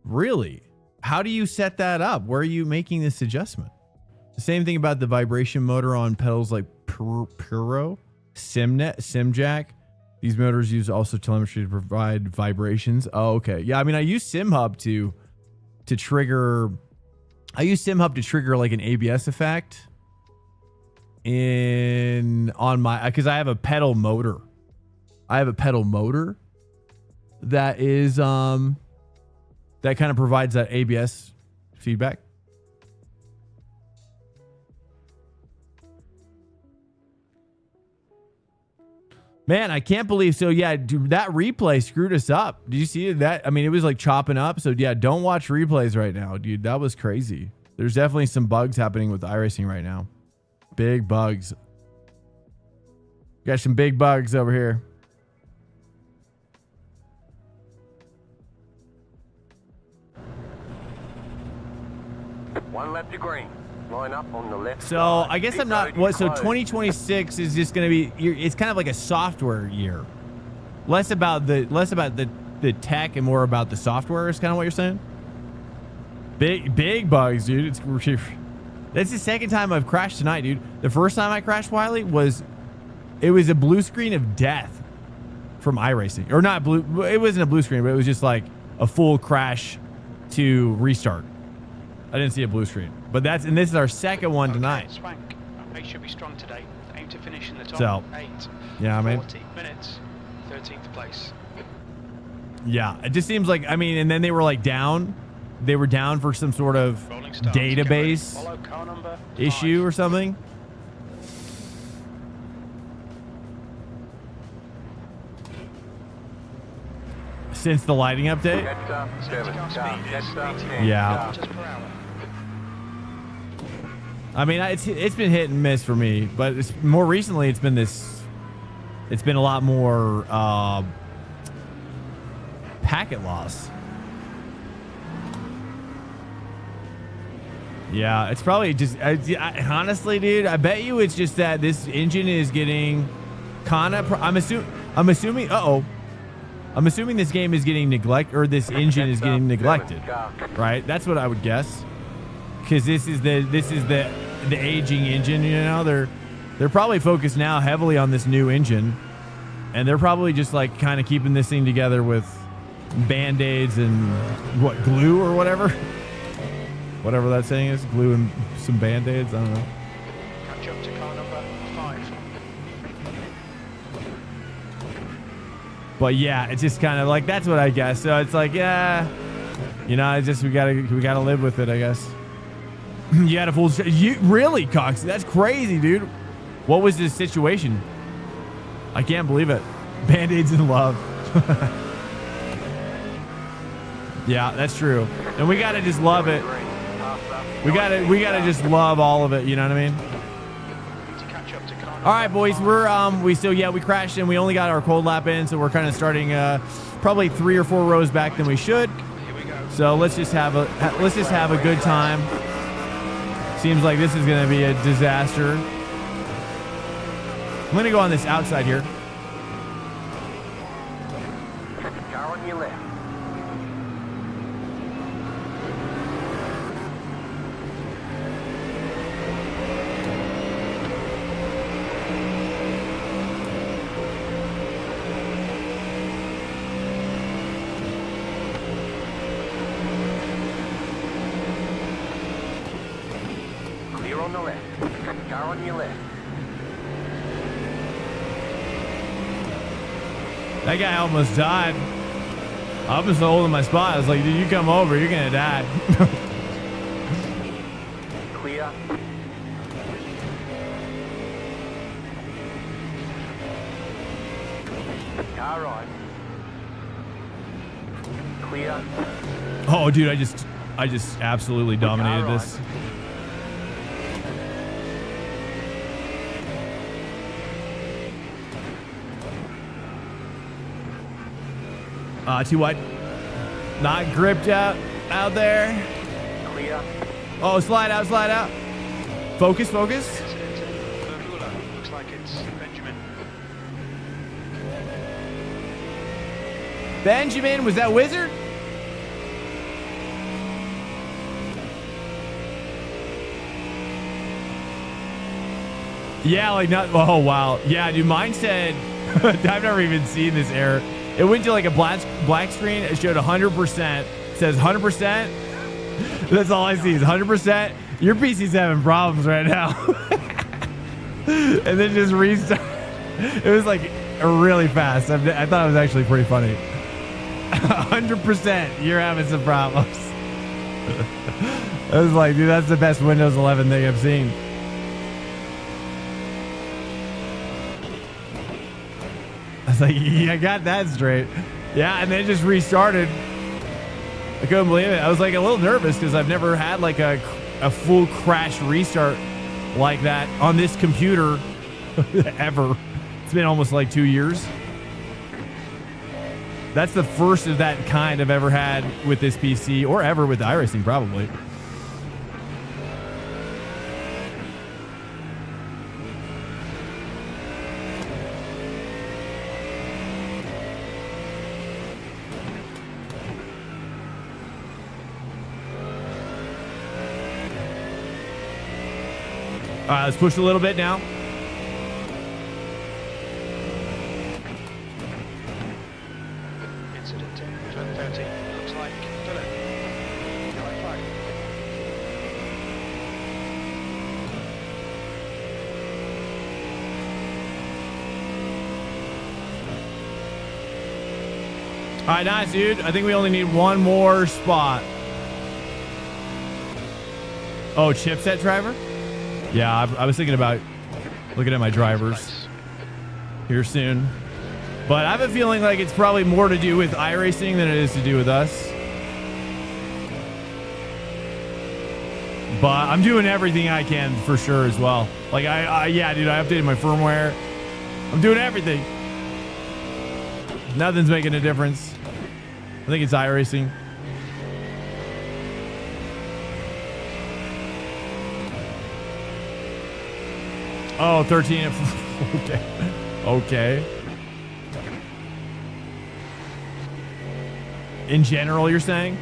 Really? How do you set that up? Where are you making this adjustment? The same thing about the vibration motor on pedals like Puro, SimNet, SimJack. These motors use also telemetry to provide vibrations. Oh, okay. Yeah, I mean, I use SimHub to trigger. I use SimHub to trigger like an ABS effect on my, because I have a pedal motor. I have a pedal motor that is that kind of provides that ABS feedback. Man, I can't believe. So yeah, dude, that replay screwed us up. Did you see that? I mean, it was like chopping up. So yeah, don't watch replays right now, dude. That was crazy. There's definitely some bugs happening with iRacing right now. Big bugs. Got some big bugs over here. One lap to green. Line up on the left. So side. I guess Pit I'm not. road What? is So closed. 2026 is just going to be. It's kind of like a software year. Less about the tech and more about the software is kind of what you're saying. Big bugs, dude. That's the second time I've crashed tonight, dude. The first time I crashed, Wiley, it was a blue screen of death from iRacing, or not blue. It wasn't a blue screen, but it was just like a full crash to restart. I didn't see a blue screen, but this is our second one tonight. Swank. Pace should be strong today. Aim to finish in the top So, 8. yeah, I mean, 40 minutes. 13th place. yeah, it just seems like, I mean, and then they were like down. They were down for some sort of database issue or something. Since the lighting update? Jetstar, 7, car, Jetstar, 10, Yeah. car. Kilometers per hour. I mean, it's been hit and miss for me, but it's more recently it's been a lot more packet loss. Yeah, it's probably just honestly, dude, I bet you it's just that this engine is getting kind of I'm assuming this game is getting neglected, or this engine is getting neglected, right? That's what I would guess. Because this is the aging engine, you know. They're probably focused now heavily on this new engine, and they're probably just like kind of keeping this thing together with band-aids and what, glue or whatever that saying is, glue and some band-aids. I don't know. Catch up to car number 5. But yeah, it's just kind of like, that's what I guess. So it's like, yeah, you know, it's just we gotta live with it, I guess. You had a full. You really, Cox? That's crazy, dude. What was this situation? I can't believe it. Band-aids in love. Yeah, that's true. And we gotta just love it. We gotta just love all of it. You know what I mean? To catch up to car number All right, boys. 5. We crashed and we only got our cold lap in, so we're kind of starting probably 3 or 4 rows back than we should. Here we go. So let's just have a good time. Seems like this is going to be a disaster. I'm going to go on this outside here. Car on your left. Clear on the left. Car on your left. That guy almost died. I was holding my spot. I was like, dude, you come over, you're going to die. Clear. Car right. Clear. Oh, dude, I just absolutely dominated this. Too wide. Not gripped out there. Clear. Oh, slide out, slide out. Focus, focus. Bermula. Looks like it's Benjamin. Benjamin, was that Wizard? Yeah, like not. Oh, wow. Yeah, dude, mine said, I've never even seen this error. It went to like a black screen. It showed 100%. It says 100%. That's all I see is 100%. Your PC's having problems right now. And then just restart. It was like really fast. I thought it was actually pretty funny. 100%. You're having some problems. I was like, dude, that's the best Windows 11 thing I've seen. I was like, yeah, I got that straight. Yeah, and then it just restarted. I couldn't believe it. I was like a little nervous because I've never had like a full crash restart like that on this computer ever. It's been almost like 2 years. That's the first of that kind I've ever had with this PC, or ever with iRacing, probably. All right, let's push a little bit now. Incident turn 30. Looks like Philip. Line 5. All right, nice, dude. I think we only need one more spot. Oh, chipset driver? Yeah, I was thinking about looking at my drivers here soon. But I have a feeling like it's probably more to do with iRacing than it is to do with us. But I'm doing everything I can for sure as well. Like yeah, dude, I updated my firmware. I'm doing everything. Nothing's making a difference. I think it's iRacing. Oh, 13. Okay. Okay. In general, you're saying?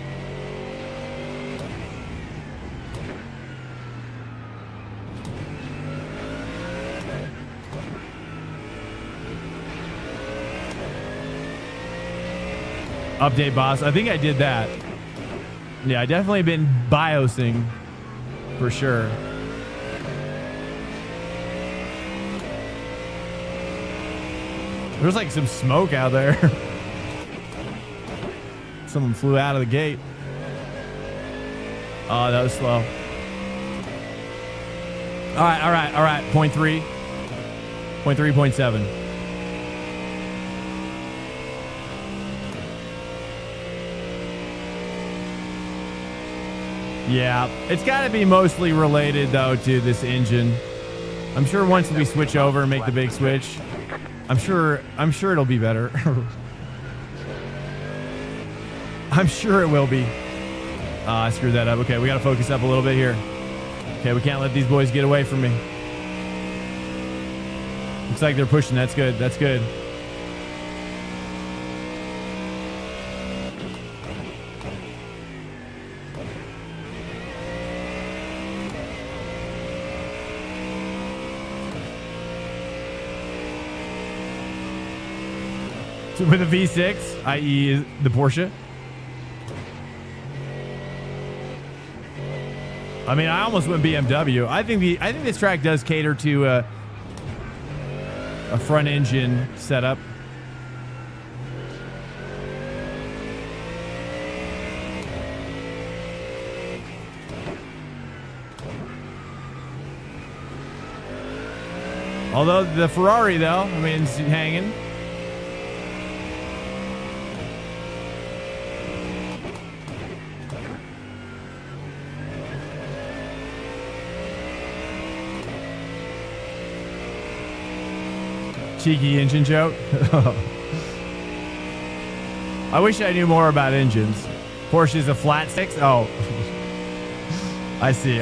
Update, boss. I think I did that. Yeah, I definitely been BIOSing for sure. There's like some smoke out there. Someone flew out of the gate. Oh, that was slow. All right. 0.3. 0.3, 0.7. Yeah, it's got to be mostly related, though, to this engine. I'm sure once we switch over and make the big switch, I'm sure it'll be better. I'm sure it will be. I screwed that up. Okay, we got to focus up a little bit here. Okay, we can't let these boys get away from me. Looks like they're pushing. That's good. That's good. With a V6, i.e. the Porsche. I mean, I almost went BMW. I think this track does cater to a front engine setup. Although the Ferrari, though, I mean, it's hanging. Cheeky engine joke. I wish I knew more about engines. Porsche's a flat six. Oh, I see.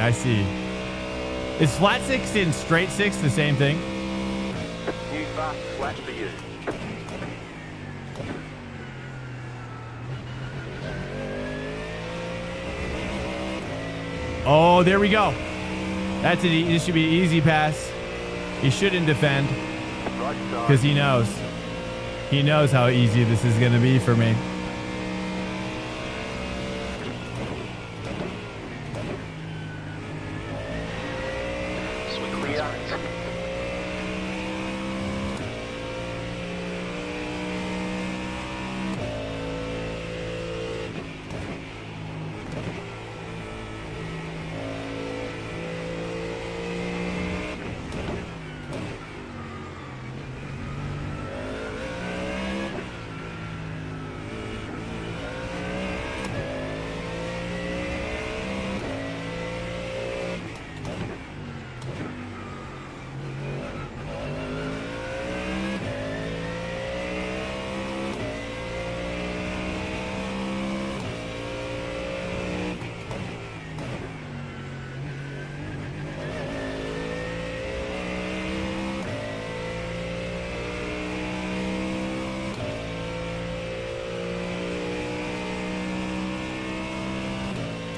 Is flat six and straight six the same thing? New fast flat for you. Oh, there we go. That's it. This should be an easy pass. He shouldn't defend. Because he knows. He knows how easy this is going to be for me.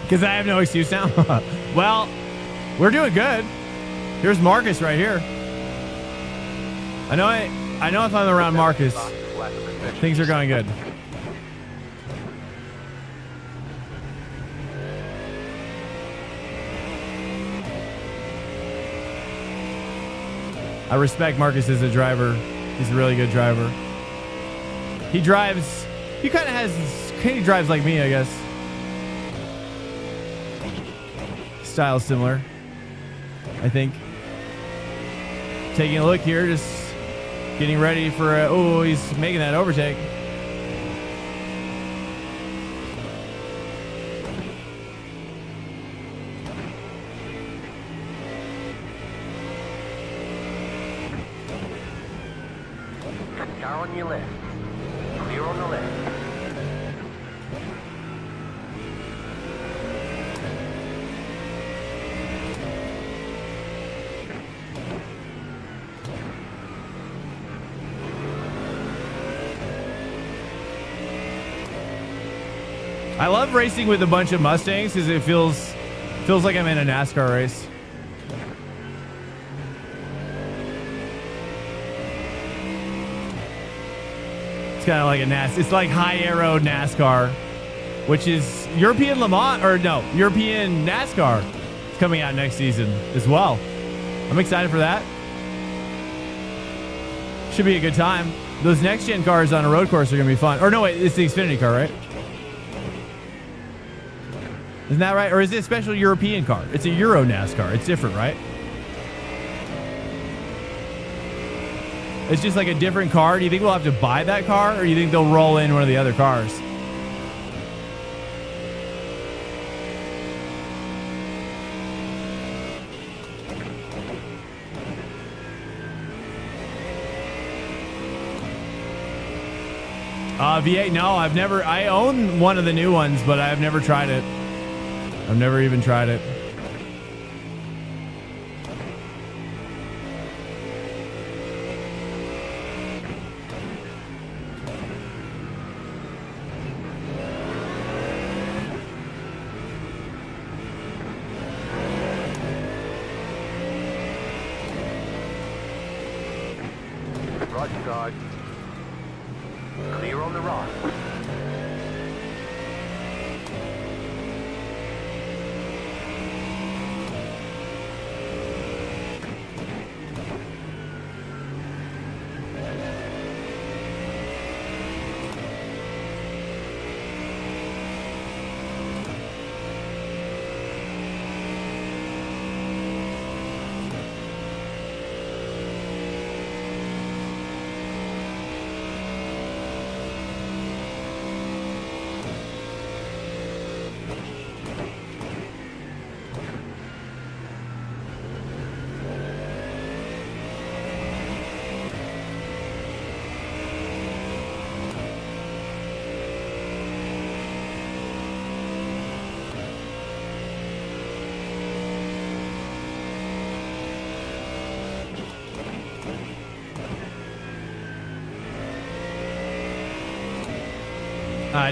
Because I have no excuse now. Well, we're doing good. Here's Marcus right here. I know if I'm around Marcus, things are going good. I respect Marcus as a driver. He's a really good driver. He drives. He drives like me, I guess. Style similar, I think. Taking a look here, just Getting ready for oh, he's making that overtake. Car on your left. Clear on the left. I love racing with a bunch of Mustangs because it feels like I'm in a NASCAR race. It's kind of like it's like high aero NASCAR, which is European Le Mans, or no, European NASCAR. It's coming out next season as well. I'm excited for that. Should be a good time. Those next gen cars on a road course are gonna be fun. Or no, wait, it's the Xfinity car, right? Isn't that right? Or is it a special European car? It's a Euro NASCAR. It's different, right? It's just like a different car. Do you think we'll have to buy that car, or do you think they'll roll in one of the other cars? V8, no, I've never. I own one of the new ones, but I've never tried it. I've never even tried it. Right side. Clear on the right.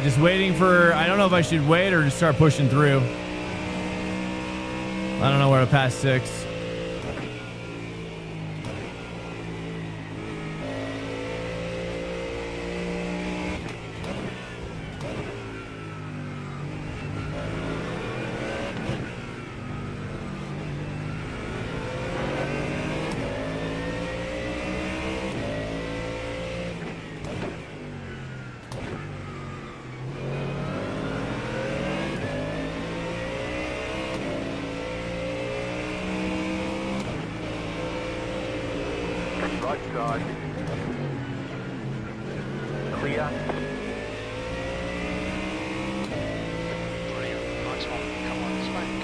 Just waiting for, I don't know if I should wait or just start pushing through. I don't know where to pass 6. Right side. Clear. Brilliant. Nice one. Come on, Swank.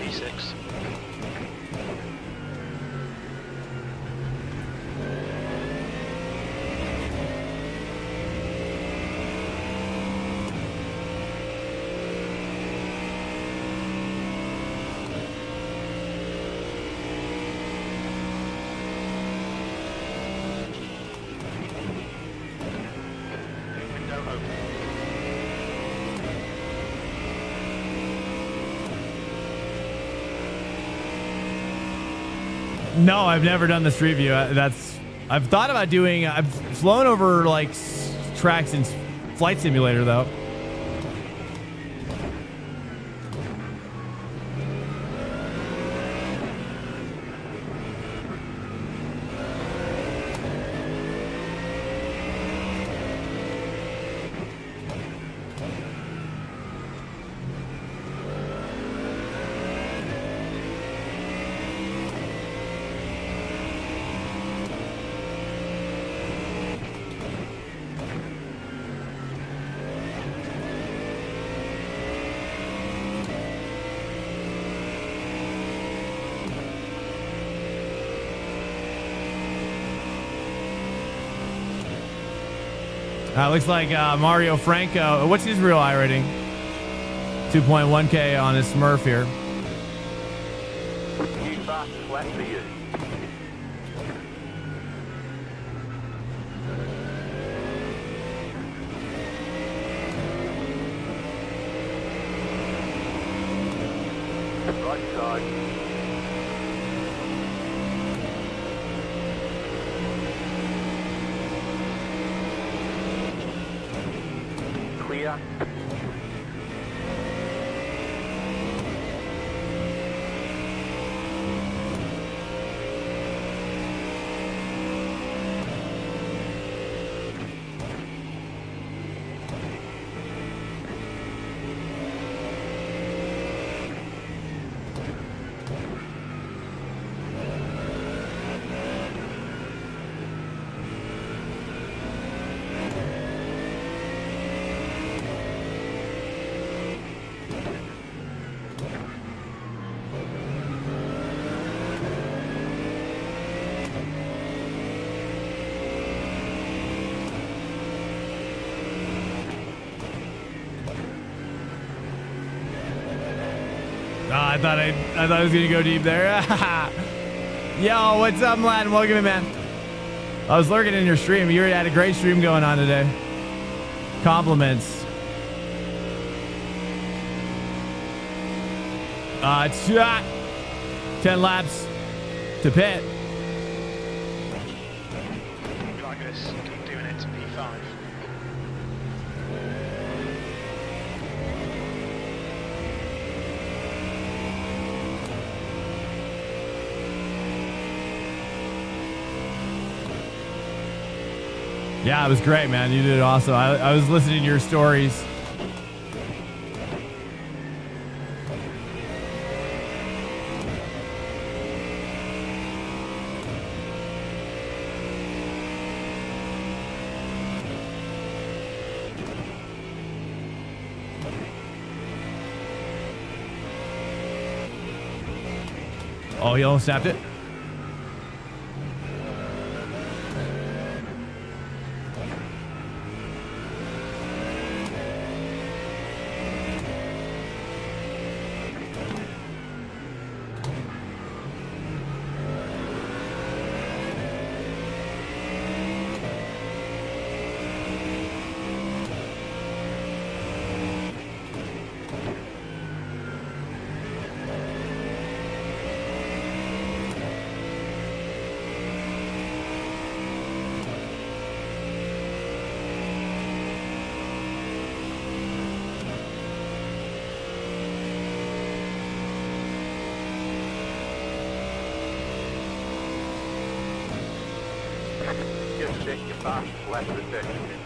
P6. No, I've never done the street view. I've thought about doing. I've flown over like tracks in Flight Simulator though. Looks like Mario Franco. What's his real iRating? 2.1K on his Smurf here. New fast flat for you. Right side. Clear. I thought I was gonna go deep there. Yo, what's up, Mladen? Welcome in, man. I was lurking in your stream. You already had a great stream going on today. Compliments. 10 laps to pit. Like this, keep doing it to P5. Yeah, it was great, man. You did awesome. I was listening to your stories. Oh, he almost snapped it. Just check your fast flat protection.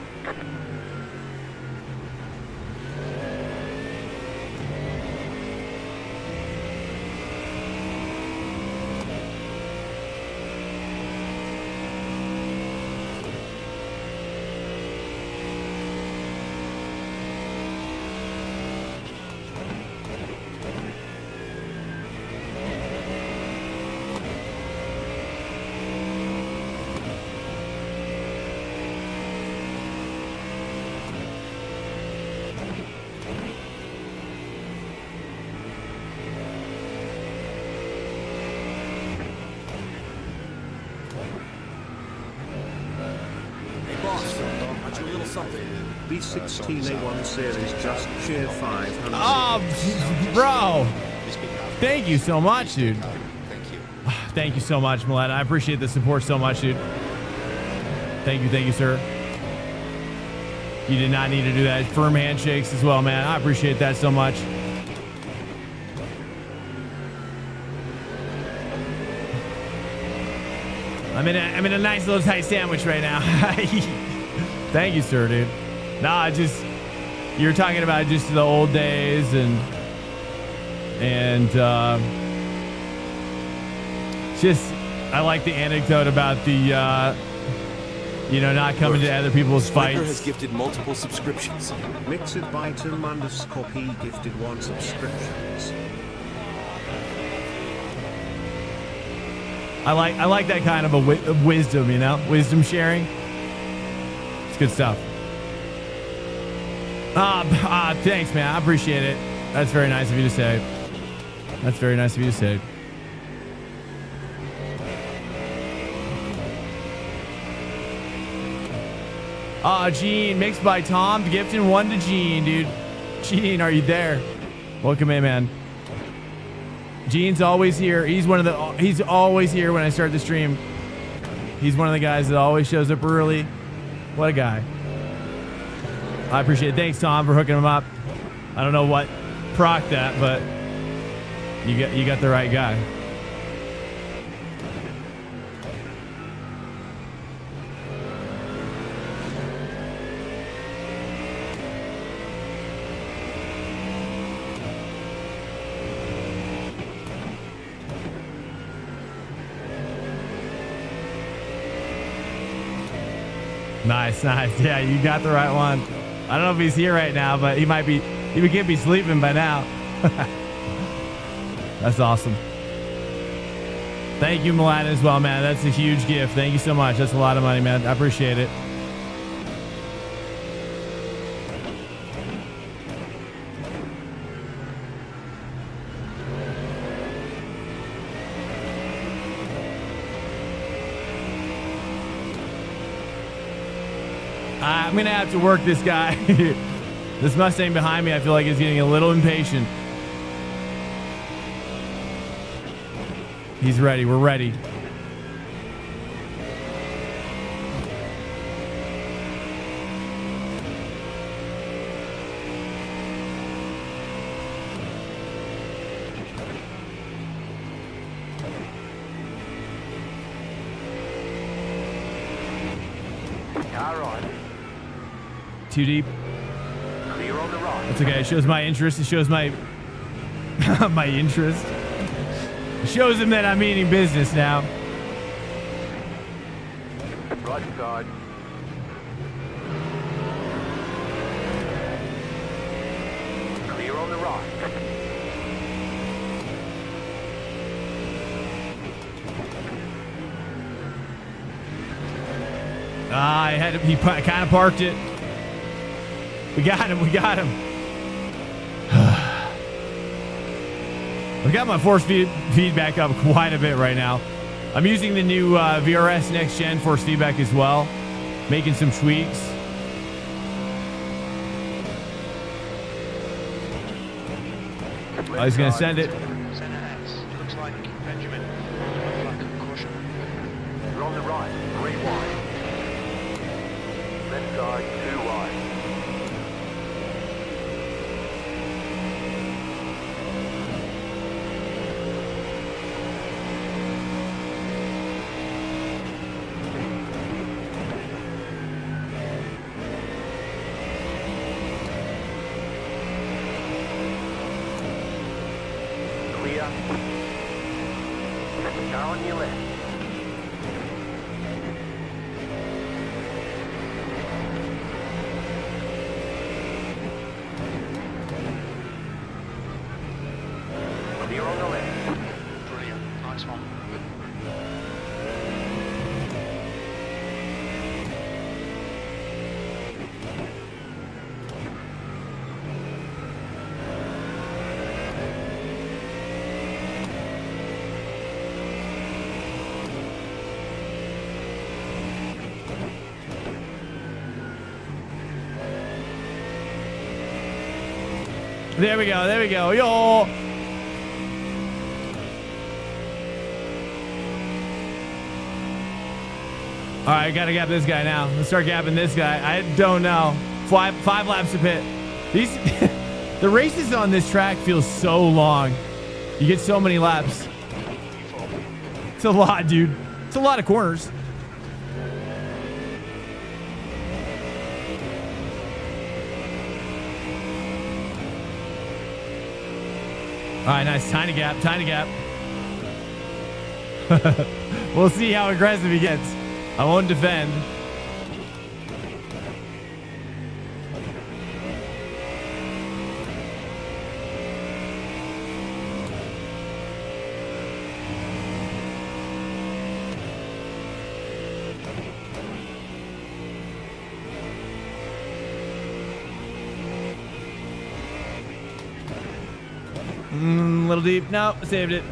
B16A1 series just cheer 500. Oh, bro. Thank you so much, dude. Thank you so much, Miletta. I appreciate the support so much, dude. Thank you, sir. You did not need to do that. Firm handshakes as well, man. I appreciate that so much. I'm in a nice little tight sandwich right now. Thank you, sir, dude. Nah, just you're talking about just the old days and just I like the anecdote about the not coming to other people's fights. Has gifted multiple subscriptions. Mixed by Tim_P gifted 1 subscriptions. I like that kind of a wisdom, wisdom sharing. It's good stuff. Thanks, man. I appreciate it. That's very nice of you to say. That's very nice of you to say. Gene, mixed by Tom, Gifton, 1 to Gene, dude. Gene, are you there? Welcome in, man. Gene's always here. He's always here when I start the stream. He's one of the guys that always shows up early. What a guy. I appreciate it. Thanks, Tom, for hooking him up. I don't know what proc that, but you got the right guy. Nice. Yeah, you got the right one. I don't know if he's here right now, but he can't be sleeping by now. That's awesome. Thank you, Milan, as well, man. That's a huge gift. Thank you so much. That's a lot of money, man. I appreciate it. I'm going to have to work this guy. This Mustang behind me, I feel like, is getting a little impatient. He's ready. We're ready. All right. Too deep. Clear on the right. That's okay. It shows my interest. It shows my my interest. It shows him that I'm meaning business now. Right side. Clear on the right. He kind of parked it. We got him. I've got my force feedback up quite a bit right now. I'm using the new VRS Next Gen force feedback as well, making some tweaks. I was going to send it. Looks like Benjamin. Caution. You're on the right. 3 wide. Left side. 2 wide. Clear. Car on your left. Clear on the left. Brilliant. Nice one. There we go. Yo. All right, I gotta gap this guy now. Let's start gapping this guy. I don't know. Five laps to pit. The races on this track feel so long. You get so many laps. It's a lot, dude. It's a lot of corners. All right, nice. Tiny gap. We'll see how aggressive he gets. I won't defend. Little deep. No, saved it.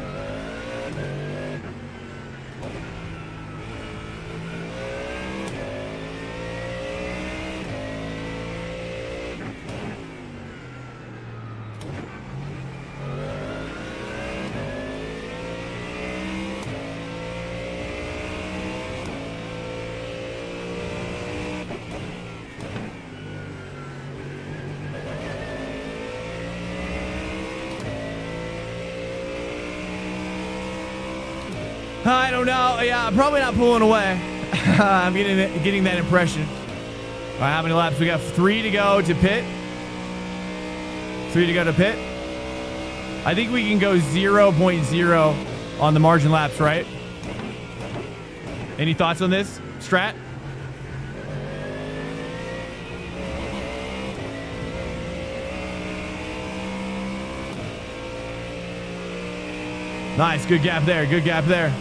I don't know. Yeah, I'm probably not pulling away. I'm getting that impression. All right, how many laps? We got 3 to go to pit. 3 to go to pit. I think we can go 0.0 on the margin laps, right? Any thoughts on this, Strat? Nice, good gap there, good gap there.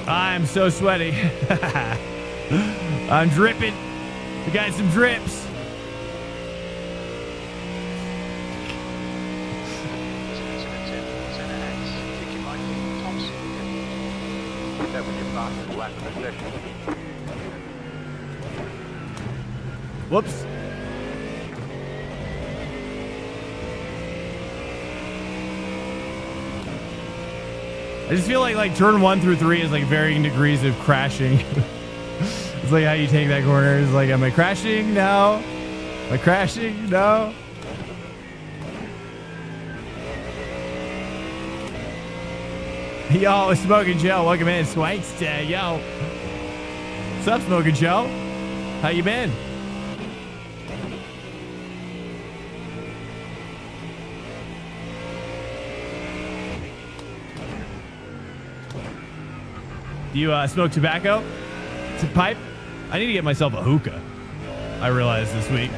I'm so sweaty. I'm dripping. We got some drips. Whoops. I just feel like turn 1 through 3 is like varying degrees of crashing. It's like how you take that corner. It's like, am I crashing? No. Am I crashing? No. Yo, Smoking Joe. Welcome in, Swankster. Yo. What's up, Smoking Joe? How you been? Do you smoke tobacco? It's a pipe? I need to get myself a hookah. I realized this week.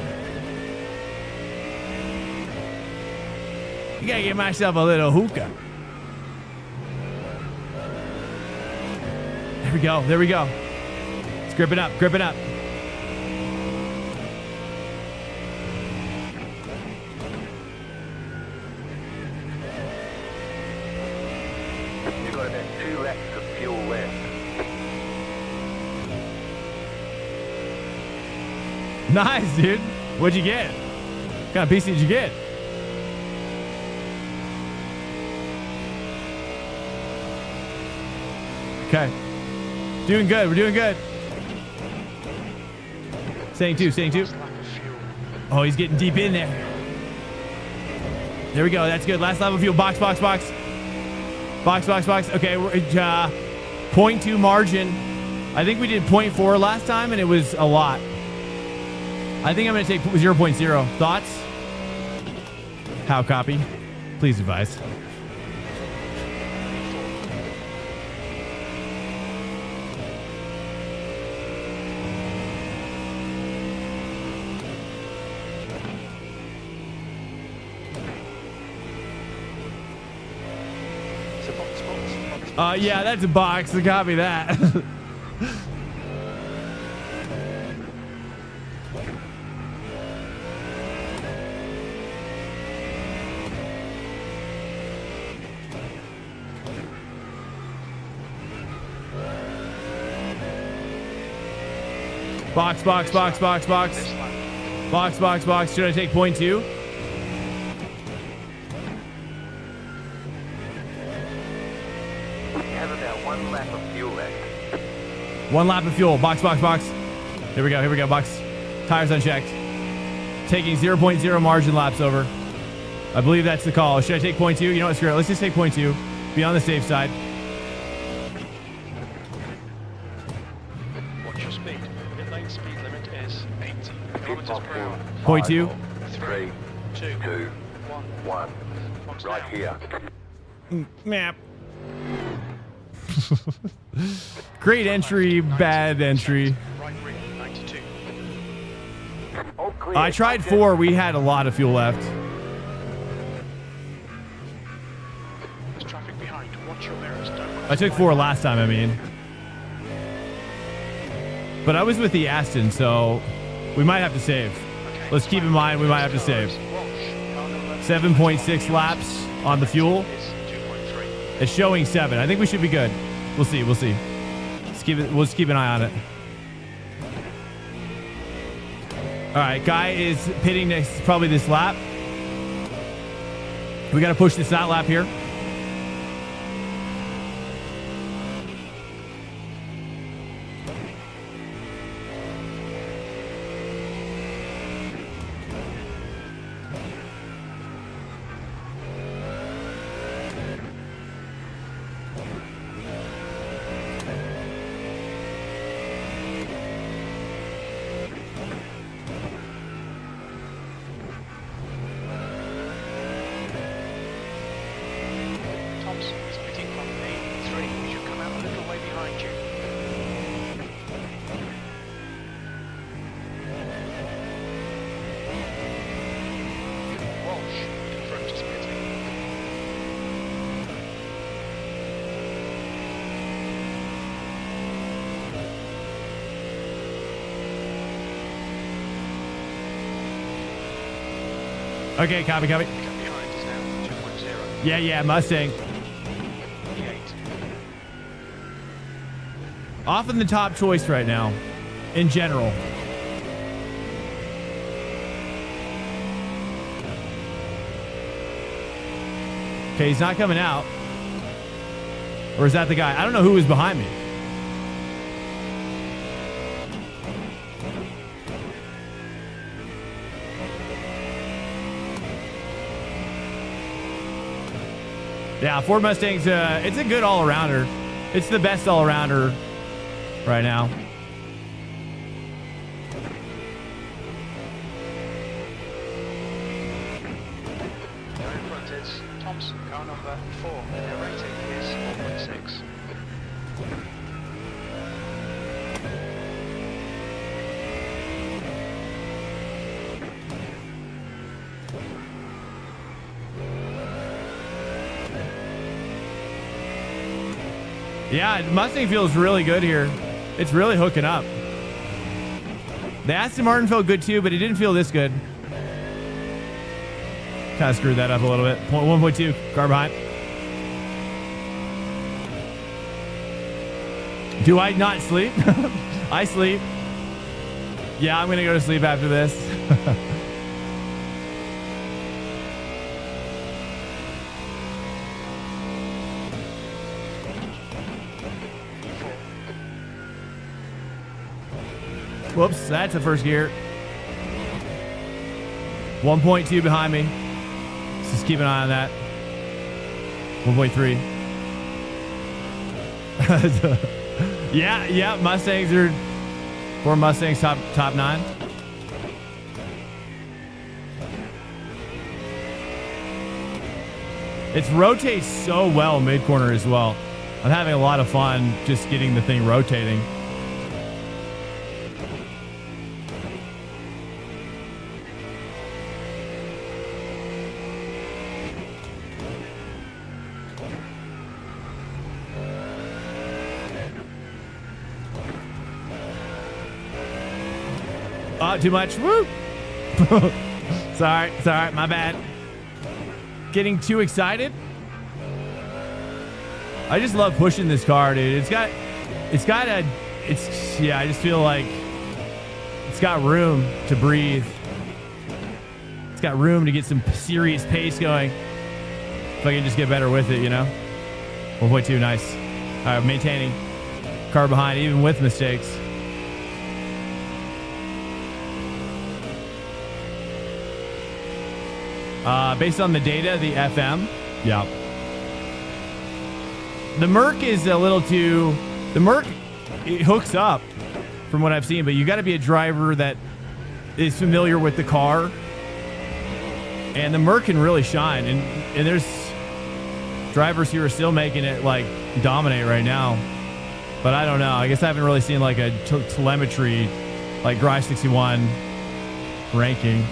You gotta get myself a little hookah. There we go. There we go. Let's grip it up. Grip it up. You've got about 2 laps of fuel left. Nice, dude. What'd you get? What kind of PC did you get? Okay. Doing good. We're doing good. Saying two. Oh, he's getting deep in there. There we go. That's good. Last lap of fuel. Box. Okay, we're 0.2 margin. I think we did 0.4 last time, and it was a lot. I think I'm going to take 0.0. Thoughts? How copy? Please advise. Yeah, that's a box. So copy that. Box. Should I take 0.2? lap of fuel left. 1 lap of fuel. Box, box, box. Here we go, box. Tires unchecked. Taking 0.0 margin laps over. I believe that's the call. Should I take 0.2? You know what, screw it. Let's just take 0.2. Be on the safe side. Watch your speed. Pit lane speed limit is 80 kilometers per hour. 0.2. 3, 2, 1. Right here. Map. Great entry, bad entry. Right rear, 92. All clear. I tried 4. We had a lot of fuel left. There's traffic behind. Watch your mirrors. Don't I took 4 last time, I mean. But I was with the Aston, so we might have to save. Let's keep in mind we might have to save. 7.6 laps on the fuel. It's showing 7. I think we should be good. We'll see. We'll see. Let's keep an eye on it. All right, Guy is pitting next, probably this lap. We got to push this out lap here. Thompson is pitting from A3. We should come out a little way behind you. Walsh in front is pitting. Okay, copy. Cut behind is now 2.0. Yeah, Mustang. E8. Often the top choice right now, in general. Okay, he's not coming out. Or is that the guy? I don't know who was behind me. Yeah, Ford Mustang's it's a good all-arounder. It's the best all-arounder right now. Now in front is Thompson, car number 4. Their rating is 4.6. Yeah, Mustang feels really good here. It's really hooking up. The Aston Martin felt good too, but it didn't feel this good. Kind of screwed that up a little bit. 1.2, car behind. Do I not sleep? I sleep. Yeah, I'm going to go to sleep after this. Whoops, that's the first gear. 1.2 behind me. Let's just keep an eye on that. 1.3. yeah, Mustangs are 4 Mustangs top 9. It rotates so well mid-corner as well. I'm having a lot of fun just getting the thing rotating. Too much. Woo! sorry, my bad. Getting too excited. I just love pushing this car, dude. I just feel like it's got room to breathe. It's got room to get some serious pace going. If I can just get better with it, you know? 1.2, nice. Maintaining car behind, even with mistakes. Based on the data, the FM. Yeah. The Merc is a little too... The Merc, it hooks up from what I've seen, but you got to be a driver that is familiar with the car. And the Merc can really shine. And there's drivers who are still making it, like, dominate right now. But I don't know. I guess I haven't really seen, like, a telemetry, like, Garage 61 ranking.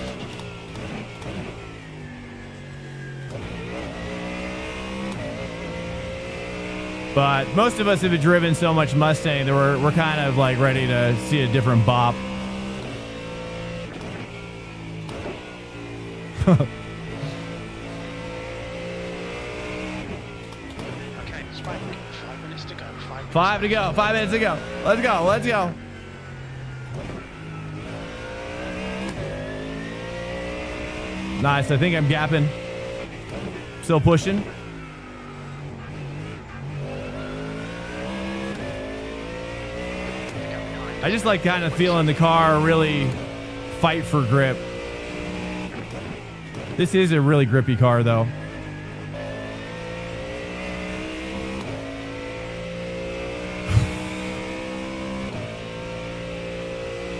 But most of us have driven so much Mustang that we're kind of like ready to see a different bop. Okay, Swank, 5 minutes to go. 5 to go. 5 minutes to go. Let's go. Let's go. Nice. I think I'm gapping. Still pushing. I just like kind of feeling the car really fight for grip. This is a really grippy car, though.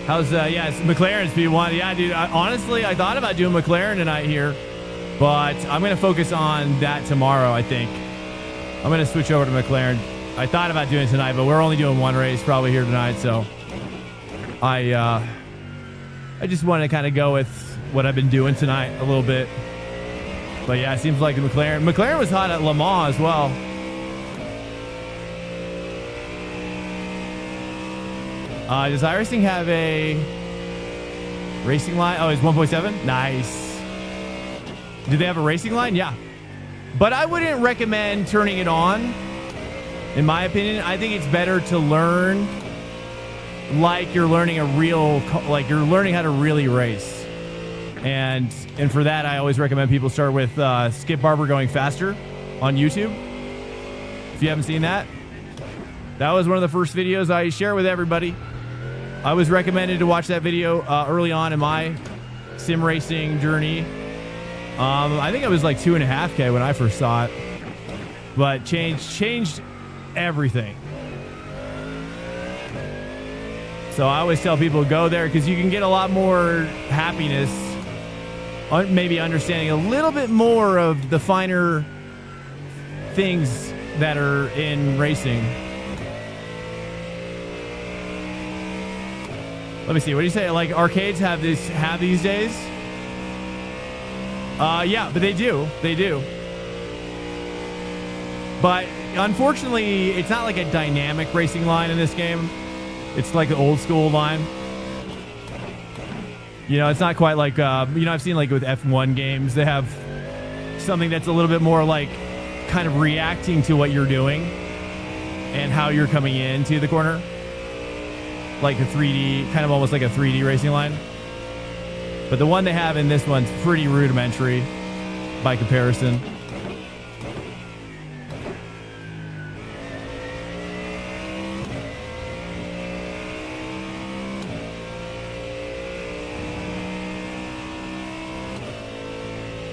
How's, yeah, it's McLaren's P1. Yeah, dude, honestly, I thought about doing McLaren tonight here, but I'm going to focus on that tomorrow, I think. I'm going to switch over to McLaren. I thought about doing it tonight, but we're only doing one race probably here tonight, so I just want to kind of go with what I've been doing tonight a little bit. But yeah, it seems like the McLaren was hot at Le Mans as well. Does iRacing have a racing line? Oh, it's 1.7? Nice. Do they have a racing line? Yeah. But I wouldn't recommend turning it on. In my opinion, I think it's better to learn like you're learning like you're learning how to really race. And for that, I always recommend people start with Skip Barber Going Faster on YouTube. If you haven't seen that, that was one of the first videos I share with everybody. I was recommended to watch that video early on in my sim racing journey. I think it was like 2.5K when I first saw it, but changed everything. So I always tell people go there because you can get a lot more happiness, maybe understanding a little bit more of the finer things that are in racing. Let me see. What do you say? Like arcades have these days? Yeah, but they do. They do. But unfortunately, it's not like a dynamic racing line in this game. It's like an old school line. You know, it's not quite like, I've seen like with F1 games, they have something that's a little bit more like kind of reacting to what you're doing and how you're coming into the corner. Like a 3D, kind of almost like a 3D racing line. But the one they have in this one's pretty rudimentary by comparison.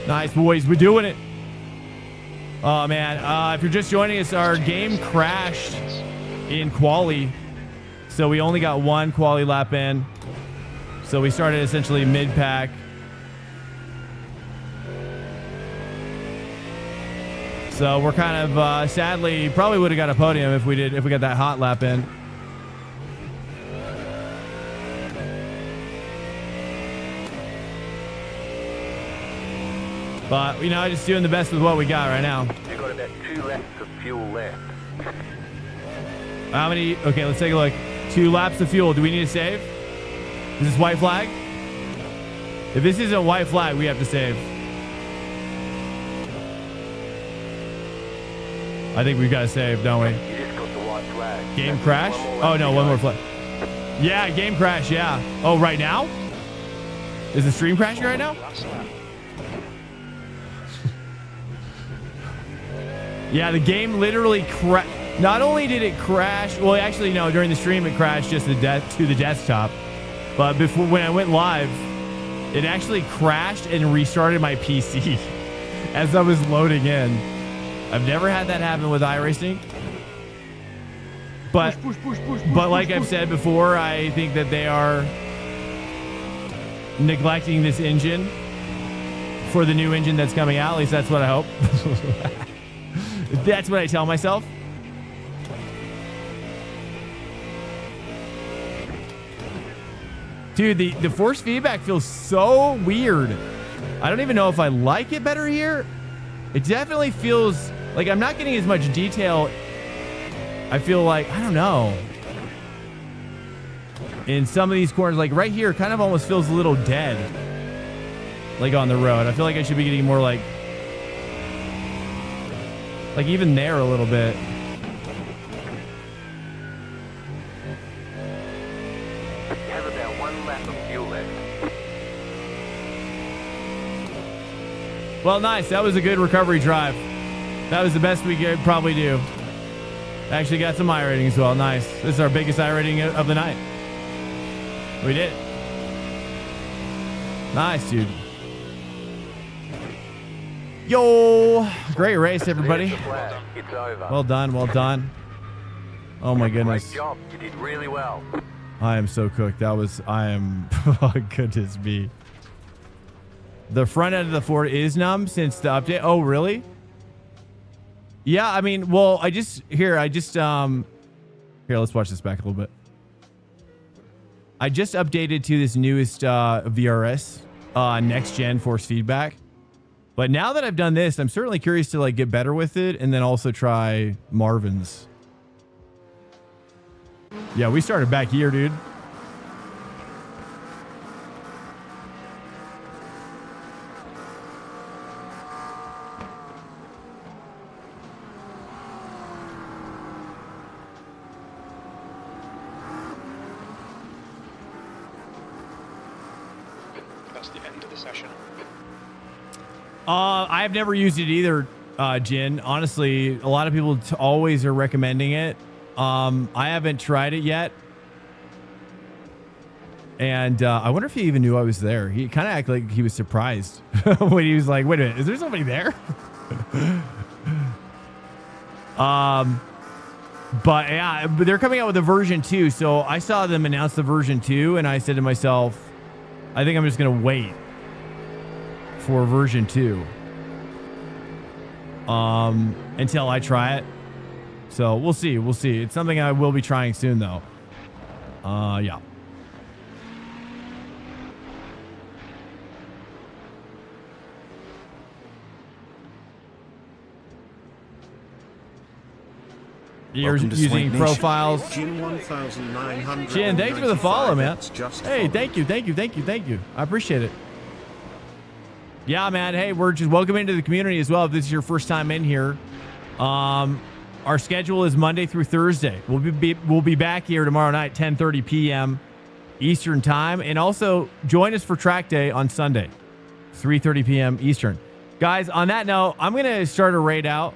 Nice, boys. We're doing it. Oh, man. If you're just joining us, our game crashed in quali. So we only got one quali lap in. So we started essentially mid-pack. So we're kind of, sadly, probably would have got a podium if we got that hot lap in. But, just doing the best with what we got right now. You've got about 2 laps of fuel left. How many? Okay, let's take a look. 2 laps of fuel. Do we need to save? Is this white flag? If this isn't white flag, we have to save. I think we've got to save, don't we? You just got the white flag. Game crash? Oh, no, one more flag. Yeah, game crash, yeah. Oh, right now? Is the stream crashing right now? Yeah, the game literally Not only did it crash, well, actually, no, during the stream, it crashed just to the desktop. But before, when I went live, it actually crashed and restarted my PC as I was loading in. I've never had that happen with iRacing. But, like I've said before, I think that they are neglecting this engine for the new engine that's coming out. At least that's what I hope. That's what I tell myself. Dude, the force feedback feels so weird. I don't even know if I like it better here. It definitely feels like I'm not getting as much detail. I feel like, I don't know. In some of these corners, like right here, kind of almost feels a little dead. Like on the road. I feel like I should be getting more like even there a little bit. You have about 1 lap of fuel left. Well, nice. That was a good recovery drive. That was the best we could probably do. Actually got some iRating as well. Nice. This is our biggest iRating of the night. We did. Nice, dude. Yo, great race, everybody. It's over. Well done, well done. Oh my goodness. Great job. You did really well. I am so cooked. I am, oh goodness me. The front end of the Ford is numb since the update. Oh, really? Yeah, I mean, well, here, let's watch this back a little bit. I just updated to this newest VRS, next gen force feedback. But now that I've done this, I'm certainly curious to like get better with it and then also try Marvin's. Yeah, we started back here, dude. That's the end of the session. I've never used it either, Jin. Honestly, a lot of people always are recommending it. I haven't tried it yet. And I wonder if he even knew I was there. He kind of acted like he was surprised when he was like, wait a minute, is there somebody there? But yeah, but they're coming out with a version 2. So I saw them announce the version 2 and I said to myself, I think I'm just going to wait for version 2 until I try it. So we'll see. We'll see. It's something I will be trying soon though. Yeah. You're using profiles. Jin 1900. Jin, thanks for the follow, man. Hey, thank you. I appreciate it. Yeah, man. Hey, we're just welcoming to the community as well. If this is your first time in here, our schedule is Monday through Thursday. We'll be back here tomorrow night, 10:30 p.m. Eastern time, and also join us for track day on Sunday, 3:30 p.m. Eastern. Guys, on that note, I'm gonna start a raid out.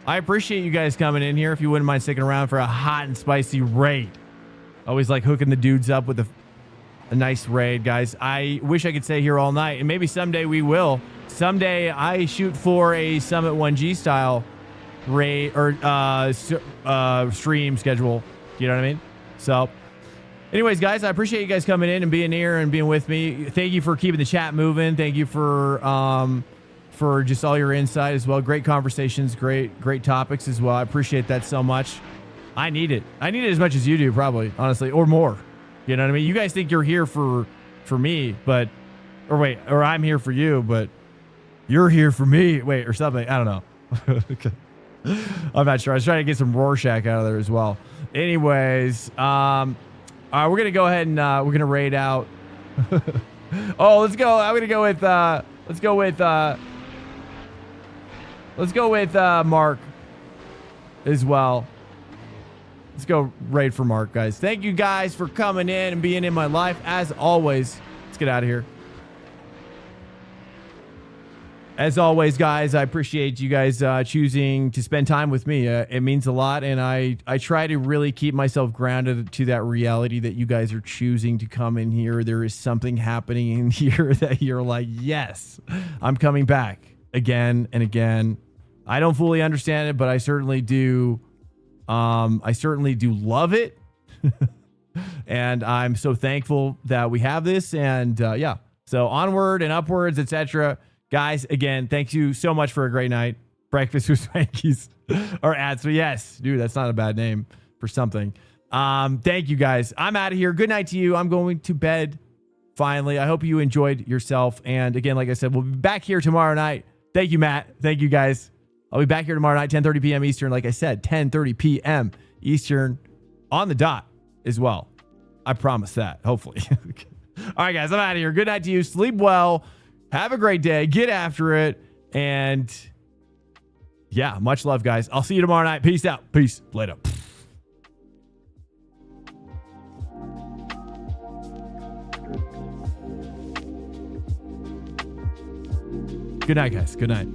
I appreciate you guys coming in here. If you wouldn't mind sticking around for a hot and spicy raid. Always like hooking the dudes up with a nice raid, guys. I wish I could stay here all night, and maybe someday we will. Someday I shoot for a Summit 1G style raid or stream schedule. You know what I mean? So anyways, guys, I appreciate you guys coming in and being here and being with me. Thank you for keeping the chat moving. Thank you for just all your insight as well. Great conversations, great topics as well. I appreciate that so much. I need it. I need it as much as you do, probably, honestly, or more. You know what I mean? You guys think you're here for me, but, or I'm here for you, but you're here for me. Wait, or something. I don't know. I'm not sure. I was trying to get some Rorschach out of there as well. Anyways, all right, we're gonna go ahead and we're gonna raid out. Oh, let's go. I'm gonna go with let's go with Mark as well. Let's go raid for Mark, guys. Thank you guys for coming in and being in my life as always. Let's get out of here. As always, guys, I appreciate you guys choosing to spend time with me. It means a lot, and I try to really keep myself grounded to that reality that you guys are choosing to come in here. There is something happening in here that you're like, yes, I'm coming back again and again. I don't fully understand it, but I certainly do. I certainly do love it, and I'm so thankful that we have this. And yeah, so onward and upwards, etc. Guys, again, thank you so much for a great night. Breakfast with Swankies or ads. So yes, dude, that's not a bad name for something. Thank you guys. I'm out of here. Good night to you. I'm going to bed finally. I hope you enjoyed yourself. And again, like I said, we'll be back here tomorrow night. Thank you, Matt. Thank you, guys. I'll be back here tomorrow night, 10:30 p.m. Eastern. Like I said, 10:30 p.m. Eastern on the dot as well. I promise that, hopefully. All right, guys, I'm out of here. Good night to you. Sleep well. Have a great day. Get after it. And yeah, much love, guys. I'll see you tomorrow night. Peace out. Peace. Later. Good night, guys. Good night.